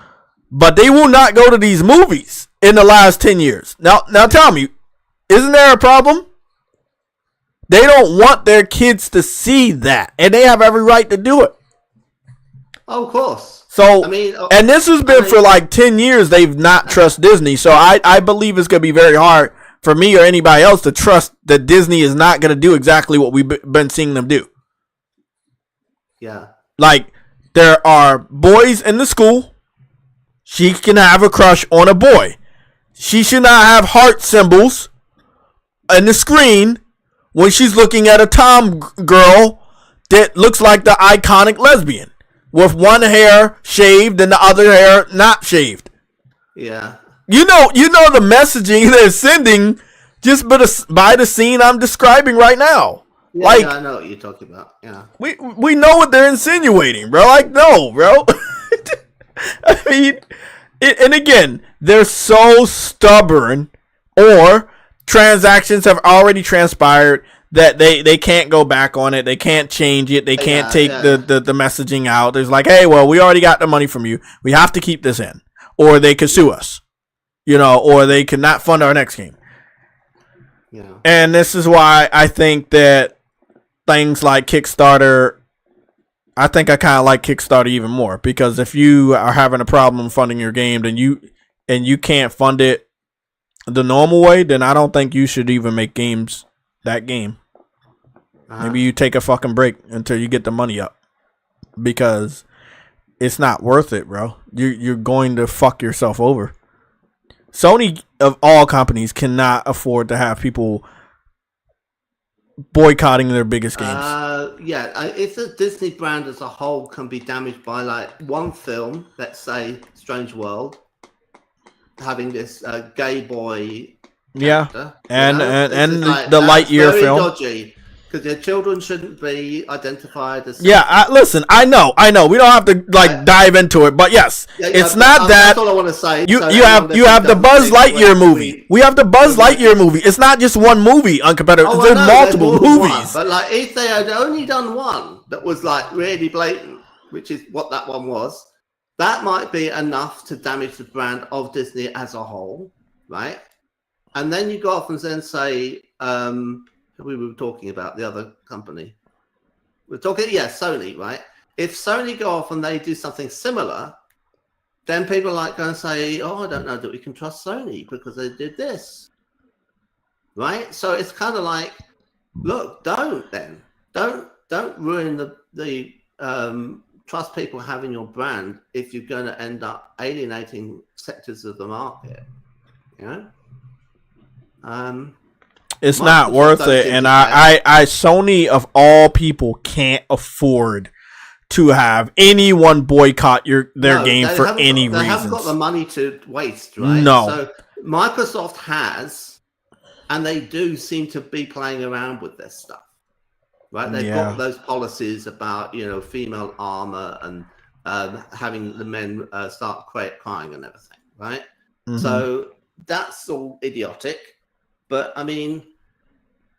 but they will not go to these movies in the last 10 years. Now tell me, isn't there a problem? They don't want their kids to see that, and they have every right to do it. Oh, of course. So, and this has been for like 10 years, they've not trust Disney. So I believe it's going to be very hard for me or anybody else to trust that Disney is not going to do exactly what we've been seeing them do. Yeah. Like, there are boys in the school. She can have a crush on a boy. She should not have heart symbols on the screen when she's looking at a Tom girl that looks like the iconic lesbian with one hair shaved and the other hair not shaved. Yeah. You know the messaging they're sending just by the scene I'm describing right now. Yeah, like, yeah, I know what you're talking about. Yeah. We know what they're insinuating, bro. Like, no, bro. I mean, and again, they're so stubborn, or transactions have already transpired that they can't go back on it. They can't change it. They can't take the messaging out. There's like, hey, well, we already got the money from you. We have to keep this in. Or they could sue us, or they could not fund our next game. Yeah. And this is why I think that things like Kickstarter, I think I kind of like Kickstarter even more, because if you are having a problem funding your game, then you can't fund it the normal way, then I don't think you should even make that game. Maybe you take a fucking break until you get the money up, because it's not worth it, bro. You're going to fuck yourself over. Sony, of all companies, cannot afford to have people boycotting their biggest games. If the Disney brand as a whole can be damaged by like one film, let's say Strange World, having this gay boy character, and the Lightyear film, dodgy, because their children shouldn't be identified as. Listen, I know. We don't have to dive into it, but yes, it's not that. That's all I want to say. You have the Buzz Lightyear movie. We have the Buzz Lightyear movie. It's not just one movie on competitive. There's multiple movies. But like, if they had only done one that was like really blatant, which is what that one was, that might be enough to damage the brand of Disney as a whole, right? And then you go off and then say, we were talking about the other company. We're talking, Sony, right? If Sony go off and they do something similar, then people are like going to say, oh, I don't know that we can trust Sony because they did this, right? So it's kind of like, look, don't ruin the trust people having your brand if you're going to end up alienating sectors of the market, It's not worth it, and I Sony of all people can't afford to have anyone boycott their game for any reason. They haven't got the money to waste, right? No. So Microsoft has, and they do seem to be playing around with this stuff, right? They've got those policies about female armor and having the men start crying and everything, right? Mm-hmm. So that's all idiotic. But I mean,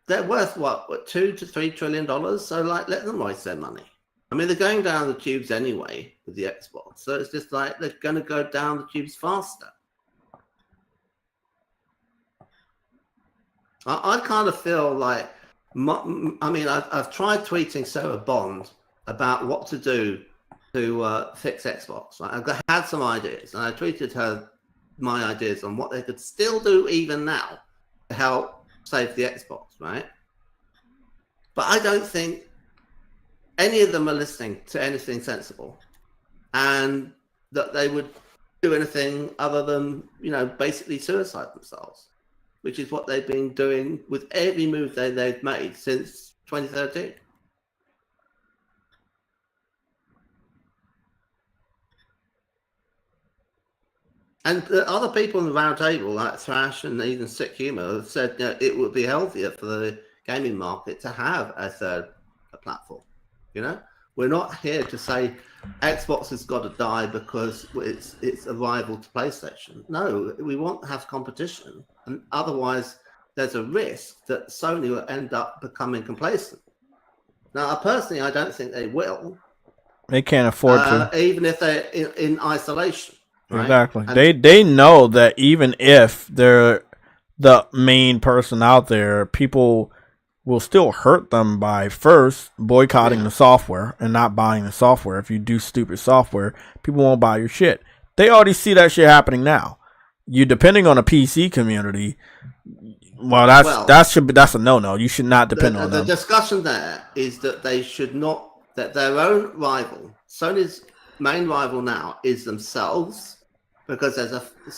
they're worth what, $2 to $3 trillion? So like, let them waste their money. I mean, they're going down the tubes anyway with the Xbox, so it's just like they're going to go down the tubes faster. I kind of feel like, I've tried tweeting Sarah Bond about what to do to fix Xbox. Right? I've had some ideas, and I tweeted her my ideas on what they could still do even now to help save the Xbox, right? But I don't think any of them are listening to anything sensible, and that they would do anything other than, basically suicide themselves, which is what they've been doing with every move they've made since 2013. And the other people in the round table, like Thrash and even Sick Humor, have said it would be healthier for the gaming market to have a third platform. We're not here to say Xbox has got to die because it's a rival to PlayStation. No, we want to have competition, and otherwise there's a risk that Sony will end up becoming complacent. Now, personally, I don't think they will. They can't afford to, even if they're in isolation. Right? Exactly. And They know that even if they're the main person out there, people will still hurt them by first boycotting the software and not buying the software. If you do stupid software, people won't buy your shit. They already see that shit happening now. You depending on a PC community, that's a no-no. You should not depend on them. The discussion there is that they should not, that their own rival, Sony's main rival now is themselves, because there's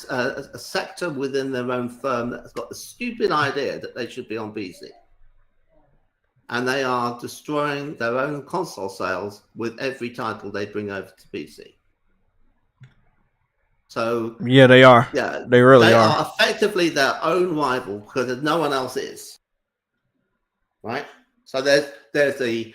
a sector within their own firm that's got the stupid idea that they should be on PC. And they are destroying their own console sales with every title they bring over to PC. So yeah, they are. Yeah, they really they are. Effectively their own rival because no one else is. Right. So there's the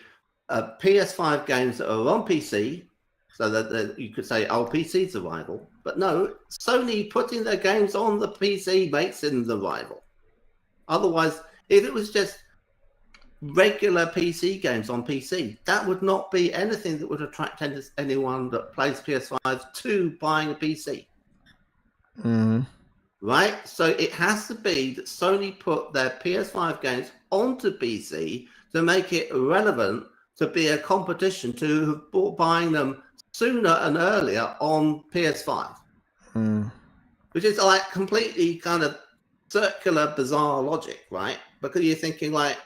PS5 games that are on PC, so that you could say, oh, PC's the rival. But no, Sony putting their games on the PC makes them the rival. Otherwise, if it was just regular PC games on PC, that would not be anything that would attract anyone that plays PS5 to buying a PC. Mm-hmm. Right? So it has to be that Sony put their PS5 games onto PC to make it relevant to be a competition to buying them sooner and earlier on PS5. Which is like completely kind of circular, bizarre logic, right? Because you're thinking like,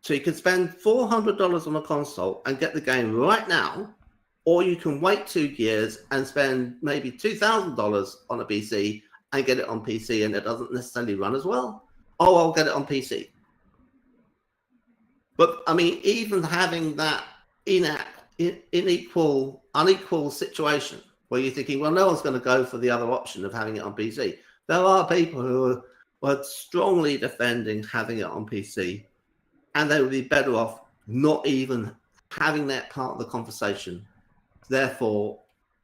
so you can spend $400 on a console and get the game right now, or you can wait 2 years and spend maybe $2,000 on a PC and get it on PC and it doesn't necessarily run as well. Oh, I'll get it on PC. But I mean, even having that unequal situation where you're thinking, well, no one's going to go for the other option of having it on PC. There are people who are strongly defending having it on PC, and they would be better off not even having that part of the conversation. Therefore,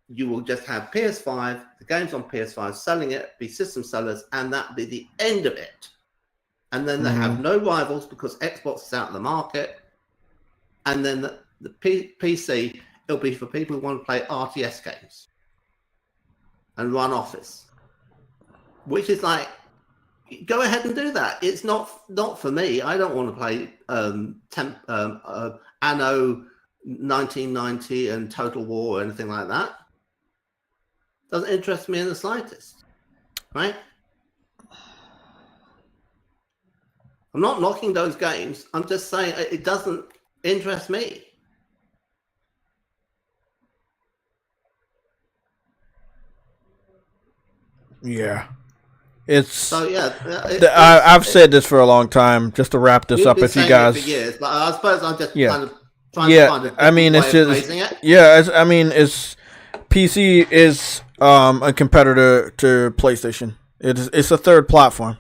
you will just have PS5, the games on PS5, selling it, be system sellers, and that be the end of it. And then they have no rivals because Xbox is out of the market. And then the PC, it'll be for people who want to play RTS games and run Office. Which is like, go ahead and do that. It's not for me. I don't want to play Anno 1990 and Total War or anything like that. Doesn't interest me in the slightest, right? I'm not knocking those games. I'm just saying it doesn't interest me. Yeah. It's so yeah. I've said this for a long time. Just to wrap this up, if you guys, for years, but I suppose I'm just kind of trying to find a way of phrasing it. It's PC is a competitor to PlayStation. It's a third platform.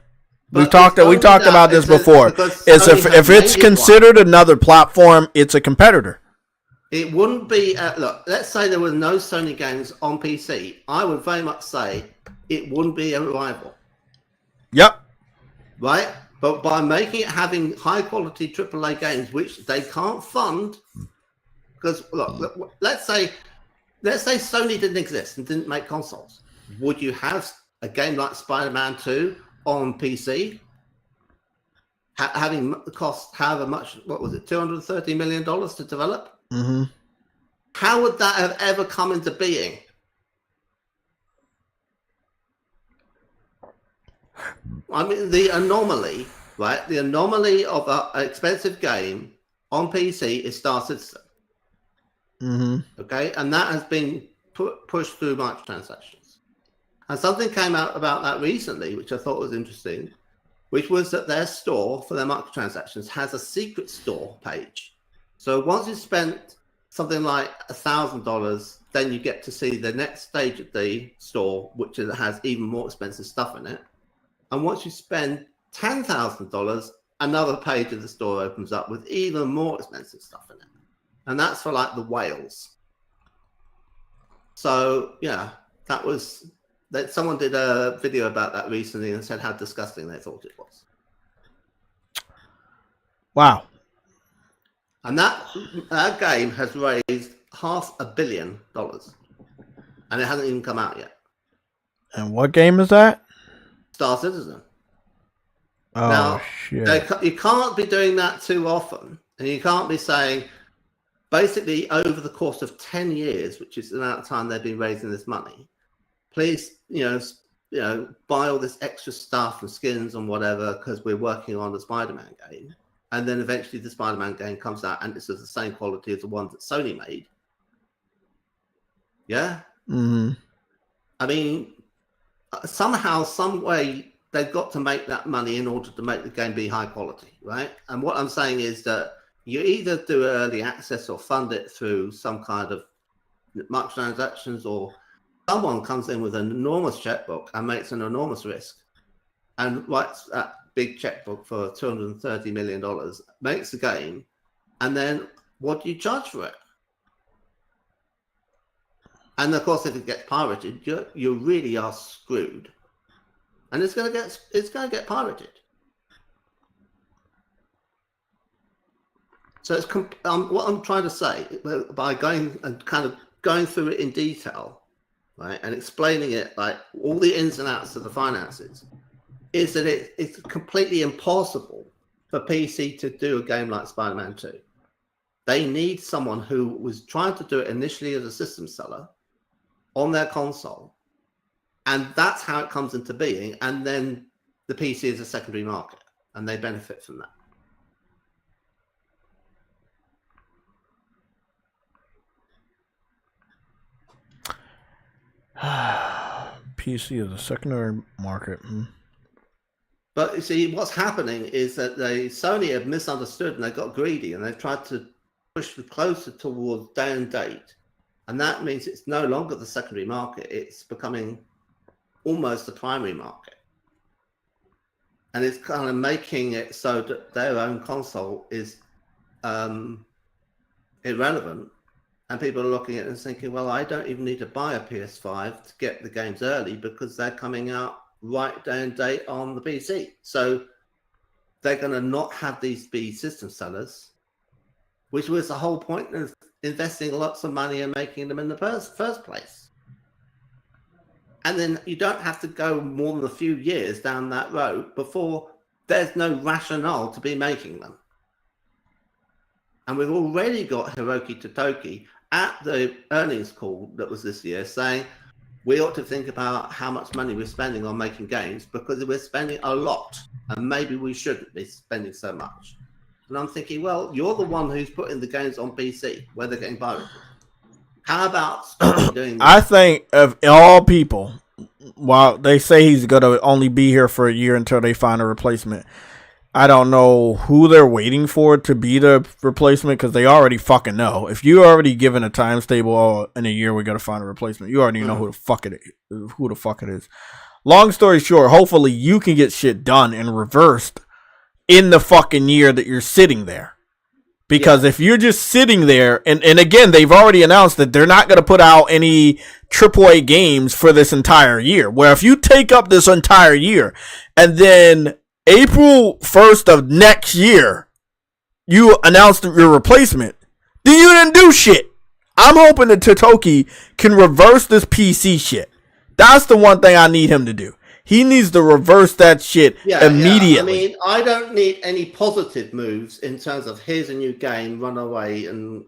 We talked about this before. If it's considered another platform, it's a competitor. It wouldn't be look. Let's say there were no Sony games on PC. I would very much say it wouldn't be a rival. Yep. Right? But by making it having high quality AAA games, which they can't fund, because look, let's say Sony didn't exist and didn't make consoles. Would you have a game like Spider-Man 2 on PC? Having cost however much, what was it, $230 million to develop? Mm-hmm. How would that have ever come into being? I mean, the anomaly, right? The anomaly of an expensive game on PC is Star Citizen. Mm-hmm. Okay, and that has been pushed through microtransactions. And something came out about that recently, which I thought was interesting, which was that their store for their microtransactions has a secret store page. So once you spent something like $1,000, then you get to see the next stage of the store, which has even more expensive stuff in it. And once you spend $10,000, another page of the store opens up with even more expensive stuff in it. And that's for like the whales. So, yeah, someone did a video about that recently and said how disgusting they thought it was. Wow. And that game has raised $500 million, and it hasn't even come out yet. And what game is that? Star Citizen. Oh, now, shit. You can't be doing that too often, and you can't be saying, basically, over the course of 10 years, which is the amount of time they've been raising this money, please, buy all this extra stuff and skins and whatever because we're working on the Spider-Man game. And then eventually the Spider-Man game comes out and it's of the same quality as the ones that Sony made. Yeah? Mm-hmm. I mean, somehow, some way, they've got to make that money in order to make the game be high quality, right? And what I'm saying is that you either do early access or fund it through some kind of microtransactions, or someone comes in with an enormous checkbook and makes an enormous risk and writes that big checkbook for $230 million, makes the game, and then what do you charge for it? And of course, if it gets pirated, you really are screwed, and it's going to get pirated. So it's what I'm trying to say by going and kind of going through it in detail, right, and explaining it like all the ins and outs of the finances, is that it's completely impossible for PC to do a game like Spider-Man 2. They need someone who was trying to do it initially as a system seller on their console, and that's how it comes into being. And then the PC is a secondary market, and they benefit from that. PC is a secondary market. But you see, what's happening is that Sony have misunderstood and they got greedy and they tried to push closer towards day and date. And that means it's no longer the secondary market. It's becoming almost the primary market. And it's kind of making it so that their own console is irrelevant. And people are looking at it and thinking, well, I don't even need to buy a PS5 to get the games early because they're coming out right day and date on the PC. So they're going to not have these be system sellers, which was the whole point of investing lots of money and making them in the first place. And then you don't have to go more than a few years down that road before there's no rationale to be making them. And we've already got Hiroki Totoki at the earnings call that was this year saying we ought to think about how much money we're spending on making games because we're spending a lot and maybe we shouldn't be spending so much. And I'm thinking, well, you're the one who's putting the games on PC where they're getting pirated. How about doing that? I think of all people, while they say he's going to only be here for a year until they find a replacement, I don't know who they're waiting for to be the replacement because they already fucking know. If you already given a time stable, in a year we got to find a replacement, you already know who the fuck it is. Long story short, hopefully you can get shit done and reversed in the fucking year that you're sitting there. Because if you're just sitting there, and again, they've already announced that they're not going to put out any AAA games for this entire year. Where if you take up this entire year and then April 1st of next year, you announced your replacement, then you didn't do shit. I'm hoping that Totoki can reverse this PC shit. That's the one thing I need him to do. He needs to reverse that shit immediately. Yeah. I mean, I don't need any positive moves in terms of here's a new game, run away and,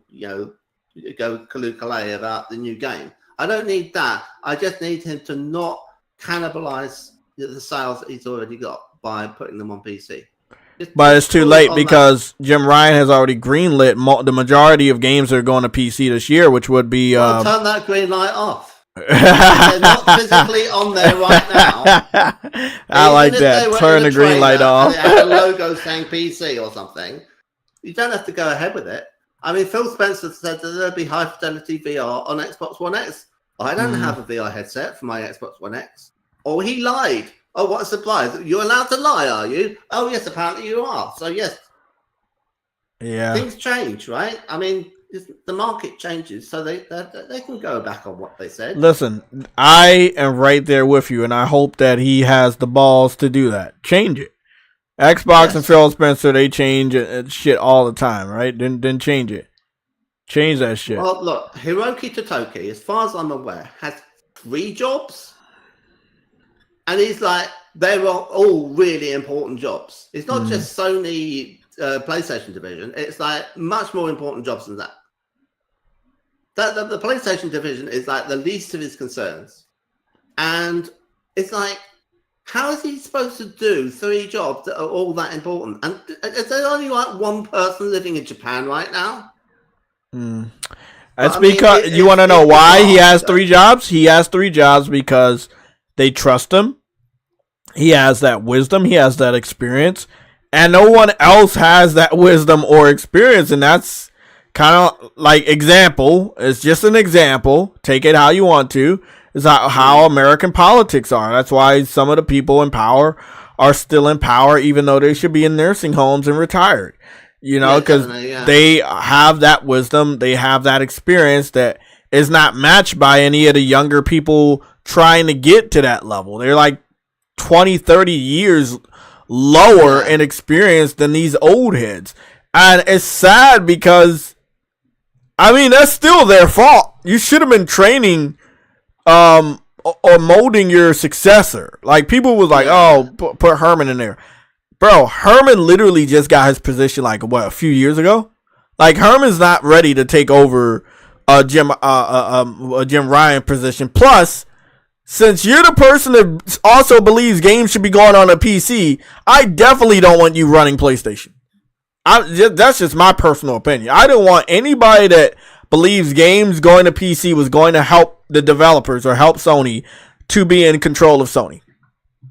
go kaloo-kalay about the new game. I don't need that. I just need him to not cannibalize the sales that he's already got by putting them on PC. But it's too late because Jim Ryan has already greenlit the majority of games that are going to PC this year, which would be... Well, turn that green light off. They're not physically on there right now. I like that. Turn the green light off. They have a logo saying PC or something. You don't have to go ahead with it. I mean, Phil Spencer said that there'll be high fidelity VR on Xbox One X. I don't have a VR headset for my Xbox One X. Oh, he lied. Oh, what a surprise. You're allowed to lie, are you? Oh, yes, apparently you are. So, yes. Yeah. Things change, right? I mean, the market changes, so they can go back on what they said. Listen, I am right there with you, and I hope that he has the balls to do that. Change it. Xbox and Phil Spencer, they change shit all the time, right? Then change it. Change that shit. Well, look, Hiroki Totoki, as far as I'm aware, has 3 jobs. And he's like, they were all really important jobs. It's not just Sony PlayStation division. It's like much more important jobs than that. The PlayStation division is like the least of his concerns. And it's like, how is he supposed to do 3 jobs that are all that important? And is there only like one person living in Japan right now? That's because you want to know why he has 3 jobs? He has 3 jobs because they trust him. He has that wisdom. He has that experience. And no one else has that wisdom or experience. And that's kind of like example. It's just an example. Take it how you want to. It's how American politics are. That's why some of the people in power are still in power, even though they should be in nursing homes and retired. You know, because they have that wisdom. They have that experience that is not matched by any of the younger people trying to get to that level. They're like 20, 30 years lower in experience than these old heads. And it's sad because, I mean, that's still their fault. You should have been training or molding your successor. Like, people was like, oh, put Herman in there. Bro, Herman literally just got his position like, what, a few years ago? Like, Herman's not ready to take over a Jim Ryan position. Plus, since you're the person that also believes games should be going on a PC, I definitely don't want you running PlayStation. That's just my personal opinion. I don't want anybody that believes games going to PC was going to help the developers or help Sony to be in control of Sony.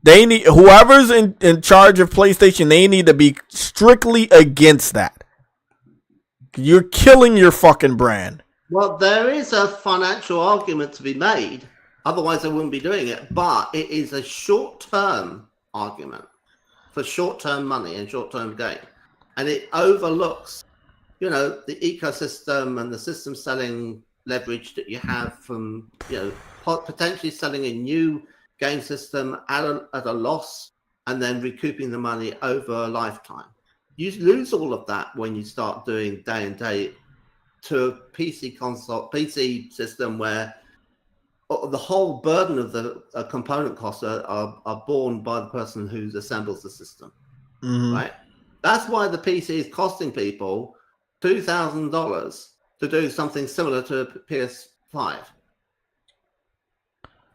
They need, whoever's in charge of PlayStation, they need to be strictly against that. You're killing your fucking brand. Well, there is a financial argument to be made. Otherwise, they wouldn't be doing it. But it is a short-term argument for short-term money and short-term gain. And it overlooks, you know, the ecosystem and the system selling leverage that you have from, you know, potentially selling a new game system at a loss and then recouping the money over a lifetime. You lose all of that when you start doing day and day to a PC system where the whole burden of the component costs are borne by the person who assembles the system, right? That's why the PC is costing people $2,000 to do something similar to a PS5.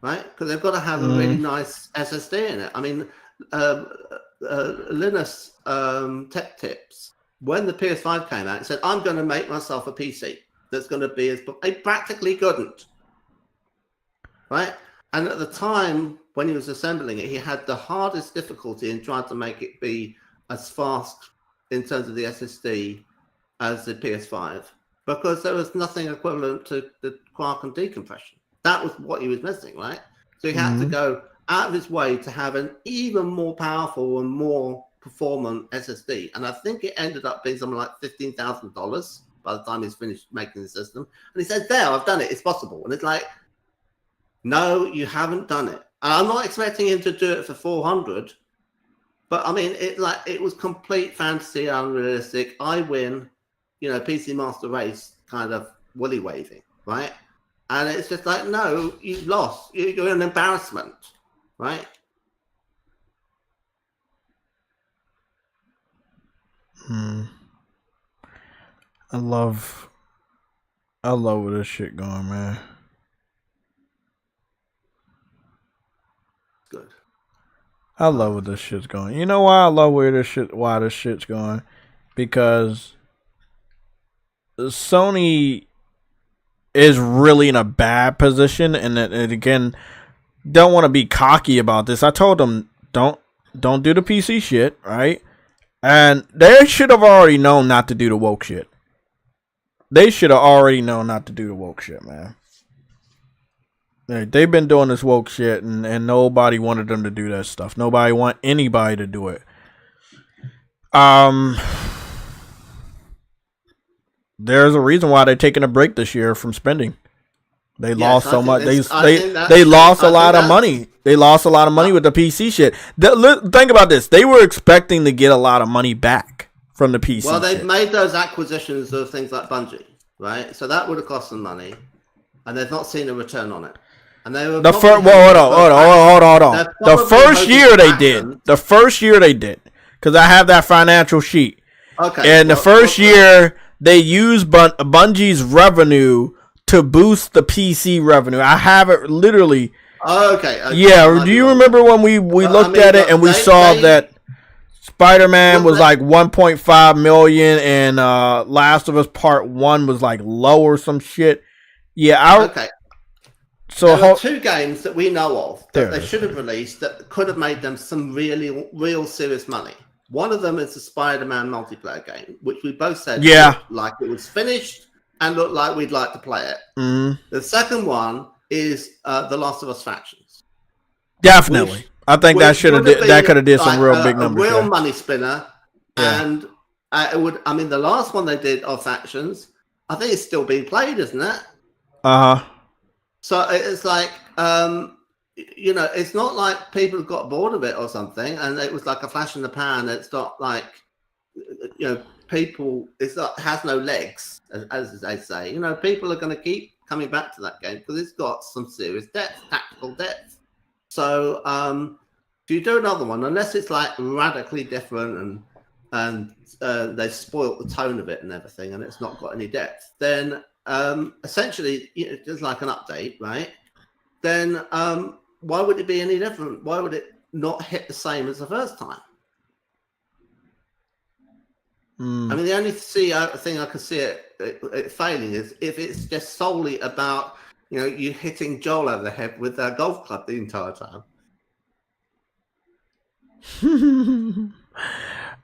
Right? Because they've got to have a really nice SSD in it. I mean, Linus Tech Tips, when the PS5 came out, he said, I'm going to make myself a PC that's going to be as... He practically couldn't. Right? And at the time, when he was assembling it, he had the hardest difficulty in trying to make it be as fast in terms of the SSD as the PS5, because there was nothing equivalent to the quark and decompression. That was what he was missing, right? So he had to go out of his way to have an even more powerful and more performant SSD. And I think it ended up being something like $15,000 by the time he's finished making the system. And he said, there, I've done it. It's possible. And it's like, no, you haven't done it. And I'm not expecting him to do it for 400. But I mean, it was complete fantasy, unrealistic. I win, you know, PC Master Race kind of woolly waving, right? And it's just like, no, you've lost. You're an embarrassment, right? I love where this shit going, man. Good. I love where this shit's going. You know why I love why this shit's going? Because Sony is really in a bad position, and again, don't want to be cocky about this. I told them don't do the PC shit, right? And they should have already known not to do the woke shit. They should have already known not to do the woke shit, man. They've been doing this woke shit, and nobody wanted them to do that stuff. Nobody want anybody to do it. There's a reason why they're taking a break this year from spending. They lost so much. They lost a lot of money. They lost a lot of money with the PC shit. Think about this. They were expecting to get a lot of money back from the PC. Well, they've made those acquisitions of things like Bungie, right? So that would have cost them money, and they've not seen a return on it. And they were hold on. The first year they did. The first year they did, because I have that financial sheet. Okay. And the first year they used Bungie's revenue to boost the PC revenue. I have it literally. Okay. Yeah. Do you remember when we looked at it and we saw that Spider-Man was like 1.5 million and Last of Us Part 1 was like low or some shit? Yeah. Okay. So there are two games that we know of that they should have released that could have made them some real serious money. One of them is the Spider-Man multiplayer game, which we both said looked like it was finished and looked like we'd like to play it. Mm-hmm. The second one is The Last of Us Factions. Definitely. I think that could have did some real big numbers. A real money spinner. Yeah. And the last one they did of Factions, I think it's still being played, isn't it? Uh-huh. So it's like, it's not like people got bored of it or something, and it was like a flash in the pan. It's not like, has no legs, as they say. People are going to keep coming back to that game because it's got some serious depth, tactical depth. So if you do another one, unless it's like radically different and they spoilt the tone of it and everything, and it's not got any depth, then essentially just like an update, right? Then why would it be any different? Why would it not hit the same as the first time? I mean, the only thing I could see it failing is if it's just solely about you hitting Joel over the head with a golf club the entire time.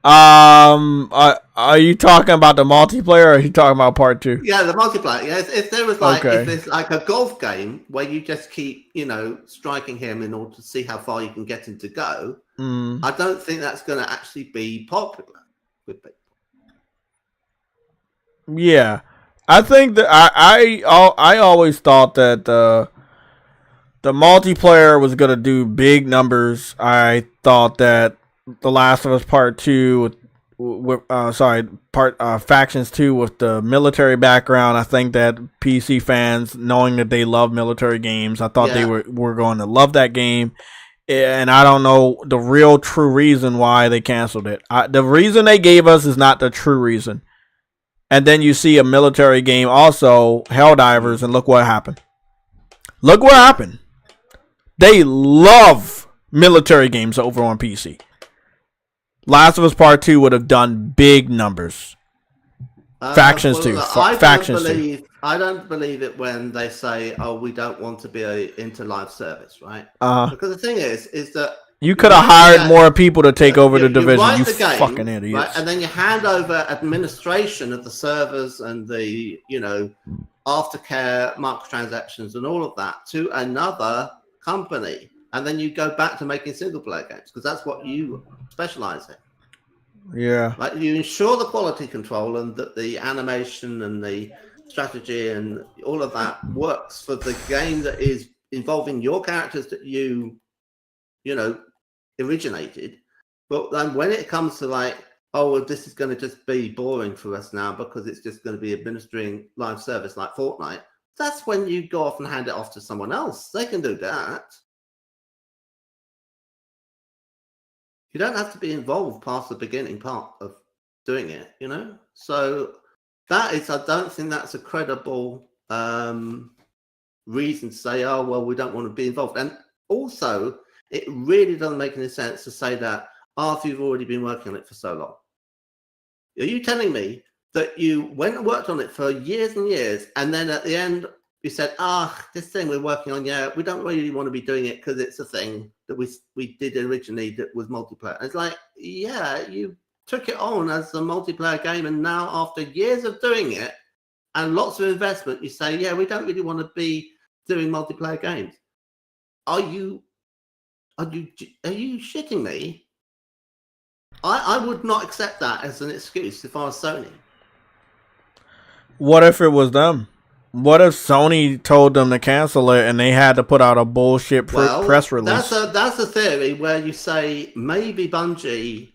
Are you talking about the multiplayer or are you talking about part 2? Yeah, the multiplayer. Yeah, if there was like if it's like a golf game where you just keep striking him in order to see how far you can get him to go, I don't think that's going to actually be popular with people. Yeah, I think that I always thought that the multiplayer was going to do big numbers. I thought that The Last of Us Part 2 Factions 2 with the military background. I think that PC fans, knowing that they love military games, I thought they were going to love that game. And I don't know the real true reason why they canceled it. The reason they gave us is not the true reason. And then you see a military game also, Helldivers, and look what happened. Look what happened. They love military games over on PC. Last of Us Part 2 would have done big numbers. Factions 2. Factions 2. I don't believe it when they say, we don't want to be into live service, right? Because the thing is that you could have hired more people to take over the division. You fucking idiots. Right? And then you hand over administration of the servers and the, aftercare, microtransactions and all of that to another company. And then you go back to making single player games because that's what you specialize in. Yeah. Like you ensure the quality control and that the animation and the strategy and all of that works for the game that is involving your characters that you originated. But then when it comes to this is going to just be boring for us now because it's just going to be administering live service like Fortnite, that's when you go off and hand it off to someone else. They can do that. You don't have to be involved past the beginning part of doing it, So that is, I don't think that's a credible reason to say, we don't want to be involved. And also, it really doesn't make any sense to say that after you've already been working on it for so long. Are you telling me that you went and worked on it for years and years, and then at the end you said, this thing we're working on, we don't really want to be doing it because it's a thing that we did originally that was multiplayer. And it's like, you took it on as a multiplayer game, and now after years of doing it and lots of investment, you say, we don't really want to be doing multiplayer games. Are you shitting me? I would not accept that as an excuse if I was Sony. What if it was them? What if Sony told them to cancel it and they had to put out a bullshit press release? That's a theory where you say maybe Bungie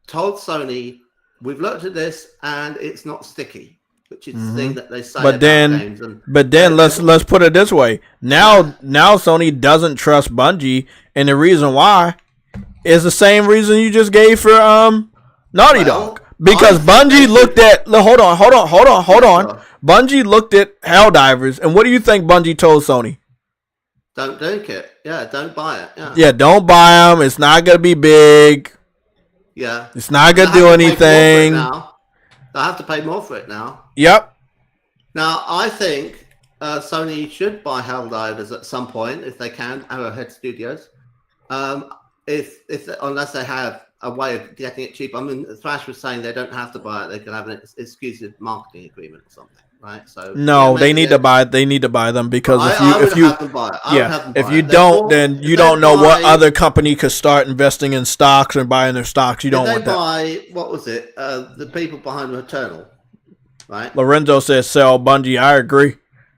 told Sony, we've looked at this and it's not sticky, which is the thing that they say about games. But then let's put it this way. Now Sony doesn't trust Bungie, and the reason why is the same reason you just gave for Naughty Dog. Because Bungie looked at hold on. Bungie looked at Helldivers, and what do you think Bungie told Sony? Don't drink it. Yeah, don't buy it. Yeah, don't buy them. It's not gonna be big. Yeah, it's not gonna do anything. They'll have to pay more for it now. Yep. Now I think Sony should buy Helldivers at some point if they can. Arrowhead Studios. If unless they have a way of getting it cheap. I mean, Thrash was saying they don't have to buy it; they can have an exclusive marketing agreement or something, right? So no, they need to buy it. They need to buy them because if you don't, then you don't know what other company could start investing in stocks and buying their stocks. You don't want that. Buy what was it? The people behind Returnal, right? Lorenzo says sell Bungie. I agree.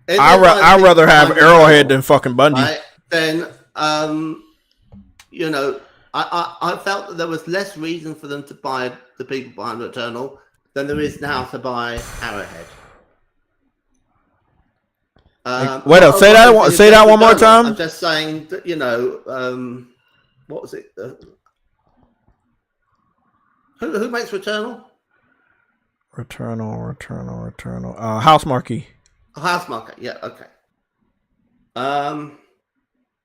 I'd rather have Arrowhead than fucking Bungie. Right? Then you know. I felt that there was less reason for them to buy the people behind Returnal than there is now to buy Arrowhead. Wait up, say that one more time. I'm just saying that, you know, what was it? Who makes Returnal? Returnal. House Marquee. House Marquee, yeah, okay.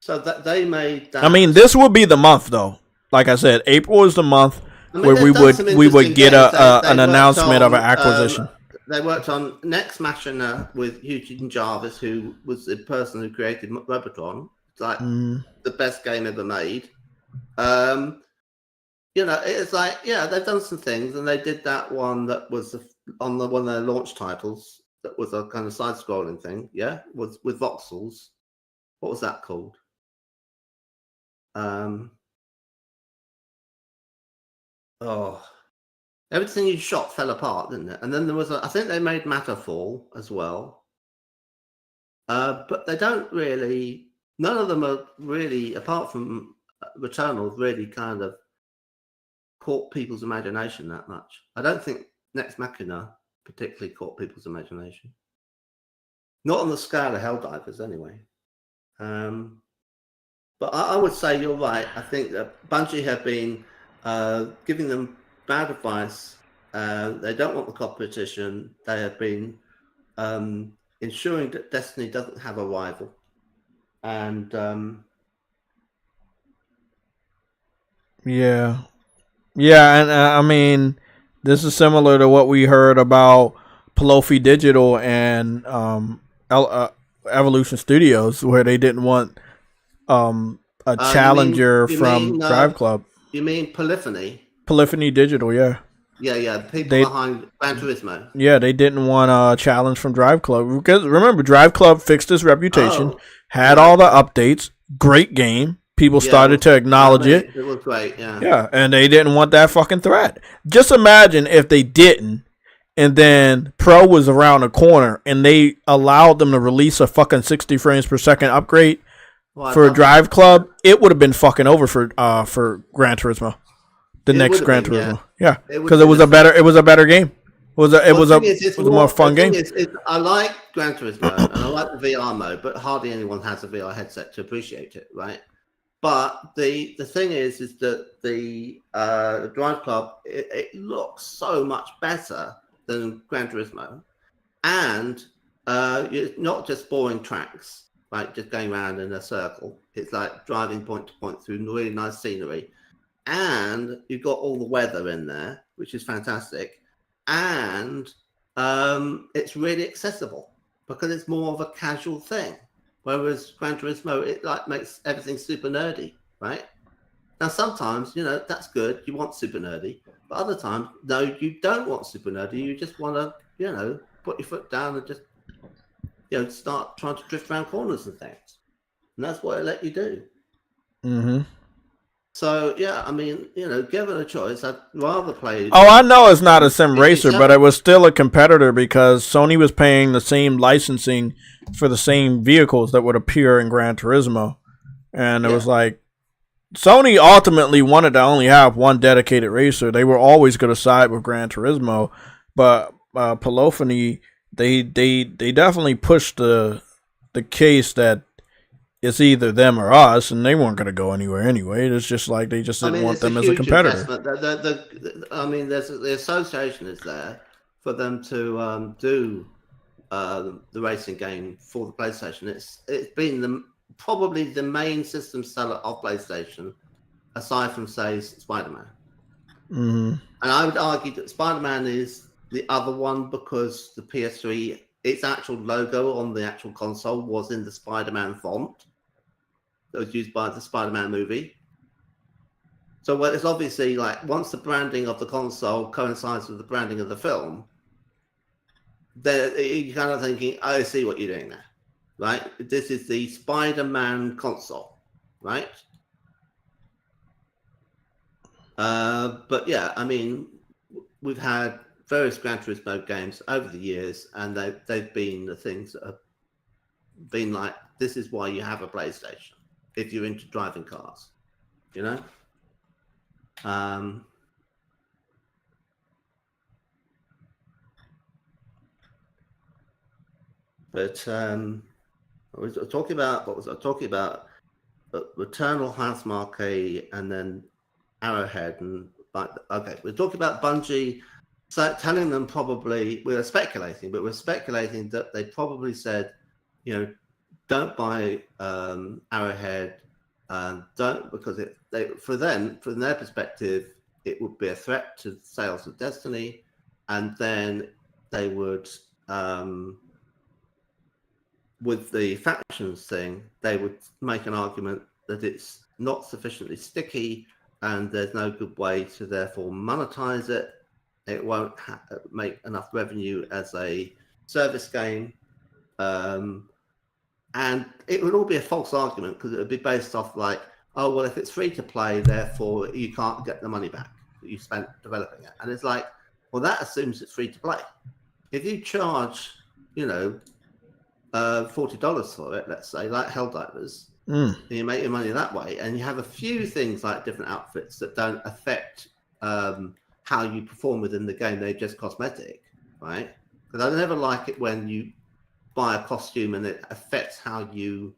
So that they made that. I mean, this would be the month, though. Like I said, April is the month where we would get an announcement of an acquisition. They worked on Next Machina with Eugene Jarvis, who was the person who created Robotron. It's like the best game ever made. You know, it's like, yeah, they've done some things, and they did that one that was on one of their launch titles. That was a kind of side-scrolling thing. Yeah, was with voxels. What was that called? Everything you shot fell apart, didn't it? And then there was I think they made Matterfall as well. But they don't really, none of them are really, apart from Returnal, really kind of caught people's imagination that much. I don't think Next Machina particularly caught people's imagination. Not on the scale of Helldivers, anyway. But I would say you're right. I think that Bungie have been giving them bad advice. They don't want the competition. They have been ensuring that Destiny doesn't have a rival. And yeah, and I mean, this is similar to what we heard about Palofi Digital and Evolution Studios, where they didn't want a challenger from Driveclub. You mean Polyphony? Polyphony Digital, yeah. Yeah, people behind Gran Turismo. Yeah, they didn't want a challenge from Driveclub. Because remember, Driveclub fixed its reputation, had all the updates, great game. People started to acknowledge it. It was great, yeah. Yeah, and they didn't want that fucking threat. Just imagine if they didn't, and then Pro was around the corner, and they allowed them to release a fucking 60 frames per second upgrade for Driveclub. It would have been fucking over for Gran Turismo. The next Gran Turismo, yeah, because it was a better game. It was a more fun game. I like Gran Turismo and I like the VR mode, but hardly anyone has a VR headset to appreciate it, right? But the thing is that the Driveclub it looks so much better than Gran Turismo, and it's not just boring tracks, like just going around in a circle. It's like driving point to point through really nice scenery. And you've got all the weather in there, which is fantastic. And it's really accessible because it's more of a casual thing. Whereas Gran Turismo, it like makes everything super nerdy, right? Now, sometimes, you know, that's good. You want super nerdy. But other times, no, you don't want super nerdy. You just want to, you know, put your foot down and just, you know, start trying to drift around corners and things. And that's what it let you do. Mm-hmm. So yeah, I mean, given a choice, I'd rather play. Oh, I know it's not a sim racer, but it was still a competitor because Sony was paying the same licensing for the same vehicles that would appear in Gran Turismo, and it was like Sony ultimately wanted to only have one dedicated racer. They were always going to side with Gran Turismo, but Polyphony they definitely pushed the case that it's either them or us, and they weren't going to go anywhere anyway. It's just like they just didn't want them as a competitor. I mean, the association is there for them to do the racing game for the PlayStation. It's been probably the main system seller of PlayStation, aside from, say, Spider-Man. Mm-hmm. And I would argue that Spider-Man is the other one because the PS3, its actual logo on the actual console was in the Spider-Man font that was used by the Spider-Man movie. So it's obviously like once the branding of the console coincides with the branding of the film, then you're kind of thinking, I see what you're doing there, right? This is the Spider-Man console, right? But yeah, I mean, we've had various Gran Turismo games over the years, and they've been the things that have been like, this is why you have a PlayStation if you're into driving cars, But I was talking about, what was I talking about? Returnal, Housemarque, and then Arrowhead, and we're talking about Bungie. So telling them probably, we were speculating that they probably said, don't buy Arrowhead, don't, because from their perspective, it would be a threat to sales of Destiny, and then they would, with the factions thing, they would make an argument that it's not sufficiently sticky, and there's no good way to therefore monetize it. It won't make enough revenue as a service game. And it would all be a false argument because it would be based off like, oh, well, if it's free to play, therefore you can't get the money back that you spent developing it. And it's like, well, that assumes it's free to play. If you charge, $40 for it, let's say, like Helldivers, and you make your money that way, and you have a few things like different outfits that don't affect how you perform within the game, they're just cosmetic, right? Because I never like it when you buy a costume and it affects how you,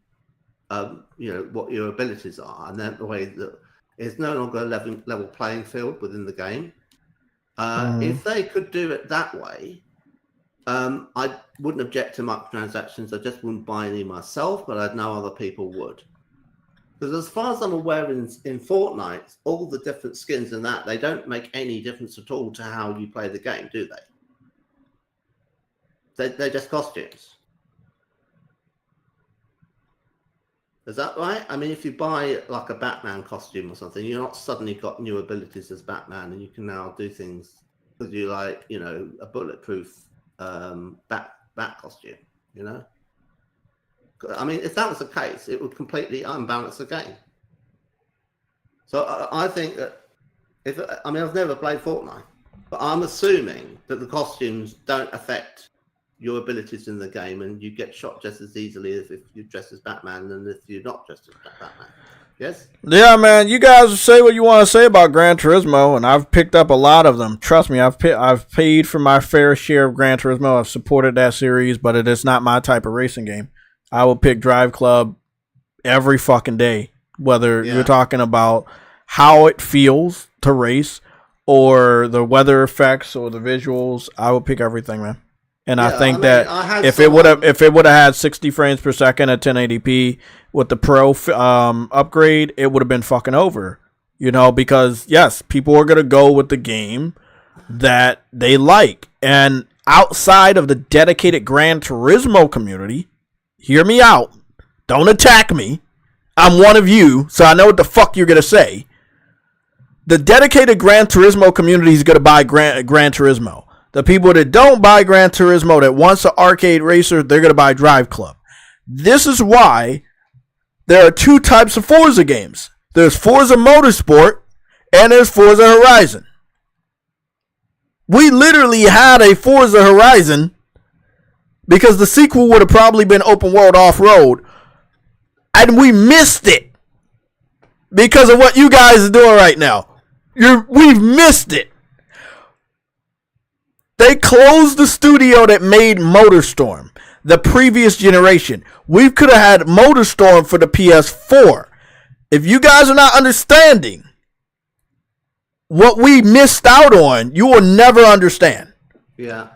what your abilities are, and then the way that it's no longer a level playing field within the game. If they could do it that way, I wouldn't object to microtransactions. I just wouldn't buy any myself, but I know other people would. Because as far as I'm aware, in Fortnite, all the different skins and that, they don't make any difference at all to how you play the game, do they? They're just costumes. Is that right? I mean, if you buy like a Batman costume or something, you're not suddenly got new abilities as Batman, and you can now do things because you like, a bulletproof bat costume, I mean, if that was the case, it would completely unbalance the game. So I think that I've never played Fortnite, but I'm assuming that the costumes don't affect your abilities in the game, and you get shot just as easily as if you're dressed as Batman than if you're not dressed as Batman. Yes? Yeah, man. You guys say what you want to say about Gran Turismo, and I've picked up a lot of them. Trust me, I've paid for my fair share of Gran Turismo. I've supported that series, but it is not my type of racing game. I will pick Driveclub every fucking day, whether you're talking about how it feels to race or the weather effects or the visuals. I will pick everything, man. And I think that if it would have had 60 frames per second at 1080p with the Pro upgrade, it would have been fucking over. Because yes, people are gonna go with the game that they like, and outside of the dedicated Gran Turismo community, hear me out. Don't attack me. I'm one of you, so I know what the fuck you're gonna say. The dedicated Gran Turismo community is gonna buy Gran Turismo. The people that don't buy Gran Turismo, that wants an arcade racer, they're going to buy Driveclub. This is why there are two types of Forza games. There's Forza Motorsport and there's Forza Horizon. We literally had a Forza Horizon because the sequel would have probably been open world off-road, and we missed it because of what you guys are doing right now. We've missed it. They closed the studio that made Motorstorm, the previous generation. We could have had Motorstorm for the PS4. If you guys are not understanding what we missed out on, you will never understand. Yeah.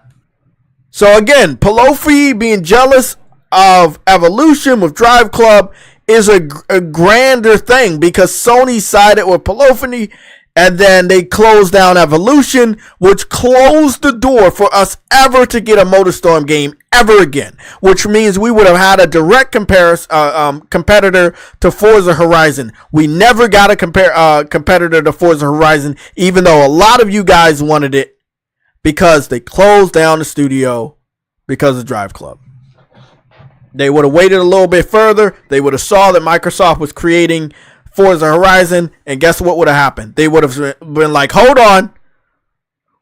So again, Pelofi being jealous of Evolution with Driveclub is a grander thing because Sony sided with Pelofi, and then they closed down Evolution, which closed the door for us ever to get a Motorstorm game ever again, which means we would have had a direct competitor to Forza Horizon. We never got a competitor to Forza Horizon, even though a lot of you guys wanted it, because they closed down the studio because of Driveclub. They would have waited a little bit further. They would have saw that Microsoft was creating Forza Horizon, and guess what would have happened? They would have been like, hold on.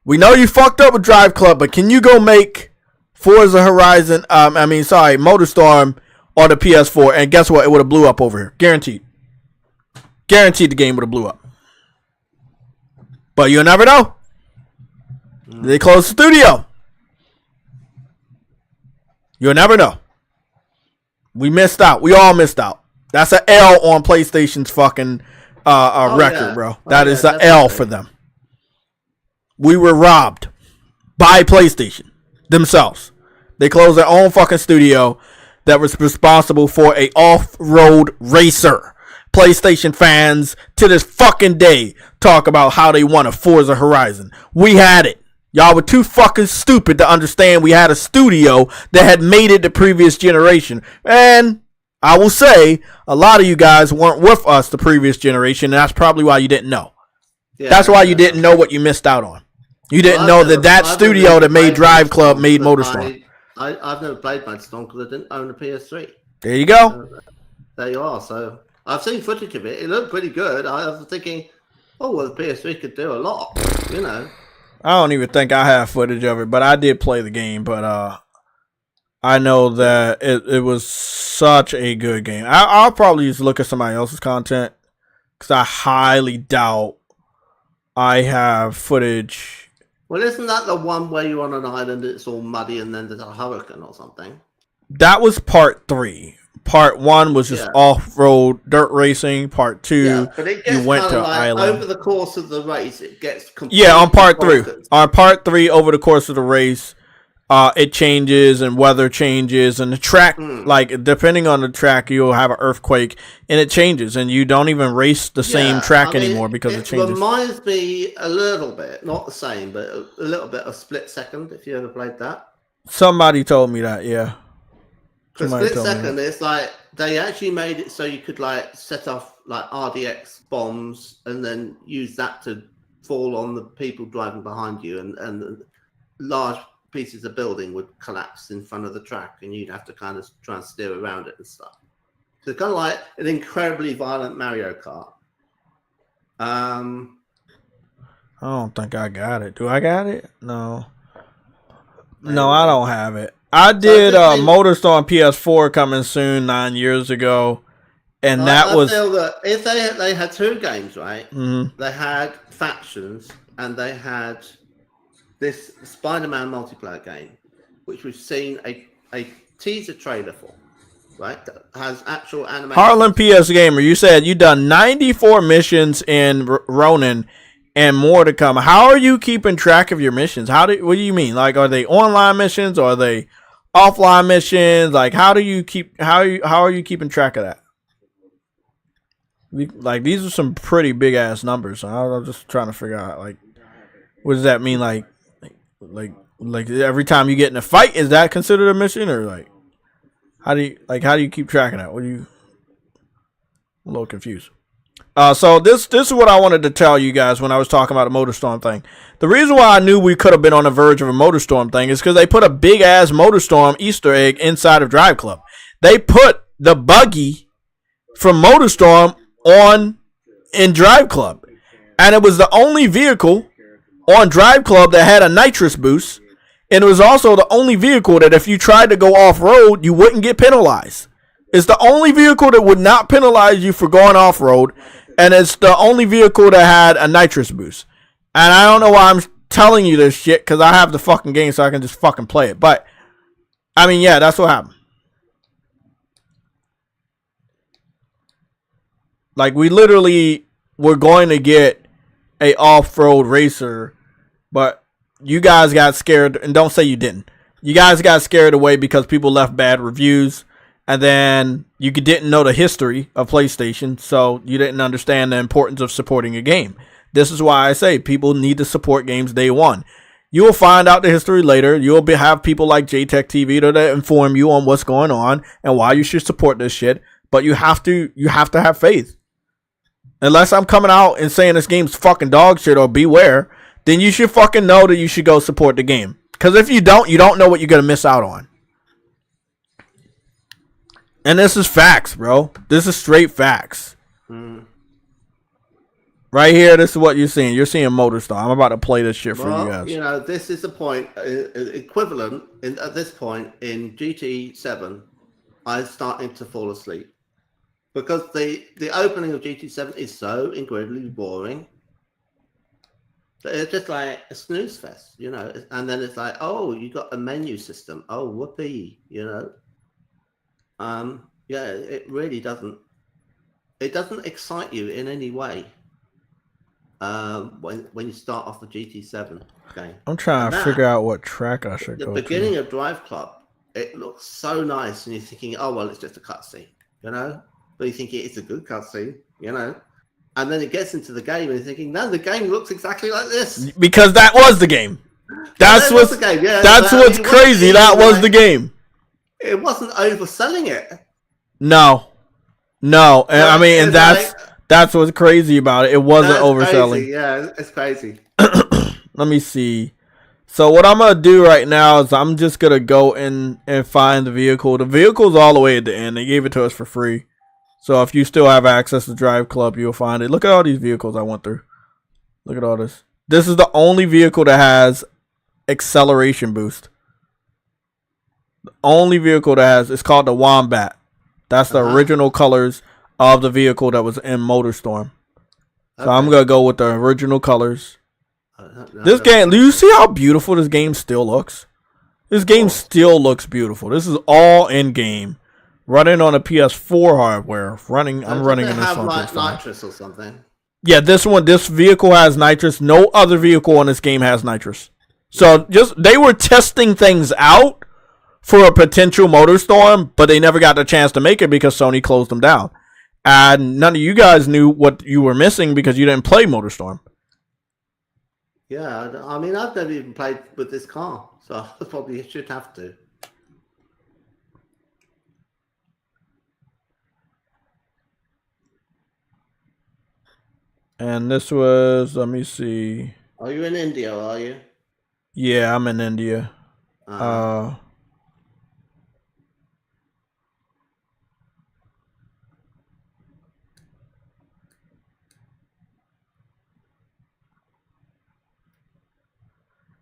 We know you fucked up with Driveclub, but can you go make Forza Horizon, Motorstorm on the PS4? And guess what? It would have blew up over here. Guaranteed. Guaranteed the game would have blew up. But you'll never know. They closed the studio. You'll never know. We missed out. We all missed out. That's an L on PlayStation's fucking record, bro. That is an L for them. We were robbed by PlayStation themselves. They closed their own fucking studio that was responsible for a off-road racer. PlayStation fans to this fucking day talk about how they want a Forza Horizon. We had it. Y'all were too fucking stupid to understand we had a studio that had made it the previous generation. And I will say, a lot of you guys weren't with us the previous generation, and that's probably why you didn't know. Yeah, that's why you didn't know what you missed out on. You didn't know that studio that made Driveclub made Motorstorm. I've never played Motorstorm because I didn't own a PS3. There you go. There you are. So I've seen footage of it. It looked pretty good. I was thinking, oh, well, the PS3 could do a lot, you know. I don't even think I have footage of it, but I did play the game. But I know that it was such a good game. I'll probably just look at somebody else's content because I highly doubt I have footage. Well, isn't that the one where you're on an island, it's all muddy, and then there's a hurricane or something? That was part 3. Part 1 was just off-road dirt racing. Part 2, you went to an island. Over the course of the race, it gets completely on part 3. broken. On part 3, over the course of the race, it changes and weather changes and the track, like depending on the track, you'll have an earthquake and it changes and you don't even race the same track anymore because it changes. It reminds me a little bit, not the same, but a little bit of Split Second, if you ever played that. Somebody told me that, yeah. Because Split Second, it's like they actually made it so you could like set off like RDX bombs and then use that to fall on the people driving behind you, and large pieces of building would collapse in front of the track and you'd have to kind of try and steer around it and stuff. So it's kind of like an incredibly violent Mario Kart. I don't think I got it. Do I got it? No. No, I don't have it. I did Motorstorm PS4 coming soon 9 years ago, and that was if they had 2 games, right? Mm-hmm. They had Factions and they had this Spider-Man multiplayer game, which we've seen a teaser trailer for, right? That has actual animation. Harlan PS Gamer, you said you done 94 missions in Ronin and more to come. How are you keeping track of your missions? What do you mean? Like, are they online missions or are they offline missions? Like, how are you keeping track of that? Like, these are some pretty big ass numbers. So I was just trying to figure out, like, what does that mean? Like every time you get in a fight, is that considered a mission, or like how do you keep track of that? I'm a little confused. So this is what I wanted to tell you guys when I was talking about the Motorstorm thing. The reason why I knew we could have been on the verge of a Motorstorm thing is because they put a big ass Motorstorm Easter egg inside of Driveclub. They put the buggy from Motorstorm on in Driveclub. And it was the only vehicle on Driveclub that had a nitrous boost. And it was also the only vehicle that if you tried to go off-road, you wouldn't get penalized. It's the only vehicle that would not penalize you for going off-road. And it's the only vehicle that had a nitrous boost. And I don't know why I'm telling you this shit, because I have the fucking game so I can just fucking play it. But, I mean, yeah, that's what happened. Like, we literally were going to get a off-road racer, but you guys got scared, and don't say you didn't. You guys got scared away because people left bad reviews, and then you didn't know the history of PlayStation, so you didn't understand the importance of supporting a game. This is why I say people need to support games day one. You will find out the history later. You'll have people like JayTechTV to inform you on what's going on and why you should support this shit, but you have to have faith. Unless I'm coming out and saying this game's fucking dog shit or beware, then you should fucking know that you should go support the game. Because if you don't know what you're going to miss out on. And this is facts, bro. This is straight facts. Right here, this is what you're seeing. You're seeing Motorstorm. I'm about to play this shit for you guys. You know, this is the point, equivalent, at this point in GT7, I'm starting to fall asleep. Because the opening of GT7 is so incredibly boring. It's just like a snooze fest, you know. And then it's like, oh, you got a menu system. Oh, whoopee, you know. Yeah, it really doesn't. It doesn't excite you in any way. When you start off the GT7 game. I'm trying to figure out what track I should go to. The beginning of Driveclub, it looks so nice, and you're thinking, oh well, it's just a cutscene, you know. But you think it's a good cutscene, you know. And then it gets into the game, and you're thinking, no, the game looks exactly like this. Because that was the game. That's what's the game. Yeah, that's what's crazy. That was the game. It wasn't overselling it. No. And I mean, and that's what's crazy about it. It wasn't overselling. Crazy. Yeah, it's crazy. Let me see. So what I'm gonna do right now is I'm just gonna go in and find the vehicle. The vehicle's all the way at the end. They gave it to us for free. So if you still have access to Driveclub, you'll find it. Look at all these vehicles I went through. Look at all this. This is the only vehicle that has acceleration boost. The only vehicle that has, it's called the Wombat. That's the original colors of the vehicle that was in Motorstorm. So I'm going to go with the original colors. This game, do you see how beautiful this game still looks? This game still looks beautiful. This is all in game. Running on a PS4 hardware. I'm running in this have like nitrous or something. Yeah, this vehicle has nitrous. No other vehicle in this game has nitrous. So they were testing things out for a potential Motorstorm, but they never got the chance to make it because Sony closed them down. And none of you guys knew what you were missing because you didn't play Motorstorm. Yeah, I mean, I've never even played with this car, so I probably should have to. And this was, let me see. Are you in India, are you? Yeah, I'm in India.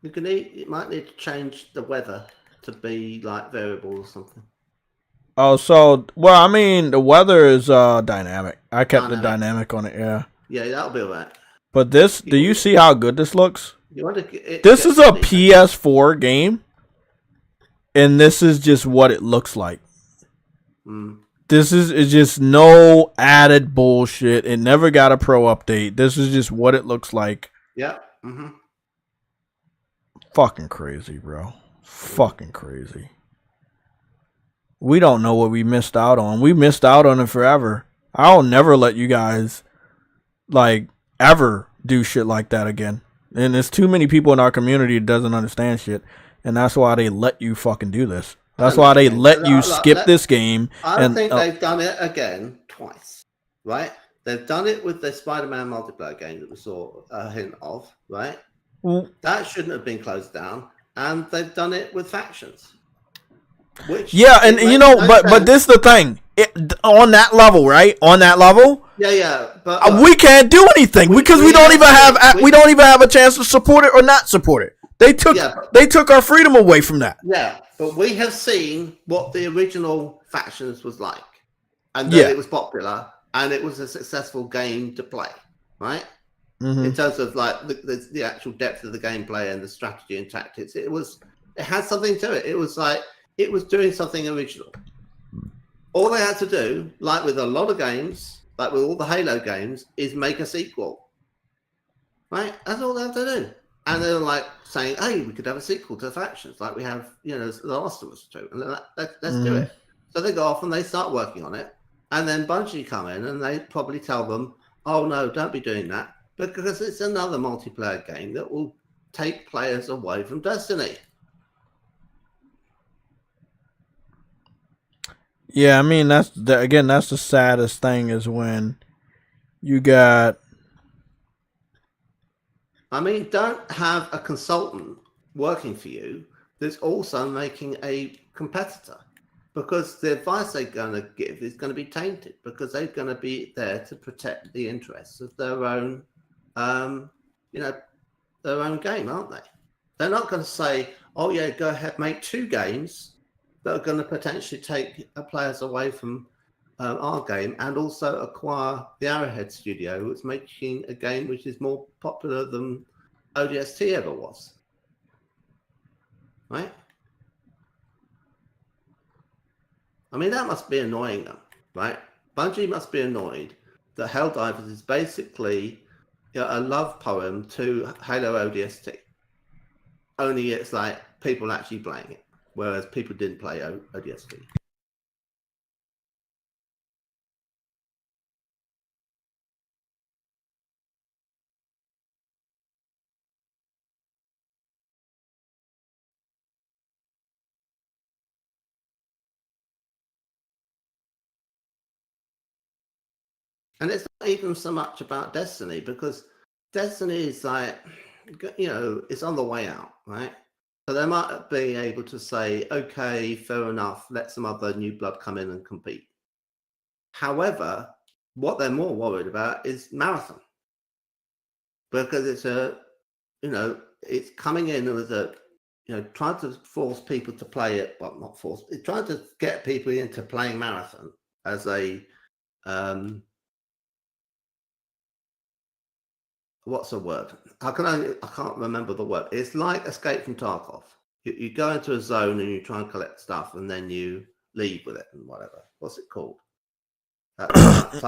You might need to change the weather to be like variable or something. Oh, so, well, I mean, the weather is dynamic. I kept the dynamic on it, yeah. Yeah, that'll be alright. But this, do you see how good this looks? This is a PS4 game, and this is just what it looks like. This is just no added bullshit. It never got a pro update. This is just what it looks like. Yeah. Fucking crazy, bro. Fucking crazy. We don't know what we missed out on. We missed out on it forever. I'll never let you guys, like, ever do shit like that again. And there's too many people in our community that doesn't understand shit. And that's why they let you fucking do this. That's why they let you skip this game. I think they've done it again twice, right? They've done it with the Spider-Man multiplayer game that we saw a hint of, right? That shouldn't have been closed down. And they've done it with factions. Yeah, and you know, but this is the thing. on that level, right? On that level, yeah. But we can't do anything because we don't even have a chance to support it or not support it. They took our freedom away from that. Yeah, but we have seen what the original Factions was like, and that it was popular and it was a successful game to play, right? Mm-hmm. In terms of like the actual depth of the gameplay and the strategy and tactics, it had something to it. It was like it was doing something original. All they had to do, like with a lot of games, like with all the Halo games, is make a sequel. Right? That's all they have to do. And they're like saying, hey, we could have a sequel to Factions, like we have, The Last of Us 2. And let's do it. So they go off and they start working on it. And then Bungie come in and they probably tell them, oh, no, don't be doing that. Because it's another multiplayer game that will take players away from Destiny. Yeah, I mean, that's the saddest thing is when you got... I mean, don't have a consultant working for you that's also making a competitor, because the advice they're going to give is going to be tainted, because they're going to be there to protect the interests of their own, their own game, aren't they? They're not going to say, oh yeah, go ahead, make 2 games that are going to potentially take players away from our game, and also acquire the Arrowhead studio, that's making a game which is more popular than ODST ever was. Right? I mean, that must be annoying them, right? Bungie must be annoyed that Helldivers is basically a love poem to Halo ODST. Only it's like people actually playing it, whereas people didn't play ODST. And it's not even so much about Destiny, because Destiny is like, it's on the way out, right? So they might be able to say, okay, fair enough, let some other new blood come in and compete. However, what they're more worried about is Marathon. Because it's it's coming in with trying to force people to play it, well, not force, it's trying to get people into playing Marathon as a, what's the word? I can't remember the word. It's like Escape from Tarkov. You go into a zone and you try and collect stuff, and then you leave with it and whatever. What's it called?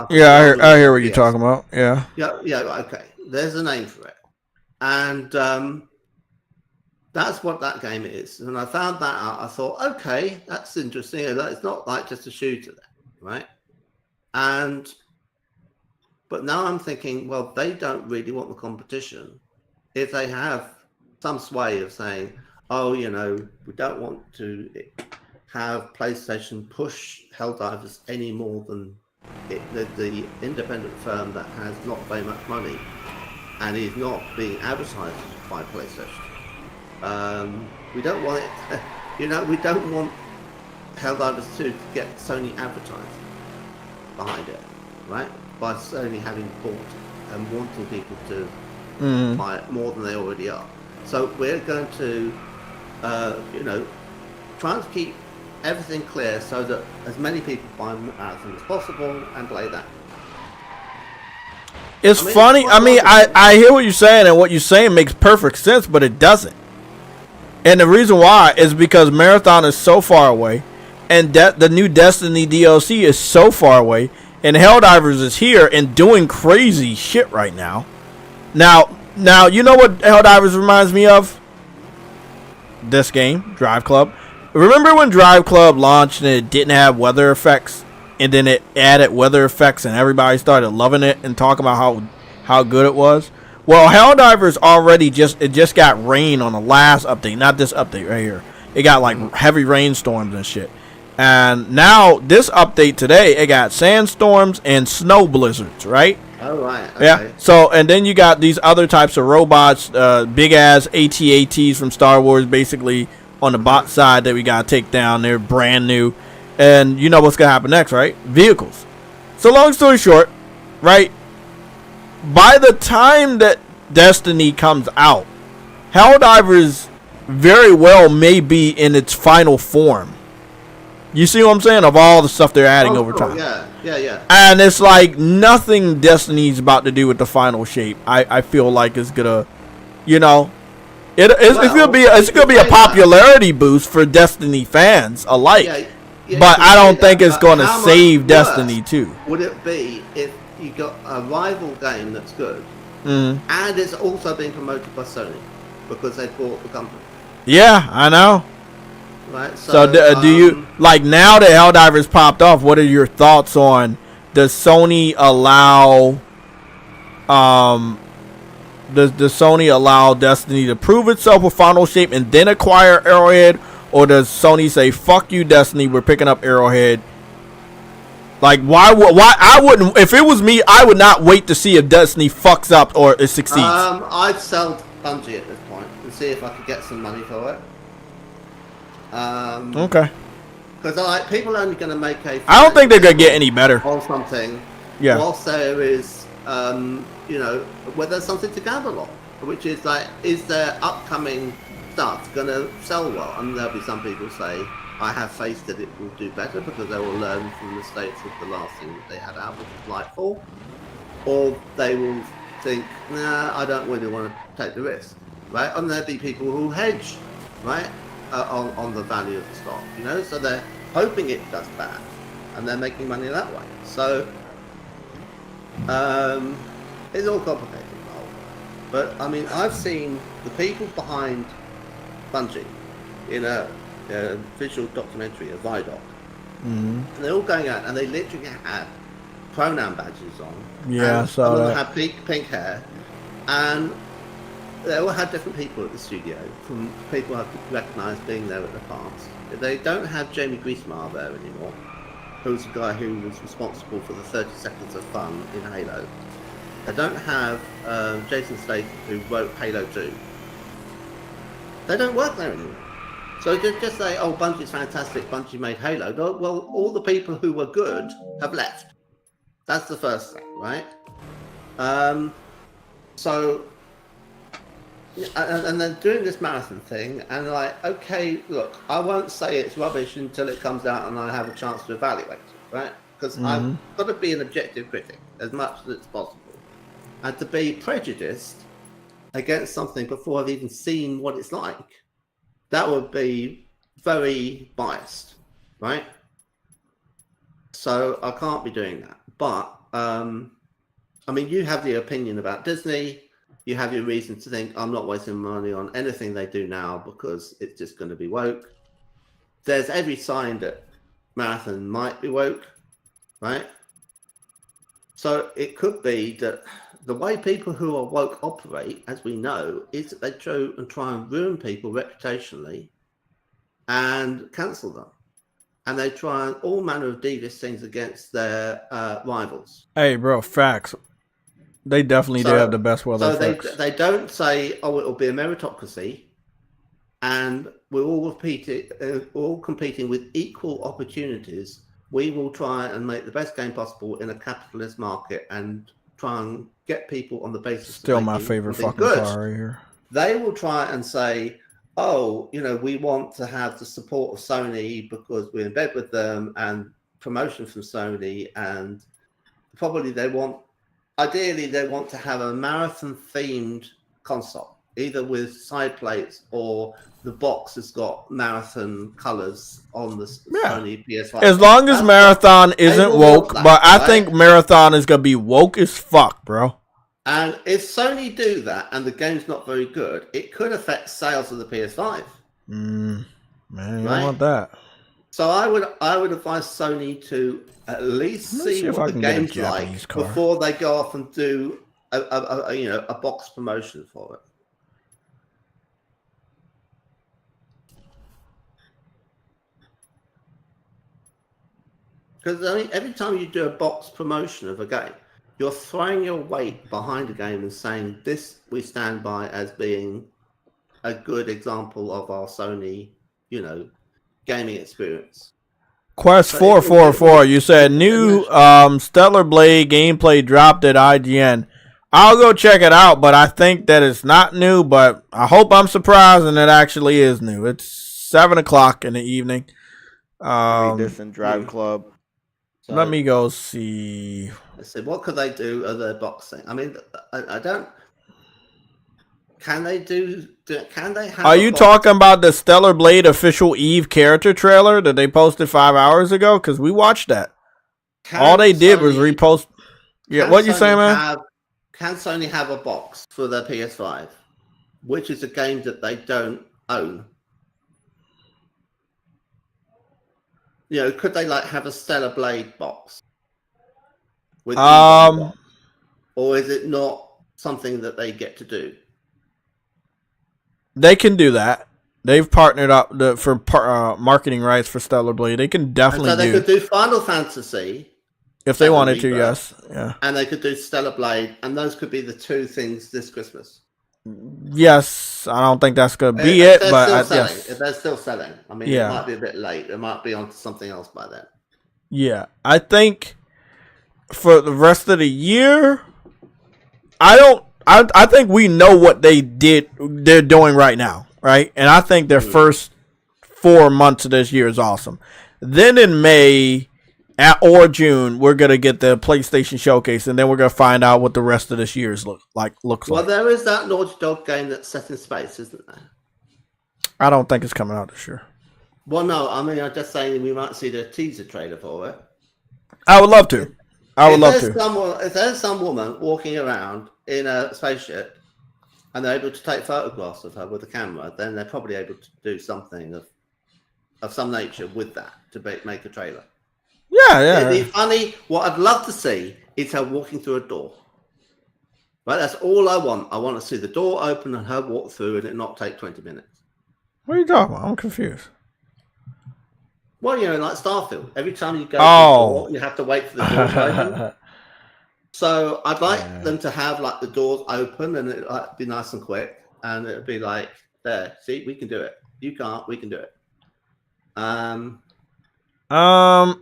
Yeah, I hear what you're talking about. Yeah. Yeah. Okay. There's a name for it, and that's what that game is. And I found that out. I thought, okay, that's interesting. It's not like just a shooter, right? But now I'm thinking, well, they don't really want the competition. If they have some sway of saying, oh, we don't want to have PlayStation push Helldivers any more than the independent firm that has not very much money and is not being advertised by PlayStation. We don't want it, we don't want Helldivers 2 to get Sony advertising behind it, right? By Sony having bought it and wanting people to buy it more than they already are. So we're going to, try to keep everything clear so that as many people buy Marathon as possible and play that. It's funny. I hear what you're saying, and what you're saying makes perfect sense, but it doesn't. And the reason why is because Marathon is so far away, and the new Destiny DLC is so far away. And Helldivers is here and doing crazy shit right now. Now, you know what Helldivers reminds me of? This game, Driveclub. Remember when Driveclub launched and it didn't have weather effects? And then it added weather effects and everybody started loving it and talking about how good it was? Well, Helldivers already just got rain on the last update. Not this update right here. It got like heavy rainstorms and shit. And now this update today, it got sandstorms and snow blizzards, right? Oh, right. Okay. Yeah. So, and then you got these other types of robots, big ass AT-ATs from Star Wars, basically on the bot side that we gotta take down. They're brand new, And you know what's gonna happen next, right? Vehicles. So long story short, right? By the time that Destiny comes out, Helldivers very well may be in its final form. You see what I'm saying? Of all the stuff they're adding over time. Yeah. And it's like nothing Destiny's about to do with the final shape. I feel like it's gonna, you know, it's gonna be a popularity boost for Destiny fans alike. But I don't think it's gonna save Destiny 2. Would it be if you got a rival game that's good, and it's also being promoted by Sony because they bought the company? Yeah, I know. Right. So do you like now that Helldivers popped off? What are your thoughts on? Does Sony allow Destiny to prove itself with Final Shape and then acquire Arrowhead, or does Sony say fuck you, Destiny, we're picking up Arrowhead? Like why I wouldn't, if it was me, I would not wait to see if Destiny fucks up or it succeeds. I'd sell Bungie at this point and see if I could get some money for it. Okay. Because like people are only going to make a. I don't think they're going to get any better. Or something. Yeah. Whilst there is, you know, where there's something to gamble on, which is like, is their upcoming stuff going to sell well? And there'll be some people say, I have faith that it will do better because they will learn from the mistakes of the last thing that they had out, which was Lightfall. Or they will think, nah, I don't really want to take the risk, right? And there'll be people who hedge, right? On the value of the stock, you know, so they're hoping it does bad, and they're making money that way. So it's all complicated, but I mean, I've seen the people behind Bungie in a visual documentary, a Vidoc. And they're all going out, and they literally had pronoun badges on. Yeah, and so some of them had pink hair, and they all had different people at the studio, from people I could recognise being there at the past. They don't have Jamie Griesmar there anymore, who's the guy who was responsible for the 30 seconds of fun in Halo. They don't have Jason Statham, who wrote Halo 2. They don't work there anymore. So just say, oh, Bungie's fantastic, Bungie made Halo. Well, all the people who were good have left. That's the first thing, right? So... And then doing this marathon thing, and like, okay, look, I won't say it's rubbish until it comes out and I have a chance to evaluate it, right? Because I've got to be an objective critic as much as it's possible, and to be prejudiced against something before I've even seen what it's like, that would be very biased, right? So I can't be doing that. But I mean, you have the opinion about Disney. You have your reason to think I'm not wasting money on anything they do now because it's just going to be woke. There's every sign that Marathon might be woke, right? So it could be that the way people who are woke operate, as we know, is that they try and ruin people reputationally and cancel them. And they try and all manner of devious things against their rivals. Hey, bro, facts. They definitely do have the best weather. So they don't say, oh, it'll be a meritocracy, and we're all competing with equal opportunities. We will try and make the best game possible in a capitalist market and try and get people on the basis. Still my favorite fucking car right here. They will try and say, oh, you know, we want to have the support of Sony because we're in bed with them and promotion from Sony, and probably ideally, they want to have a Marathon-themed console, either with side plates or the box has got Marathon colors on the Sony PS5. As long as Marathon isn't woke, but I think Marathon is going to be woke as fuck, bro. And if Sony do that and the game's not very good, it could affect sales of the PS5. Man, you don't want that. So I would advise Sony to at least see what the game's like before they go off and do a box promotion for it. Because I mean, every time you do a box promotion of a game, you're throwing your weight behind a game and saying this we stand by as being a good example of our Sony, gaming experience. Quest 444. You said new Stellar Blade gameplay dropped at IGN. I'll go check it out, but I think that it's not new. But I hope I'm surprised and it actually is new. It's 7 o'clock in the evening. Read this in Driveclub. So, let me go see. Let's see, what could they do other than boxing? I mean, I don't. Can they do? Can they have? Are you talking about the Stellar Blade official Eve character trailer that they posted 5 hours ago? Because we watched that. All they did was repost. Yeah, what you saying, man? Can Sony have a box for their PS5, which is a game that they don't own? You know, could they like have a Stellar Blade box? With box? Or is it not something that they get to do? They can do that. They've partnered up for marketing rights for Stellar Blade. They can definitely and so they could do Final Fantasy if they wanted to. Yes, yeah. And they could do Stellar Blade, and those could be the two things this Christmas. Yes, I don't think that's going to be it, but yes. If they're still selling, I mean, it might be a bit late. It might be on to something else by then. Yeah, I think for the rest of the year, I think we know what they're doing right now, right? And I think their first 4 months of this year is awesome. Then in May or June, we're gonna get the PlayStation Showcase, and then we're gonna find out what the rest of this year's looks like. Well, there is that Naughty Dog game that's set in space, isn't there? I don't think it's coming out this year. Well, no, I mean, I'm just saying we might see the teaser trailer for it. I would love to. If there's some woman walking around in a spaceship and they're able to take photographs of her with a camera, then they're probably able to do something of some nature with that to make a trailer. Yeah. It'd be funny. What I'd love to see is her walking through a door. Right, that's all I want. I want to see the door open and her walk through, and it not take 20 minutes. What are you talking about? I'm confused. Well, you know, like Starfield. Every time you go to the door, you have to wait for the door to open. So I'd like them to have like the doors open and it like be nice and quick, and it'd be like, there, see, we can do it. You can't, we can do it.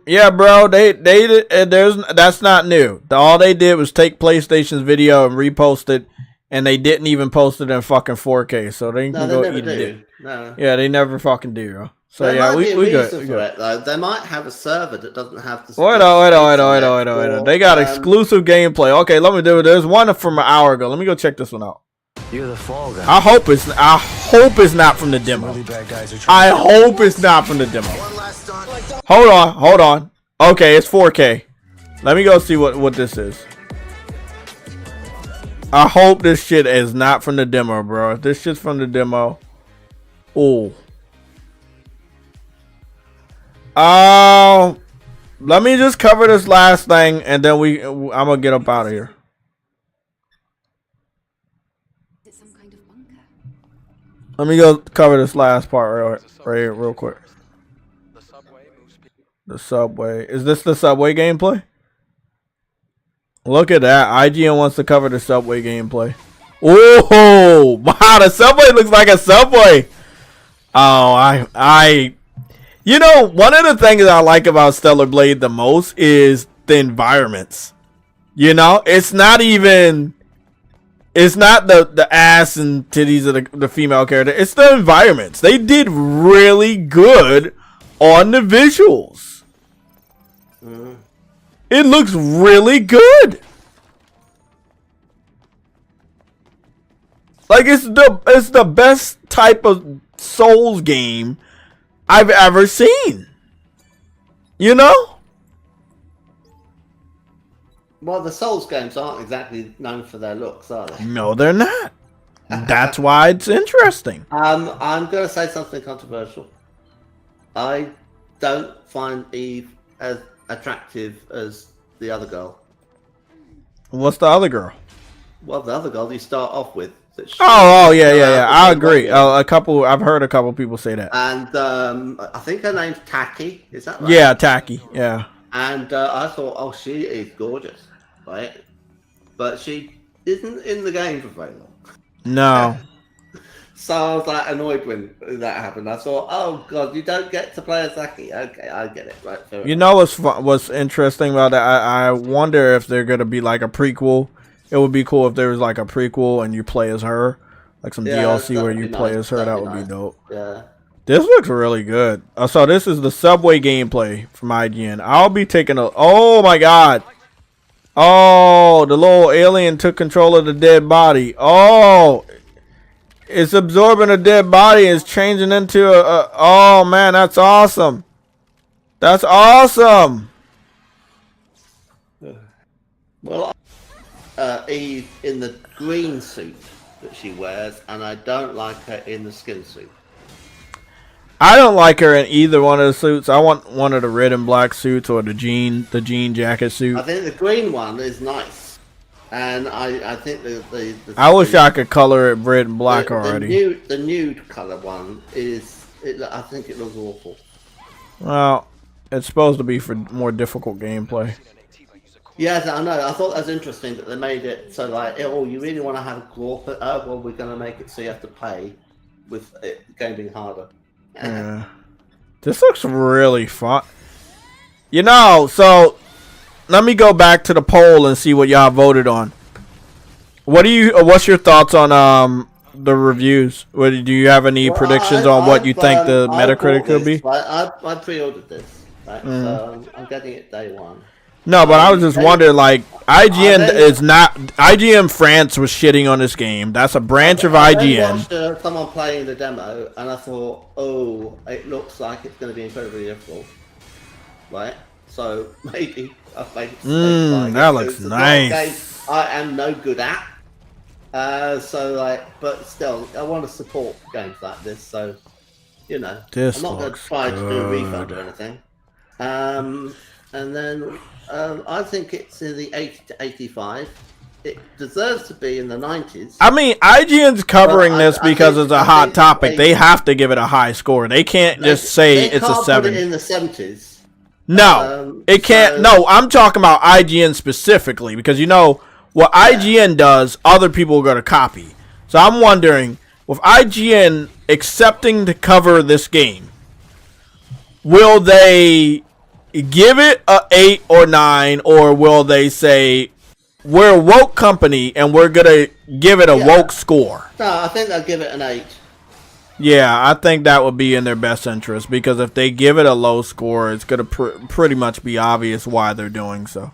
Yeah, bro. That's not new. All they did was take PlayStation's video and repost it, and they didn't even post it in fucking 4K. So they can go eat it. No. Yeah, they never fucking do, bro. So yeah, we good. They might have a server that doesn't have the. Wait. They got exclusive gameplay. Okay, let me do it. There's one from an hour ago. Let me go check this one out. You're the fall guy. I hope it's not from the demo. I hope it's not from the demo. Hold on. Okay, it's 4K. Let me go see what this is. I hope this shit is not from the demo, bro. If this shit's from the demo, let me just cover this last thing, and then I'm gonna get up out of here. Let me go cover this last part right here, real quick. The subway. Is this the subway gameplay? Look at that. IGN wants to cover the subway gameplay. Oh, wow, the subway looks like a subway. Oh, you know, one of the things I like about Stellar Blade the most is the environments. You know, it's not the ass and titties of the female character. It's the environments. They did really good on the visuals. It looks really good. Like it's the best type of Souls game I've ever seen. You know? Well, the Souls games aren't exactly known for their looks, are they? No, they're not. That's why it's interesting. I'm going to say something controversial. I don't find Eve as attractive as the other girl. What's the other girl? Well, the other girl you start off with. Yeah. I agree. I've heard a couple people say that. And I think her name's Taki. Is that right? Yeah, Taki. Yeah. And I thought, she is gorgeous, right? But she isn't in the game for very long. No. So I was like annoyed when that happened. I thought, oh god, you don't get to play as Zaki. Okay, I get it. Right. You know what's interesting about that? I wonder if they're gonna be like a prequel. It would be cool if there was like a prequel and you play as her, like some DLC where you play as her. That would be dope. Yeah. This looks really good. So this is the Subway gameplay from IGN. I'll be taking a. Oh my god. Oh, the little alien took control of the dead body. Oh, it's absorbing a dead body and it's changing into a. Oh man, that's awesome. That's awesome. Well, Eve in the green suit that she wears, and I don't like her in the skin suit. I don't like her in either one of the suits. I want one of the red and black suits or the jean jacket suit. I think the green one is nice, and I think the I wish I could color it red and black already. The nude color one is. I think it looks awful. Well, it's supposed to be for more difficult gameplay. Yes, I know. I thought that was interesting that they made it so like, oh, you really want to have a gore, but oh well, we're going to make it so you have to pay with it game being harder. Yeah. This looks really fun. You know, so let me go back to the poll and see what y'all voted on. What's your thoughts on the reviews? Do you have any predictions on what you think the Metacritic could be? I pre-ordered this, right? So I'm getting it day one. No, but I was just wondering, like, IGN France was shitting on this game. That's a branch of IGN. I watched someone playing the demo, and I thought, oh, it looks like it's going to be incredibly difficult. Right? So, maybe I'll make it. That looks nice. I am no good at. But still, I want to support games like this, so, you know. I'm not going to try to do a refund or anything. And then I think it's in the 80 to 85. It deserves to be in the 90s. I mean, IGN's covering this because it's a hot topic. They have to give it a high score. They can't just say it's a 7. Put it in the 70s. No, it can't. No, I'm talking about IGN specifically because you know what IGN does, other people are going to copy. So I'm wondering, with IGN accepting to cover this game, will they give it a 8 or 9, or will they say we're a woke company and we're gonna give it a woke score? No, I think they'll give it an 8. Yeah, I think that would be in their best interest because if they give it a low score, it's gonna pretty much be obvious why they're doing so.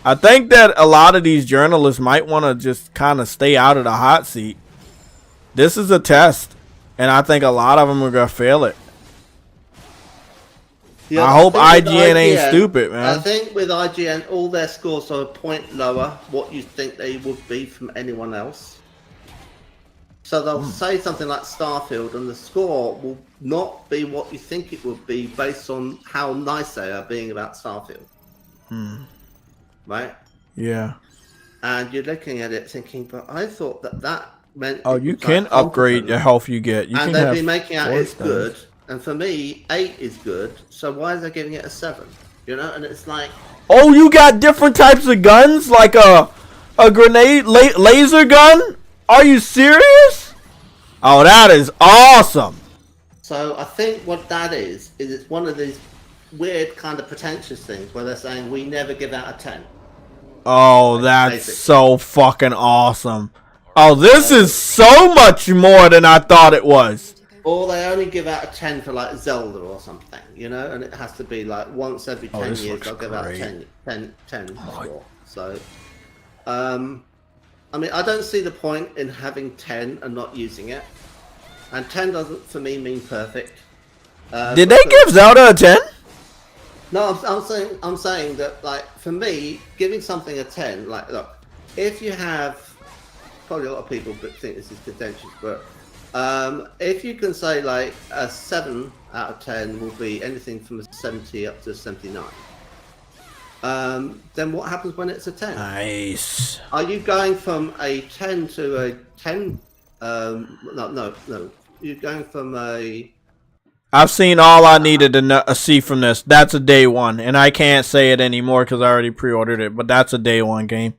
I think that a lot of these journalists might want to just kind of stay out of the hot seat. This is a test, and I think a lot of them are gonna fail it. Yeah, I hope IGN ain't stupid, man. I think with IGN, all their scores are a point lower what you think they would be from anyone else. So they'll say something like Starfield, and the score will not be what you think it would be based on how nice they are being about Starfield. Right? Yeah. And you're looking at it thinking, but I thought that meant... Oh, you can upgrade the health you get. You and can they've been making out it's good. And for me, 8 is good. So why is they giving it a 7? You know, and it's like... Oh, you got different types of guns? Like a grenade laser gun? Are you serious? Oh, that is awesome. So I think what that is it's one of these weird kind of pretentious things where they're saying we never give out a 10. Oh, that's so fucking awesome. Oh, this is so much more than I thought it was. Or they only give out a 10 for like Zelda or something, you know, and it has to be like once every 10 years they'll give out a 10 score. So, I mean, I don't see the point in having 10 and not using it. And 10 doesn't, for me, mean perfect. Did they give Zelda a 10? No, I'm saying that, like, for me, giving something a 10, like, look, if you have, probably a lot of people think this is contentious, but if you can say, like, a 7 out of 10 will be anything from a 70 up to a 79, then what happens when it's a 10? Nice. Are you going from a 10 to a 10? No. You're going from a... I've seen all I needed to see from this. That's a day one, and I can't say it anymore because I already pre-ordered it, but that's a day one game.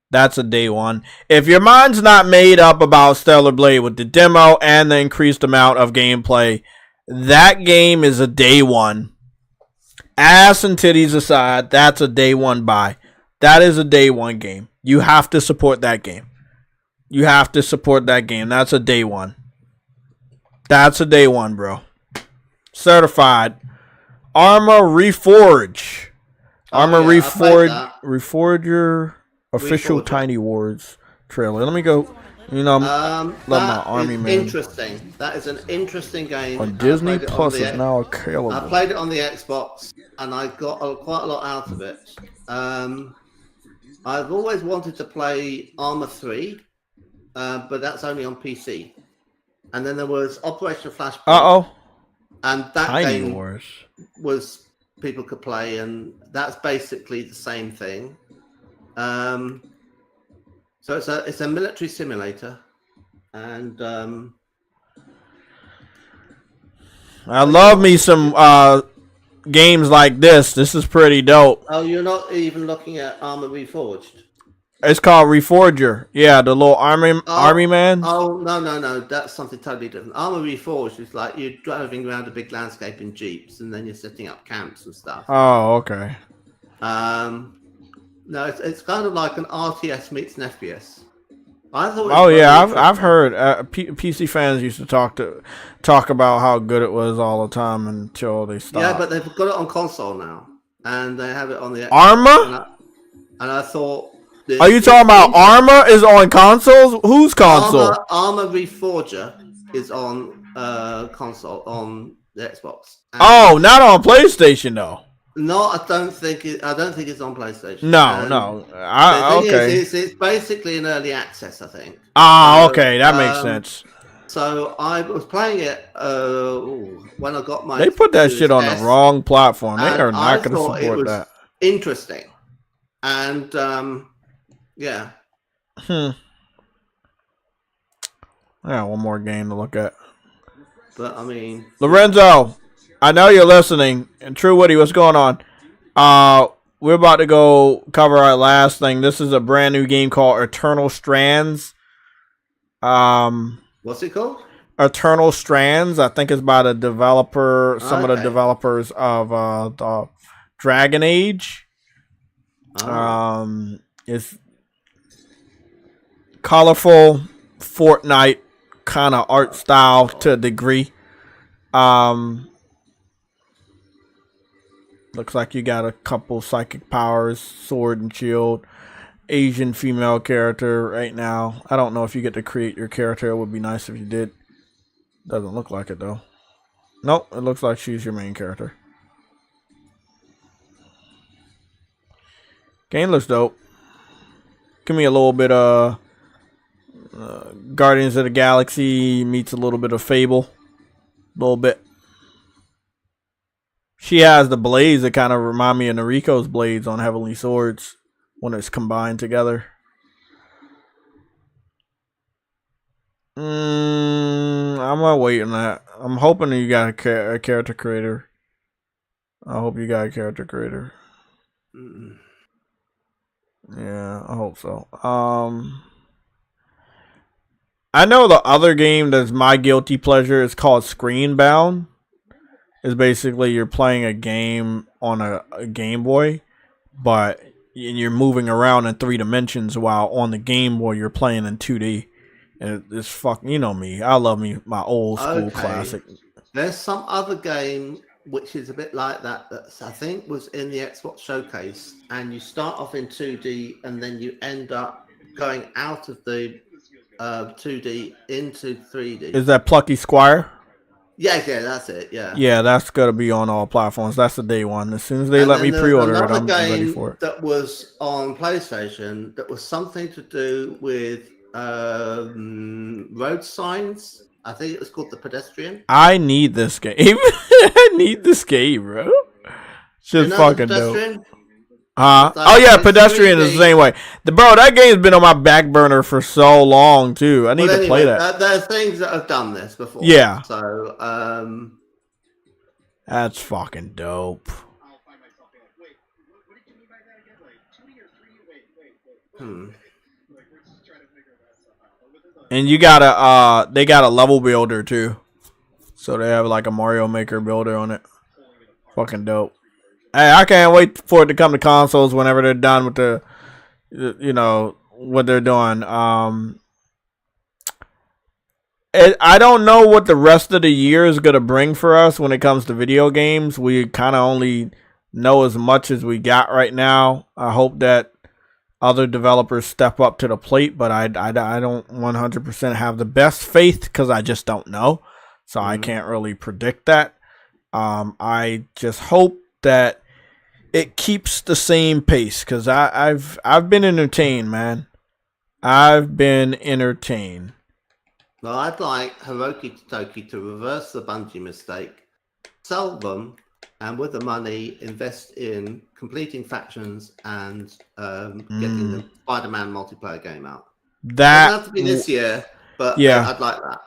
That's a day one. If your mind's not made up about Stellar Blade with the demo and the increased amount of gameplay, that game is a day one. Ass and titties aside, that's a day one buy. That is a day one game. You have to support that game. You have to support that game. That's a day one. That's a day one, bro. Certified. Arma Reforge. Arma Reforger official Tiny Wars trailer. Let me go. You know, love my army man. Interesting. That is an interesting game. On Disney Plus is now available. I played it on the Xbox and I got quite a lot out of it. I've always wanted to play Arma 3, but that's only on PC. And then there was Operation Flashpoint. And that Tiny game Wars was people could play, and that's basically the same thing. So it's a military simulator, and I love me some games like this. This is pretty dope. Oh, you're not even looking at Arma Reforged. It's called Reforger. Yeah, the little army man. Oh no, that's something totally different. Arma Reforged is like you're driving around a big landscape in jeeps, and then you're setting up camps and stuff. Oh, okay. No, it's kind of like an RTS meets an FPS. I thought. Oh yeah, I've heard PC fans used to talk about how good it was all the time until they stopped. Yeah, but they've got it on console now, and they have it on the Arma. And I thought. Are you talking about Arma is on consoles? Whose console? Arma Reforger is on console on the Xbox. Oh, not on PlayStation though. No, I don't think it's on PlayStation. No. It's basically an early access, I think. Okay, that makes sense. So I was playing it when I got my. They put that shit on the wrong platform. They are not going to support that. Interesting, and yeah. Yeah, one more game to look at. But I mean, Lorenzo, I know you're listening. And True Woody, what's going on? We're about to go cover our last thing. This is a brand new game called Eternal Strands. What's it called? Eternal Strands. I think it's by the developer, some of the developers of Dragon Age. It's colorful Fortnite kind of art style to a degree. Looks like you got a couple psychic powers, sword and shield. Asian female character right now. I don't know if you get to create your character. It would be nice if you did. Doesn't look like it though. Nope, it looks like she's your main character. Game looks dope. Give me a little bit of Guardians of the Galaxy meets a little bit of Fable. A little bit. She has the blades that kind of remind me of Nariko's blades on Heavenly Swords when it's combined together. I'm gonna wait on that. I'm hoping you got a character creator. I hope you got a character creator. Yeah, I hope so. I know the other game that's my guilty pleasure is called Screenbound. It's basically you're playing a game on a Game Boy, but you're moving around in 3 dimensions while on the Game Boy you're playing in 2D. And it's fucking, you know me. I love me my old school classic. There's some other game which is a bit like that I think was in the Xbox Showcase, and you start off in 2D and then you end up going out of the 2D into 3D. Is that Plucky Squire? Yeah, that's it. Yeah, that's gonna be on all platforms. That's the day one. As soon as they let me pre-order it, I'm ready for it. That was on PlayStation. That was something to do with road signs. I think it was called The Pedestrian. I need this game. I need this game, bro. Just fucking dope. Oh yeah, Pedestrian is the same way. Bro, that game's been on my back burner for so long too. I need to play that. There are things that have done this before. Yeah. So that's fucking dope. And you gotta they got a level builder too. So they have like a Mario Maker builder on it. Fucking dope. Hey, I can't wait for it to come to consoles whenever they're done with the, you know, what they're doing. I don't know what the rest of the year is gonna bring for us when it comes to video games. We kind of only know as much as we got right now. I hope that other developers step up to the plate, but I don't 100% have the best faith because I just don't know. So I can't really predict that. I just hope that it keeps the same pace because I've been entertained, man. I've been entertained. Well, I'd like Hiroki Totoki to reverse the Bungie mistake, sell them, and with the money, invest in completing factions and getting the Spider-Man multiplayer game out. That doesn't have to be this year, but yeah, I'd like that.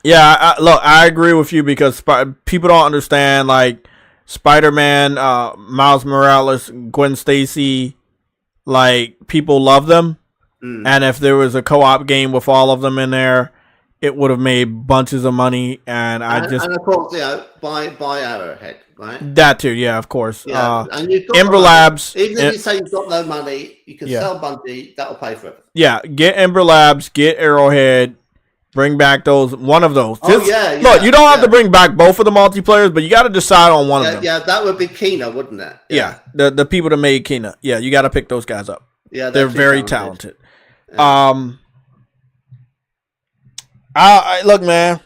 Yeah, look, I agree with you because people don't understand, like, Spider-Man, Miles Morales, Gwen Stacy, like, people love them. And if there was a co-op game with all of them in there, it would have made bunches of money. And of course, buy Arrowhead, right? That too, yeah, of course. Yeah, and you've got Ember Labs. Even if you say you've got no money, you can sell Bungie, that'll pay for it. Yeah, get Ember Labs, get Arrowhead. Bring back one of those. Look, you don't have to bring back both of the multiplayers, but you got to decide on one of them. Yeah, that would be Kena, wouldn't it? Yeah, the people that made Kena. Yeah, you got to pick those guys up. Yeah, they're very talented. Yeah. Look, man,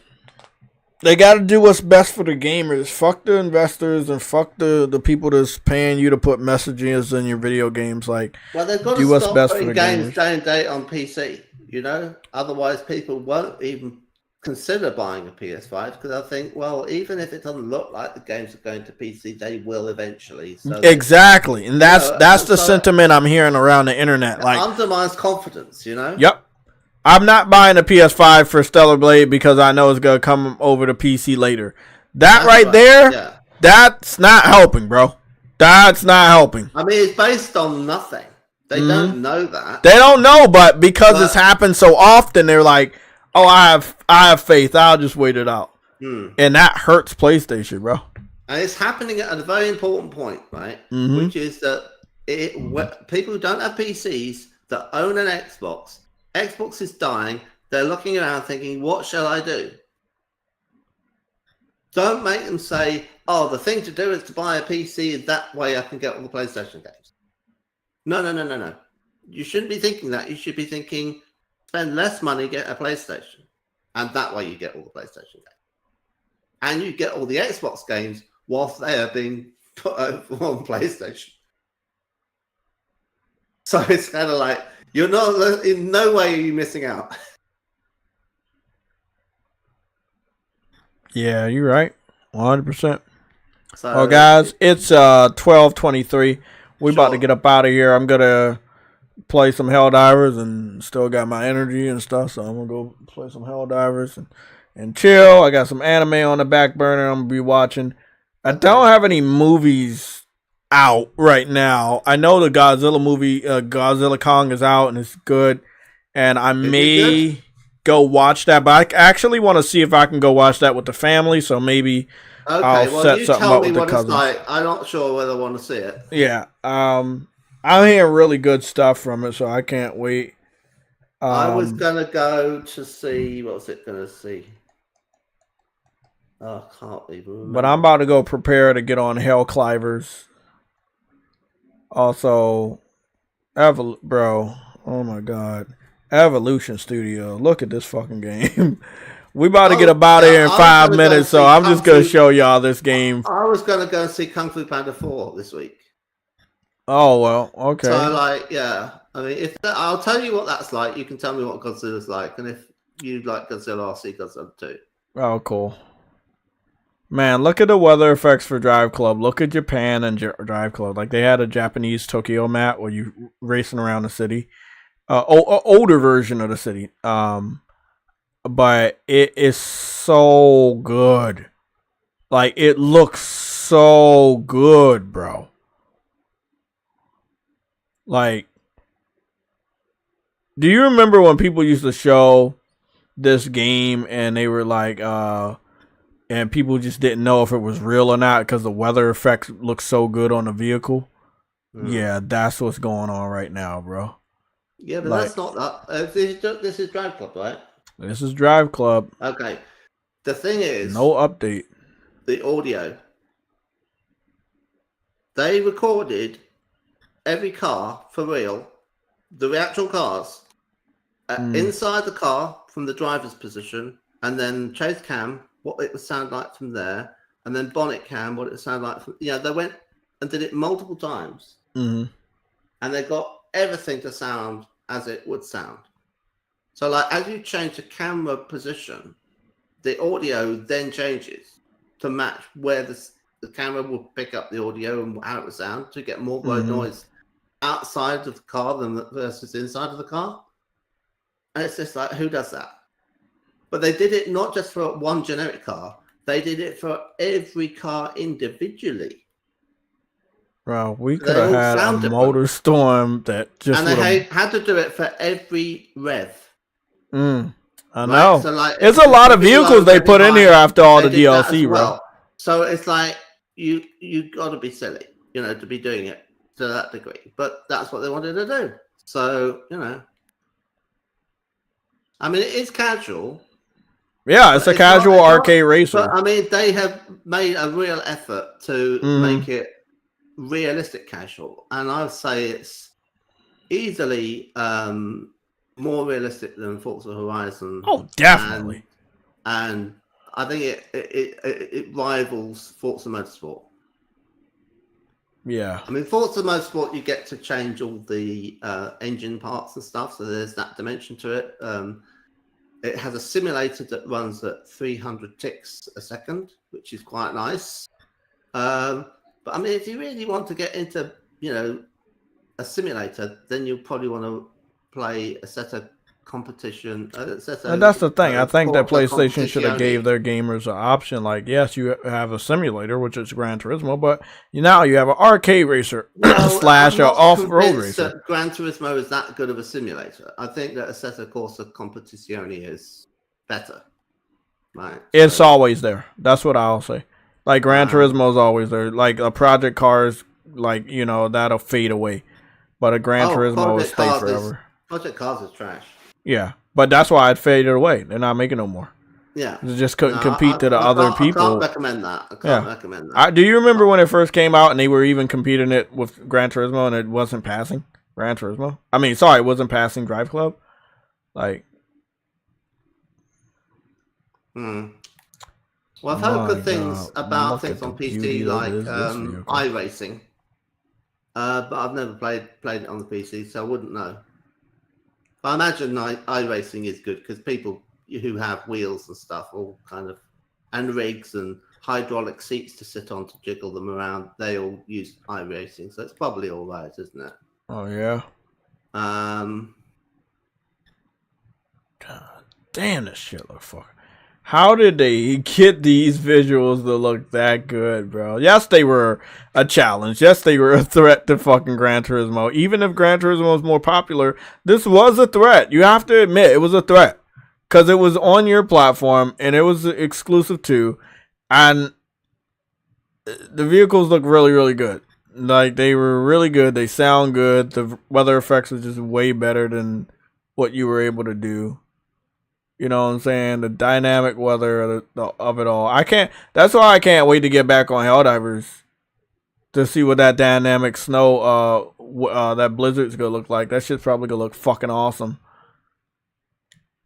they got to do what's best for the gamers. Fuck the investors and fuck the people that's paying you to put messages in your video games. Like, well, they've got do to what's stop best putting for the games gamers. Day and date on PC. You know, otherwise people won't even consider buying a PS5 because I think, well, even if it doesn't look like the games are going to PC, they will eventually. So exactly, and that's the sentiment I'm hearing around the internet. It like, undermines confidence, you know. Yep. I'm not buying a PS5 for Stellar Blade because I know it's gonna come over to PC later. That's right there, that's not helping, bro. That's not helping. I mean, it's based on nothing. They don't know that. They don't know, but because it's happened so often, they're like, "Oh, I have faith. I'll just wait it out," and that hurts PlayStation, bro. And it's happening at a very important point, right? Which is that people who don't have PCs that own an Xbox is dying. They're looking around thinking, "What shall I do?" Don't make them say, "Oh, the thing to do is to buy a PC, and that way I can get all the PlayStation games." No. You shouldn't be thinking that. You should be thinking, spend less money, get a PlayStation. And that way you get all the PlayStation games. And you get all the Xbox games whilst they are being put over on PlayStation. So it's kind of like, you're not, in no way are you missing out. Yeah, you're right. 100%. So, well, guys, it's 12:23. We're about to get up out of here. I'm going to play some Helldivers and still got my energy and stuff. So I'm going to go play some Helldivers and chill. I got some anime on the back burner I'm going to be watching. I don't have any movies out right now. I know the Godzilla movie, Godzilla Kong is out and it's good. And I may go watch that. But I actually want to see if I can go watch that with the family. So maybe... Okay, I'll set you something tell up me with the what cousins. it's like. I'm not sure whether I want to see it. Yeah, I'm hearing really good stuff from it, so I can't wait. I was gonna go to see. What was it gonna see? Oh, I can't even remember. But I'm about to go prepare to get on Helldivers. Also, bro, oh my god, Evolution Studio. Look at this fucking game. We about to get about here in 5 minutes, so I'm just going to show y'all this game. I was going to go and see Kung Fu Panda 4 this week. Oh, well, okay. So, like, yeah. I mean, I'll tell you what that's like. You can tell me what Godzilla's like. And if you like Godzilla, I'll see Godzilla too. Oh, cool. Man, look at the weather effects for Driveclub. Look at Japan and Driveclub. Like, they had a Japanese Tokyo map where you racing around the city. Older version of the city. But it is so good. Like, it looks so good, bro. Like, Do you remember when people used to show this game and they were like, and people just didn't know if it was real or not because the weather effects look so good on the vehicle? Yeah, that's what's going on right now, bro. Yeah, but that's not that. This is Driveclub, right? This is Driveclub. Okay. The thing is, no update. The audio. They recorded every car for real, the actual cars, inside the car from the driver's position, and then chase cam, what it would sound like from there, and then bonnet cam, what it would sound like from. Yeah, they went and did it multiple times, and they got everything to sound as it would sound. So, like, as you change the camera position, the audio then changes to match where the camera will pick up the audio and how it would sound to get more road noise outside of the car versus inside of the car. And it's just like, who does that? But they did it not just for one generic car. They did it for every car individually. Bro, we could have had a Motorstorm that just. And they had to do it for every rev. I know. So like, it's a lot of vehicles they put in here after all the DLC, bro. So it's like you got to be silly, to be doing it to that degree. But that's what they wanted to do. So I mean, it is casual. Yeah, it's a casual arcade racer. But I mean, they have made a real effort to make it realistic casual, and I'd say it's easily more realistic than Forza Horizon. Oh, definitely. And I think it rivals Forza Motorsport. Yeah. I mean, Forza Motorsport, you get to change all the engine parts and stuff, so there's that dimension to it. It has a simulator that runs at 300 ticks a second, which is quite nice. But I mean, if you really want to get into, a simulator, then you'll probably want to play a set of competition. And that's the thing. I think that PlayStation should have gave their gamers an option. Like, yes, you have a simulator, which is Gran Turismo, but now you have an arcade racer slash an off-road racer. Gran Turismo is that good of a simulator. I think that a set of Corsa Competizione is better. Right? It's always there. That's what I'll say. Like, Gran Turismo is always there. Like, a Project Cars, like, that'll fade away. But a Gran Turismo will stay forever. Project Cars is trash. Yeah, but that's why it faded away. They're not making no more. Yeah. They just couldn't compete to the other people. I can't recommend that. I can't recommend that. Do you remember when it first came out and they were even competing it with Gran Turismo and it wasn't passing Gran Turismo? I mean, sorry, it wasn't passing Driveclub? Like. Well, I've heard good things about things on PC like iRacing, but I've never played it on the PC, so I wouldn't know. But I imagine iRacing is good because people who have wheels and stuff, all kind of, and rigs and hydraulic seats to sit on to jiggle them around, they all use iRacing, so it's probably all right, isn't it? Oh yeah. God damn, this shit look fucking. How did they get these visuals to look that good, bro? Yes, they were a challenge. Yes, they were a threat to fucking Gran Turismo. Even if Gran Turismo was more popular, this was a threat. You have to admit, it was a threat. Because it was on your platform, and it was exclusive too. And the vehicles look really, really good. Like, they were really good. They sound good. The weather effects are just way better than what you were able to do. You know what I'm saying? The dynamic weather of it all. That's why I can't wait to get back on Helldivers to see what that dynamic snow, that blizzard's gonna look like. That shit's probably gonna look fucking awesome.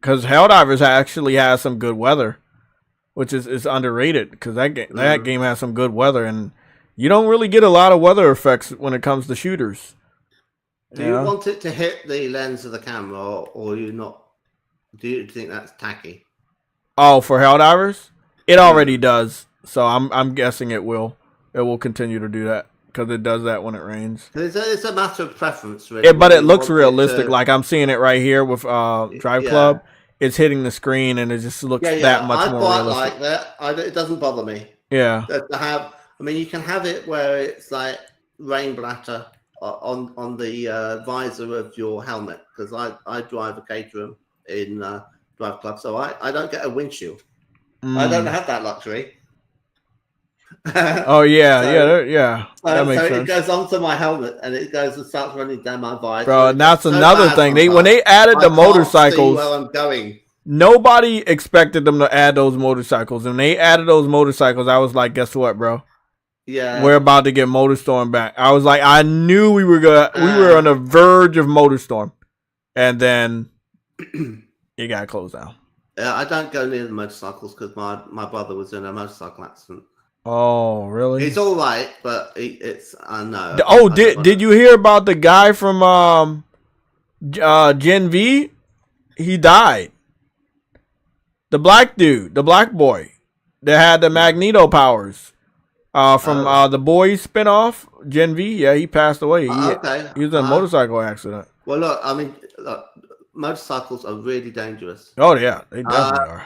Because Helldivers actually has some good weather, which is underrated. Because that game has some good weather, and you don't really get a lot of weather effects when it comes to shooters. Do you want it to hit the lens of the camera, or you not? Do you think that's tacky? Oh, for Helldivers? It already does. So I'm guessing it will. It will continue to do that because it does that when it rains. It's a matter of preference, really. But it looks realistic. Like I'm seeing it right here with Driveclub. Yeah. It's hitting the screen and it just looks that much more realistic. Like that. It doesn't bother me. Yeah. You can have it where it's like rain blatter on the visor of your helmet, because I drive a Caterham in Driveclub, so I don't get a windshield. I don't have that luxury. Oh yeah, that makes sense. It goes onto my helmet and it goes and starts running down my visor. Bro, and that's another thing. When they added the motorcycles, where I'm going. Nobody expected them to add those motorcycles, and they added those motorcycles. I was like, guess what, bro? Yeah, we're about to get Motorstorm back. I was like, I knew we were on the verge of Motorstorm, and then it got closed down. Yeah, I don't go near the motorcycles because my brother was in a motorcycle accident. Oh, really? It's all right, but it's I know. Oh, did you hear about the guy from Gen V? He died. The black dude, the black boy that had the Magneto powers from the Boys spinoff, Gen V. Yeah, he passed away. He was in a motorcycle accident. Well, look, I mean, motorcycles are really dangerous. Oh, yeah, they definitely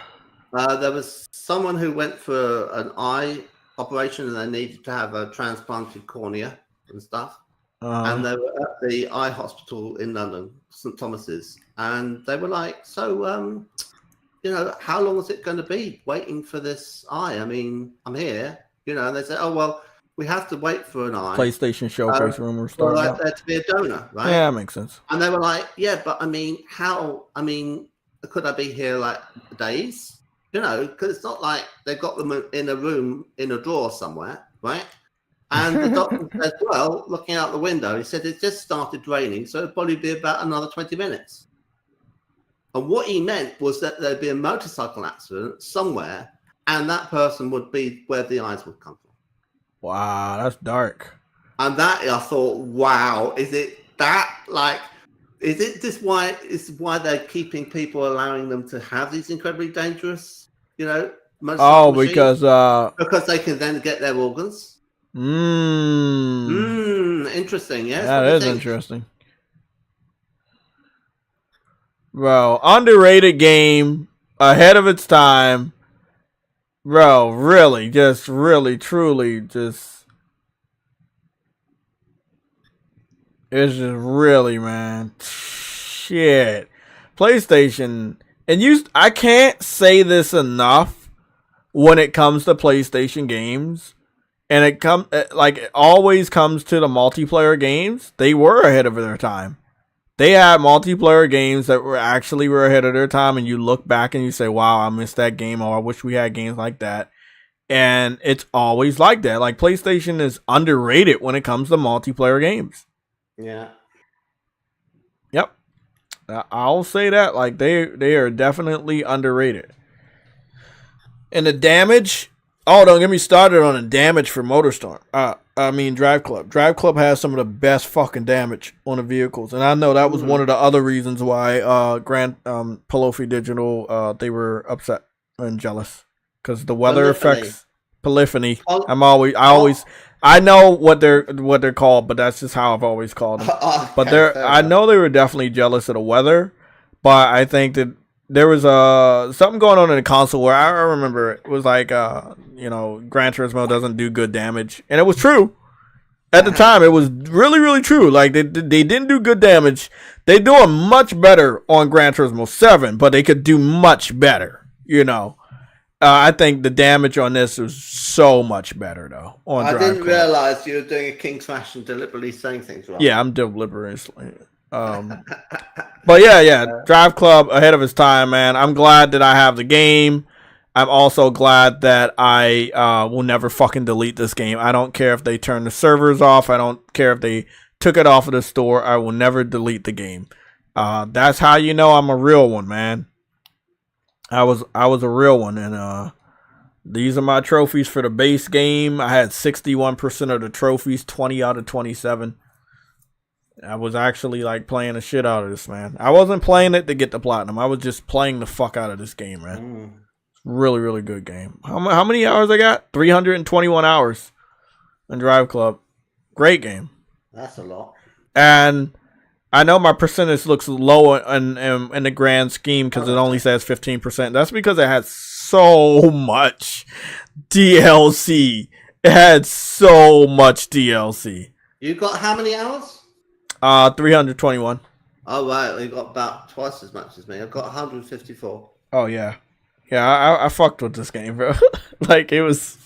are. There was someone who went for an eye operation and they needed to have a transplanted cornea and stuff. And they were at the eye hospital in London, St. Thomas's, and they were like, so, how long is it going to be waiting for this eye? I mean, I'm here, and they said, oh, well, we have to wait for an eye. PlayStation showcase room we're starting like there to be a donor, right? Yeah, that makes sense. And they were like, yeah, but I mean, could I be here like days? Because it's not like they've got them in a room, in a drawer somewhere, right? And the doctor said, well, looking out the window, he said it just started raining, so it'd probably be about another 20 minutes. And what he meant was that there'd be a motorcycle accident somewhere, and that person would be where the eyes would come from. Wow, that's dark. And that, I thought, wow, is it that, like, is it just why they're keeping people, allowing them to have these incredibly dangerous, motorcycle machines? Because they can then get their organs. Interesting, yes. That is interesting. Bro, underrated game, ahead of its time. Bro, really, truly, it's just really, man. Shit. PlayStation, and I can't say this enough when it comes to PlayStation games, and it always comes to the multiplayer games. They were ahead of their time. They had multiplayer games that were ahead of their time, and you look back and you say, wow, I missed that game, or I wish we had games like that. And it's always like that. Like, PlayStation is underrated when it comes to multiplayer games. Yeah. Yep. I'll say that. Like, they are definitely underrated. And the damage, don't get me started on the damage for Motorstorm. Driveclub. Driveclub has some of the best fucking damage on the vehicles, and I know that was one of the other reasons why Pelofi Digital they were upset and jealous, because the weather effects. Polyphony. I know what they're called, but that's just how I've always called them. But I know they were definitely jealous of the weather, but I think that there was something going on in the console where I remember it was like Gran Turismo doesn't do good damage, and it was true at the time. It was really, really true. Like they didn't do good damage. They doing much better on Gran Turismo 7, but they could do much better. I think the damage on this was so much better though. I didn't realize you were doing a King's Smash and deliberately saying things wrong. Yeah, I'm deliberately. But yeah, Driveclub ahead of its time, man. I'm glad that I have the game. I'm also glad that I will never fucking delete this game. I don't care if they turn the servers off. I don't care if they took it off of the store. I will never delete the game. That's how you know I'm a real one, man. I was a real one, and these are my trophies for the base game. I had 61% of the trophies, 20 out of 27. I was actually like playing the shit out of this, man. I wasn't playing it to get the platinum. I was just playing the fuck out of this game, man. Really, really good game. How many hours I got? 321 hours in Driveclub. Great game. That's a lot. And I know my percentage looks low in the grand scheme because it only says 15%. That's because it had so much DLC. It had so much DLC. You got how many hours? 321. Oh, right. You got about twice as much as me. I've got 154. Oh, yeah. Yeah, I fucked with this game, bro. Like, it was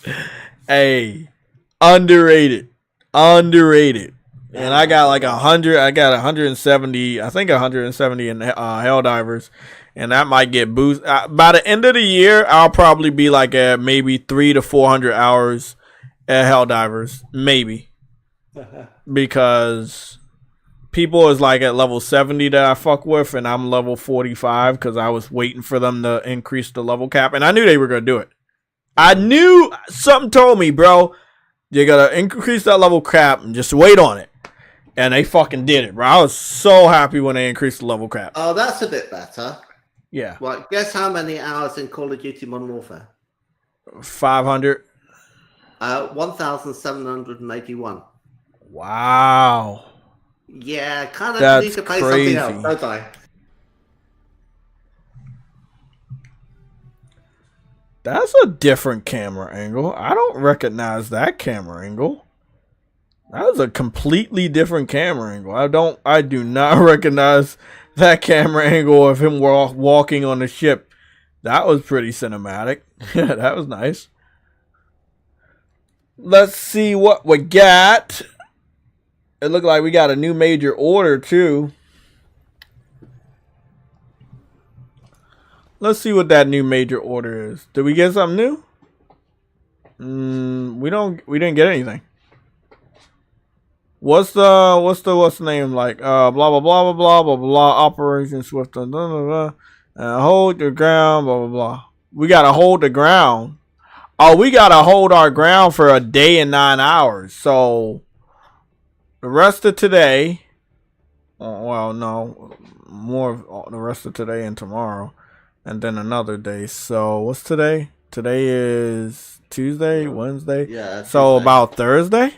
underrated. Underrated. And I got like 100. I got 170. I think 170 in Helldivers. And that might get boosted. By the end of the year, I'll probably be like at maybe 300 to 400 hours at Helldivers. Maybe. Because people is like at level 70 that I fuck with, and I'm level 45 because I was waiting for them to increase the level cap, and I knew they were going to do it. I knew something told me, bro, you got to increase that level cap and just wait on it. And they fucking did it, bro. I was so happy when they increased the level cap. Oh, that's a bit better. Yeah. Right, guess how many hours in Call of Duty Modern Warfare? 500. 1,781. Wow. Yeah, kind of That's need to play crazy. something else, don't I? That's a different camera angle. I don't recognize that camera angle. That was a completely different camera angle. I do not recognize that camera angle of him walking on the ship. That was pretty cinematic. Yeah, that was nice. Let's see what we got. It looked like we got a new major order too. Let's see what that new major order is. Did we get something new? We didn't get anything. What's the name like? Blah blah blah blah blah blah blah. Operation Swift. Blah, blah, blah. Hold your ground. Blah blah blah. We gotta hold the ground. Oh, we gotta hold our ground for a day and 9 hours. So the rest of today. Well, no, more of the rest of today and tomorrow, and then another day. So what's today? Today is Tuesday, Wednesday. Yeah. So Tuesday. about Thursday.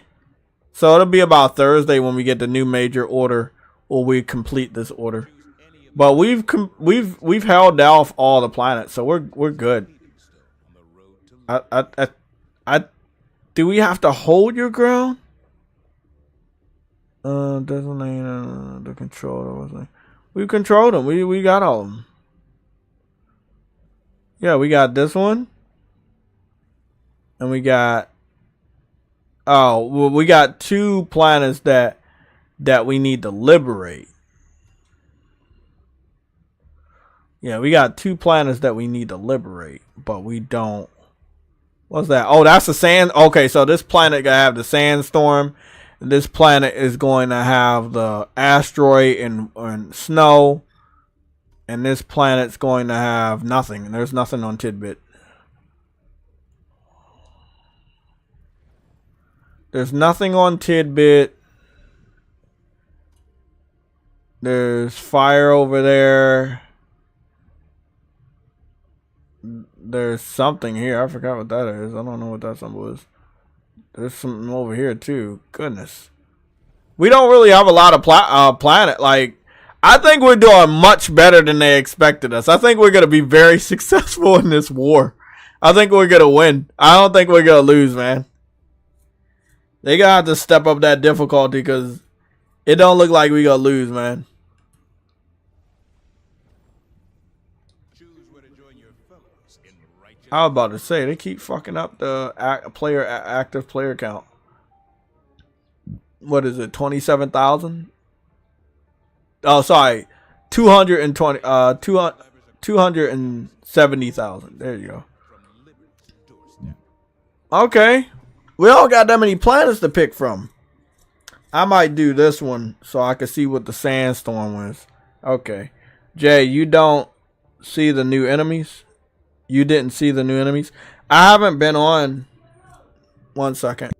So it'll be about Thursday when we get the new major order, or we complete this order. But we've held off all the planets, so we're good. Do we have to hold your ground? Designate the controller. We controlled them. We got all of them. Yeah, we got this one, and we got. Oh, well, we got 2 planets that we need to liberate. Yeah, we got 2 planets that we need to liberate, but we don't. What's that? Oh, that's the sand. Okay, so this planet gonna have the sandstorm. This planet is going to have the asteroid and snow. And this planet's going to have nothing. There's nothing on Tidbit. There's nothing on Tidbit. There's fire over there. There's something here. I forgot what that is. I don't know what that symbol is. There's something over here too. Goodness. We don't really have a lot of planet. Like, I think we're doing much better than they expected us. I think we're going to be very successful in this war. I think we're going to win. I don't think we're going to lose, man. They got to have to step up that difficulty because it don't look like we're going to lose, man. I was about to say, they keep fucking up the active player count. What is it, 27,000? Oh, sorry, 270,000. There you go. Okay, we all got that many planets to pick from. I might do this one so I can see what the sandstorm was. Okay, Jay, you don't see the new enemies? You didn't see the new enemies? I haven't been on. 1 second.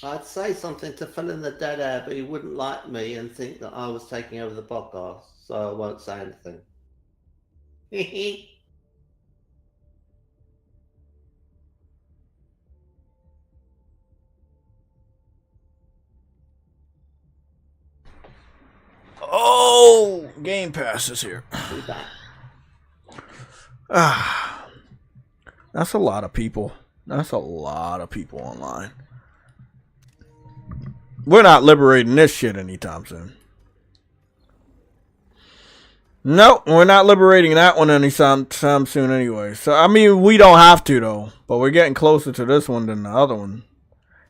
I'd say something to fill in the dead air, but he wouldn't like me and think that I was taking over the podcast, so I won't say anything. Oh, Game Pass is here. That's a lot of people. That's a lot of people online. We're not liberating this shit anytime soon. Nope, we're not liberating that one anytime soon anyway. So, I mean, we don't have to, though. But we're getting closer to this one than the other one.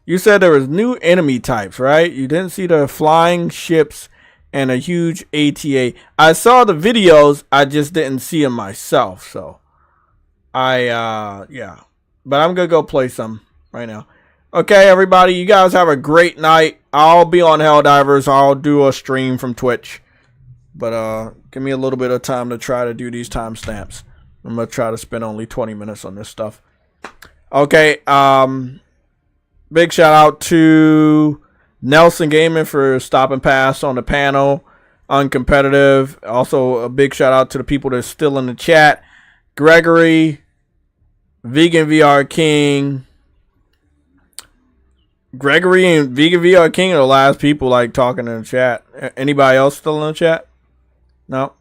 You said there was new enemy types, right? You didn't see the flying ships and a huge ATA. I saw the videos, I just didn't see them myself. So, yeah. But I'm going to go play some right now. Okay, everybody, you guys have a great night. I'll be on Helldivers. I'll do a stream from Twitch. But give me a little bit of time to try to do these timestamps. I'm going to try to spend only 20 minutes on this stuff. Okay, big shout out to Nelson Gaming for stopping past on the panel. Uncompetitive. Also, a big shout out to the people that's still in the chat. Gregory, Vegan VR King. Gregory and Vegan VR King are the last people like talking in the chat. Anybody else still in the chat? No.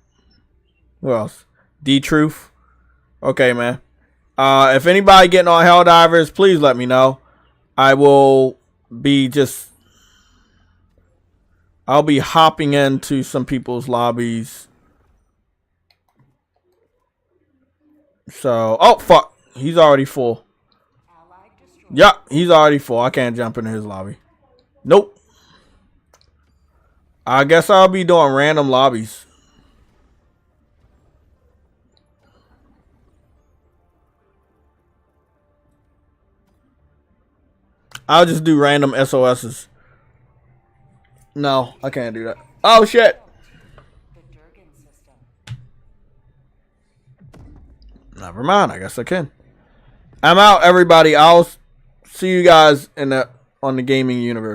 Who else? D-Truth. Okay, man. If anybody getting on Helldivers, please let me know. I will be I'll be hopping into some people's lobbies. So, oh, fuck. He's already full. Yeah, he's already full. I can't jump into his lobby. Nope. I guess I'll be doing random lobbies. I'll just do random SOSs. No, I can't do that. Oh, shit. Never mind. I guess I can. I'm out, everybody. I'll see you guys on the gaming universe.